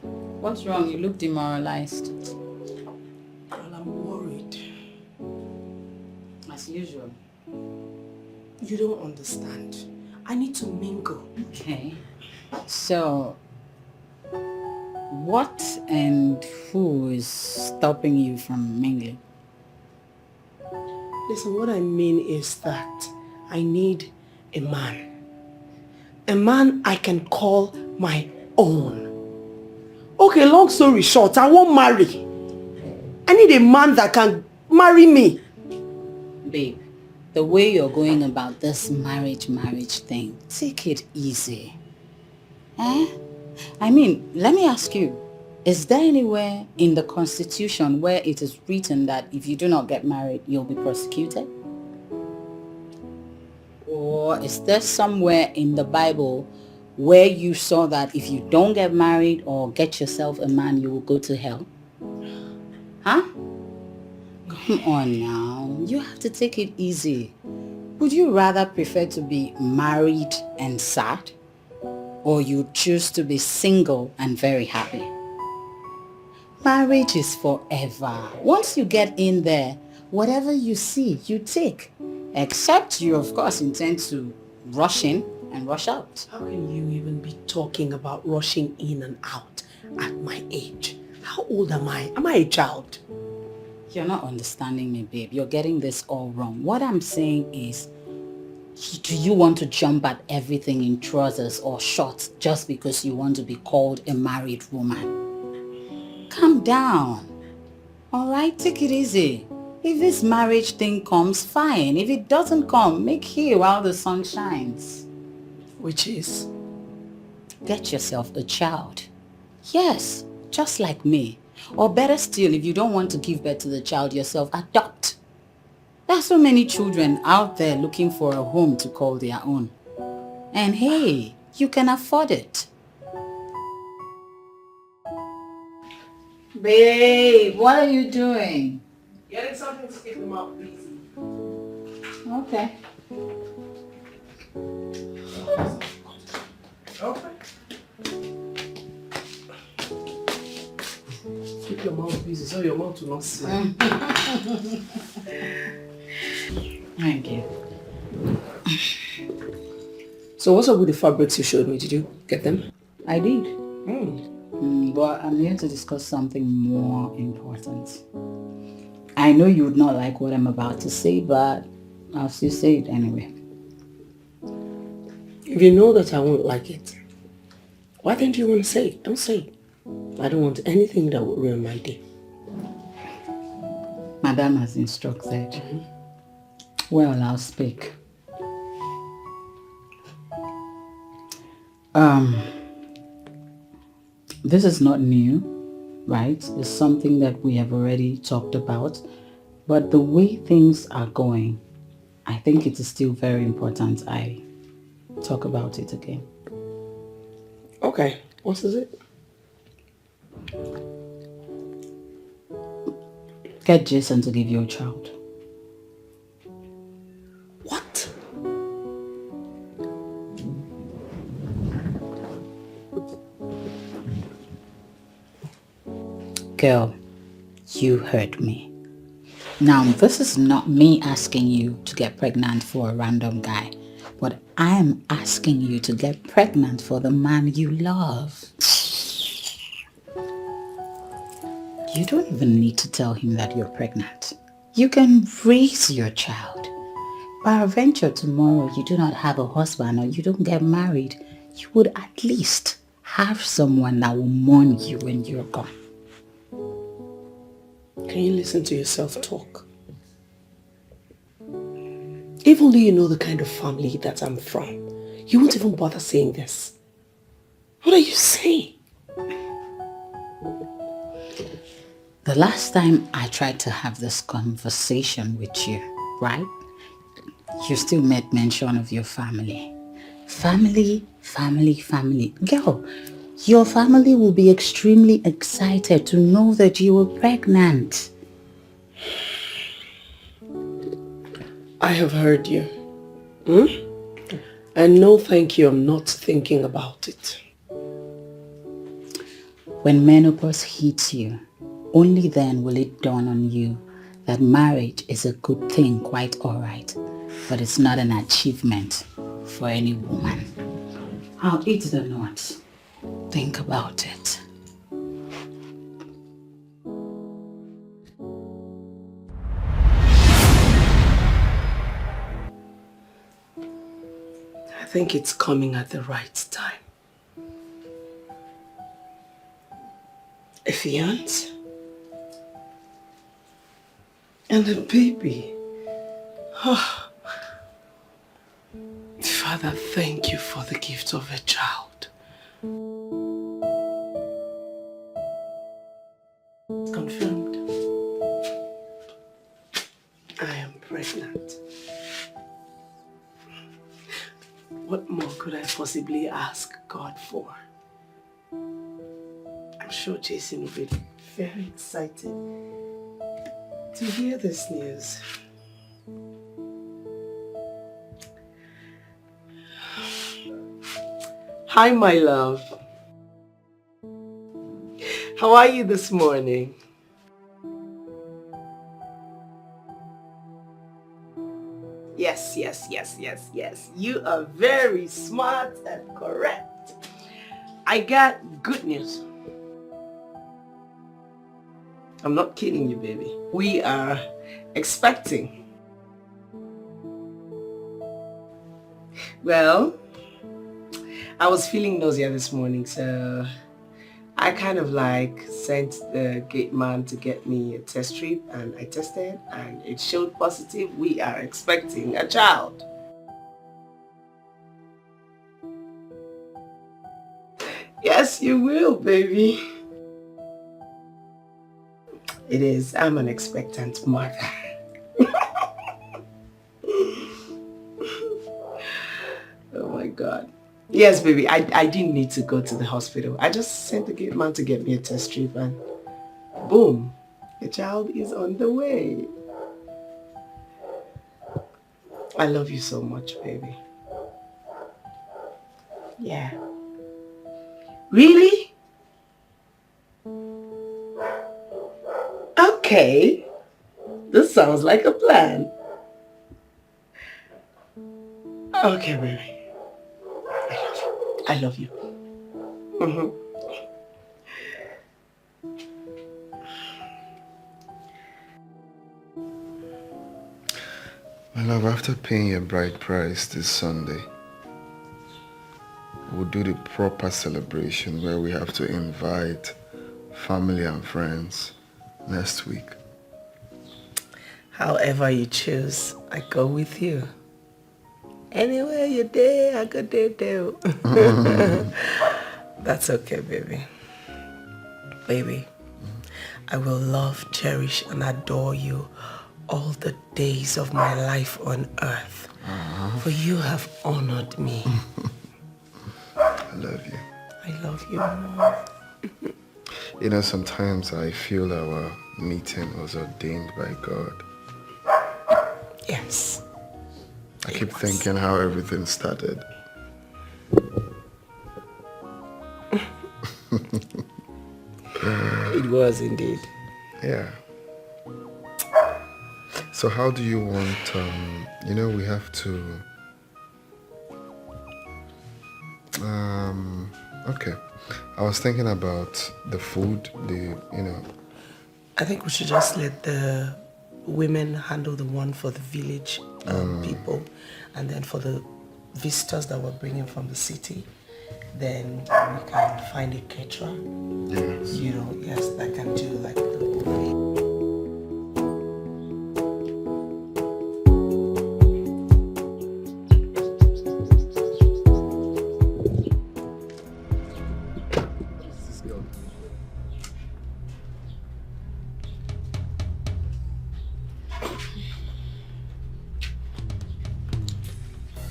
Speaker 2: What's wrong? You look demoralized.
Speaker 21: Well, I'm worried.
Speaker 2: As usual.
Speaker 21: You don't understand. I need to mingle.
Speaker 2: Okay. So, what and who is stopping you from mingling?
Speaker 21: Listen, what I mean is that I need a man. A man I can call my own. Okay, long story short, I won't marry. I need a man that can marry me.
Speaker 2: Babe, the way you're going about this marriage thing, take it easy. Eh? I mean, let me ask you, is there anywhere in the Constitution where it is written that if you do not get married, you'll be prosecuted? Or is there somewhere in the Bible where you saw that if you don't get married or get yourself a man, you will go to hell? Huh? Come on now. You have to take it easy. Would you rather prefer to be married and sad? Or you choose to be single and very happy? Marriage is forever. Once you get in there, whatever you see, you take. Except you, of course, intend to rush in and rush out.
Speaker 1: How can you even be talking about rushing in and out at my age? How old am I? Am I a child?
Speaker 2: You're not understanding me, babe. You're getting this all wrong. What I'm saying is, do you want to jump at everything in trousers or shorts just because you want to be called a married woman? Calm down. Alright, take it easy. If this marriage thing comes, fine. If it doesn't come, make hay while the sun shines.
Speaker 1: Which is?
Speaker 2: Get yourself a child. Yes, just like me. Or better still, if you don't want to give birth to the child yourself, adopt. There are so many children out there looking for a home to call their own. And hey, you can afford it. Babe, what are you doing?
Speaker 1: Getting something to keep him out busy.
Speaker 2: Okay.
Speaker 1: Okay. Keep your mouth busy so your mouth will not sing.
Speaker 2: Thank you.
Speaker 1: So what's up with the fabrics you showed me? Did you get them?
Speaker 2: I did. But I'm here to discuss something more important. I know you would not like what I'm about to say, but I'll still say it anyway.
Speaker 1: If you know that I won't like it, why then do you want to say it? Don't say it. I don't want anything that would ruin my day.
Speaker 2: Madam has instructed. Well, I'll speak. This is not new, right? It's something that we have already talked about. But the way things are going, I think it is still very important I talk about it again.
Speaker 1: Okay, what is it?
Speaker 2: Get Jason to give you a child.
Speaker 1: What?
Speaker 2: Girl, you heard me. Now, this is not me asking you to get pregnant for a random guy, but I am asking you to get pregnant for the man you love. You don't even need to tell him that you're pregnant. You can raise your child. Peradventure tomorrow you do not have a husband or you don't get married, you would at least have someone that will mourn you when you're gone.
Speaker 1: Can you listen to yourself talk? If only you know the kind of family that I'm from, you won't even bother saying this. What are you saying?
Speaker 2: The last time I tried to have this conversation with you, right? You still made mention of your family. Family, family, family. Girl, your family will be extremely excited to know that you were pregnant.
Speaker 1: I have heard you. And no thank you, I'm not thinking about it.
Speaker 2: When menopause hits you, only then will it dawn on you that marriage is a good thing, quite alright, but it's not an achievement for any woman. I'll eat the nuts. Think about it.
Speaker 1: I think it's coming at the right time. A fiance? And a baby. Oh. Father, thank you for the gift of a child. Confirmed. I am pregnant. What more could I possibly ask God for? I'm sure Jason will be very excited to hear this news. Hi, my love. How are you this morning? Yes. Yes. You are very smart and correct. I got good news. I'm not kidding you, baby. We are expecting. Well, I was feeling nausea this morning, so I kind of like sent the gate man to get me a test strip, and I tested and it showed positive. We are expecting a child. Yes, you will, baby. It is. I'm an expectant mother. Oh my God. Yes, baby. I didn't need to go to the hospital. I just sent the gate man to get me a test strip and boom, a child is on the way. I love you so much, baby. Yeah. Really? Okay. This sounds like a plan. Okay, baby. I love you.
Speaker 20: My love, after paying your bride price this Sunday, we'll do the proper celebration where we have to invite family and friends next week.
Speaker 1: However you choose, I go with you. Anywhere you're there, I go there too. That's okay, baby. Baby, I will love, cherish, and adore you all the days of my life on earth. For you have honored me.
Speaker 20: I love you.
Speaker 1: I love you more.
Speaker 20: You know, sometimes I feel our meeting was ordained by God.
Speaker 1: Yes.
Speaker 20: I keep thinking how everything started.
Speaker 1: It was indeed.
Speaker 20: Yeah. So how do you want, we have to, okay. I was thinking about the food,
Speaker 1: I think we should just let the women handle the one for the village people, and then for the visitors that we're bringing from the city, then we can find a caterer.
Speaker 20: Yes.
Speaker 1: Yes, that can do like the buffet.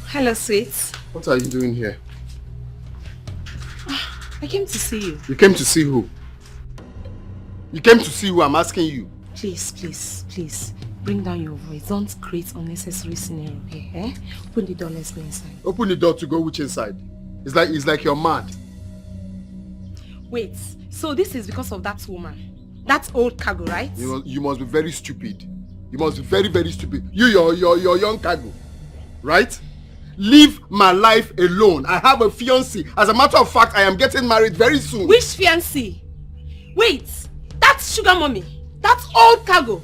Speaker 8: Hello, sweets.
Speaker 20: What are you doing here?
Speaker 8: I came to see you.
Speaker 20: You came to see who? You came to see who? I'm asking you.
Speaker 8: Please. Bring down your voice. Don't create unnecessary scenario here, eh? Open the door, let's go inside.
Speaker 20: Open the door to go which inside? It's like you're mad.
Speaker 8: Wait, so this is because of that woman? That old cargo, right?
Speaker 20: You must be very stupid. You must be very, very stupid. You're young cargo, right? Leave my life alone. I have a fiancé. As a matter of fact, I am getting married very soon.
Speaker 8: Which fiancé? Wait, that's sugar mommy. That's old cargo.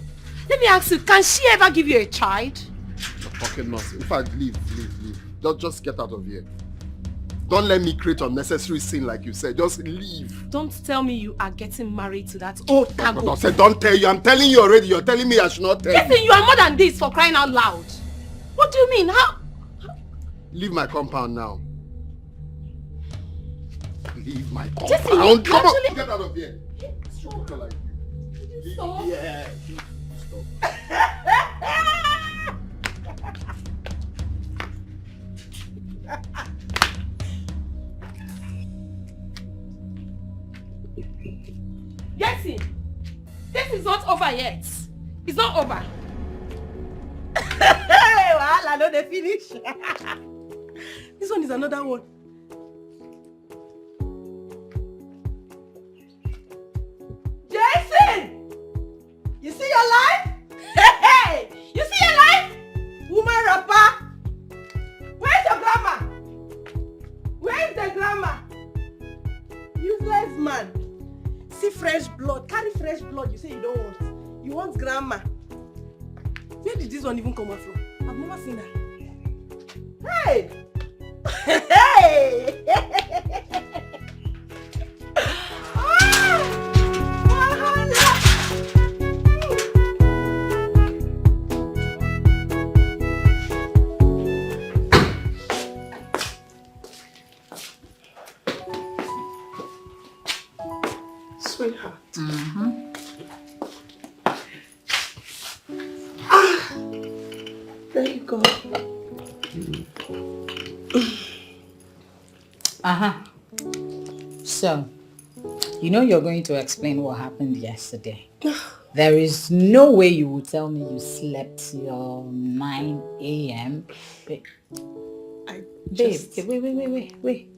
Speaker 8: Let me ask you, can she ever give you a child?
Speaker 20: Okay, nonsense. In fact, leave. Just get out of here. Don't let me create unnecessary sin like you said. Just leave.
Speaker 8: Don't tell me you are getting married to that old cargo.
Speaker 20: Don't tell you. I'm telling you already. You're telling me I should not tell you.
Speaker 8: Listen, you are more than this, for crying out loud. What do you mean? How?
Speaker 20: Leave my compound now. Leave my compound.
Speaker 8: Jesse,
Speaker 20: Come on,
Speaker 8: actually...
Speaker 20: get out of here. Stupid like you.
Speaker 8: Stop.
Speaker 20: Yeah. Stop.
Speaker 8: Jesse, this is not over yet. It's not over.
Speaker 1: Well, I know they finish. This one is another one. Jason! You see your life? Hey! You see your life? Woman rapper, grandma. Where did this one even come out from? I've never seen her. Hey! Hey! Sweetheart. There you go.
Speaker 2: So, you know you're going to explain what happened yesterday. There is no way you will tell me you slept till 9 a.m. Babe, wait.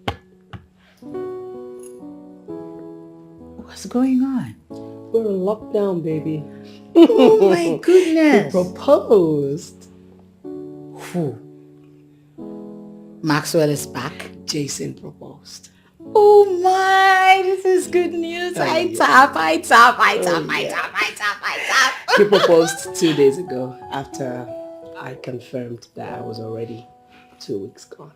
Speaker 2: What's going on?
Speaker 1: We're in lockdown, baby.
Speaker 2: Oh my goodness.
Speaker 1: You proposed.
Speaker 2: Who? Maxwell is back?
Speaker 1: Jason proposed.
Speaker 2: Oh my, this is good news. I tap.
Speaker 1: He proposed 2 days ago after I confirmed that I was already 2 weeks gone.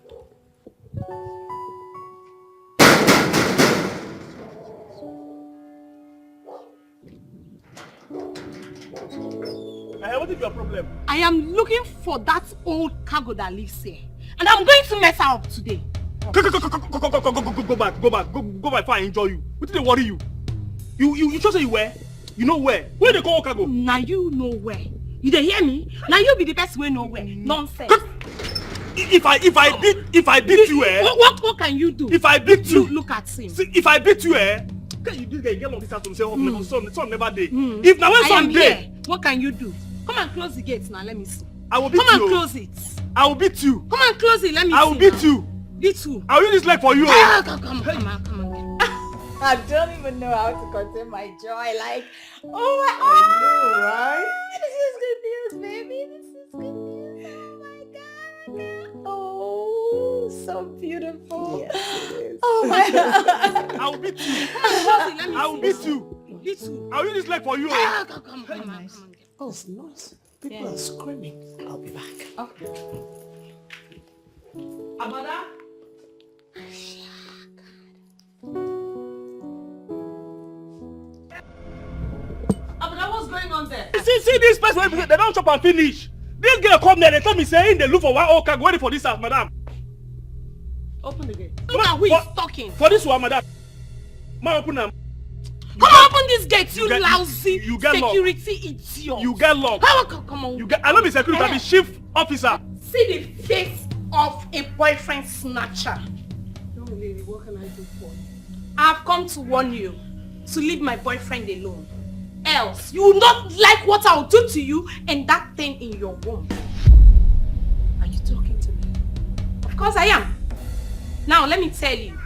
Speaker 4: What is your problem?
Speaker 8: I am looking for that old cargo that lives here. And I'm going to mess her up today.
Speaker 4: Go back before I enjoy you. What did they worry you? You just say you where? You know where? Where they go cargo?
Speaker 8: Now you know where. You dey hear me? Now you be the best way know where. Nonsense.
Speaker 4: If I beat you,
Speaker 8: What can you do?
Speaker 4: If I beat you,
Speaker 8: look at him.
Speaker 4: See, if I beat you, you get on this house to say, oh, son never day. If now when son day,
Speaker 8: what can you do? Come and close the gates now. Let me see.
Speaker 4: I will beat you.
Speaker 8: Come and close it.
Speaker 4: I will beat you.
Speaker 8: Come and close it. Let me see.
Speaker 4: I will beat you.
Speaker 8: Beat who?
Speaker 4: I will use this leg for you.
Speaker 8: Come on.
Speaker 2: I don't even know how to contain my joy. Like, oh my
Speaker 1: I know, right?
Speaker 2: This is good news, baby. This is good news. Oh my god. Oh, so beautiful.
Speaker 1: Yes, it is.
Speaker 2: Oh my god.
Speaker 4: I will beat you.
Speaker 8: Come on, close it. Let me see.
Speaker 4: I will beat you.
Speaker 8: Beat who?
Speaker 4: I will use this leg for you.
Speaker 8: Come on.
Speaker 1: Oh, it's nice. People are screaming. I'll be back.
Speaker 8: Okay. Abada? Abada, what's going on there?
Speaker 4: See this person, they don't chop and finish. This girl come there, they tell me saying they look for one old cargo waiting for this house, madam.
Speaker 8: Open the gate. Look at who is talking.
Speaker 4: For this one, madam. Man, open them.
Speaker 8: Come on, open this gate, you lousy security idiot.
Speaker 4: You get locked.
Speaker 8: Come on.
Speaker 4: I don't be security, I be chief officer.
Speaker 8: See the face of a boyfriend snatcher. Young lady, what can I do for you? I've come to warn you to leave my boyfriend alone. Else, you will not like what I'll do to you and that thing in your womb. Are you talking to me? Of course I am. Now let me tell you,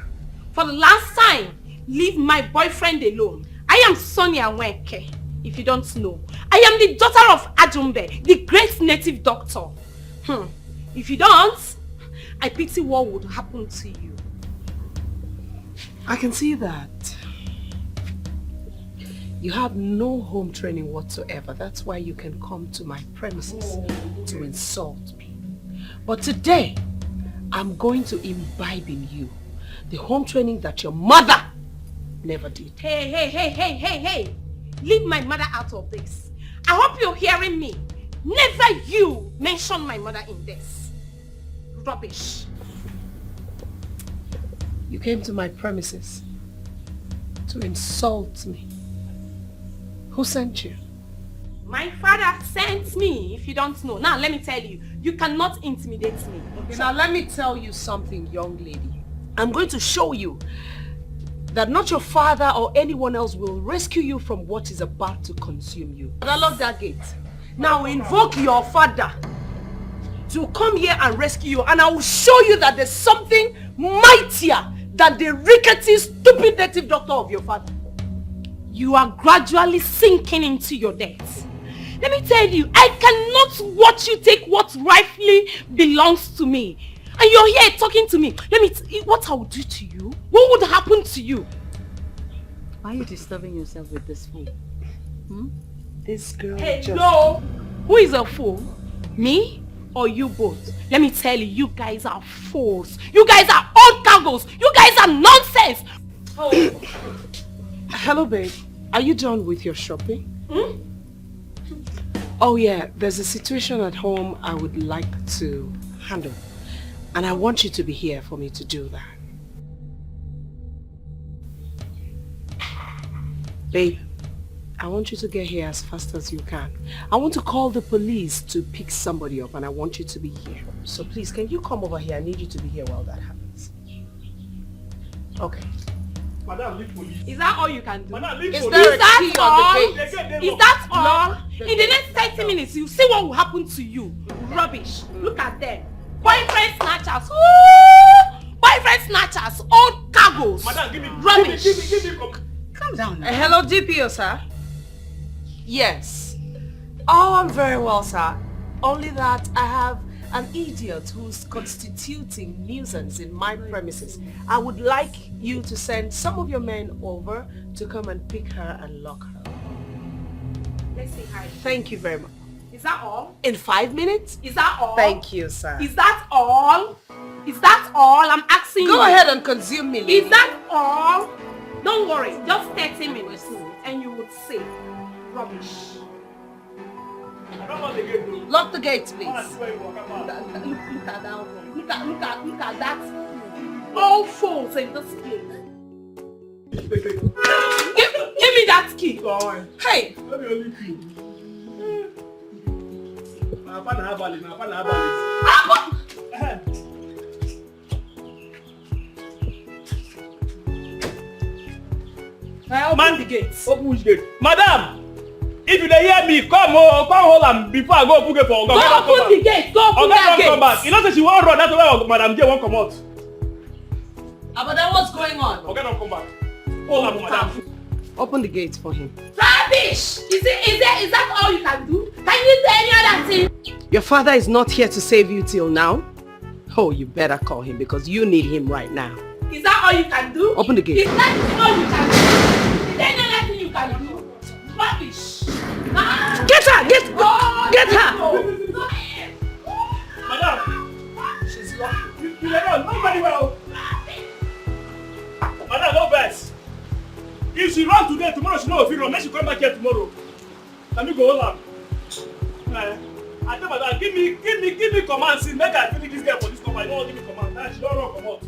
Speaker 8: for the last time, leave my boyfriend alone. I am Sonia Wenke, if you don't know. I am the daughter of Ajumbe, the great native doctor. If you don't, I pity what would happen to you.
Speaker 1: I can see that. You have no home training whatsoever. That's why you can come to my premises to insult me. But today, I'm going to imbibe in you the home training that your mother never did.
Speaker 8: Hey. Leave my mother out of this. I hope you're hearing me. Never you mention my mother in this. Rubbish.
Speaker 1: You came to my premises to insult me. Who sent you?
Speaker 8: My father sent me, if you don't know. Now let me tell you, you cannot intimidate me.
Speaker 1: Okay, now let me tell you something, young lady. I'm going to show you that not your father or anyone else will rescue you from what is about to consume you. But I lock that gate. Now invoke your father to come here and rescue you, and I will show you that there's something mightier than the rickety, stupid native doctor of your father.
Speaker 8: You are gradually sinking into your death. Let me tell you, I cannot watch you take what rightfully belongs to me. And you're here talking to me. Let me tell you what I will do to you. What would happen to you?
Speaker 2: Why are you disturbing yourself with this fool?
Speaker 1: This girl
Speaker 6: Hello? Who is a fool? Me or you both? Let me tell you, you guys are fools. You guys are old cargos. You guys are nonsense. Oh.
Speaker 1: Hello, babe. Are you done with your shopping? Oh yeah, there's a situation at home I would like to handle. And I want you to be here for me to do that. Babe, I want you to get here as fast as you can. I want to call the police to pick somebody up and I want you to be here. So please, can you come over here? I need you to be here while that happens. Okay.
Speaker 4: Madam, leave police.
Speaker 6: Is that all you can do?
Speaker 4: Madam, leave
Speaker 6: Is
Speaker 4: police.
Speaker 6: that all?
Speaker 4: Is
Speaker 6: Is that all? In the next 30 minutes, you see what will happen to you. Rubbish. Look at them. Boyfriend snatchers. Woo! Boyfriend snatchers. Old cargos.
Speaker 4: Madam, give me.
Speaker 6: Rubbish.
Speaker 4: Give me.
Speaker 6: Calm down now.
Speaker 1: Hello, DPO, sir. Yes. Oh, I'm very well, sir. Only that I have an idiot who's constituting nuisance in my premises. I would like you to send some of your men over to come and pick her and lock her.
Speaker 6: Let's say hi.
Speaker 1: Thank you very much.
Speaker 6: Is that all?
Speaker 1: In 5 minutes?
Speaker 6: Is that all?
Speaker 1: Thank you, sir.
Speaker 6: Is that all? Is that all? I'm asking you.
Speaker 1: Go ahead and consume me, lady.
Speaker 6: Is that all? Don't worry. Just 30 minutes and you would see. Rubbish.
Speaker 1: Lock the gates, please.
Speaker 6: Look at that one. Look at that. All fools in this place. Give me that key. Hey.
Speaker 4: Let me only key.
Speaker 6: Open the gates.
Speaker 4: Open which gate? Madam! If you dey hear me, come hold am before I go open gate for Oga.
Speaker 6: Go open the gate. Go open that gate.
Speaker 4: Come back. You know say she wan run, that's why Madam J won't come out.
Speaker 1: But then what's going on?
Speaker 4: Oga don't come back. Hold am, Madam.
Speaker 1: Open the gate for him.
Speaker 6: Rubbish! Is that all you can do? Can you do any other thing?
Speaker 1: Your father is not here to save you till now. Oh, you better call him because you need him right now.
Speaker 6: Is that all you can do?
Speaker 1: Open the gate.
Speaker 6: Is that all you can do? Is there anything you can do? Rubbish!
Speaker 1: Get her! Get her!
Speaker 6: Go ahead.
Speaker 4: Madam! She's locked. You don't know very well. Madam, no vex. If she run today, tomorrow she know if you run. Make she come back here tomorrow. Can you go hold her? I tell Madam, give me command. See, make I finish this girl for this company. You don't give me command. Now she don't run come out.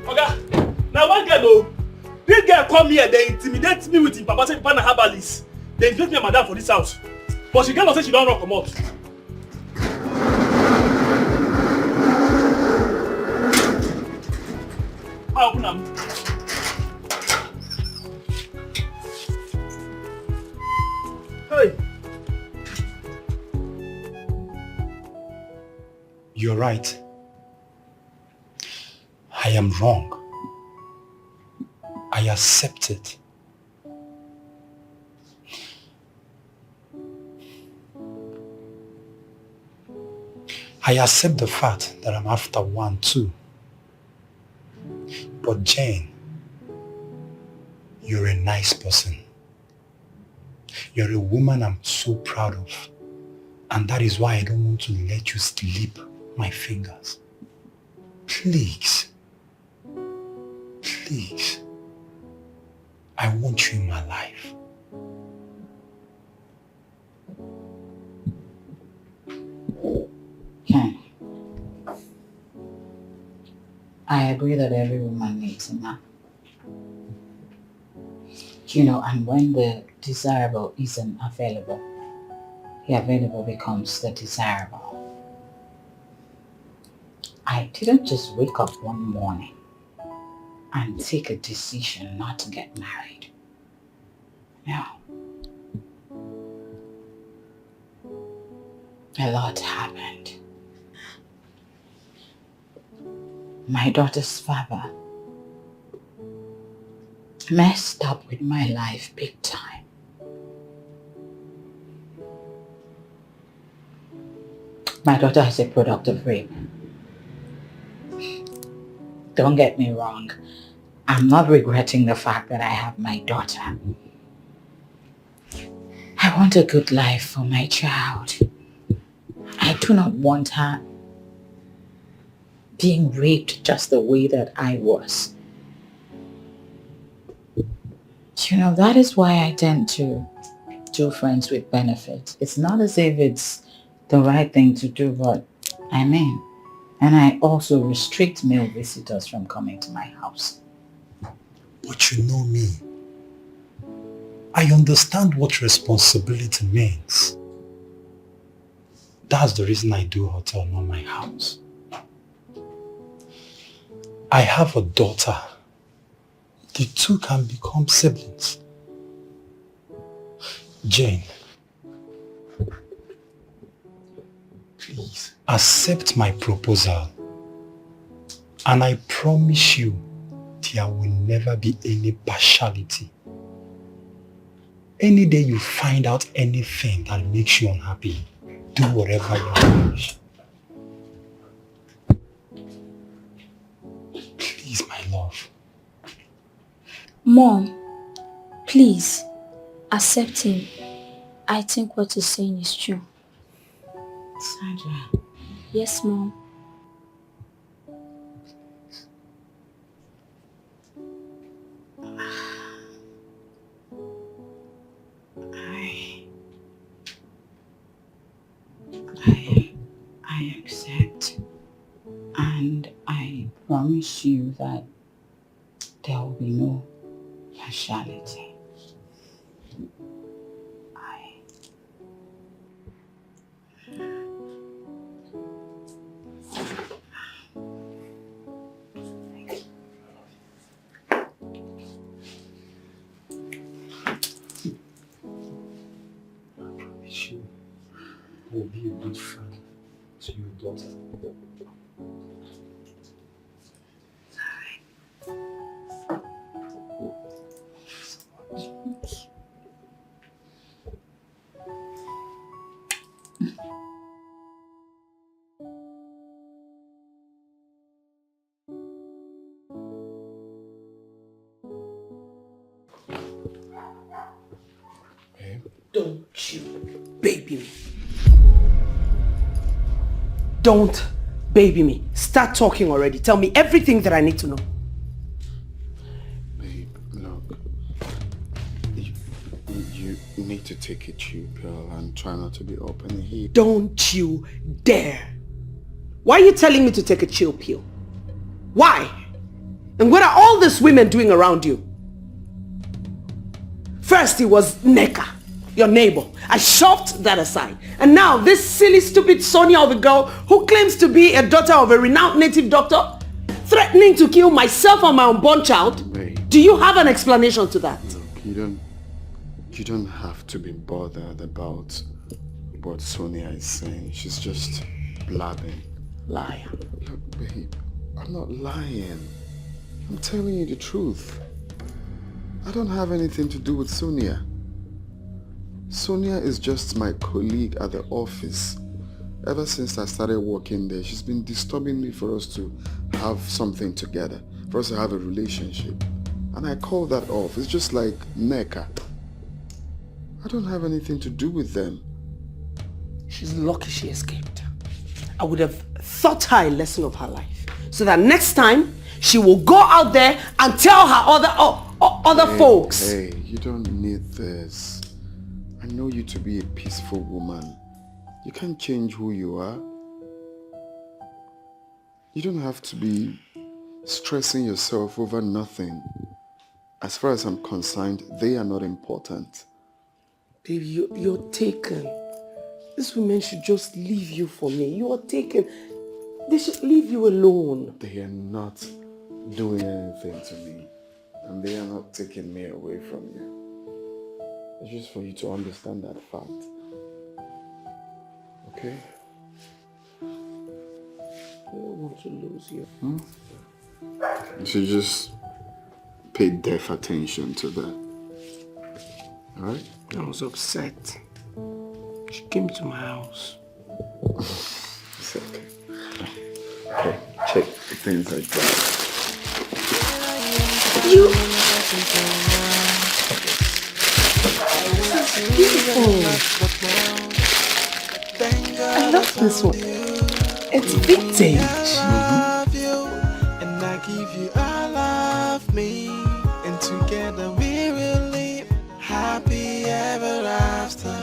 Speaker 4: Oga, now one girl though, this girl come here, they intimidate me with him papa say papa na herbalist. They intimidate me and Madam for this house. But she cannot say she don't run come out. I open am. Hey.
Speaker 22: You're right. I am wrong. I accept it. I accept the fact that I'm after one too. But Jane, you're a nice person. You're a woman I'm so proud of. And that is why I don't want to let you slip my fingers. Please. Please. I want you in my life.
Speaker 2: Ken, I agree that every woman needs a man. You know, and when the desirable isn't available, the available becomes the desirable. I didn't just wake up one morning and take a decision not to get married. No. A lot happened. My daughter's father messed up with my life big time. My daughter is a product of rape. Don't get me wrong. I'm not regretting the fact that I have my daughter. I want a good life for my child. I do not want her being raped just the way that I was. You know, that is why I tend to do friends with benefits. It's not as if it's the right thing to do, but I mean, and I also restrict male visitors from coming to my house.
Speaker 22: But you know me. I understand what responsibility means. That's the reason I do hotel, not my house. I have a daughter. The two can become siblings. Jane, please accept my proposal. And I promise you, there will never be any partiality. Any day you find out anything that makes you unhappy, do whatever you wish. Please, my love.
Speaker 5: Mom, please, accept him. I think what he's saying is true.
Speaker 2: Sandra.
Speaker 5: Yes, Mom.
Speaker 2: I accept, and I promise you that there will be no partiality.
Speaker 22: Will be a good friend to your daughter.
Speaker 1: Don't you baby me. Don't baby me. Start talking already. Tell me everything that I need to know.
Speaker 20: Babe, look. You need to take a chill pill and try not to be up in the heat.
Speaker 1: Don't you dare. Why are you telling me to take a chill pill? Why? And what are all these women doing around you? First it was Neka, your neighbor. I shoved that aside. And now this silly stupid Sonia of a girl who claims to be a daughter of a renowned native doctor, threatening to kill myself and my unborn child.
Speaker 20: Babe.
Speaker 1: Do you have an explanation to that?
Speaker 20: Look, you don't have to be bothered about what Sonia is saying. She's just blabbing.
Speaker 1: Liar.
Speaker 20: Look, babe, I'm not lying. I'm telling you the truth. I don't have anything to do with Sonia. Sonia is just my colleague at the office. Ever since I started working there, she's been disturbing me for us to have something together, for us to have a relationship. And I call that off. It's just like Neka. I don't have anything to do with them.
Speaker 1: She's lucky she escaped. I would have taught her a lesson of her life, so that next time she will go out there and tell her other folks.
Speaker 20: Hey, you don't need this. I know you to be a peaceful woman. You can't change who you are. You don't have to be stressing yourself over nothing. As far as I'm concerned, they are not important.
Speaker 1: Baby, you're taken. These women should just leave you for me. You are taken. They should leave you alone.
Speaker 20: They are not doing anything to me. And they are not taking me away from you. It's just for you to understand that fact. Okay?
Speaker 1: I don't want to lose you.
Speaker 20: You should just pay deaf attention to that. Alright?
Speaker 1: I was upset. She came to my house.
Speaker 20: It's okay. Okay, check the things like that.
Speaker 1: You... This is beautiful. I love this one. It's vintage.
Speaker 7: And I give you all of me, and together we will live happy ever after.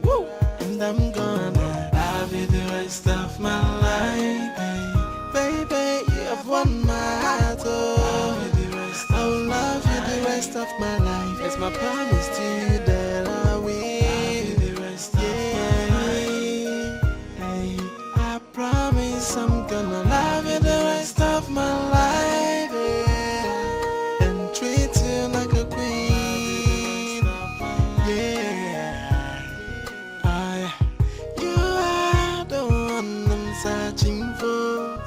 Speaker 7: Woo! And I'm gonna love you the rest of my life, baby. You have won my heart. Oh, I'll love you the rest of my life. It's my promise to you that I will. I promise I'm gonna love you the rest of my life, yeah, and treat you like a queen, yeah. You are the one I'm searching for.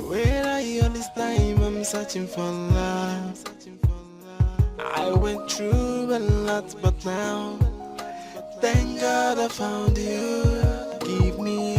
Speaker 7: Where are you all this time? I'm searching for love. I went through a lot, but now thank God I found you. Give me